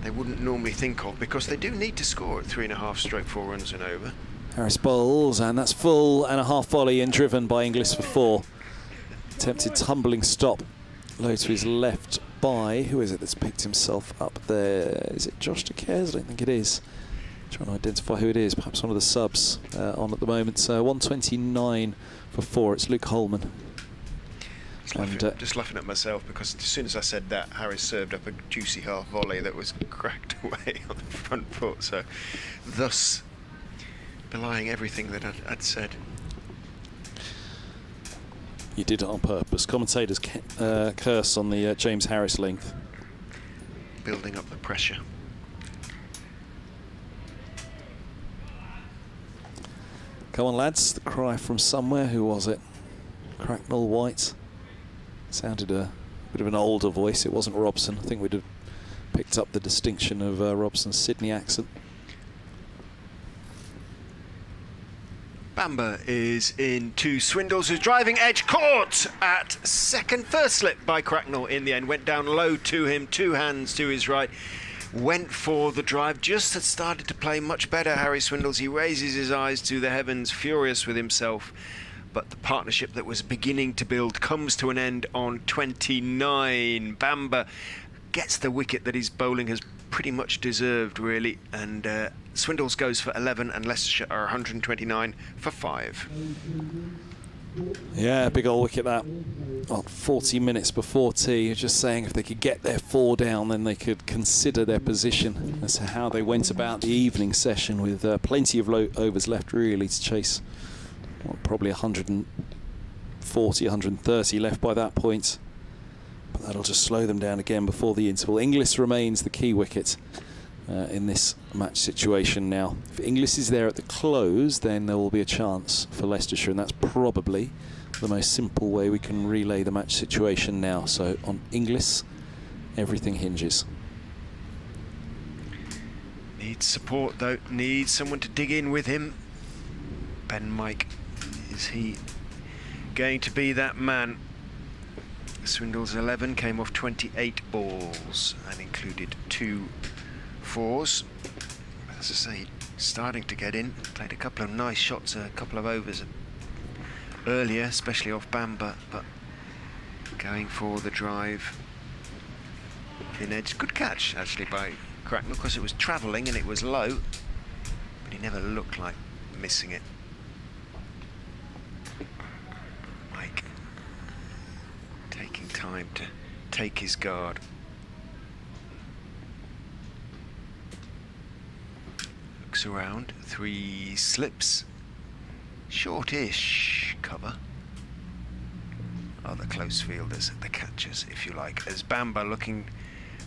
they wouldn't normally think of, because they do need to score at 3.5 straight 4 runs and over. Harris bowls, and that's full and a half volley and driven by Inglis for 4. Attempted tumbling stop low to his left by, who is it that's picked himself up there? Is it Josh DeCares? I don't think it is. Trying to identify who it is, perhaps one of the subs on at the moment. 129 for 4, it's Luke Holman. Just laughing at myself, because as soon as I said that, Harris served up a juicy half volley that was cracked away on the front foot, so thus belying everything that I'd said. You did it on purpose. Commentators curse on the James Harris length. Building up the pressure. Come on, lads. The cry from somewhere. Who was it? Cracknell White. Sounded a bit of an older voice. It wasn't Robson. I think we'd have picked up the distinction of Robson's Sydney accent. Bamber is in to Swindles, who's driving edge, caught at second. First slip by Cracknell in the end, went down low to him, 2 hands to his right, went for the drive, just had started to play much better, Harry Swindles. He raises his eyes to the heavens, furious with himself, but the partnership that was beginning to build comes to an end on 29. Bamber gets the wicket that his bowling has pretty much deserved, really, and Swindles goes for 11 and Leicestershire are 129 for 5. Yeah, big old wicket that. 40 minutes before tea, just saying if they could get their 4 down, then they could consider their position as to how they went about the evening session, with plenty of low overs left really to chase. Probably 140, 130 left by that point. But that'll just slow them down again before the interval. Inglis remains the key wicket in this match situation now. If Inglis is there at the close, then there will be a chance for Leicestershire, and that's probably the most simple way we can relay the match situation now. So on Inglis, everything hinges. Needs support though, needs someone to dig in with him. Ben Mike, is he going to be that man? Swindles 11 came off 28 balls and included 2 4s. As I say, starting to get in. Played a couple of nice shots, a couple of overs earlier, especially off Bamber, but going for the drive in edge. Good catch actually by Cracknell, because it was travelling and it was low, but he never looked like missing it. Mike taking time to take his guard. Looks around, 3 slips, shortish cover. Other close fielders, the catchers if you like, as Bamber looking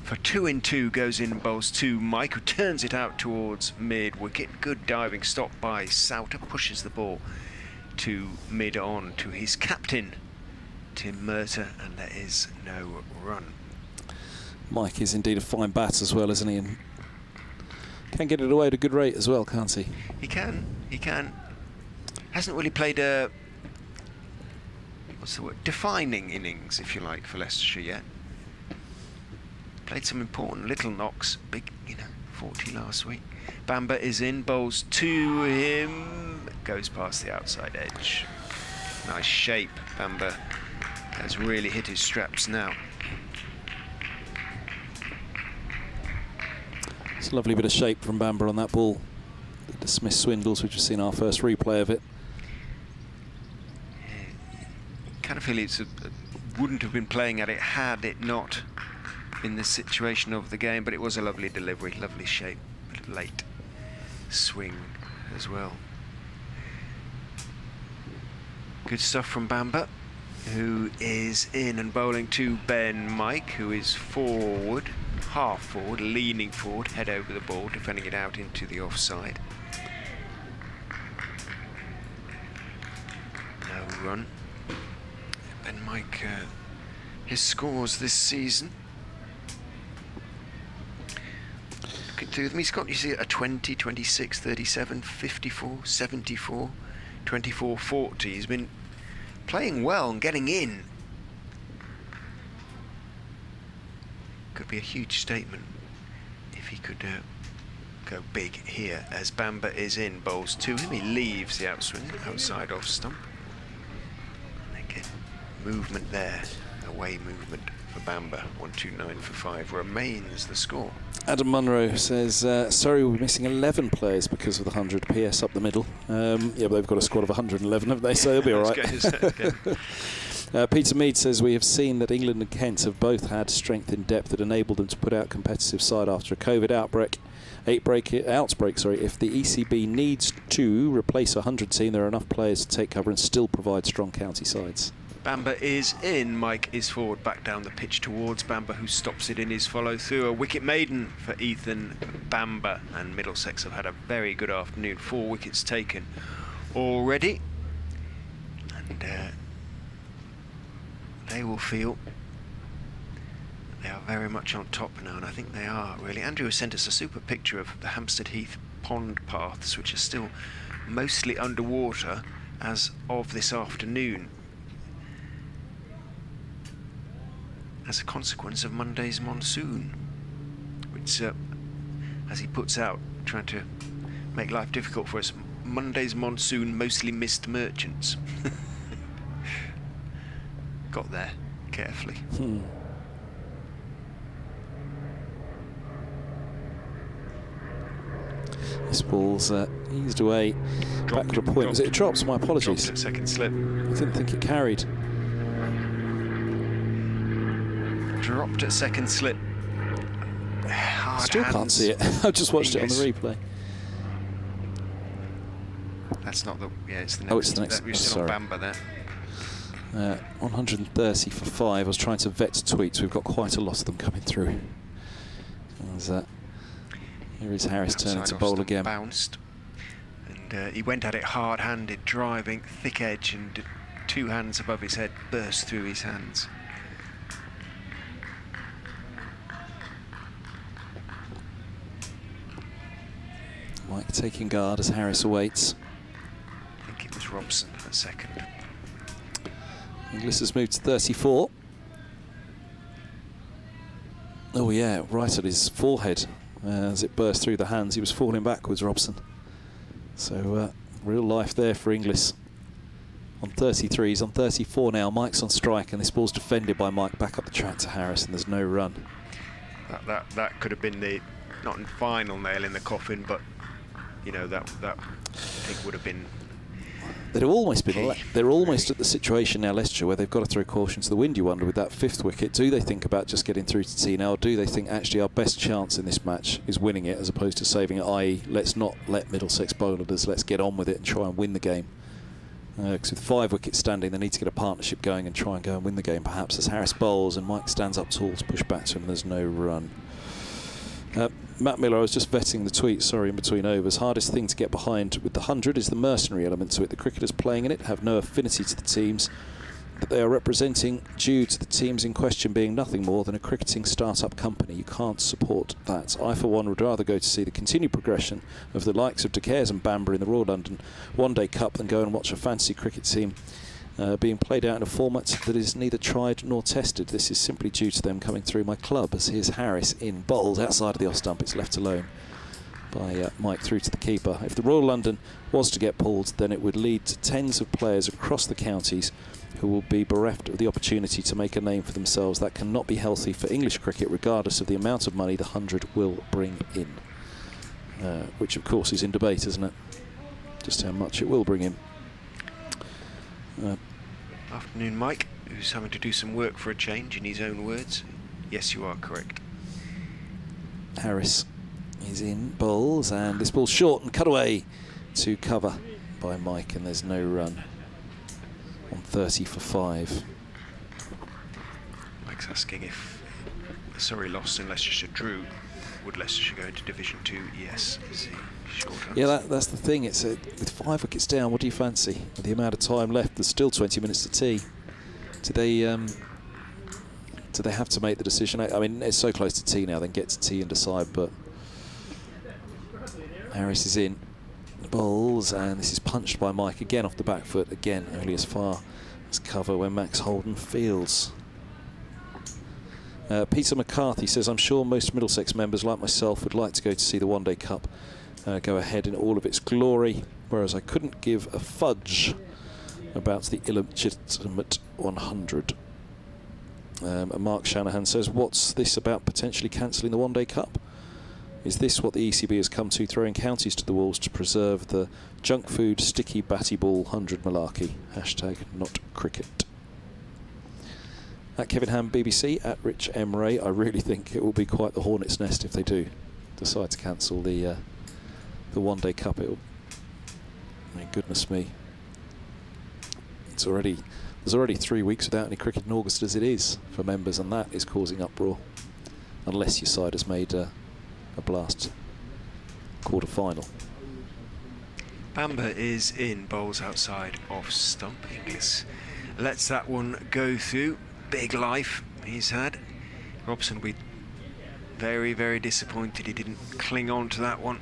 for 2 in 2 goes in, bowls to Mike, who turns it out towards mid wicket. Good diving stop by Souter, pushes the ball to mid on to his captain Tim Murtagh, and there is no run. Mike is indeed a fine bat as well, isn't he? And can get it away at a good rate as well, can't he? He can. Hasn't really played a, what's the word, defining innings, if you like, for Leicestershire yet. Played some important little knocks, big, 40 last week. Bamber is in, bowls to him, goes past the outside edge. Nice shape. Bamber has really hit his straps now. It's a lovely bit of shape from Bamber on that ball. The dismissed Swindles, which we've seen our first replay of it. Yeah, kind of feel it wouldn't have been playing at it had it not in the situation of the game, but it was a lovely delivery, lovely shape, bit of late swing as well. Good stuff from Bamber, who is in and bowling to Ben Mike, who is forward, half forward, leaning forward, head over the ball, defending it out into the offside. No run. Ben Mike his scores this season. Looking through them, he's got, you see, a 20, 26, 37, 54, 74, 24, 40. He's been playing well and getting in. Could be a huge statement if he could go big here, as Bamber is in, bowls to him. He leaves the outswing outside off stump. And again, movement there, away movement for Bamber. 129 for 5 remains the score. Adam Munro says, sorry, we're missing 11 players because of the 100 PS up the middle. Yeah, but they've got a squad of 111, haven't they? So they'll be all right. Peter Mead says, we have seen that England and Kent have both had strength in depth that enabled them to put out competitive side after a COVID outbreak. If the ECB needs to replace a 100 team, there are enough players to take cover and still provide strong county sides. Bamber is in. Mike is forward, back down the pitch towards Bamber, who stops it in his follow through. A wicket maiden for Ethan Bamber, and Middlesex have had a very good afternoon. 4 wickets taken already, and they will feel they are very much on top now, and I think they are really. Andrew has sent us a super picture of the Hampstead Heath pond paths, which are still mostly underwater as of this afternoon, as a consequence of Monday's monsoon, which, as he puts out, trying to make life difficult for us, Monday's monsoon mostly missed merchants. Got there carefully. This ball's eased away. Back to a point. Was it drops? My apologies. Dropped at second slip. I didn't think it carried. Dropped at second slip. Hard Still hands. can't see it. I just watched it on the replay. That's not the. Yeah, it's the next. Oh, it's the next. We're still on Bamber there. 130 for 5. I was trying to vet tweets. We've got quite a lot of them coming through. Here is Harris turning to bowl again. Bounced, and he went at it hard-handed, driving, thick edge, and 2 hands above his head burst through his hands. Mike taking guard as Harris awaits. I think it was Robson at second. Inglis has moved to 34. Oh yeah, right at his forehead. As it burst through the hands, he was falling backwards, Robson. So real life there for Inglis. On 33, he's on 34 now. Mike's on strike, and this ball's defended by Mike. Back up the track to Harris, and there's no run. That could have been the not final nail in the coffin, but you know that I think would have been. They're almost at the situation now, Leicestershire, where they've got to throw caution to the wind. You wonder, with that 5th wicket, do they think about just getting through to tea now, or do they think actually our best chance in this match is winning it as opposed to saving it, i.e. let's not let Middlesex bowlers, let's get on with it and try and win the game. Because with 5 wickets standing, they need to get a partnership going and try and go and win the game, perhaps, as Harris bowls and Mike stands up tall to push back to him. There's no run. Matt Miller, I was just vetting the tweet, sorry, in between overs. Hardest thing to get behind with the 100 is the mercenary element to it. The cricketers playing in it have no affinity to the teams that they are representing, due to the teams in question being nothing more than a cricketing start-up company. You can't support that. I, for one, would rather go to see the continued progression of the likes of De Caires and Bamber in the Royal London One Day Cup than go and watch a fantasy cricket team being played out in a format that is neither tried nor tested. This is simply due to them coming through my club. As here's Harris in bowls outside of the off stump. It's left alone by Mike through to the keeper. If the Royal London was to get pulled, then it would lead to tens of players across the counties who will be bereft of the opportunity to make a name for themselves. That cannot be healthy for English cricket, regardless of the amount of money the 100 will bring in. Which, of course, is in debate, isn't it? Just how much it will bring in. Afternoon, Mike, who's having to do some work for a change, in his own words. Yes, you are correct. Harris is in bowls, and this ball's short and cut away to cover by Mike, and there's no run on 30 for 5. Mike's asking if Surrey lost and Leicestershire drew, would Leicestershire go into Division 2? Yes, is the short answer. Yeah, that's the thing. It's with 5 wickets down, what do you fancy? With the amount of time left, there's still 20 minutes to tea. Do they do they have to make the decision? I mean, it's so close to tea now, then get to tea and decide, but Harris is in. Bowls, and this is punched by Mike again off the back foot, again only as far as cover when Max Holden fields. Peter McCarthy says, I'm sure most Middlesex members like myself would like to go to see the One Day Cup go ahead in all of its glory, whereas I couldn't give a fudge about the illegitimate 100. And Mark Shanahan says, what's this about potentially cancelling the One Day Cup? Is this what the ECB has come to, throwing counties to the walls to preserve the junk food, sticky, batty ball, 100 malarkey? Hashtag not cricket. At Kevin Ham BBC, at Rich M. Ray, I really think it will be quite the hornet's nest if they do decide to cancel the One Day Cup. It'll, I mean, goodness me. There's already 3 weeks without any cricket in August as it is for members, and that is causing uproar. Unless your side has made a blast quarter-final. Bamber is in, bowls outside off stump. Inglis lets that one go through. Big life he's had. Robson will be very, very disappointed he didn't cling on to that one.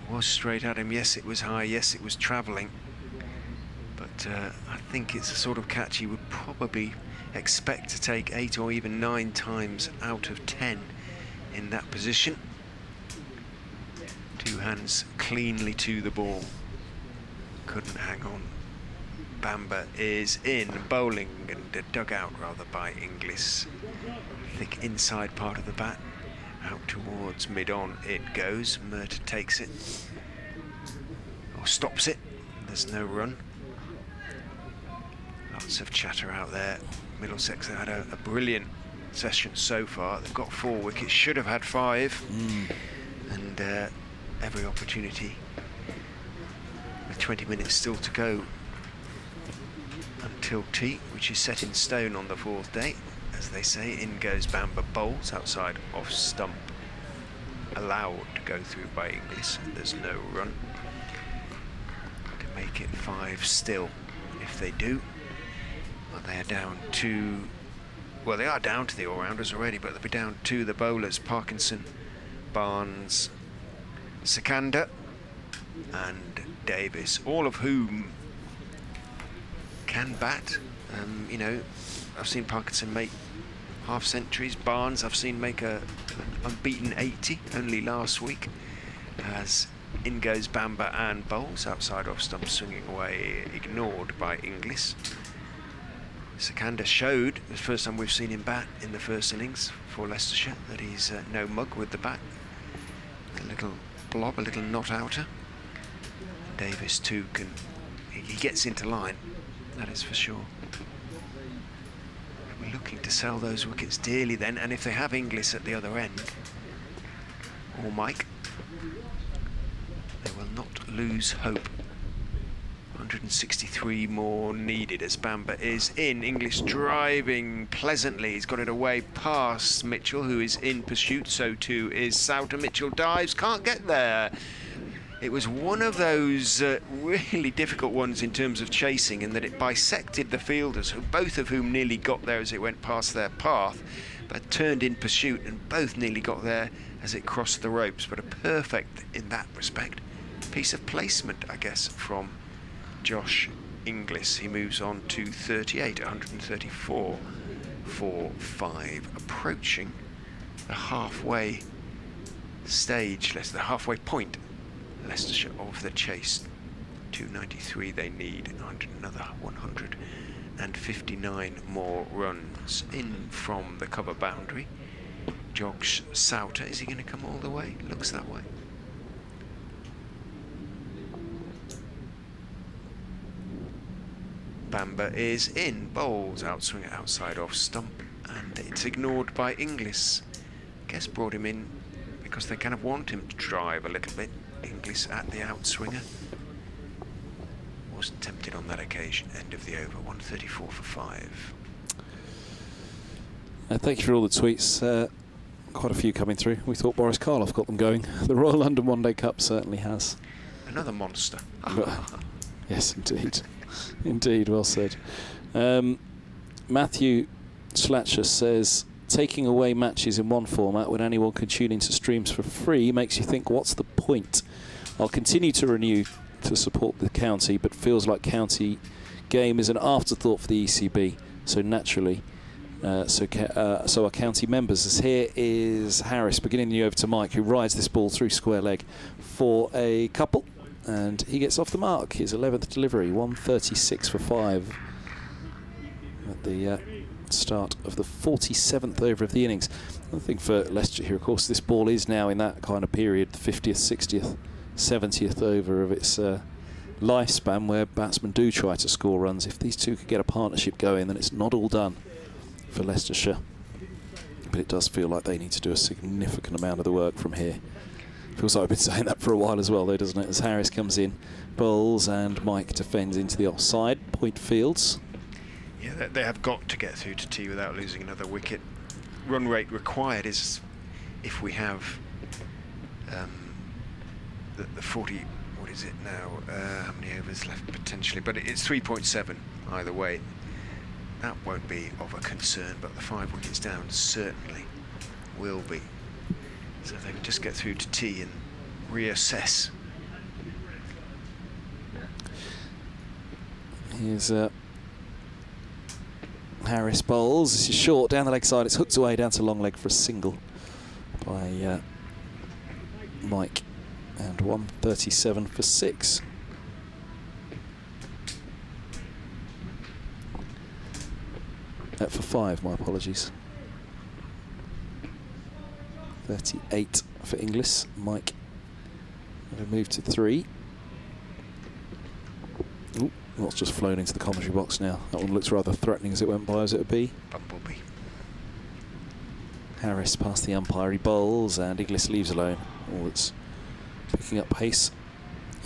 It was straight at him. Yes, it was high. Yes, it was travelling. But I think it's a sort of catch he would probably expect to take 8 or even 9 times out of 10 in that position. 2 hands cleanly to the ball. Couldn't hang on. Bamber is in, bowling and dug out rather by Inglis. Thick inside part of the bat. Out towards mid-on it goes. Murtagh takes it. Or stops it. There's no run. Lots of chatter out there. Middlesex have had a brilliant session so far. They've got 4 wickets, should have had 5, and every opportunity with 20 minutes still to go until tea, which is set in stone on the 4th day. As they say, in goes Bamber, bowls outside off stump, allowed to go through by Inglis. There's no run to make it 5 still. If they do, well, they are down to, well, they are down to the all-rounders already, but they'll be down to the bowlers, Parkinson, Barnes, Sikandar and Davis, all of whom can bat. You know, I've seen Parkinson make half centuries. Barnes I've seen make a unbeaten 80 only last week. As in goes Bamber and bowls outside off stump, swinging away, ignored by Inglis. Sikandar showed, the first time we've seen him bat in the first innings for Leicestershire, that he's no mug with the bat. A little blob, a little not outer. Davis too he gets into line, that is for sure. We're looking to sell those wickets dearly then, and if they have Inglis at the other end, or Mike, they will not lose hope. 163 more needed as Bamber is in. Inglis driving pleasantly. He's got it away past Mitchell, who is in pursuit. So too is Souter. Mitchell dives, can't get there. It was one of those really difficult ones in terms of chasing, in that it bisected the fielders, both of whom nearly got there as it went past their path, but turned in pursuit, and both nearly got there as it crossed the ropes. But a perfect, in that respect, piece of placement, I guess, from Josh Inglis. He moves on to 38, 134 for 5, approaching the halfway stage, the halfway point, Leicestershire, of the chase. 293 they need, another 159 more runs. In from the cover boundary, jogs Souter. Is he going to come all the way? Looks that way. Bamber is in, bowls, outswing it outside off stump, and it's ignored by Inglis. Guess brought him in because they kind of want him to drive a little bit. Inglis at the outswinger. Wasn't tempted on that occasion. End of the over, 134 for 5. Thank you for all the tweets. Quite a few coming through. We thought Boris Karloff got them going. The Royal London One Day Cup certainly has. Another monster. Yes, indeed. Indeed, well said. Matthew Slatcher says, taking away matches in one format when anyone can tune into streams for free makes you think, what's the point? I'll continue to renew to support the county, but feels like county game is an afterthought for the ECB. So naturally, so our county members. As here is Harris beginning you over to Mike, who rides this ball through square leg for a couple, and he gets off the mark. His 11th delivery, 136 for 5 at the start of the 47th over of the innings. I think for Leicester here, of course, this ball is now in that kind of period, the 50th, 60th, 70th over of its lifespan, where batsmen do try to score runs. If these two could get a partnership going, then it's not all done for Leicestershire. But it does feel like they need to do a significant amount of the work from here. Feels like I've been saying that for a while as well, though, doesn't it? As Harris comes in, bowls, and Mike defends into the offside. Point fields. Yeah, they have got to get through to tea without losing another wicket. Run rate required is, if we have the 40, what is it now? How many overs left potentially? But it's 3.7 either way. That won't be of a concern, but the 5 wickets down certainly will be. So they can just get through to tea and reassess. Here's Harris bowls. This is short down the leg side. It's hooked away down to long leg for a single by Mike, and 137 for 6. For 5, my apologies. 38 for Inglis. Mike will move to 3. Ooh, what's just flown into the commentary box now? That one looks rather threatening as it went by. As it would be. Bumblebee. Harris past the umpire, he bowls, and Inglis leaves alone. Oh, it's picking up pace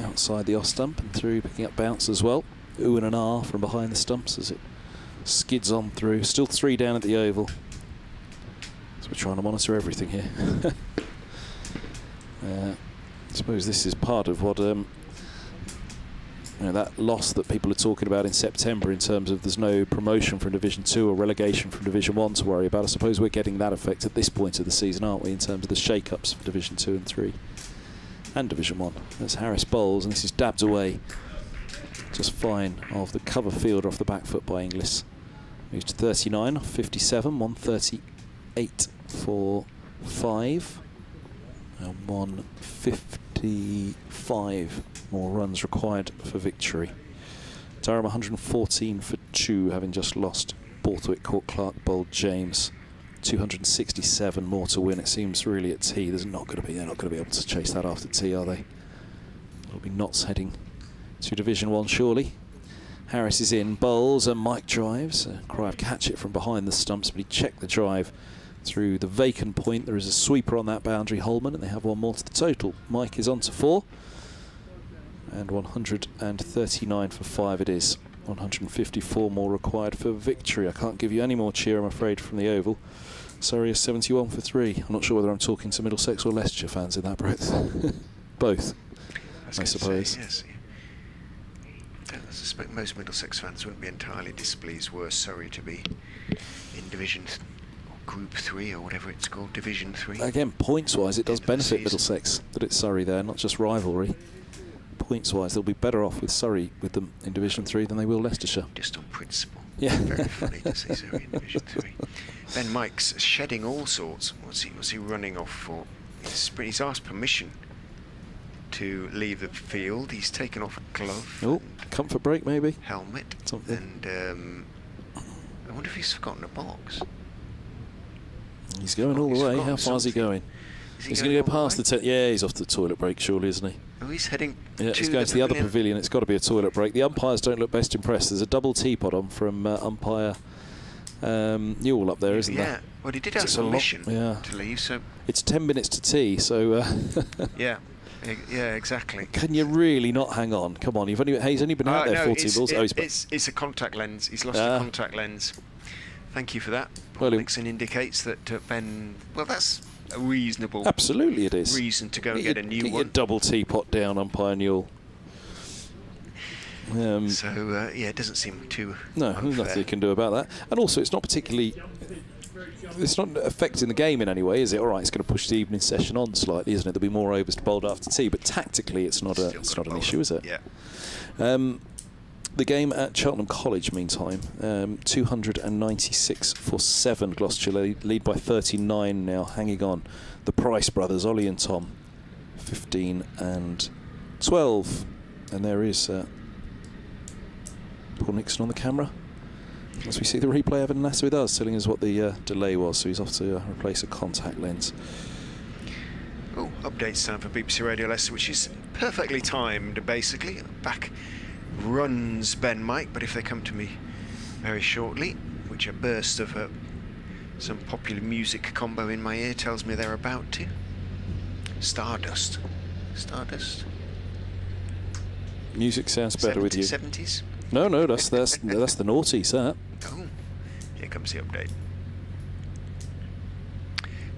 outside the off stump and through, picking up bounce as well. Ooh and an R from behind the stumps as it skids on through. Still 3 down at the oval. So we're trying to monitor everything here. I suppose this is part of what that loss that people are talking about in September, in terms of there's no promotion from Division 2 or relegation from Division 1 to worry about. I suppose we're getting that effect at this point of the season, aren't we, in terms of the shake-ups for Division 2 and 3 and Division 1. There's Harris bowls, and this is dabbed away just fine of the cover fielder off the back foot by Inglis. Moves to 39 off 57, 138 for 5, and 155 more runs required for victory. Durham 114 for 2, having just lost. Borthwick, Court Clark bowled James. 267 more to win. It seems really at tea. They're not going to be able to chase that after tea, are they? It'll be Notts heading to Division 1 surely. Harris is in, bowls, and Mike drives. A cry of catch it from behind the stumps, but he checked the drive through the vacant point. There is a sweeper on that boundary, Holman, and they have one more to the total. Mike is on to 4, and 139 for 5 it is. 154 more required for victory. I can't give you any more cheer, I'm afraid, from the oval. Surrey is 71 for 3. I'm not sure whether I'm talking to Middlesex or Leicestershire fans in that breath. Both, I suppose. Say, yes. I suspect most Middlesex fans wouldn't be entirely displeased were Surrey to be in Division or Group 3 or whatever it's called, Division 3. Again, points-wise, it does benefit Middlesex that it's Surrey there, not just rivalry. Points-wise, they'll be better off with Surrey with them in Division 3 than they will Leicestershire. Just on principle. Yeah. Very funny to see Surrey in Division 3. Ben Mike's shedding all sorts. What's he running off for? He's asked permission to leave the field. He's taken off a glove. Oh, comfort break maybe? Helmet. Something. And I wonder if he's forgotten a box. He's going all the way. How far is he going? He's going to go past the yeah, he's off the toilet break surely, isn't he? Oh, he's heading he's going to the other pavilion. It's got to be a toilet break. The umpires don't look best impressed. There's a double teapot on from umpire Newell up there, isn't there? Yeah, well, he did have permission to leave, so... It's 10 minutes to tea, so... yeah, exactly. Can you really not hang on? Come on, he's only been out there 14 balls. It's a contact lens. He's lost a contact lens. Thank you for that. Paul Nixon indicates that Ben... Well, that's a reasonable... Absolutely it is. ...reason to go and get a new one. Get your double teapot down, umpire Newell. So yeah, it doesn't seem too No, unfair. there's nothing you can do about that. And also, it's not particularly... It's not affecting the game in any way, is it? All right, it's going to push the evening session on slightly, isn't it? There'll be more overs to bowled after tea, but tactically, it's not an issue, is it? Yeah. The game at Cheltenham College, meantime, 296 for 7. Gloucestershire lead by 39 now, hanging on. The Price brothers, Ollie and Tom, 15 and 12. And there is Paul Nixon on the camera. As we see the replay, Evan Nasser with us, telling us what the delay was, so he's off to replace a contact lens. Oh, updates time for BBC Radio Leicester, which is perfectly timed, basically. Back runs Ben Mike, but if they come to me very shortly, which a burst of some popular music combo in my ear tells me they're about to. Stardust. Music sounds better with you. 70s? No, that's the noughties, that. Oh, here comes the update.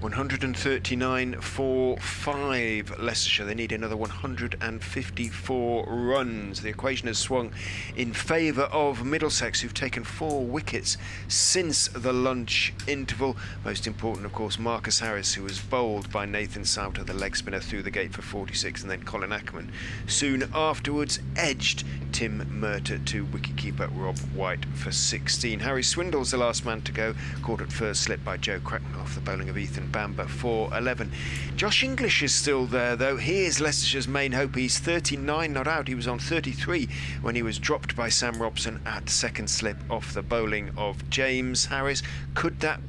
139 for 5 Leicestershire. They need another 154 runs. The equation has swung in favour of Middlesex, who've taken 4 wickets since the lunch interval. Most important, of course, Marcus Harris, who was bowled by Nathan Souter, the leg spinner, through the gate for 46, and then Colin Ackerman soon afterwards edged Tim Murtagh to wicketkeeper Rob White for 16. Harry Swindle's the last man to go, caught at first slip by Joe Cracknell off the bowling of Ethan Bamber for 11. Josh English is still there, though. He is Leicestershire's main hope. He's 39 not out. He was on 33 when he was dropped by Sam Robson at second slip off the bowling of James Harris. Could that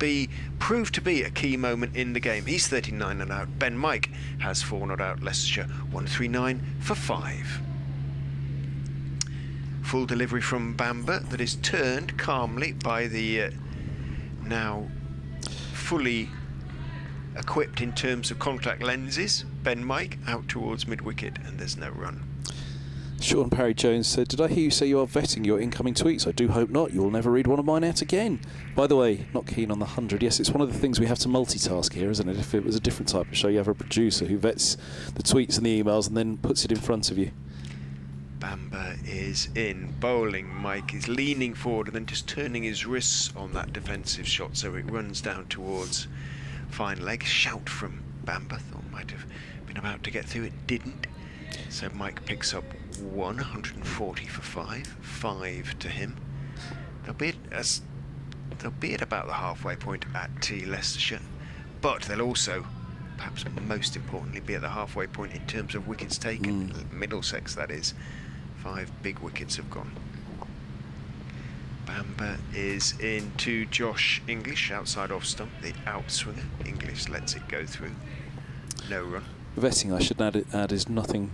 prove to be a key moment in the game? He's 39 not out. Ben Mike has 4 not out. Leicestershire 139 for 5. Full delivery from Bamber that is turned calmly by the now fully equipped in terms of contact lenses Ben Mike out towards mid-wicket, and there's no run. Sean Parry Jones said, "Did I hear you say you are vetting your incoming tweets? I do hope not. You will never read one of mine out again." By the way, not keen on the 100. Yes, it's one of the things we have to multitask here, isn't it? If it was a different type of show, you have a producer who vets the tweets and the emails and then puts it in front of you. Bamber is in. Bowling Mike is leaning forward and then just turning his wrists on that defensive shot so it runs down towards fine leg. Shout from Bamber. Thought might have been about to get through. It didn't. So Mike picks up 140 for 5. 5 to him. They'll be at about the halfway point at T Leicestershire, but they'll also, perhaps most importantly, be at the halfway point in terms of wickets taken. Middlesex, that is. 5 big wickets have gone. Bamber is into Josh English, outside off stump, the outswinger. English lets it go through. No run. Vetting, I should add, is nothing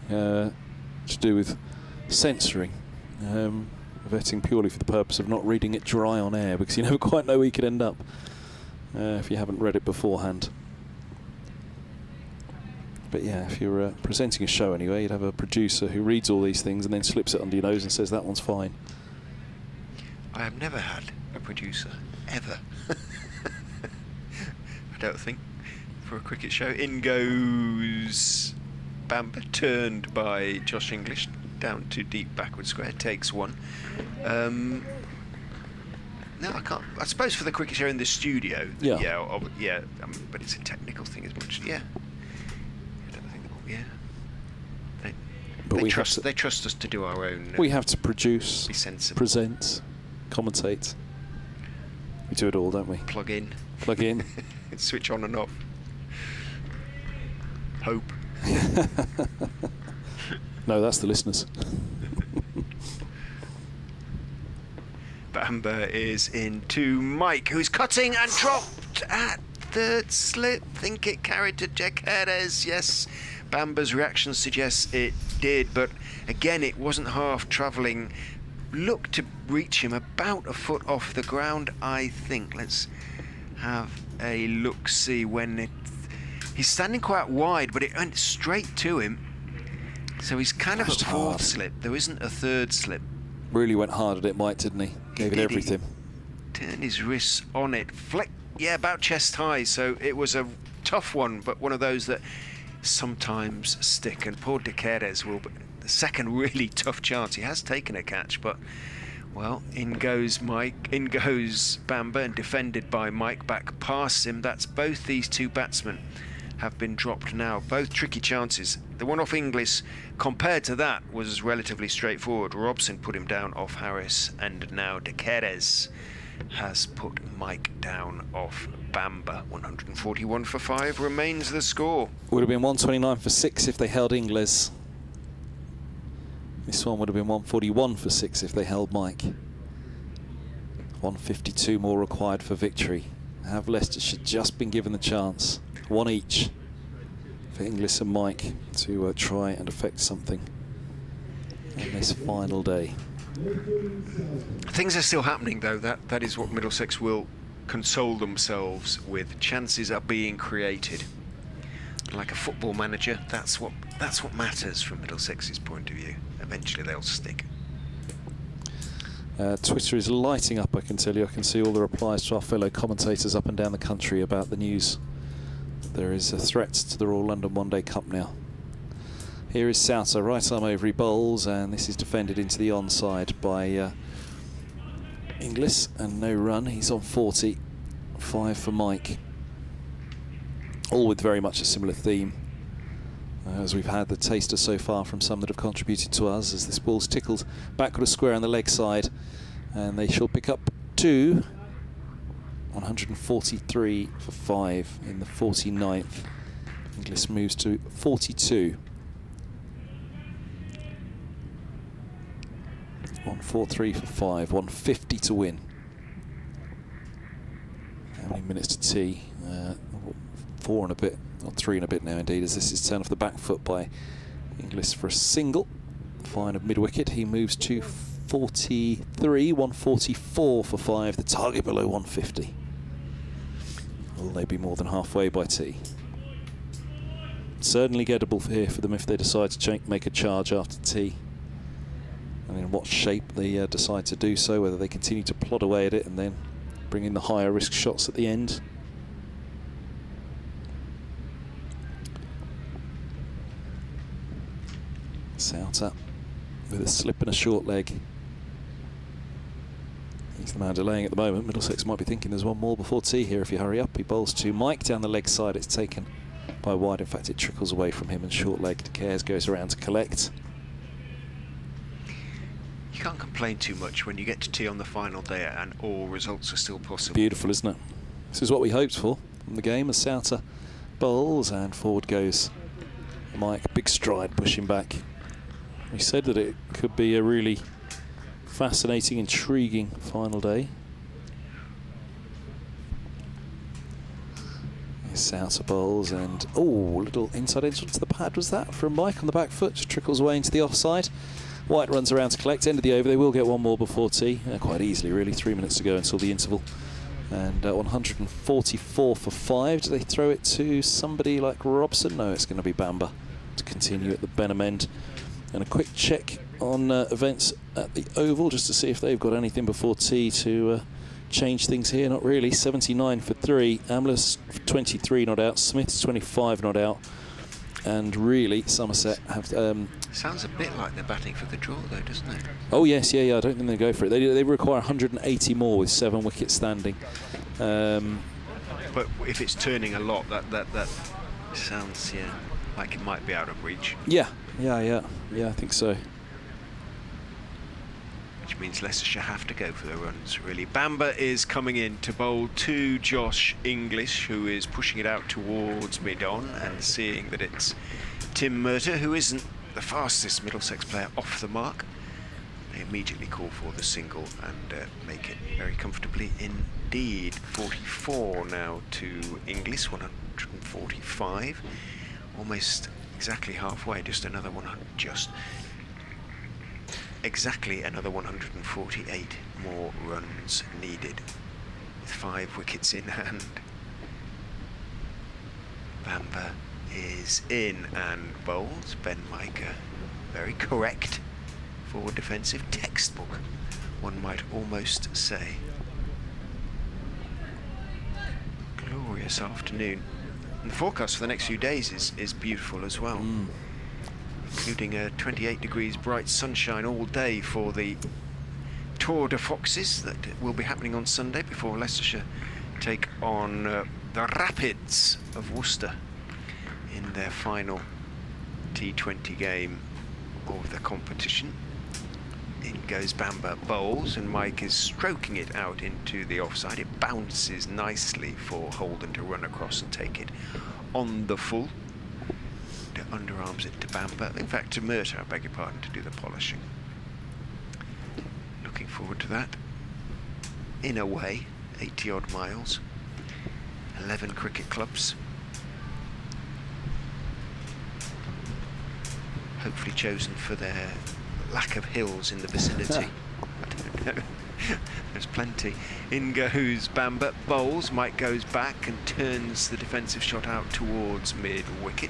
to do with censoring. Vetting purely for the purpose of not reading it dry on air, because you never quite know where you could end up if you haven't read it beforehand. But yeah, if you're presenting a show anyway, you'd have a producer who reads all these things and then slips it under your nose and says that one's fine. I have never had a producer, ever. I don't think, for a cricket show. In goes Bamber, turned by Josh English, down to deep backward square, takes 1. No, I can't. I suppose for the cricket show in the studio, but it's a technical thing as much. Yeah. Yeah, they trust us to do our own. We have to produce, be sensible, present, commentate. We do it all, don't we? Plug in, switch on and off. Hope. No, that's the listeners. Bamber is into Mike, who's cutting and dropped at third slip. Think it carried to Jequeres. Yes. Bamber's reaction suggests it did, but again it wasn't half travelling. Looked to reach him about a foot off the ground, I think. Let's have a look-see when he's standing quite wide, but it went straight to him. So he's kind of at fourth slip. There isn't a third slip. Really went hard at it, Mike, didn't he? Gave it everything. Turned his wrists on it. About chest high, so it was a tough one, but one of those that sometimes stick, and poor Jequeres will second really tough chance. He has taken a catch, but, well, in goes Mike, in goes Bamber, and defended by Mike back past him. That's both these two batsmen have been dropped now. Both tricky chances. The one off Inglis, compared to that, was relatively straightforward. Robson put him down off Harris, and now De Queiroz has put Mike down off Bamber. 141 for 5 remains the score. Would have been 129 for 6 if they held Inglis. This one would have been 141 for 6 if they held Mike. 152 more required for victory. Have Leicestershire just been given the chance? One each for Inglis and Mike to try and affect something on this final day. Things are still happening, though. That is what Middlesex will console themselves with. Chances are being created. Like a football manager, that's what matters from Middlesex's point of view. Eventually they'll stick. Twitter is lighting up, I can tell you. I can see all the replies to our fellow commentators up and down the country about the news. There is a threat to the Royal London One Day Cup now. Here is Souter, right arm over, he bowls, and this is defended into the onside by Inglis, and no run. He's on 40, 5 for Mike. All with very much a similar theme as we've had the taster so far from some that have contributed to us, as this ball's tickled backward a square on the leg side, and they shall pick up 2. 143 for 5 in the 49th. Inglis moves to 42. 143 for 5, 150 to win. How many minutes to tea? 4 and a bit, or 3 and a bit now indeed, as this is turned off the back foot by Inglis for a single. Fine of mid-wicket, he moves to 43, 144 for 5, the target below 150. Will they be more than halfway by tea? Certainly gettable here for them if they decide to make a charge after tea. And in what shape they decide to do so, whether they continue to plod away at it and then bring in the higher risk shots at the end. Souter with a slip and a short leg. He's the man delaying at the moment. Middlesex might be thinking there's one more before tea here if you hurry up. He bowls to Mike down the leg side. It's taken by wide. In fact, it trickles away from him, and short leg De Queiroz goes around to collect. You can't complain too much when you get to tea on the final day and all results are still possible. Beautiful, isn't it? This is what we hoped for from the game, as Souter bowls and forward goes Mike. Big stride pushing back. We said that it could be a really fascinating, intriguing final day. Souter bowls, and little inside edge to the pad was that from Mike on the back foot, just trickles away into the offside. White runs around to collect, end of the over. They will get one more before tea, quite easily really, 3 minutes to go until the interval. And 144 for 5. Do they throw it to somebody like Robson? No, it's going to be Bamber to continue at the Benham end. And a quick check on events at the Oval, just to see if they've got anything before tea to change things here. Not really. 79 for 3. Amler's 23 not out. Smith's 25 not out. And really, Somerset have... Sounds a bit like they're batting for the draw, though, doesn't it? Oh, yes, yeah, I don't think they go for it. They require 180 more with 7 wickets standing. But if it's turning a lot, that sounds, like it might be out of reach. Yeah, I think so. Which means Leicestershire have to go for the runs, really. Bamber is coming in to bowl to Josh Inglis, who is pushing it out towards mid-on, and seeing that it's Tim Murtagh, who isn't the fastest Middlesex player, off the mark. They immediately call for the single and make it very comfortably indeed. 44 now to Inglis, 145. Almost exactly halfway, just another 100, exactly another 148 more runs needed, with 5 wickets in hand. Bamber is in and bowls. Ben Micah, very correct forward defensive textbook, one might almost say. Glorious afternoon. And the forecast for the next few days is beautiful as well. including 28 degrees bright sunshine all day for the Tour de Foxes that will be happening on Sunday before Leicestershire take on the Rapids of Worcester in their final T20 game of the competition. In goes Bamber, bowls, and Mike is stroking it out into the offside. It bounces nicely for Holden to run across and take it on the full. To underarms it to Bamber, in fact to Murta, I beg your pardon, to do the polishing. Looking forward to that. In a way, 80 odd miles, 11 cricket clubs. Hopefully chosen for their lack of hills in the vicinity. I don't know. There's plenty. In goes Bamber, bowls. Mike goes back and turns the defensive shot out towards mid-wicket.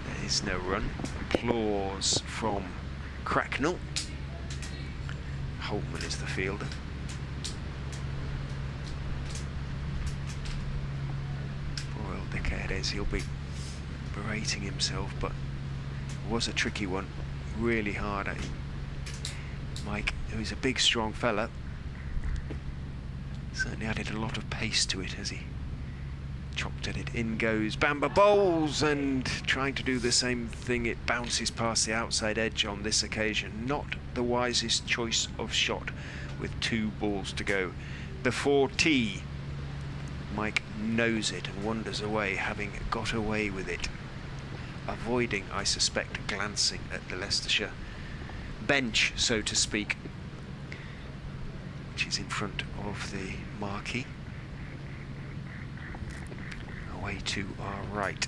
There is no run. Applause from Cracknell. Holtman is the fielder. Poor old dickhead is. He'll be berating himself, but it was a tricky one. Really hard. Mike, who is a big strong fella, certainly added a lot of pace to it as he chopped at it. In goes Bamber, bowls, and trying to do the same thing, it bounces past the outside edge on this occasion. Not the wisest choice of shot with 2 balls to go before tea. Mike knows it and wanders away, having got away with it, avoiding, I suspect, glancing at the Leicestershire bench, so to speak, which is in front of the marquee. Away to our right.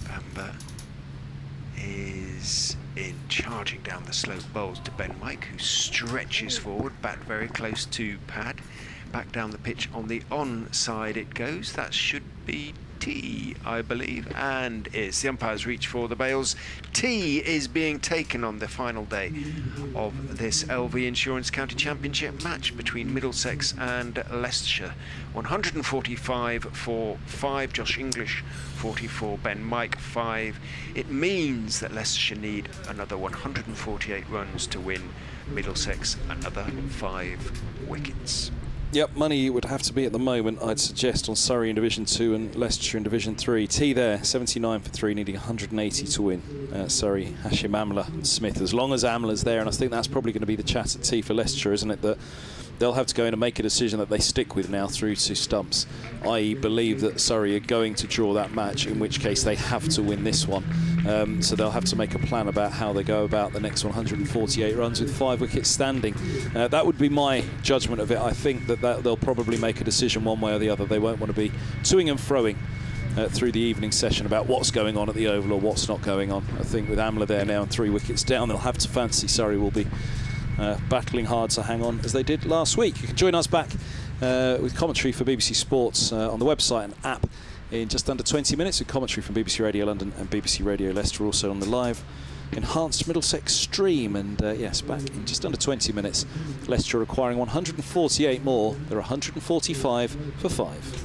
Bamber is in, charging down the slope, bowls to Ben Mike, who stretches forward, bat very close to pad. Back down the pitch on the onside it goes. That should be T, I believe, and is. The umpires reach for the bails. T is being taken on the final day of this LV Insurance County Championship match between Middlesex and Leicestershire. 145 for 5, Josh English 44, Ben Mike 5. It means that Leicestershire need another 148 runs to win, Middlesex another 5 wickets. Yep, money would have to be at the moment, I'd suggest, on Surrey in Division 2 and Leicestershire in Division 3. T there, 79 for 3, needing 180 to win. Surrey, Hashim Amla and Smith, as long as Amla's there, and I think that's probably going to be the chat at T for Leicestershire, isn't it, that they'll have to go in and make a decision that they stick with now through to stumps, i.e. believe that Surrey are going to draw that match, in which case they have to win this one. So they'll have to make a plan about how they go about the next 148 runs with 5 wickets standing. That would be my judgment of it. I think that they'll probably make a decision one way or the other. They won't want to be toing and froing through the evening session about what's going on at the Oval or what's not going on. I think with Amla there now and 3 wickets down, they'll have to fancy Surrey will be battling hard to hang on as they did last week. You can join us back with commentary for BBC Sports on the website and app in just under 20 minutes, with commentary from BBC Radio London and BBC Radio Leicester, also on the live enhanced Middlesex stream. And yes, back in just under 20 minutes. Leicester requiring 148 more. They're 145 for 5.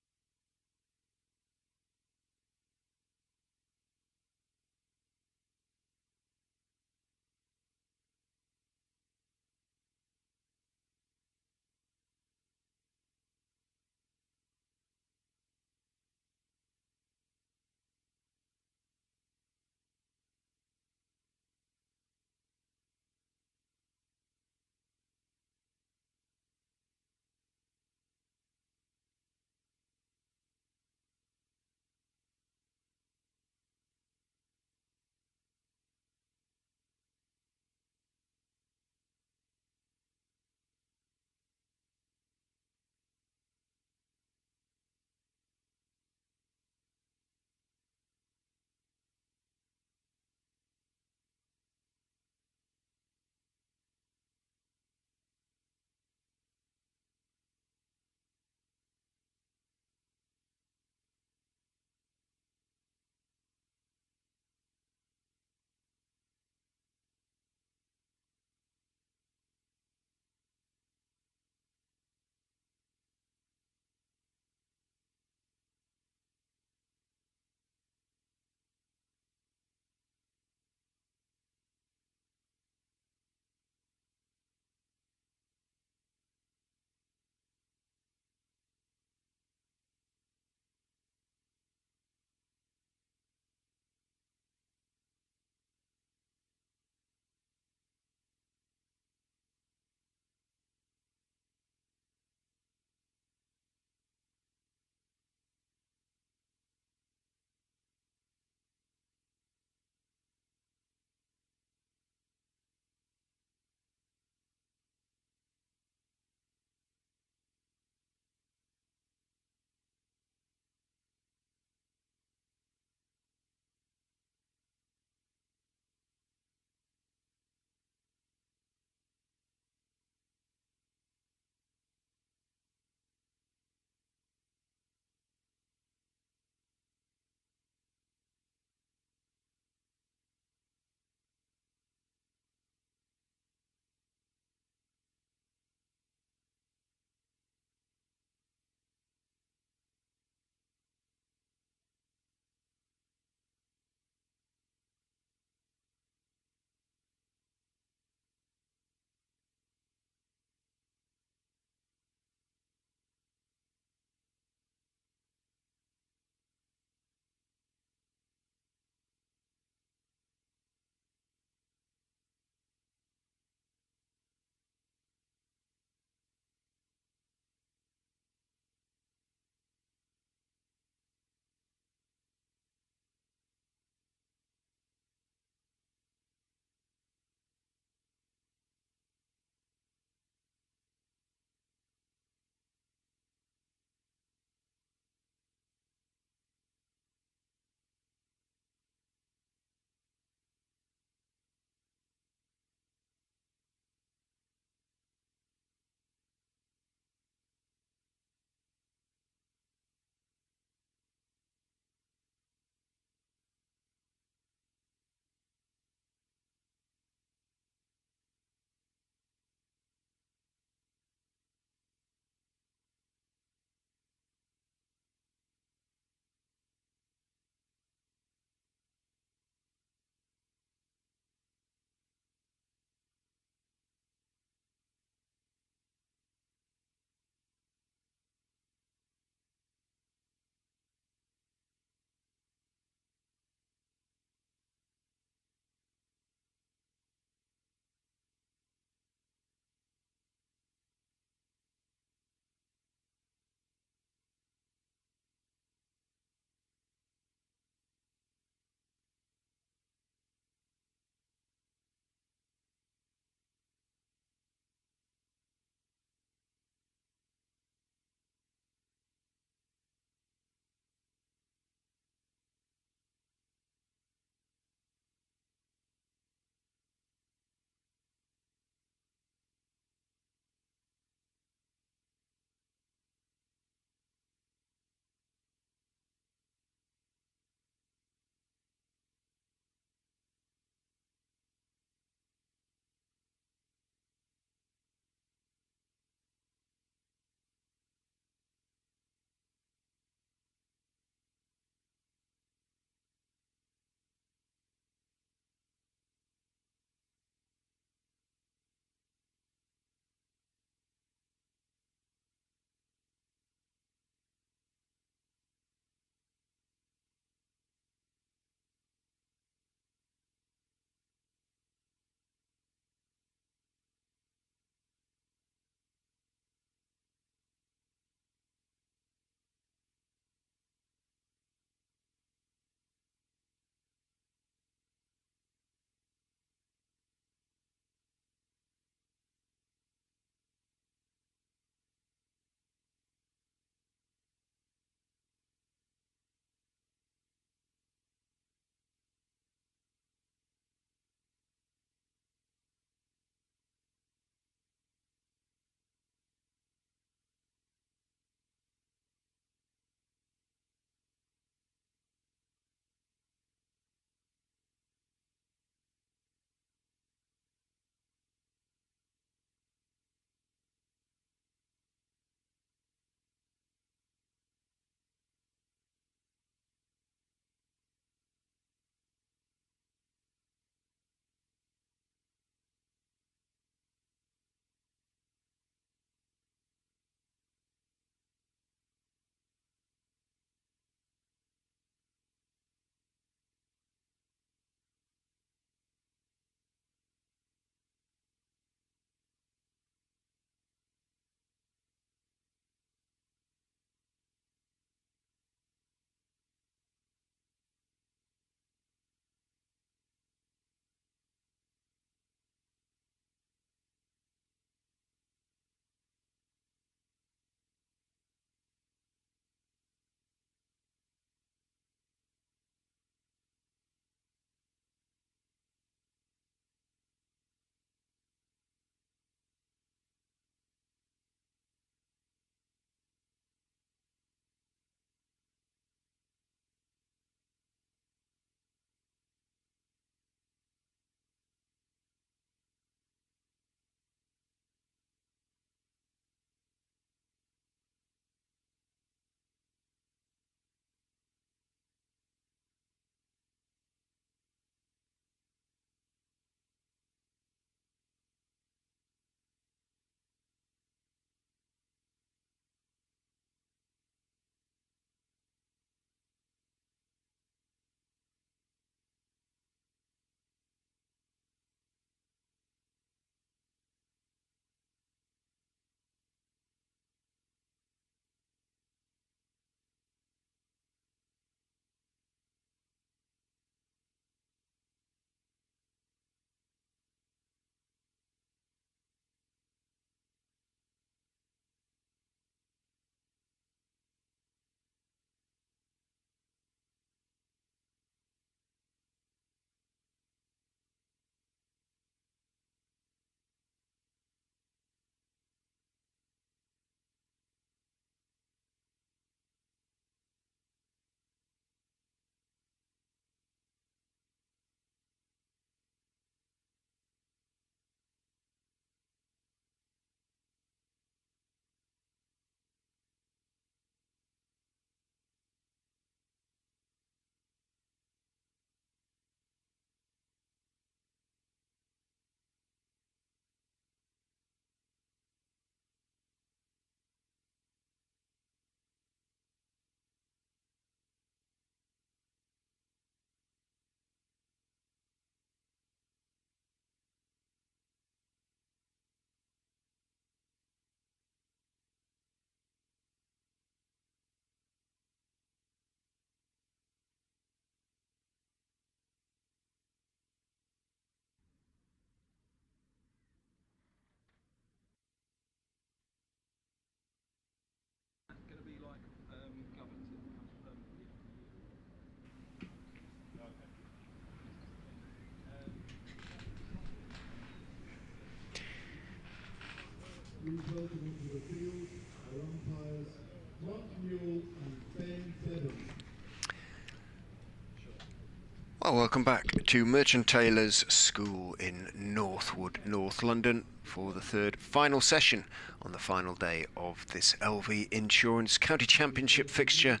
Well, welcome back to Merchant Taylor's School in Northwood, North London, for the third final session on the final day of this LV Insurance County Championship fixture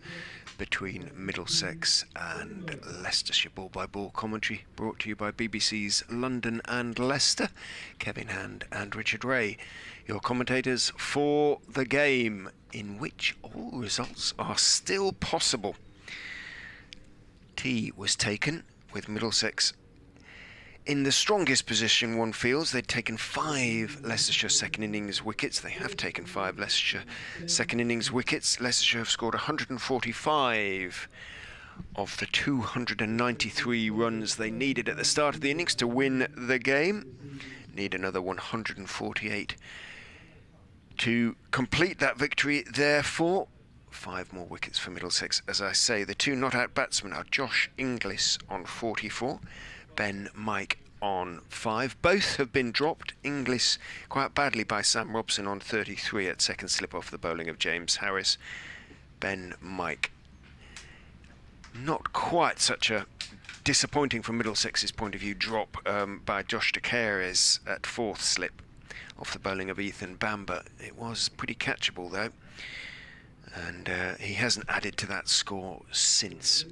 between Middlesex and Leicestershire. Ball by ball commentary brought to you by BBC's London and Leicester. Kevin Hand and Richard Ray, your commentators for the game, in which all results are still possible. Tea was taken, with Middlesex in the strongest position, one feels. They'd taken 5 Leicestershire second innings wickets. They have taken 5 Leicestershire second innings wickets. Leicestershire have scored 145 of the 293 runs they needed at the start of the innings to win the game. Need another 148 to complete that victory, therefore. 5 more wickets for Middlesex. As I say, the 2 not-out batsmen are Josh Inglis on 44, Ben Mike on 5. Both have been dropped. Inglis quite badly by Sam Robson on 33 at second slip off the bowling of James Harris. Ben Mike, not quite such a disappointing from Middlesex's point of view drop by Josh De Caires at 4th slip off the bowling of Ethan Bamber. It was pretty catchable though, and he hasn't added to that score since.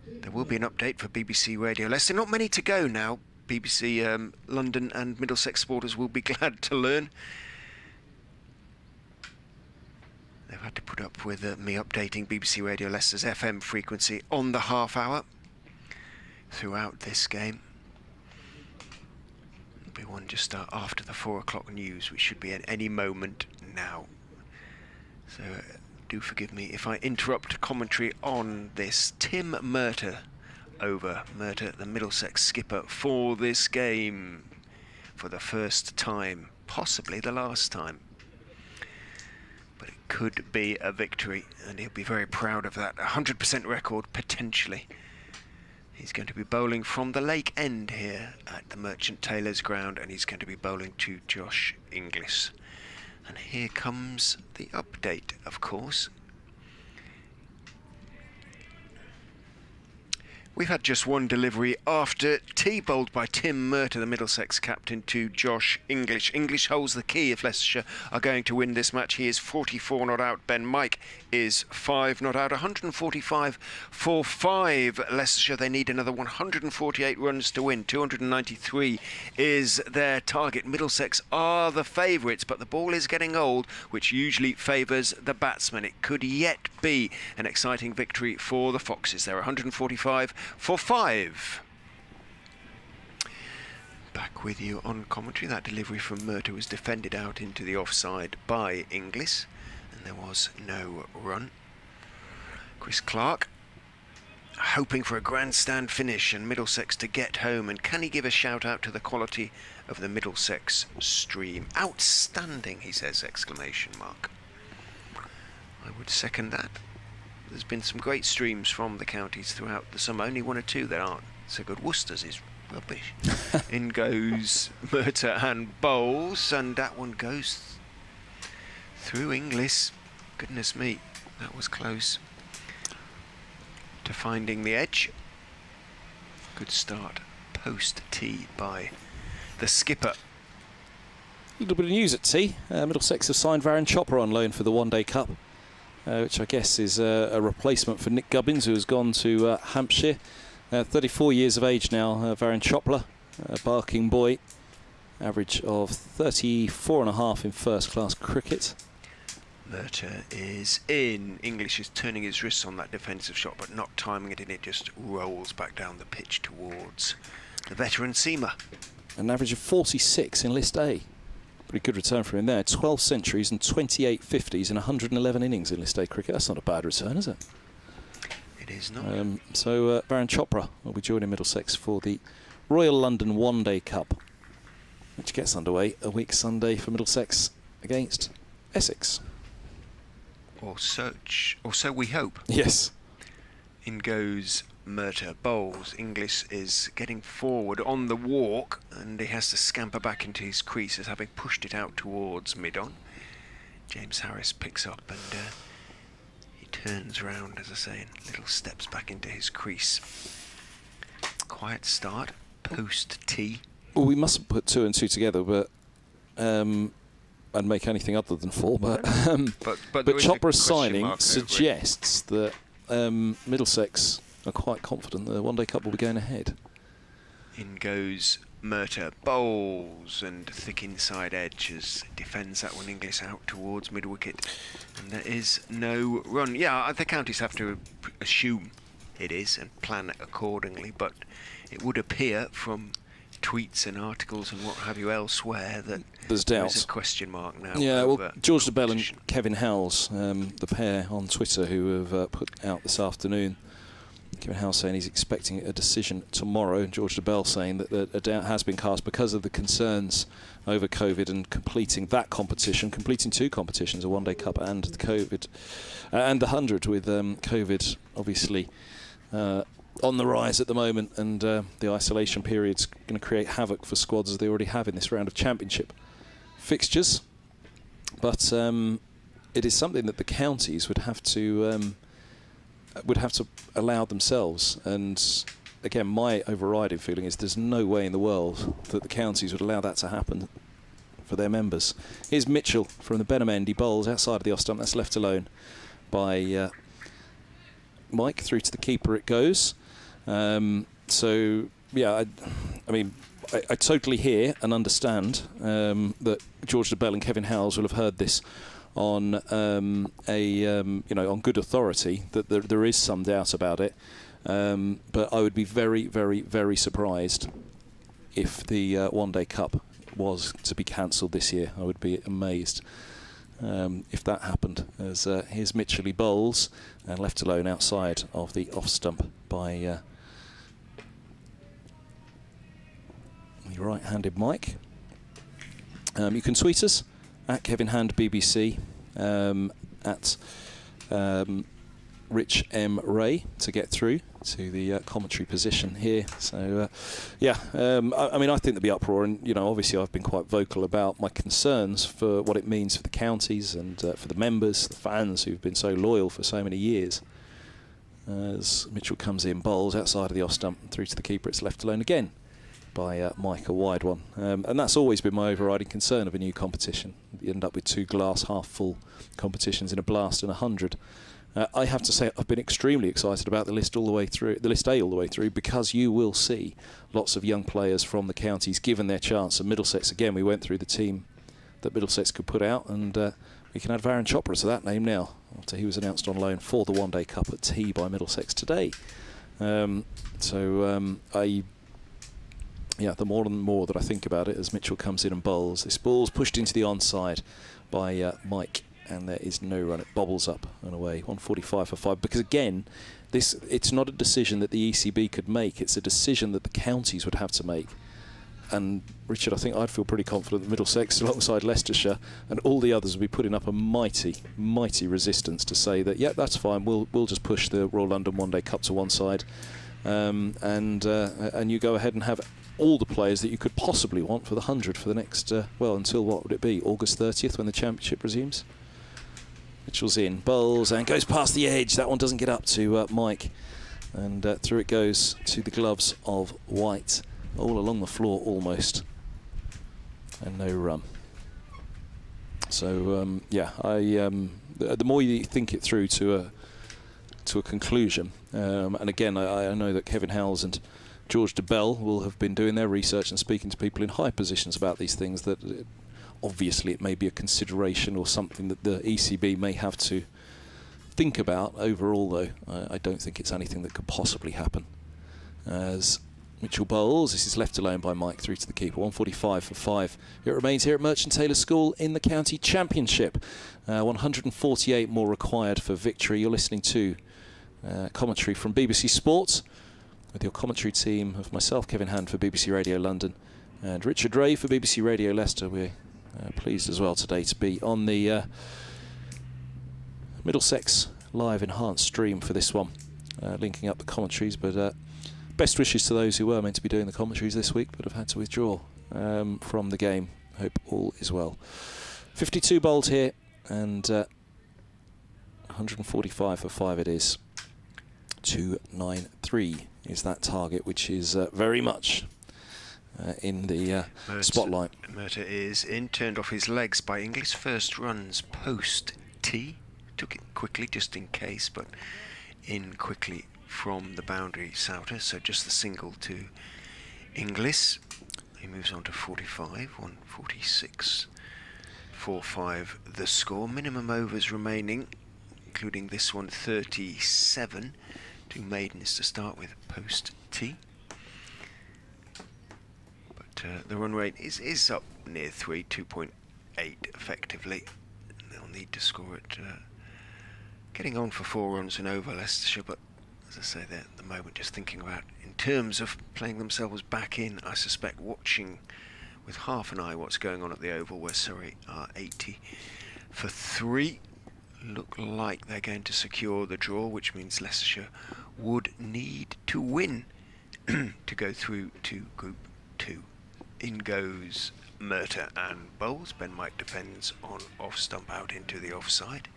There will be an update for BBC Radio Leicester. Not many to go now. BBC London and Middlesex supporters will be glad to learn. They've had to put up with me updating BBC Radio Leicester's FM frequency on the half hour throughout this game. There'll be one just after the 4 o'clock news, which should be at any moment now. So do forgive me if I interrupt commentary on this. Tim Murtagh over. Murtagh, the Middlesex skipper for this game for the first time, possibly the last time. But it could be a victory, and he'll be very proud of that. 100% record, potentially. He's going to be bowling from the Lake End here at the Merchant Taylor's ground, and he's going to be bowling to Josh Inglis. And here comes the update, of course. We've had just one delivery after tea, bowled by Tim Murtagh, the Middlesex captain, to Josh Inglis. Inglis holds the key if Leicestershire are going to win this match. He is 44 not out. Ben Mike is 5 not out. 145 for 5 Leicestershire. They need another 148 runs to win. 293 is their target. Middlesex are the favourites, but the ball is getting old, which usually favours the batsmen. It could yet be an exciting victory for the Foxes. They're 145 for 5. Back with you on commentary. That delivery from Murtagh was defended out into the offside by Inglis, and there was no run. Chris Clark hoping for a grandstand finish and Middlesex to get home, and can he give a shout out to the quality of the Middlesex stream? Outstanding, he says, exclamation mark. I would second that. There's been some great streams from the counties throughout the summer. Only 1 or 2 that aren't so good. Worcester's is rubbish. In goes Murtagh and bowls, and that one goes through Inglis. Goodness me, that was close to finding the edge. Good start post tea by the skipper. A little bit of news at tea. Middlesex have signed Varun Chopra on loan for the One Day Cup, which I guess is a replacement for Nick Gubbins, who has gone to Hampshire. 34 years of age now, Varun Chopra, Barking boy, average of 34.5 in first-class cricket. Murtagh is in. Inglis is turning his wrists on that defensive shot, but not timing it, and it just rolls back down the pitch towards the veteran seamer. An average of 46 in List A. Pretty good return from him there. 12 centuries and 28 50s and 111 innings in List A cricket. That's not a bad return, is it? It is not. So Varun Chopra will be joining Middlesex for the Royal London One Day Cup, which gets underway a week Sunday for Middlesex against Essex. Or so we hope. Yes. In goes Murtagh, bowls. Inglis is getting forward on the walk, and he has to scamper back into his crease as having pushed it out towards mid-on. James Harris picks up and he turns round, as I say, and little steps back into his crease. Quiet start, post tee. Well, we mustn't put 2 and 2 together, but and make anything other than 4. But Chopra's signing suggests that Middlesex are quite confident the One Day Cup will be going ahead. In goes Murta, bowls and thick inside edge as defends that one. Inglis out towards mid wicket, and there is no run. Yeah, the counties have to assume it is and plan accordingly, but it would appear from tweets and articles and what have you elsewhere that there's a question mark now. Yeah, well, George de Bell and Kevin Howells, the pair on Twitter who have put out this afternoon. Kevin Howells saying he's expecting a decision tomorrow, and George de Bell saying that a doubt has been cast because of the concerns over COVID and completing that competition, completing 2 competitions, a One Day Cup and the COVID, and the 100 with COVID obviously on the rise at the moment, and the isolation period's going to create havoc for squads as they already have in this round of championship fixtures. But it is something that the counties would have to allow themselves. And again, my overriding feeling is there's no way in the world that the counties would allow that to happen for their members. Here's Mitchell from the Benham end. He bowls outside of the off stump. That's left alone by Mike. Through to the keeper it goes. So yeah, I mean, I totally hear and understand that George de Bell and Kevin Howells will have heard this on on good authority, that there is some doubt about it. But I would be very, very, very surprised if the One Day Cup was to be cancelled this year. I would be amazed if that happened. As here's Mitchell, he bowls and left alone outside of the off stump by the right-handed Mike. You can tweet us at Kevin Hand BBC, at Rich M. Ray to get through to the commentary position here. So, I mean, I think there'll be uproar, and obviously I've been quite vocal about my concerns for what it means for the counties and for the members, the fans who've been so loyal for so many years. As Mitchell comes in, bowls outside of the off stump, through to the keeper, it's left alone again by Mike, a wide one. And that's always been my overriding concern of a new competition. You end up with 2 glass half full competitions in a blast and 100. I have to say I've been extremely excited about the list all the way through, the list A all the way through, because you will see lots of young players from the counties given their chance. And Middlesex, again, we went through the team that Middlesex could put out, and we can add Varun Chopra to that name now, after he was announced on loan for the One Day Cup at Tea by Middlesex today. The more and more that I think about it, as Mitchell comes in and bowls, this ball's pushed into the onside by Mike, and there is no run. It bobbles up and away. 145 for 5. Because again, it's not a decision that the ECB could make. It's a decision that the counties would have to make. And Richard, I think I'd feel pretty confident that Middlesex, alongside Leicestershire and all the others, will be putting up a mighty, mighty resistance to say that, yeah, that's fine. We'll just push the Royal London One Day Cup to one side, and you go ahead and have all the players that you could possibly want for the 100 for the next, until what would it be, August 30th, when the championship resumes. Mitchell's in, bowls and goes past the edge. That one doesn't get up to Mike, and through it goes to the gloves of White, all along the floor almost, and no run. So the more you think it through to a conclusion, and again I know that Kevin Howells and George de Bell will have been doing their research and speaking to people in high positions about these things, that obviously it may be a consideration or something that the ECB may have to think about. Overall, though, I don't think it's anything that could possibly happen. As Mitchell bowls, this is left alone by Mike, through to the keeper. 145 for 5. It remains here at Merchant Taylor School in the County Championship. 148 more required for victory. You're listening to commentary from BBC Sports, with your commentary team of myself, Kevin Hand, for BBC Radio London, and Richard Ray for BBC Radio Leicester. We're pleased as well today to be on the Middlesex live enhanced stream for this one, linking up the commentaries. But best wishes to those who were meant to be doing the commentaries this week but have had to withdraw from the game. Hope all is well. 52 bowled here and 145 for 5 it is. 293 is that target, which is very much in the spotlight. Merter is in, turned off his legs by Inglis. First runs post tee. Took it quickly just in case, but in quickly from the boundary Souter. So just the single to Inglis. He moves on to 45, 146. 4-5 the score. Minimum overs remaining, including this one, 37. 2 maidens to start with post tee. But the run rate is up near 3, 2.8 effectively. They'll need to score it. Getting on for 4 runs and over Leicestershire, but as I say, they're at the moment just thinking about, in terms of playing themselves back in, I suspect watching with half an eye what's going on at the Oval, where Surrey are 80 for 3. Look like they're going to secure the draw, which means Leicestershire would need to win to go through to Group 2. In goes Merter and Bowles. Ben Mike depends on off stump out into the offside.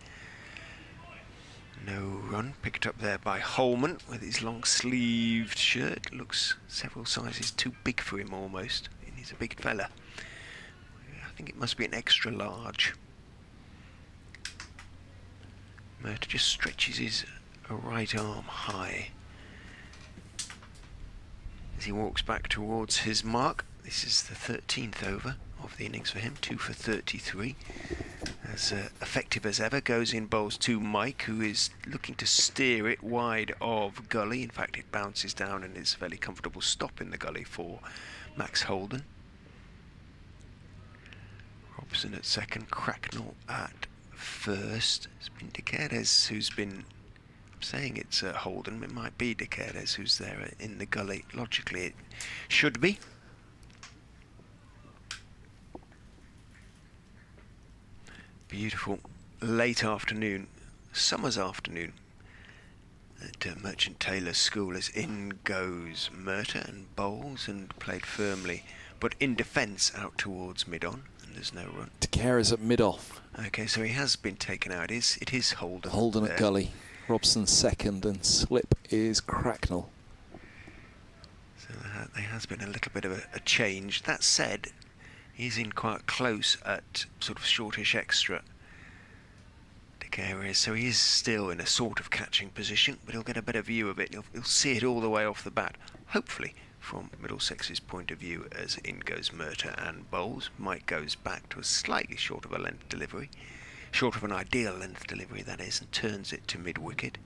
No run, picked up there by Holman with his long sleeved shirt. Looks several sizes too big for him almost. He's a big fella. I think it must be an extra large. Merter just stretches his right arm high as he walks back towards his mark. This is the 13th over of the innings for him, 2 for 33. As effective as ever, goes in bowls to Mike, who is looking to steer it wide of gully. In fact, it bounces down and is a fairly comfortable stop in the gully for Max Holden. Robson at second, Cracknell at first. It's been De Queires who's been saying it's Holden. It might be De Queires who's there in the gully. Logically, it should be. Beautiful late afternoon, summer's afternoon at Merchant Taylor's School, as in goes Merter and Bowles, and played firmly but in defence out towards mid-on, and there's no run. De Queires at mid-off. Okay, so he has been taken out. It is Holden. Holden there. At gully. Robson second, and slip is Cracknell. So there has been a little bit of a change. That said, he's in quite close at sort of shortish extra De Queires, so he is still in a sort of catching position, but he'll get a better view of it. He'll see it all the way off the bat, hopefully from Middlesex's point of view, as in goes Merter and Bowles. Mike goes back to a slightly short of a length delivery, short of an ideal length delivery that is, and turns it to mid-wicket,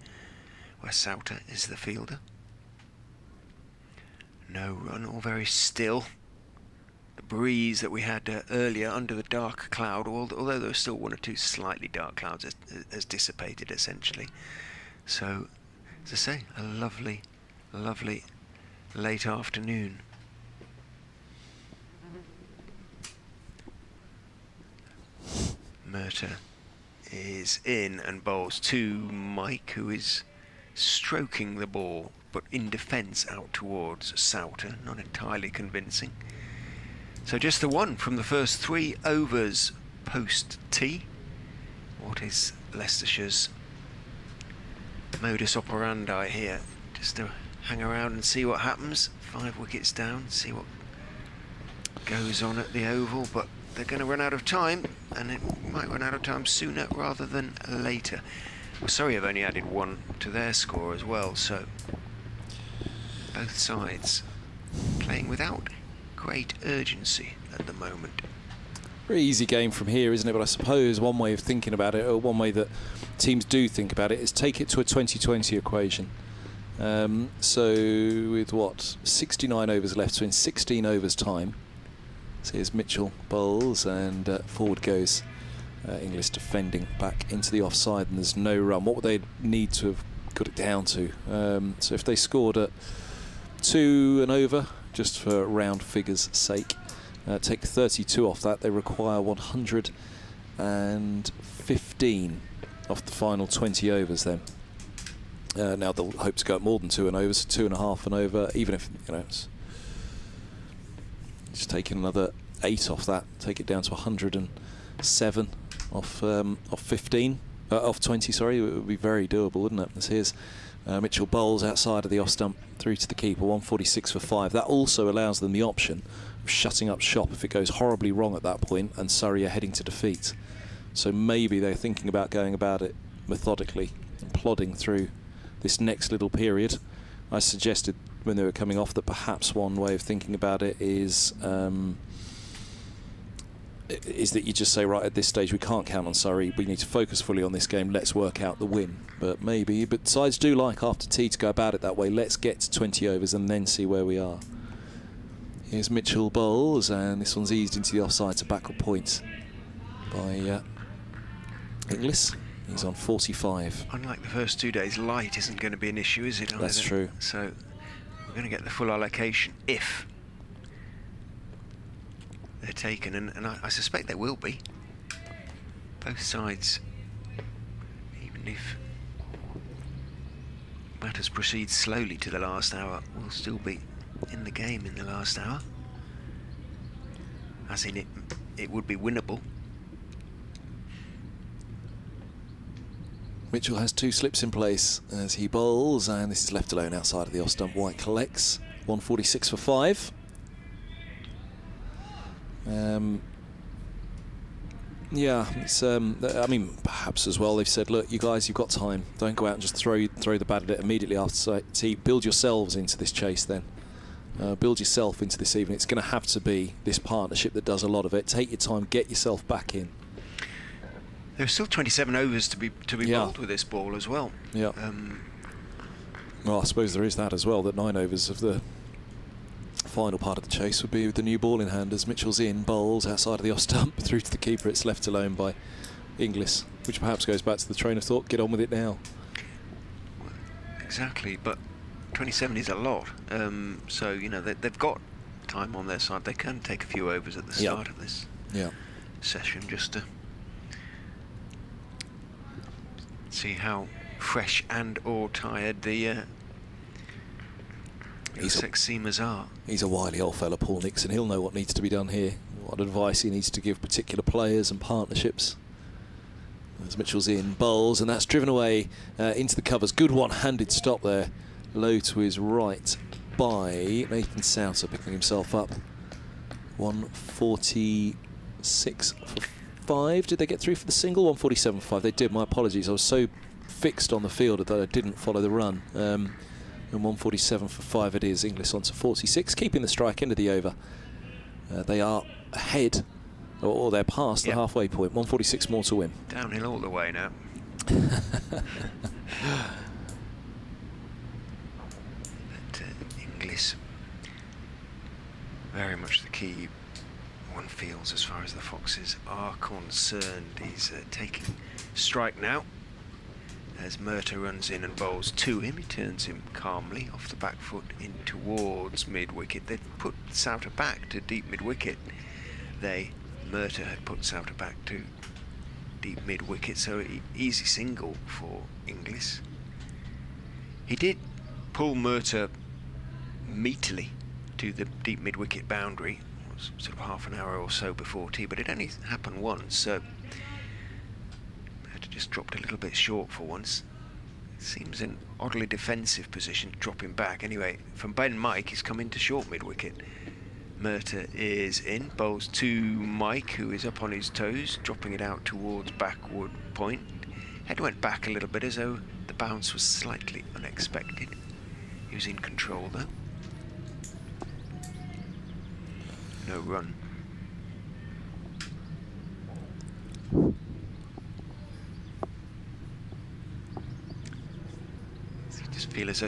where Souter is the fielder. No run, all very still. The breeze that we had earlier under the dark cloud, although there were still 1 or 2 slightly dark clouds, has dissipated essentially. So, as I say, a lovely, lovely late afternoon. Merter is in and bowls to Mike, who is stroking the ball but in defence out towards Souter. Not entirely convincing. So just the one from the first 3 overs post tee. What is Leicestershire's modus operandi here? Just to hang around and see what happens. 5 wickets down, see what goes on at the Oval, but they're going to run out of time, and it might run out of time sooner rather than later. Well, Surrey have only added 1 to their score as well, so both sides playing without great urgency at the moment. Very easy game from here, isn't it? But I suppose one way of thinking about it, or one way that teams do think about it, is take it to a 2020 equation. So with what, 69 overs left, so in 16 overs time. So here's Mitchell bowls, and forward goes Inglis defending back into the offside, and there's no run. What would they need to have got it down to? So if they scored at 2 and over, just for round figures sake, take 32 off that, they require 115 off the final 20 overs then. Now they'll hope to go at more than 2 and over, so 2.5 and over, even if, you know, it's just taking another 8 off that, take it down to 107. off 15, off 20. Sorry, it would be very doable, wouldn't it? As here's Mitchell bowls outside of the off stump through to the keeper, 146 for 5. That also allows them the option of shutting up shop if it goes horribly wrong at that point and Surrey are heading to defeat. So maybe they're thinking about going about it methodically and plodding through this next little period. I suggested when they were coming off that perhaps one way of thinking about it is that you just say, right, at this stage we can't count on Surrey, we need to focus fully on this game, let's work out the win. But sides do like after tea to go about it that way. Let's get to 20 overs and then see where we are. Here's Mitchell bowls, and this one's eased into the offside to backward point by Inglis. He's on 45. Unlike the first 2 days, light isn't going to be an issue, is it? That's true. So we're going to get the full allocation if they're taken, and I suspect they will be. Both sides, even if matters proceed slowly to the last hour, will still be in the game in the last hour. As in it would be winnable. Mitchell has 2 slips in place as he bowls, and this is left alone outside of the off stump. White collects, 146 for 5. Yeah, it's I mean, perhaps as well they've said, look, you guys, you've got time. Don't go out and just throw the bat at it immediately after tea. Build yourselves into this chase then. Build yourself into this evening. It's going to have to be this partnership that does a lot of it. Take your time, get yourself back in. There are still 27 overs to be bowled with this ball as well. Yeah. Well, I suppose there is that as well, that 9 overs of the final part of the chase would be with the new ball in hand as Mitchell's in, bowls outside of the off stump through to the keeper. It's left alone by Inglis, which perhaps goes back to the train of thought, get on with it now. Exactly, but 27 is a lot. So, you know, they've got time on their side. They can take a few overs at the start of this session just to see how fresh and or tired the Middlesex seamers are. He's a wily old fella, Paul Nixon. He'll know what needs to be done here, what advice he needs to give particular players and partnerships. As Mitchell's in, bowls, and that's driven away into the covers. Good one-handed stop there, low to his right by Nathan Souter, picking himself up. 146 for 5. Did they get through for the single? 147 for 5. They did. My apologies. I was so fixed on the field that I didn't follow the run. And 147 for 5 it is. Inglis on to 46, keeping the strike end of the over. They are ahead, or they're past the halfway point. 146 more to win. Downhill all the way now. But Inglis, very much the key one feels as far as the Foxes are concerned. He's taking strike now. As Murtagh runs in and bowls to him, he turns him calmly off the back foot in towards mid-wicket. They'd put Souter back to deep mid-wicket. Murtagh had put Souter back to deep mid-wicket, so easy single for Inglis. He did pull Murtagh meatily to the deep mid-wicket boundary. It was sort of half an hour or so before tea, but it only happened once, so just dropped a little bit short for once. Seems an oddly defensive position, dropping back. Anyway, from Ben Mike, he's come into short mid-wicket. Murtagh is in, bowls to Mike, who is up on his toes, dropping it out towards backward point. Head went back a little bit as though the bounce was slightly unexpected. He was in control though. No run. Just feel as though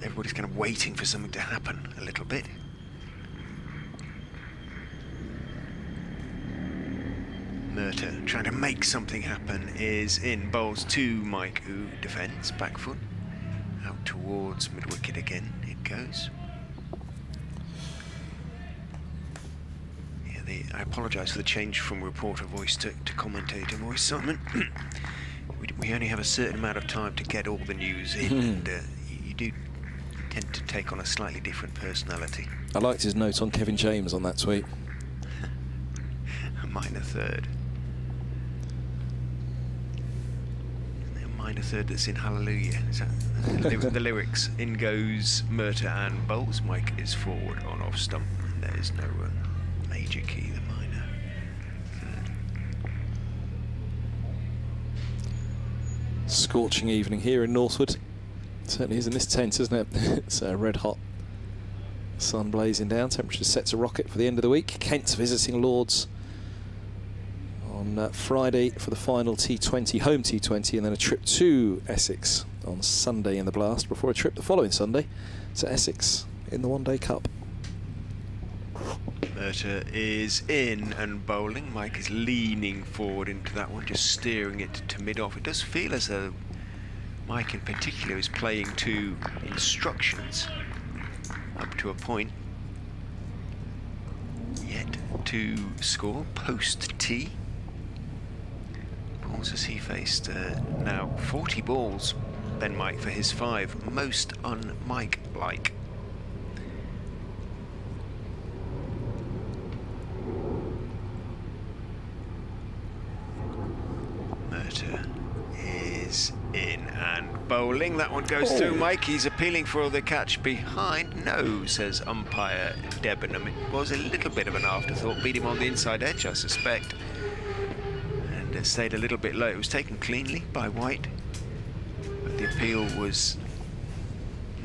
everybody's kind of waiting for something to happen a little bit. Murtagh trying to make something happen is in, bowls to Mike, who defends back foot out towards mid wicket again. It goes. Yeah, I apologise for the change from reporter voice to commentator voice, Simon. We only have a certain amount of time to get all the news in, and you do tend to take on a slightly different personality. I liked his note on Kevin James on that tweet. A minor third. minor third that's in Hallelujah. Is that the lyrics? In goes Murta and bowls. Mike is forward on off stump. There is no major key, the minor third. Scorching evening here in Northwood. Certainly is in this tent, isn't it? It's red hot. Sun blazing down. Temperature set to rocket for the end of the week. Kent visiting Lords on Friday for the final T20, home T20, and then a trip to Essex on Sunday in the Blast before a trip the following Sunday to Essex in the One Day Cup. Murta is in and bowling. Mike is leaning forward into that one, just steering it to mid-off. It does feel as though Mike in particular is playing to instructions up to a point. Yet to score post-tee. Balls as he faced now 40 balls, Ben Mike for his 5, most un-Mike-like. Murta is in and bowling. That one goes through Mike. He's appealing for the catch behind. No, says umpire Debenham. It was a little bit of an afterthought. Beat him on the inside edge, I suspect. And stayed a little bit low. It was taken cleanly by White. But the appeal was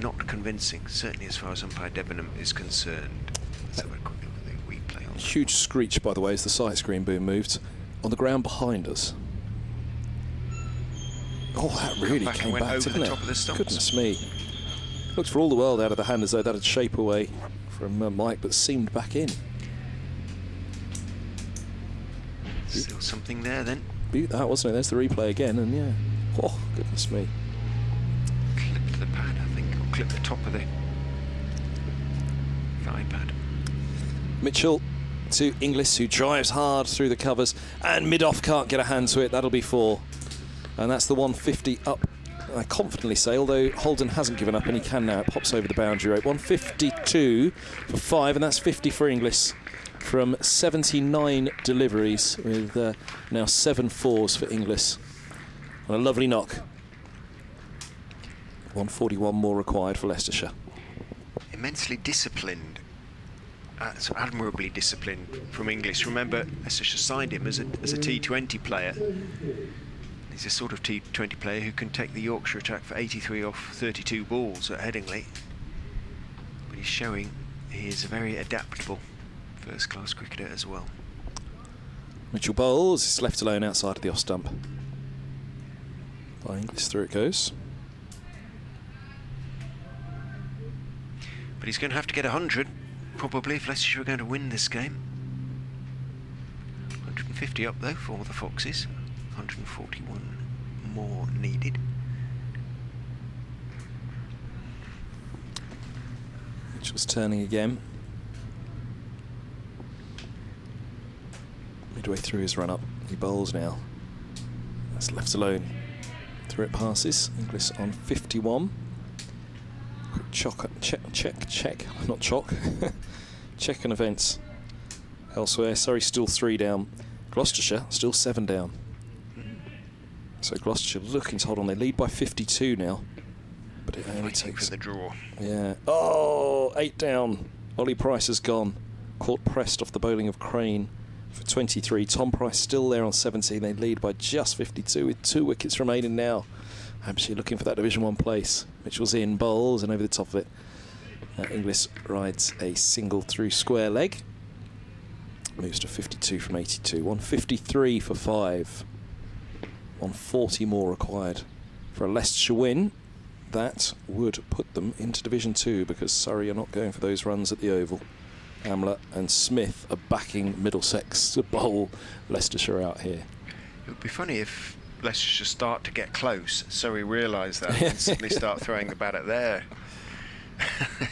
not convincing, certainly as far as umpire Debenham is concerned. Let's have a quick look at the replay on that. Huge screech, by the way, as the sight screen boom moved on the ground behind us. Oh, that really came back, didn't it? Goodness me. Looked for all the world out of the hand as though that had shape away from Mike, but seamed back in. Still something there then. Beat that, wasn't it? There's the replay again, and yeah. Oh, goodness me. Clipped the pad, I think, or clipped the top of the thigh pad. Mitchell to Inglis, who drives hard through the covers, and mid-off can't get a hand to it. That'll be 4. And that's the 150 up, I confidently say, although Holden hasn't given up and he can now. It pops over the boundary rope. 152 for 5, and that's 50 for Inglis from 79 deliveries, with now 7 4s for Inglis. And a lovely knock. 141 more required for Leicestershire. Immensely disciplined, so admirably disciplined from Inglis. Remember, Leicestershire signed him as a T20 player. He's a sort of T20 player who can take the Yorkshire attack for 83 off 32 balls at Headingley. But he's showing he is a very adaptable first-class cricketer as well. Mitchell bowls, is left alone outside of the off stump. By Inglis, through it goes. But he's going to have to get 100, probably, if Leicestershire are going to win this game. 150 up, though, for the Foxes. 141 more needed. Mitchell's turning again. Midway through his run-up, he bowls now. That's left alone. Through it passes. Inglis on 51. Quick check. Not chalk. Check on events. Elsewhere, Surrey still 3 down. Gloucestershire still 7 down. So Gloucestershire looking to hold on. They lead by 52 now. But it only takes... for the draw. Yeah. Oh, 8 down. Ollie Price has gone. Caught pressed off the bowling of Crane for 23. Tom Price still there on 17. They lead by just 52 with 2 wickets remaining now. Hampshire looking for that Division 1 place. Mitchell's in, bowls, and over the top of it. Inglis rides a single through square leg. Moves to 52 from 82. 153 for 5. 140 more required for a Leicestershire win. That would put them into Division 2 because Surrey are not going for those runs at the Oval. Amler and Smith are backing Middlesex to bowl Leicestershire out here. It would be funny if Leicestershire start to get close, Surrey realise that and suddenly start throwing the bat at their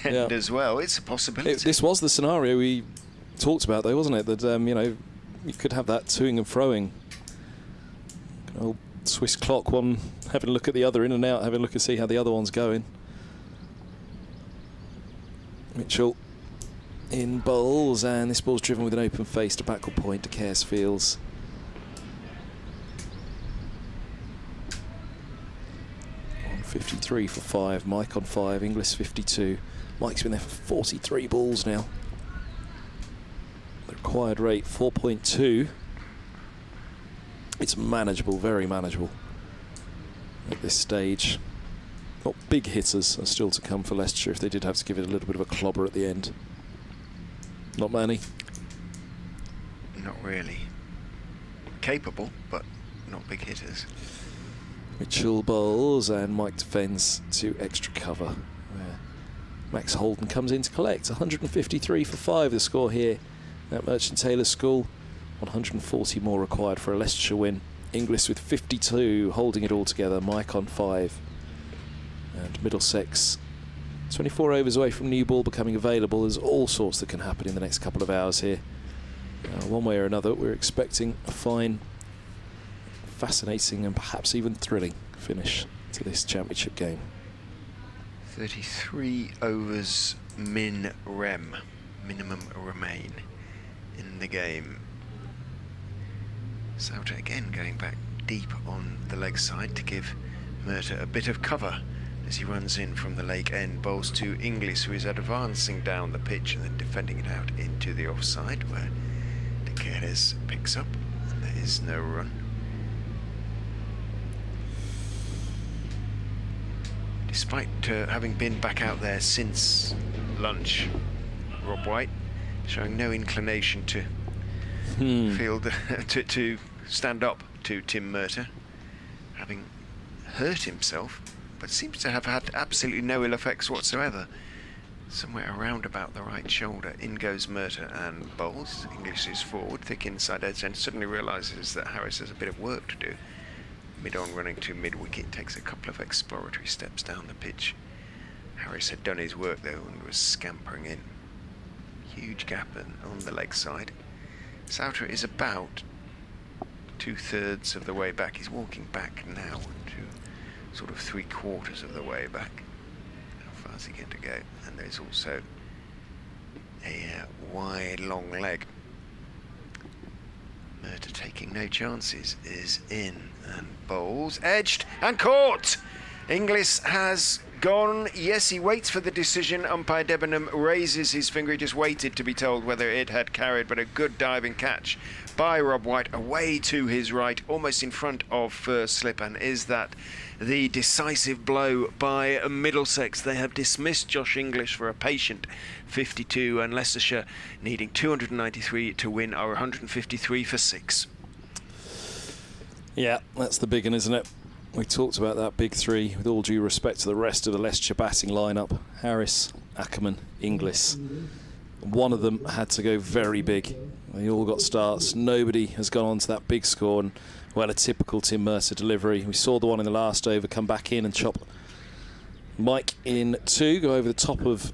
end as well. It's a possibility. This was the scenario we talked about, though, wasn't it? That you could have that toing and froing. Old Swiss clock, one having a look at the other, in and out, having a look and see how the other one's going. Mitchell in bowls, and this ball's driven with an open face to backward point to Caresfields. 53 for 5. Mike on 5. Inglis 52. Mike's been there for 43 balls now. The required rate 4.2. It's manageable, very manageable at this stage. Not big hitters are still to come for Leicestershire if they did have to give it a little bit of a clobber at the end. Not many. Not really. Capable, but not big hitters. Mitchell bowls and Mike defends to extra cover, where Max Holden comes in to collect. 153 for 5 the score here at Merchant Taylor School. 140 more required for a Leicestershire win. Inglis with 52 holding it all together. Mike on 5. And Middlesex 24 overs away from new ball becoming available. There's all sorts that can happen in the next couple of hours here. One way or another, we're expecting a fine, fascinating and perhaps even thrilling finish to this championship game. 33 overs minimum remain in the game. Souter again going back deep on the leg side to give Murtagh a bit of cover as he runs in from the leg end. Bowls to Inglis, who is advancing down the pitch and then defending it out into the offside, where De Queiroz picks up and there is no run. Despite having been back out there since lunch, Rob White showing no inclination to field to stand up to Tim Murtagh, having hurt himself, but seems to have had absolutely no ill effects whatsoever. Somewhere around about the right shoulder, in goes Murtagh and bowls. Inglis is forward, thick inside edge, and suddenly realises that Harris has a bit of work to do. Mid-on running to mid-wicket, takes a couple of exploratory steps down the pitch. Harris had done his work though and was scampering in. Huge gap on the leg side. Souter is about 2/3 of the way back. He's walking back now to sort of 3/4 of the way back. How far is he going to go? And there's also a wide, long leg. Murtagh taking no chances, is in and bowls, edged and caught. Inglis has gone. Yes, he waits for the decision. Umpire Debenham raises his finger. He just waited to be told whether it had carried, but a good diving catch by Rob White away to his right, almost in front of first slip. And is that the decisive blow by Middlesex? They have dismissed Josh Inglis for a patient 52, and Leicestershire, needing 293 to win, are 153 for 6. Yeah, that's the big one, isn't it? We talked about that big three, with all due respect to the rest of the Leicestershire batting lineup. Harris, Ackerman, Inglis. One of them had to go very big. They all got starts. Nobody has gone on to that big score. And, well, a typical Tim Murtagh delivery. We saw the one in the last over come back in and chop Mike in 2, go over the top of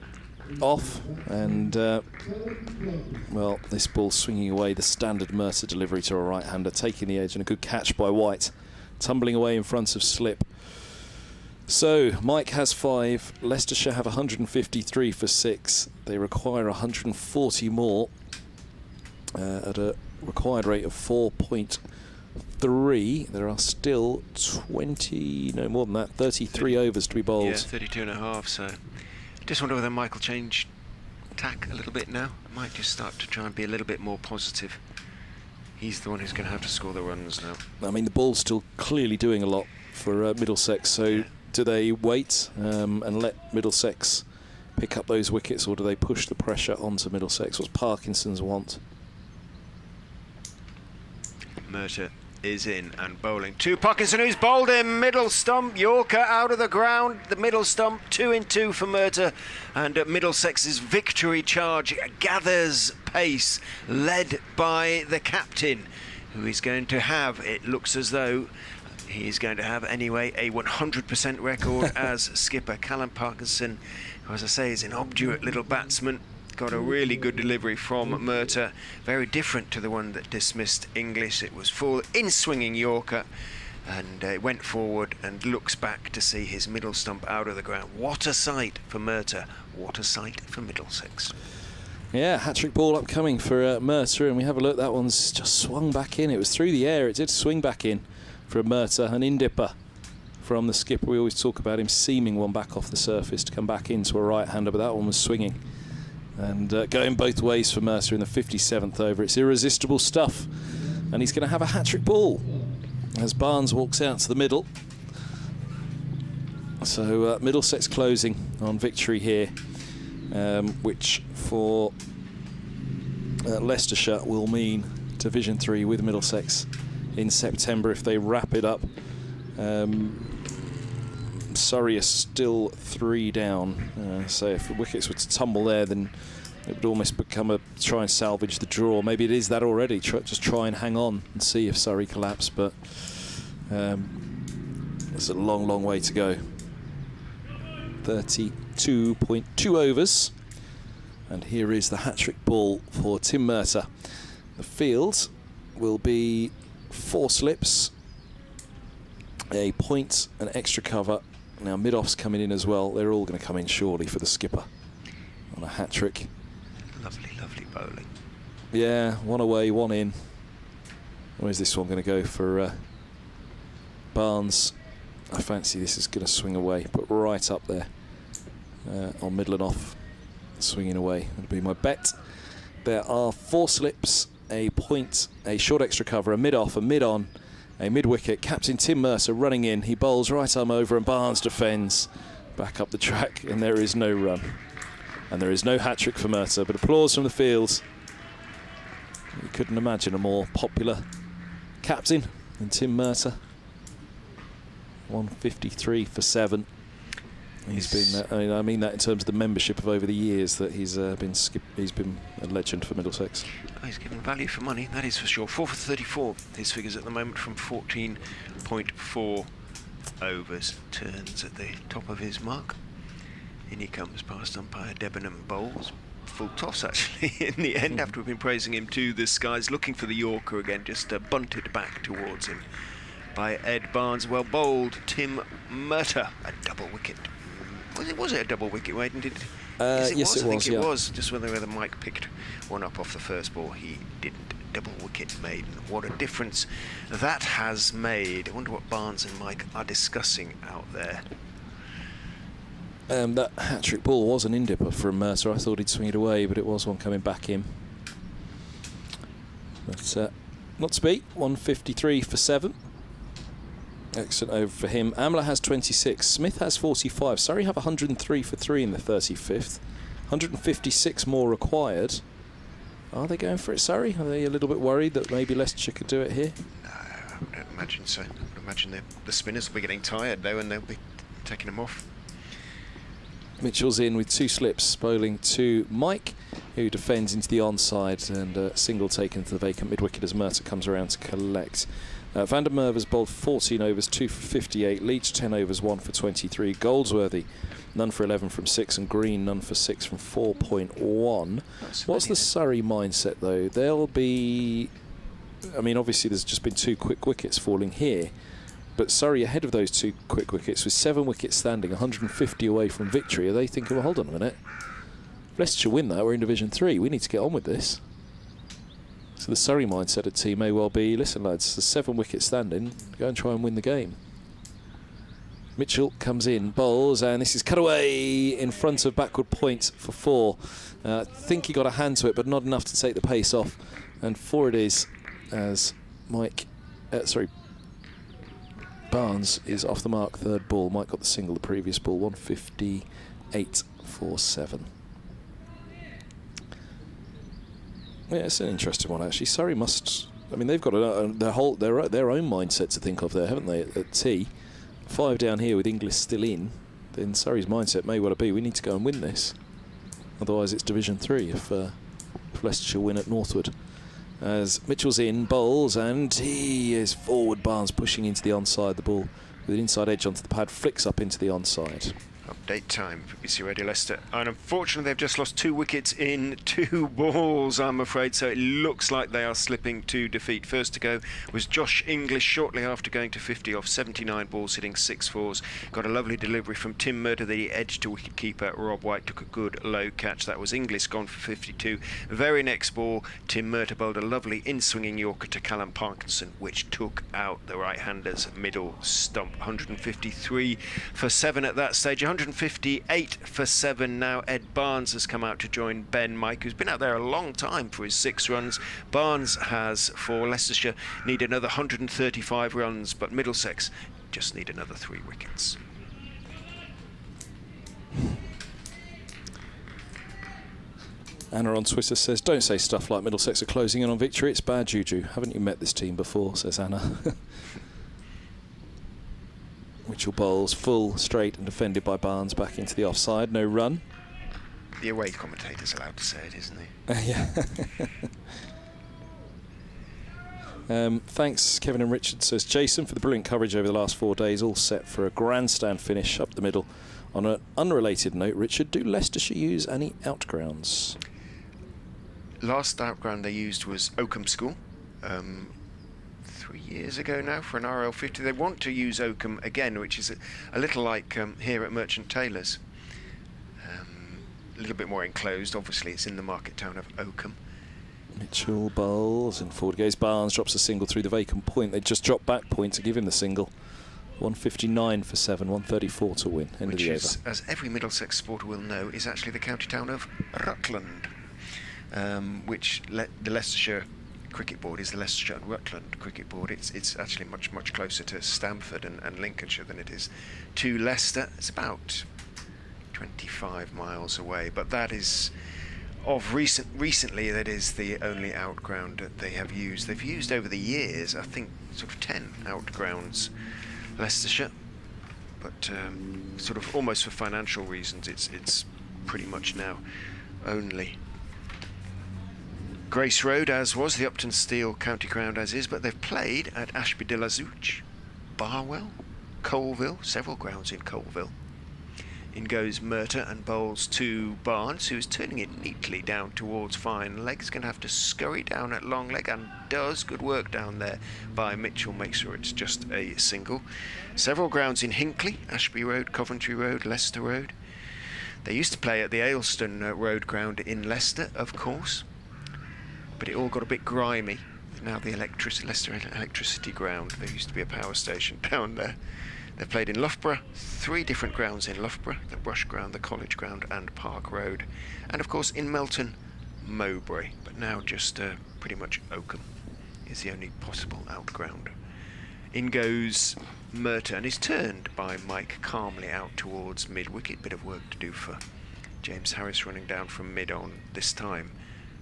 off. And, well, this ball swinging away, the standard Murtagh delivery to a right-hander, taking the edge, and a good catch by White, tumbling away in front of slip. So Mike has 5. Leicestershire have 153 for 6. They require 140 more at a required rate of 4.3. There are still 20, no more than that, 33 overs to be bowled. Yeah, 32 and a half. So I just wonder whether Mike will change tack a little bit now. Might just start to try and be a little bit more positive. He's the one who's going to have to score the runs now. I mean, the ball's still clearly doing a lot for Middlesex, so yeah. Do they wait and let Middlesex pick up those wickets, or do they push the pressure onto Middlesex? What's Parkinson's want? Murtagh is in and bowling to Parkinson, who's bowled him. Middle stump, Yorker out of the ground. The middle stump, 2 in 2 for Murtagh. And Middlesex's victory charge gathers pace, led by the captain, who is going to have, it looks as though he's going to have anyway, a 100% record as skipper. Callum Parkinson, who, as I say, is an obdurate little batsman. Got a really good delivery from Murtagh, very different to the one that dismissed Inglis. It was full in swinging Yorker, and went forward and looks back to see his middle stump out of the ground. What a sight for Murtagh, what a sight for Middlesex. Yeah, hat-trick ball upcoming for Murtagh, and we have a look. That one's just swung back in. It was through the air, it did swing back in for Murtagh, an in-dipper from the skipper. We always talk about him seaming one back off the surface to come back into a right-hander, but that one was swinging. And going both ways for Mercer in the 57th over. It's irresistible stuff. And he's going to have a hat-trick ball as Barnes walks out to the middle. So Middlesex closing on victory here, which for Leicestershire will mean Division 3 with Middlesex in September if they wrap it up. Surrey are still 3 down, so if the wickets were to tumble there, then it would almost become a try and salvage the draw. Maybe it is that already. Just try and hang on and see if Surrey collapse, but there's a long, long way to go. 32.2 overs, and here is the hat-trick ball for Tim Murtagh. The field will be 4 slips, a point, an extra cover. Now mid-off's coming in as well. They're all going to come in surely for the skipper on a hat-trick. Lovely, lovely bowling. Yeah, 1 away, 1 in. Where's this one going to go for Barnes? I fancy this is going to swing away, but right up there on middle and off, swinging away would be my bet. There are 4 slips, a point, a short extra cover, a mid-off, a mid-on, a mid-wicket. Captain Tim Mercer running in. He bowls right arm over and Barnes defends. Back up the track, and there is no run. And there is no hat-trick for Murtagh, but applause from the field. You couldn't imagine a more popular captain than Tim Murtagh. 153 for 7. He's been. I mean that in terms of the membership of over the years that he's been a legend for Middlesex. He's given value for money, that is for sure. 4 for 34. His figures at the moment from 14.4 overs. Turns at the top of his mark. In he comes past umpire Debenham, bowls. Full toss actually in the end after we've been praising him to the skies. Looking for the Yorker again, just bunted back towards him by Ed Barnes. Well bowled, Tim Murtagh. A double wicket. Was it a double wicket, Wade? Yes, it was. I think it was. Just whether Mike picked one up off the first ball. He didn't. Double wicket made. And what a difference that has made. I wonder what Barnes and Mike are discussing out there. That hat-trick ball was an in-dipper from Mercer. I thought he'd swing it away, but it was one coming back in. But not to beat. 153 for 7. Excellent over for him. Amla has 26. Smith has 45. Surrey have 103 for 3 in the 35th. 156 more required. Are they going for it, Surrey? Are they a little bit worried that maybe Leicestershire could do it here? No, I don't imagine so. I would imagine the spinners will be getting tired though, and they'll be taking them off. Mitchell's in with 2 slips, bowling to Mike, who defends into the onside, and a single taken to the vacant mid-wicket as Murtagh comes around to collect. Van der Merwe's bowled 14 overs, 2 for 58. Leach 10 overs, 1 for 23. Goldsworthy none for 11 from 6, and Green none for 6 from 4.1. What's the Surrey mindset though? They'll be, I mean obviously there's just been 2 quick wickets falling here, but Surrey ahead of those 2 quick wickets with 7 wickets standing, 150 away from victory. Are they thinking, well hold on a minute, if Leicestershire win that, we're in Division 3, we need to get on with this? So the Surrey mindset of team may well be, listen lads, there's 7 wickets standing, go and try and win the game. Mitchell comes in, bowls, and this is cut away in front of backward point for 4. I think he got a hand to it, but not enough to take the pace off. And 4 it is, as Barnes is off the mark, 3rd ball. Mike got the single the previous ball, 158 for 7. Yeah, it's an interesting one actually. Surrey must, I mean they've got their own mindset to think of there, haven't they, at T. 5 down here with Inglis still in, then Surrey's mindset may well be, we need to go and win this. Otherwise it's Division 3 if Leicestershire win at Northwood. As Mitchell's in, bowls, and he is forward. Barnes pushing into the onside, the ball with an inside edge onto the pad, flicks up into the onside. update time for BBC Radio Leicester. And unfortunately, they've just lost 2 wickets in 2 balls, I'm afraid. So it looks like they are slipping to defeat. First to go was Josh English shortly after going to 50 off 79 balls, hitting 6 fours. Got a lovely delivery from Tim Murder, the edge to wicketkeeper Rob White. Took a good low catch. That was English gone for 52. Very next ball, Tim Murder bowled a lovely in-swinging Yorker to Callum Parkinson, which took out the right-hander's middle stump. 153 for 7 at that stage. 158 for 7 now. Ed Barnes has come out to join Ben Mike, who's been out there a long time for his 6 runs. Barnes has, for Leicestershire, need another 135 runs, but Middlesex just need another 3 wickets. Anna on Twitter says, don't say stuff like Middlesex are closing in on victory, it's bad juju. Haven't you met this team before, says Anna. Mitchell bowls full, straight and defended by Barnes back into the offside, no run. The away commentator's allowed to say it, isn't he? Yeah. Thanks, Kevin and Richard, says Jason, for the brilliant coverage over the last 4 days, all set for a grandstand finish up the middle. On an unrelated note, Richard, do Leicestershire use any outgrounds? Last outground they used was Oakham School. 3 years ago now for an RL50. They want to use Oakham again, which is a little like here at Merchant Taylor's. A little bit more enclosed. Obviously, it's in the market town of Oakham. Mitchell bowls and forward goes Barnes, drops a single through the vacant point. They just dropped back point to give him the single. 159 for 7, 134 to win. End of the over. As every Middlesex supporter will know, is actually the county town of Rutland, which the Leicestershire Cricket Board is the Leicestershire and Rutland Cricket Board. It's actually much closer to Stamford and Lincolnshire than it is to Leicester. It's about 25 miles away, but that is of recently that is the only outground that they have used. They've used over the years, I think, sort of 10 outgrounds, Leicestershire, but sort of almost for financial reasons, it's pretty much now only Grace Road, as was the Upton Steel County Ground as is, but they've played at Ashby de la Zouch, Barwell, Colville, several grounds in Colville. In goes Murter and bowls to Barnes, who is turning it neatly down towards fine leg. He's going to have to scurry down at long leg, and does. Good work down there by Mitchell. Makes sure it's just a single. Several grounds in Hinckley, Ashby Road, Coventry Road, Leicester Road. They used to play at the Ayleston Road ground in Leicester, of course, but it all got a bit grimy. Now the Leicester Electricity Ground. There used to be a power station down there. They've played in Loughborough, 3 different grounds in Loughborough, the Brush Ground, the College Ground and Park Road. And of course in Melton, Mowbray, but now just pretty much Oakham is the only possible outground. In goes Murter and is turned by Mike calmly out towards mid-wicket. Bit of work to do for James Harris running down from mid on this time.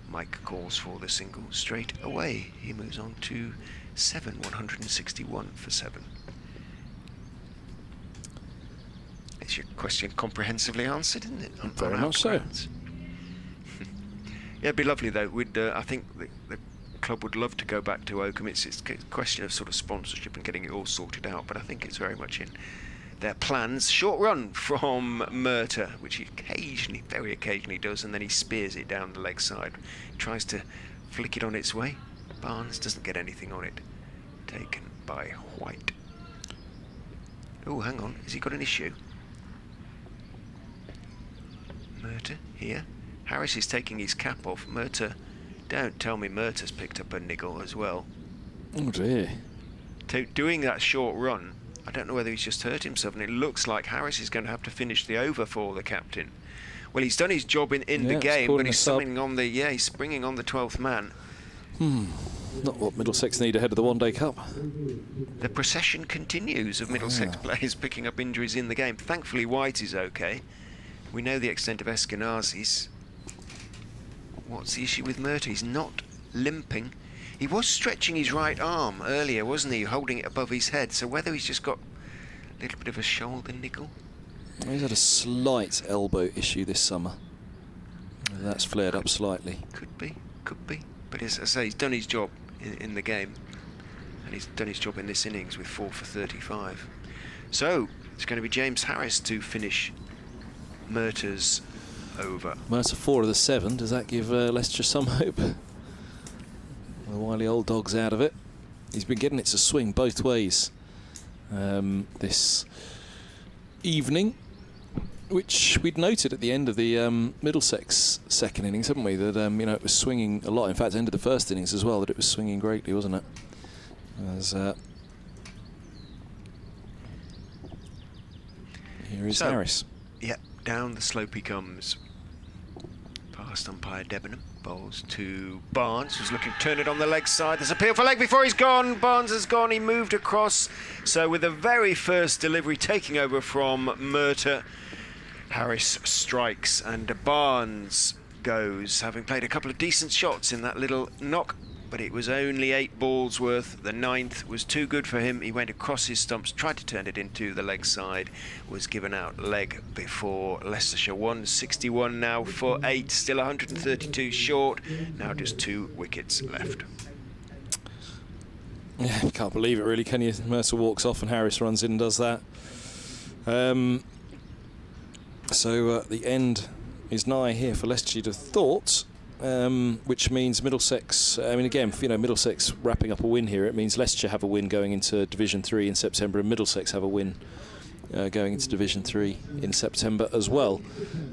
Mike calls for the single straight away. He moves on to 7, 161 for 7. Is your question comprehensively answered, isn't it? Very much so. Yeah, it'd be lovely though. I think the club would love to go back to Oakham. It's a question of sort of sponsorship and getting it all sorted out, but I think it's very much in their plans. Short run from Murter, which he very occasionally does, and then he spears it down the leg side. Tries to flick it on its way. Barnes doesn't get anything on it. Taken by White. Oh, hang on. Has he got an issue? Murter here. Harris is taking his cap off. Murter, don't tell me Murter's picked up a niggle as well. Oh dear. Doing that short run, I don't know whether he's just hurt himself, and it looks like Harris is going to have to finish the over for the captain. Well, he's done his job in the game, but he's springing on the 12th man. Not what Middlesex need ahead of the One-Day Cup. The procession continues of Middlesex players picking up injuries in the game. Thankfully, White is okay. We know the extent of Eskinazi's. What's the issue with Murter? He's not limping. He was stretching his right arm earlier, wasn't he? Holding it above his head. So whether he's just got a little bit of a shoulder niggle. He's had a slight elbow issue this summer. That's flared up slightly. Could be. But as I say, he's done his job in the game. And he's done his job in this innings with 4 for 35. So it's going to be James Harris to finish Murtagh's over. Mercer 4 of the 7. Does that give Leicestershire some hope? The wily old dog's out of it. He's been getting it to swing both ways this evening, which we'd noted at the end of the Middlesex second innings, haven't we? That you know, it was swinging a lot. In fact, end of the first innings as well, that it was swinging greatly, wasn't it? As here is Harris. Yeah, down the slope he comes. Past umpire Debenham. Bowls to Barnes, who's looking to turn it on the leg side. There's appeal for leg before he's gone. Barnes has gone. He moved across. So with the very first delivery taking over from Murtagh, Harris strikes and Barnes goes, having played a couple of decent shots in that little knock, but it was only 8 balls worth. The 9th was too good for him. He went across his stumps, tried to turn it into the leg side, was given out leg before. Leicestershire 161 now for 8, still 132 short. Now just 2 wickets left. Yeah, you can't believe it really, can you? Mercer walks off and Harris runs in and does that. So the end is nigh here for Leicester, you'd have thought. Which means Middlesex, I mean, again, you know, Middlesex wrapping up a win here. It means Leicestershire have a win going into Division 3 in September, and Middlesex have a win going into Division 3 in September as well.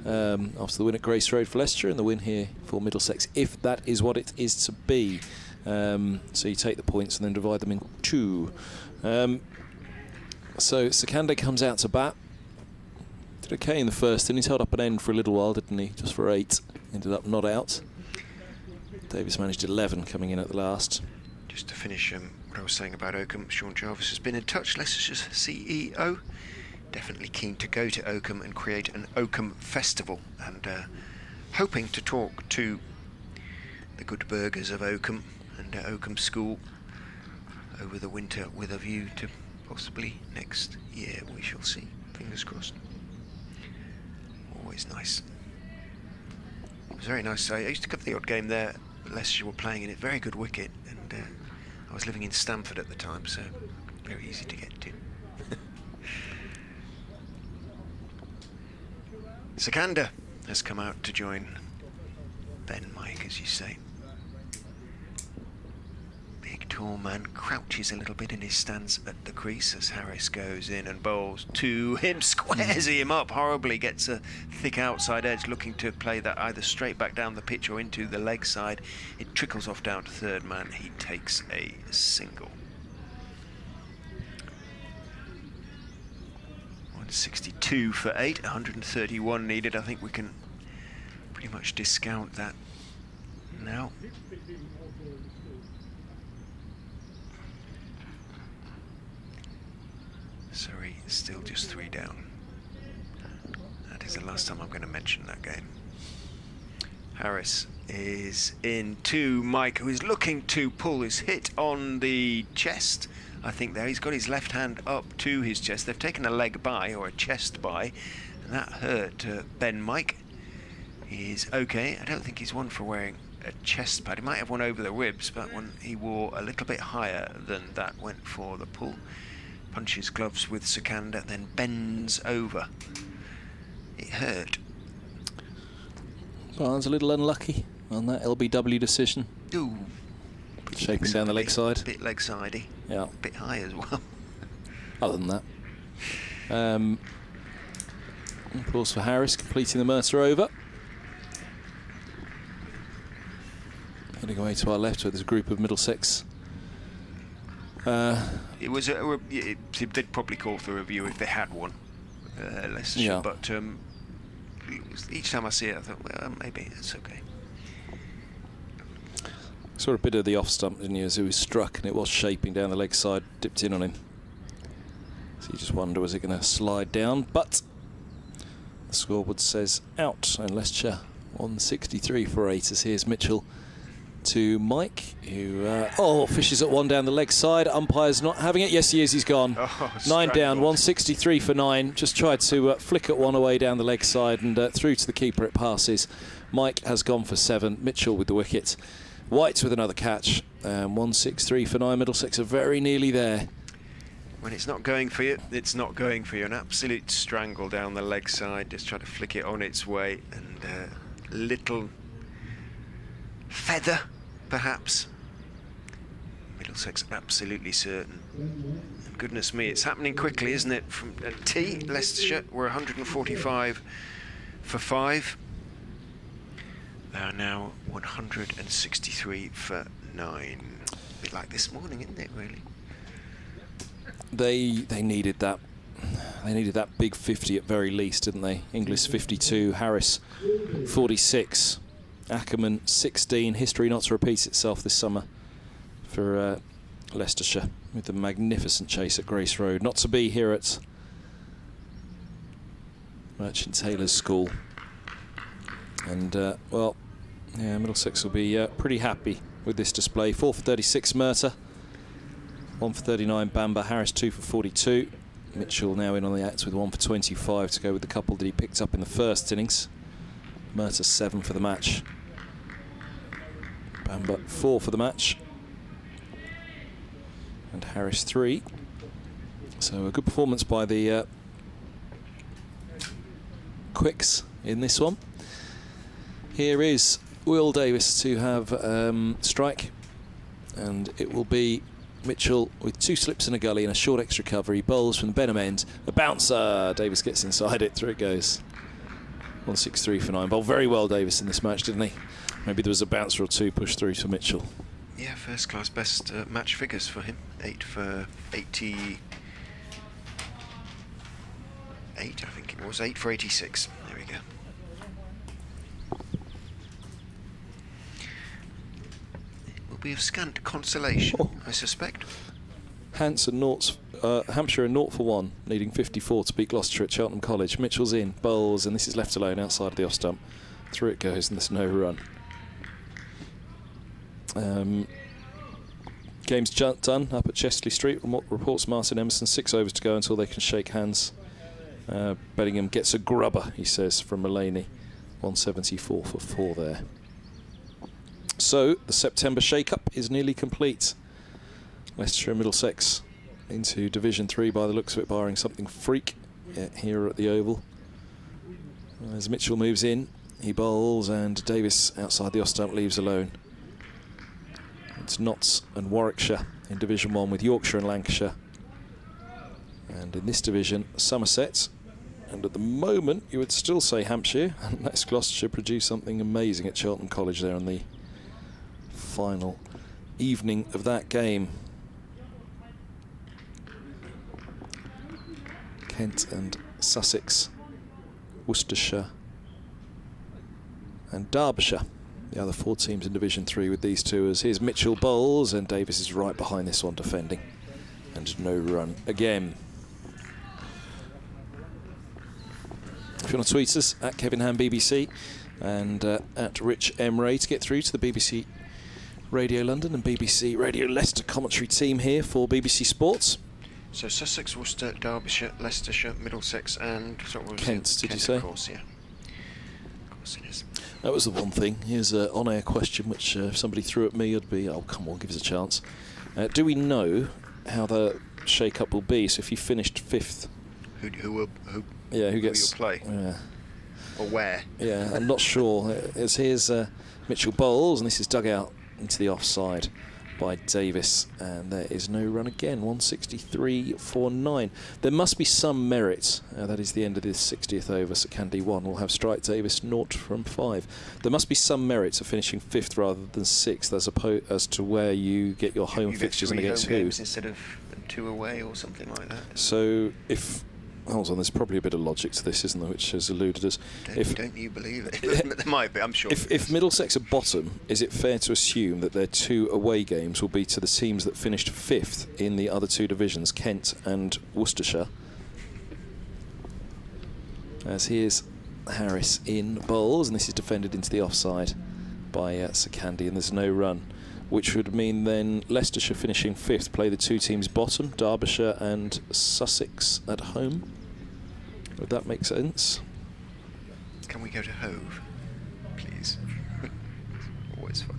After the win at Grace Road for Leicester and the win here for Middlesex, if that is what it is to be. So you take the points and then divide them in 2. So Sakande comes out to bat. Did okay in the first innings, held up an end for a little while, didn't he? Just for 8. Ended up not out. Davis managed 11 coming in at the last. Just to finish what I was saying about Oakham, Sean Jarvis has been in touch, Leicestershire's CEO. Definitely keen to go to Oakham and create an Oakham festival, and hoping to talk to the good burghers of Oakham and Oakham School over the winter with a view to possibly next year. We shall see. Fingers crossed. Always nice. It was very nice. I used to cover the odd game there. Leicestershire were playing in it. Very good wicket, and I was living in Stamford at the time, so very easy to get to. Sakanda has come out to join Ben Mike, as you say. Big tall man crouches a little bit in his stance at the crease as Harris goes in and bowls to him, squares him up horribly, gets a thick outside edge, looking to play that either straight back down the pitch or into the leg side. It trickles off down to third man. He takes a single. 162 for 8, 131 needed. I think we can pretty much discount that now. Surrey still just 3 down. That is the last time I'm going to mention that game. Harris is in to Mike, who is looking to pull his hit on the chest. I think there he's got his left hand up to his chest. They've taken a leg by or a chest by, and that hurt Ben Mike. He's okay. I don't think he's one for wearing a chest pad. He might have one over the ribs, but one he wore a little bit higher than that. Went for the pull. Punches gloves with Sakanda, then bends over. It hurt. Barnes a little unlucky on that LBW decision. Ooh. Shaping down the leg side. Bit leg sidey. Yeah. Bit high as well. Other than that. Applause for Harris completing the Mercer over. Heading away to our left where there's a group of Middlesex. It was it did probably call for a review if they had one, Leicestershire, yeah. But each time I see it, I thought, well, maybe it's okay. Saw a bit of the off stump, didn't you, as he was struck, and it was shaping down the leg side, dipped in on him. So you just wonder, was it going to slide down? But the scoreboard says out, and Leicestershire 163 for 8, as here's Mitchell to Mike, who fishes at one down the leg side. Umpire's not having it. Yes, he is. He's gone. 9 down, 163 for 9. Just tried to flick at one away down the leg side and through to the keeper. It passes. Mike has gone for 7. Mitchell with the wicket. White with another catch. 163 for 9. Middlesex are very nearly there. When it's not going for you, it's not going for you. An absolute strangle down the leg side. Just try to flick it on its way, and little feather, perhaps. Middlesex absolutely certain. And goodness me, it's happening quickly, isn't it? From T, Leicestershire, we're 145 for 5. They are now 163 for 9. A bit like this morning, isn't it, really? They needed that. They needed that big 50 at very least, didn't they? Inglis 52, Harris 46, Ackerman 16. History not to repeat itself this summer for Leicestershire, with the magnificent chase at Grace Road. Not to be here at Merchant Taylor's School. And, well, yeah, Middlesex will be pretty happy with this display. 4 for 36, Merter. 1 for 39, Bamber. Harris 2 for 42. Mitchell now in on the act with 1 for 25 to go with the couple that he picked up in the first innings. Merter 7 for the match. Bamber 4 for the match. And Harris 3. So a good performance by the Quicks in this one. Here is Will Davis to have strike, and it will be Mitchell with 2 slips and a gully and a short extra cover. He bowls from the Benham end. A bouncer. Davis gets inside it. Through it goes. 163 for 9. Bowled very well, Davis, in this match, didn't he? Maybe there was a bouncer or 2 pushed through to Mitchell. Yeah, first class best match figures for him. 8 for 88, I think it was. 8 for 86. There we go. Be of scant consolation, I suspect. Hampshire are 0 for 1, needing 54 to beat Gloucestershire at Cheltenham College. Mitchell's in, bowls, and this is left alone outside of the off stump. Through it goes, and there's no run. Game's done up at Chesley Street. Reports Martin Emerson, 6 overs to go until they can shake hands. Bellingham gets a grubber, he says, from Mulaney. 174 for 4 there. So the September shake-up is nearly complete. Leicestershire and Middlesex into Division 3 by the looks of it, barring something freak here at the Oval. As Mitchell moves in, he bowls, and Davis outside the off-stump leaves alone. It's Notts and Warwickshire in Division 1 with Yorkshire and Lancashire. And in this division, Somerset. And at the moment, you would still say Hampshire, unless Gloucestershire produce something amazing at Cheltenham College there on the final evening of that game. Kent and Sussex, Worcestershire and Derbyshire, the other 4 teams in Division 3 with these two. As here's Mitchell bowls, and Davis is right behind this one defending, and no run again. If you want to tweet us, at Kevin Ham BBC and at Rich M. Ray to get through to the BBC Radio London and BBC Radio Leicester commentary team here for BBC Sports. So Sussex, Worcester, Derbyshire, Leicestershire, Middlesex and Kent, did you say? Of course, yeah. Of course it is. That was the one thing. Here's an on-air question which if somebody threw at me, it'd be, oh, come on, give us a chance. Do we know how the shake-up will be? So if you finished 5th... Who gets... Who you'll play? Yeah. Or where? Yeah, I'm not sure. Here's Mitchell bowls, and this is dug out into the offside by Davis, and there is no run again. 163 for 9. There must be some merit. That is the end of this 60th over. Sakandi 1 will have strike Davis 0 from 5. There must be some merit to finishing 5th rather than 6th, as opposed as to where you get your home fixtures and against who. Instead of 2 away or something like that. So if... Hold on, there's probably a bit of logic to this, isn't there, which has eluded us. Don't you believe it? There might be, I'm sure. If Middlesex are bottom, is it fair to assume that their 2 away games will be to the teams that finished 5th in the other 2 divisions, Kent and Worcestershire? As here's Harris in bowls, and this is defended into the offside by Sakandi, and there's no run, which would mean then Leicestershire finishing 5th play the 2 teams bottom, Derbyshire and Sussex at home. Would that make sense? Can we go to Hove, please? Always fun.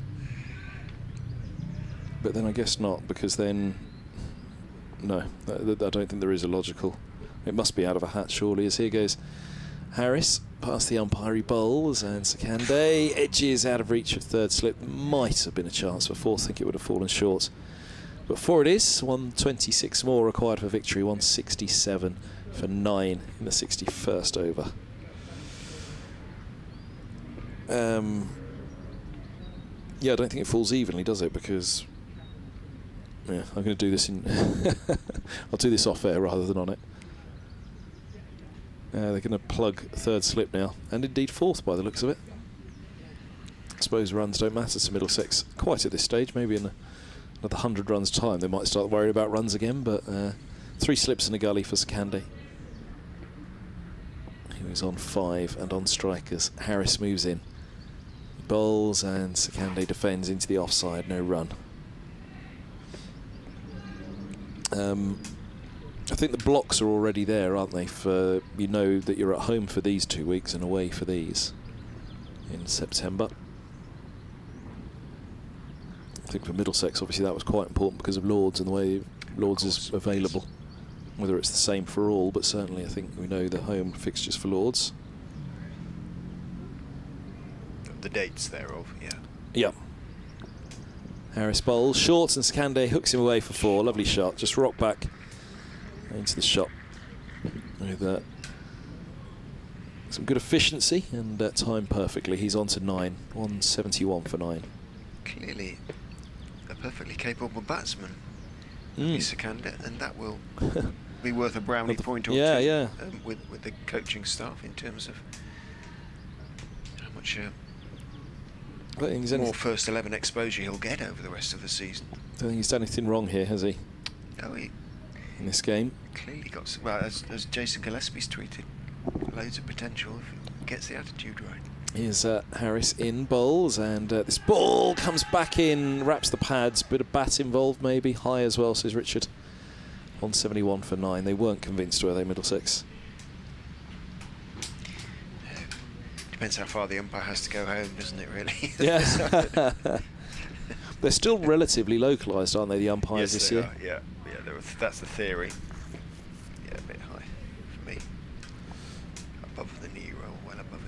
But then I guess not, because then No, I don't think there is a logical. It must be out of a hat, surely, as here goes Harris past the umpire, he bowls, and Sakande edges out of reach of third slip. Might have been a chance for fourth, I think it would have fallen short. But four it is, 126 more required for victory, 167 for 9 in the 61st over. Yeah, I don't think it falls evenly, does it? Because, yeah, I'm going to do this in... I'll do this off air rather than on it. They're going to plug third slip now, and indeed fourth by the looks of it. I suppose runs don't matter to Middlesex quite at this stage. Maybe in another 100 runs time they might start worrying about runs again, but 3 slips in a gully for Sakande. He was on 5 and on strikers. Harris moves in. He bowls and Sakande defends into the offside, no run. I think the blocks are already there, aren't they? For you know that you're at home for these 2 weeks and away for these in September. I think for Middlesex, obviously that was quite important because of Lords and the way Lords is available. Whether it's the same for all, but certainly I think we know the home fixtures for Lords. The dates thereof, yeah. Yep. Harris bowls short and Sakande hooks him away for 4. Lovely shot, just rock back into the shot with some good efficiency and time perfectly. He's on to 9, 171 for 9. Clearly a perfectly capable batsman, Sakande, and that will be worth a brownie point or two with the coaching staff in terms of how much more first 11 exposure he'll get over the rest of the season. I don't think he's done anything wrong here, has he? No, he in this game clearly got some, well, as Jason Gillespie's tweeted, loads of potential if he gets the attitude right. Here's Harris in bowls, and this ball comes back in, wraps the pads, bit of bat involved maybe, high as well, says Richard. 171 for 9. They weren't convinced, were they, Middlesex? Depends how far the umpire has to go home, doesn't it, really? Yeah. They're still relatively localised, aren't they, the umpires this year? Are, yeah, that's the theory. Yeah, a bit high for me. Above the knee roll, well above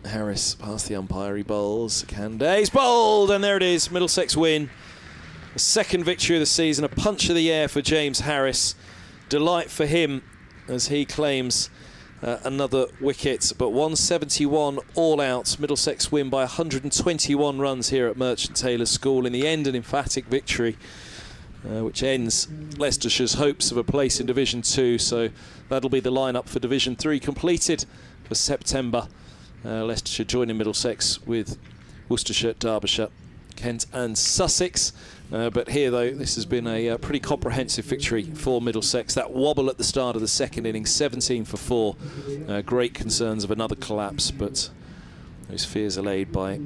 it. Harris past the umpire, he bowls. Sakande's bowled, and there it is, Middlesex win. The second victory of the season, a punch of the air for James Harris. Delight for him as he claims another wicket, but 171 all out. Middlesex win by 121 runs here at Merchant Taylors School. In the end, an emphatic victory, which ends Leicestershire's hopes of a place in Division 2. So that'll be the lineup for Division 3 completed for September. Leicestershire joining Middlesex with Worcestershire, Derbyshire, Kent and Sussex. But here, though, this has been a pretty comprehensive victory for Middlesex. That wobble at the start of the second innings, 17 for 4. Great concerns of another collapse, but those fears allayed by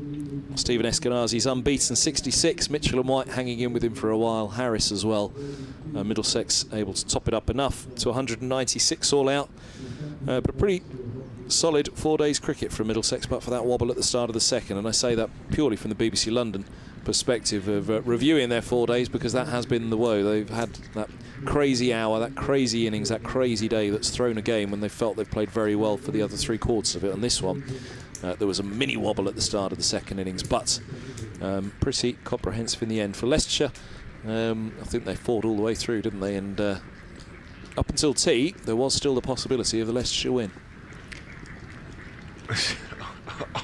Stephen Eskinazi's unbeaten 66. Mitchell and White hanging in with him for a while. Harris as well. Middlesex able to top it up enough to 196 all out. But a pretty solid 4 days cricket from Middlesex, but for that wobble at the start of the second. And I say that purely from the BBC London perspective of reviewing their 4 days, because that has been the woe. They've had that crazy hour, that crazy innings, that crazy day that's thrown a game when they felt they've played very well for the other 3/4 of it. And this one, there was a mini wobble at the start of the second innings, but pretty comprehensive in the end for Leicestershire. I think they fought all the way through, didn't they? And up until tea, there was still the possibility of the Leicestershire win.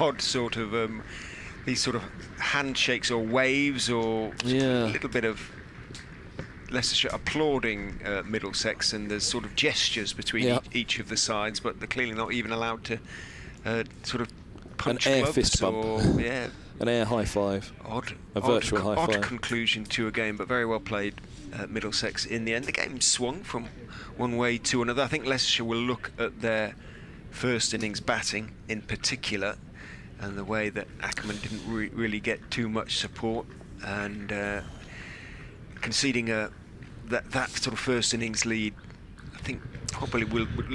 Odd sort of these sort of handshakes or waves, or a little bit of Leicestershire applauding Middlesex, and there's sort of gestures between each of the sides, but they're clearly not even allowed to sort of punch an air gloves fist bump. Or an air high five. A virtual high five. Odd conclusion to a game, but very well played Middlesex in the end. The game swung from one way to another. I think Leicestershire will look at their first innings batting in particular, and the way that Ackerman didn't really get too much support, and conceding that sort of first innings lead. I think probably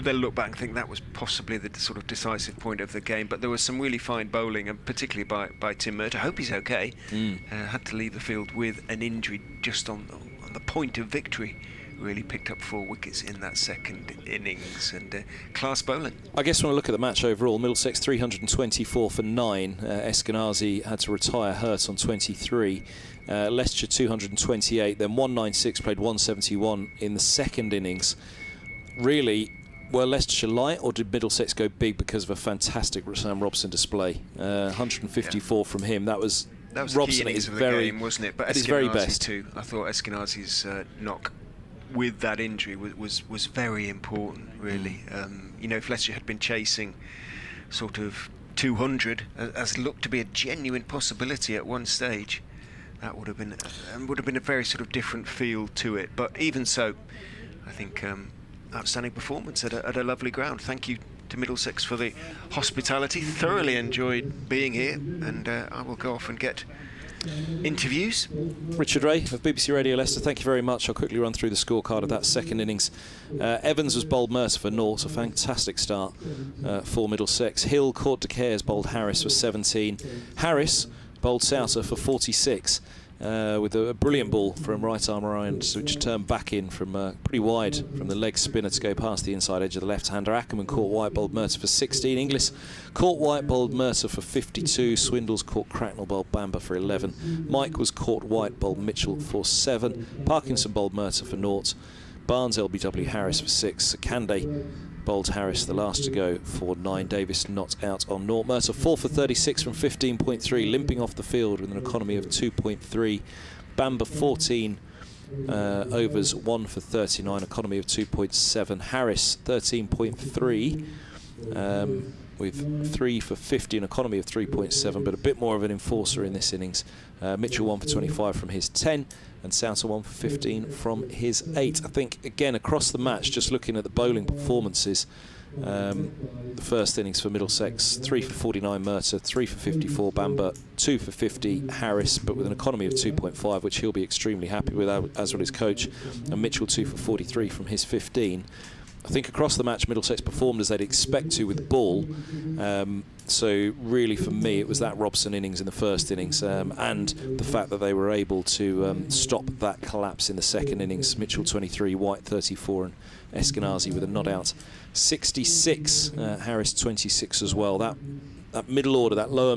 they'll look back and think that was possibly the sort of decisive point of the game. But there was some really fine bowling, and particularly by Tim Mert. I hope he's okay. Had to leave the field with an injury just on the point of victory. Really picked up 4 wickets in that second innings, and class bowling. I guess when I look at the match overall, Middlesex 324 for 9. Eskinazi had to retire hurt on 23. Leicestershire 228, then 196, played 171 in the second innings. Really, were Leicestershire light, or did Middlesex go big because of a fantastic Sam Robson display? 154 from him. That was the Robson key innings of the game, wasn't it? But at his very Eskinazi best too. I thought Eskinazi's knock with that injury was very important, really. You know, if Leicester had been chasing sort of 200, as looked to be a genuine possibility at one stage, that would have been a very sort of different feel to it. But even so, I think outstanding performance at a lovely ground. Thank you to Middlesex for the hospitality. Thoroughly enjoyed being here, and I will go off and get interviews. Richard Ray of BBC Radio Leicester, thank you very much. I'll quickly run through the scorecard of that second innings. Evans was bowled Mercer for 0, a fantastic start for Middlesex. Hill caught De Caires, bowled Harris for 17. Harris bowled Souter for 46. With a brilliant ball from right arm around, which turned back in from pretty wide from the leg spinner to go past the inside edge of the left-hander. Ackerman caught White, bowled Mercer for 16. Inglis caught White, bowled Mercer for 52. Swindles caught Cracknell, bowled Bamber for 11. Mike was caught White, bowled Mitchell for 7. Parkinson bowled Mercer for 0. Barnes, LBW, Harris for 6. Sakande bowled Harris, the last to go, for 9. Davis not out on 0. Mercer 4 for 36 from 15.3, limping off the field with an economy of 2.3. Bamber 14 overs, 1 for 39, economy of 2.7. Harris 13.3 with 3 for 50, an economy of 3.7, but a bit more of an enforcer in this innings. Mitchell 1 for 25 from his 10, and Souter 1 for 15 from his 8. I think, again, across the match, just looking at the bowling performances, the first innings for Middlesex, 3 for 49 Mercer, 3 for 54 Bamber, 2 for 50 Harris, but with an economy of 2.5, which he'll be extremely happy with, as will his coach, and Mitchell 2 for 43 from his 15. I think across the match Middlesex performed as they'd expect to with the ball. So really for me it was that Robson innings in the first innings, and the fact that they were able to stop that collapse in the second innings. Mitchell 23, White 34 and Eskinazi with a not out 66, Harris 26 as well. That middle order, that lower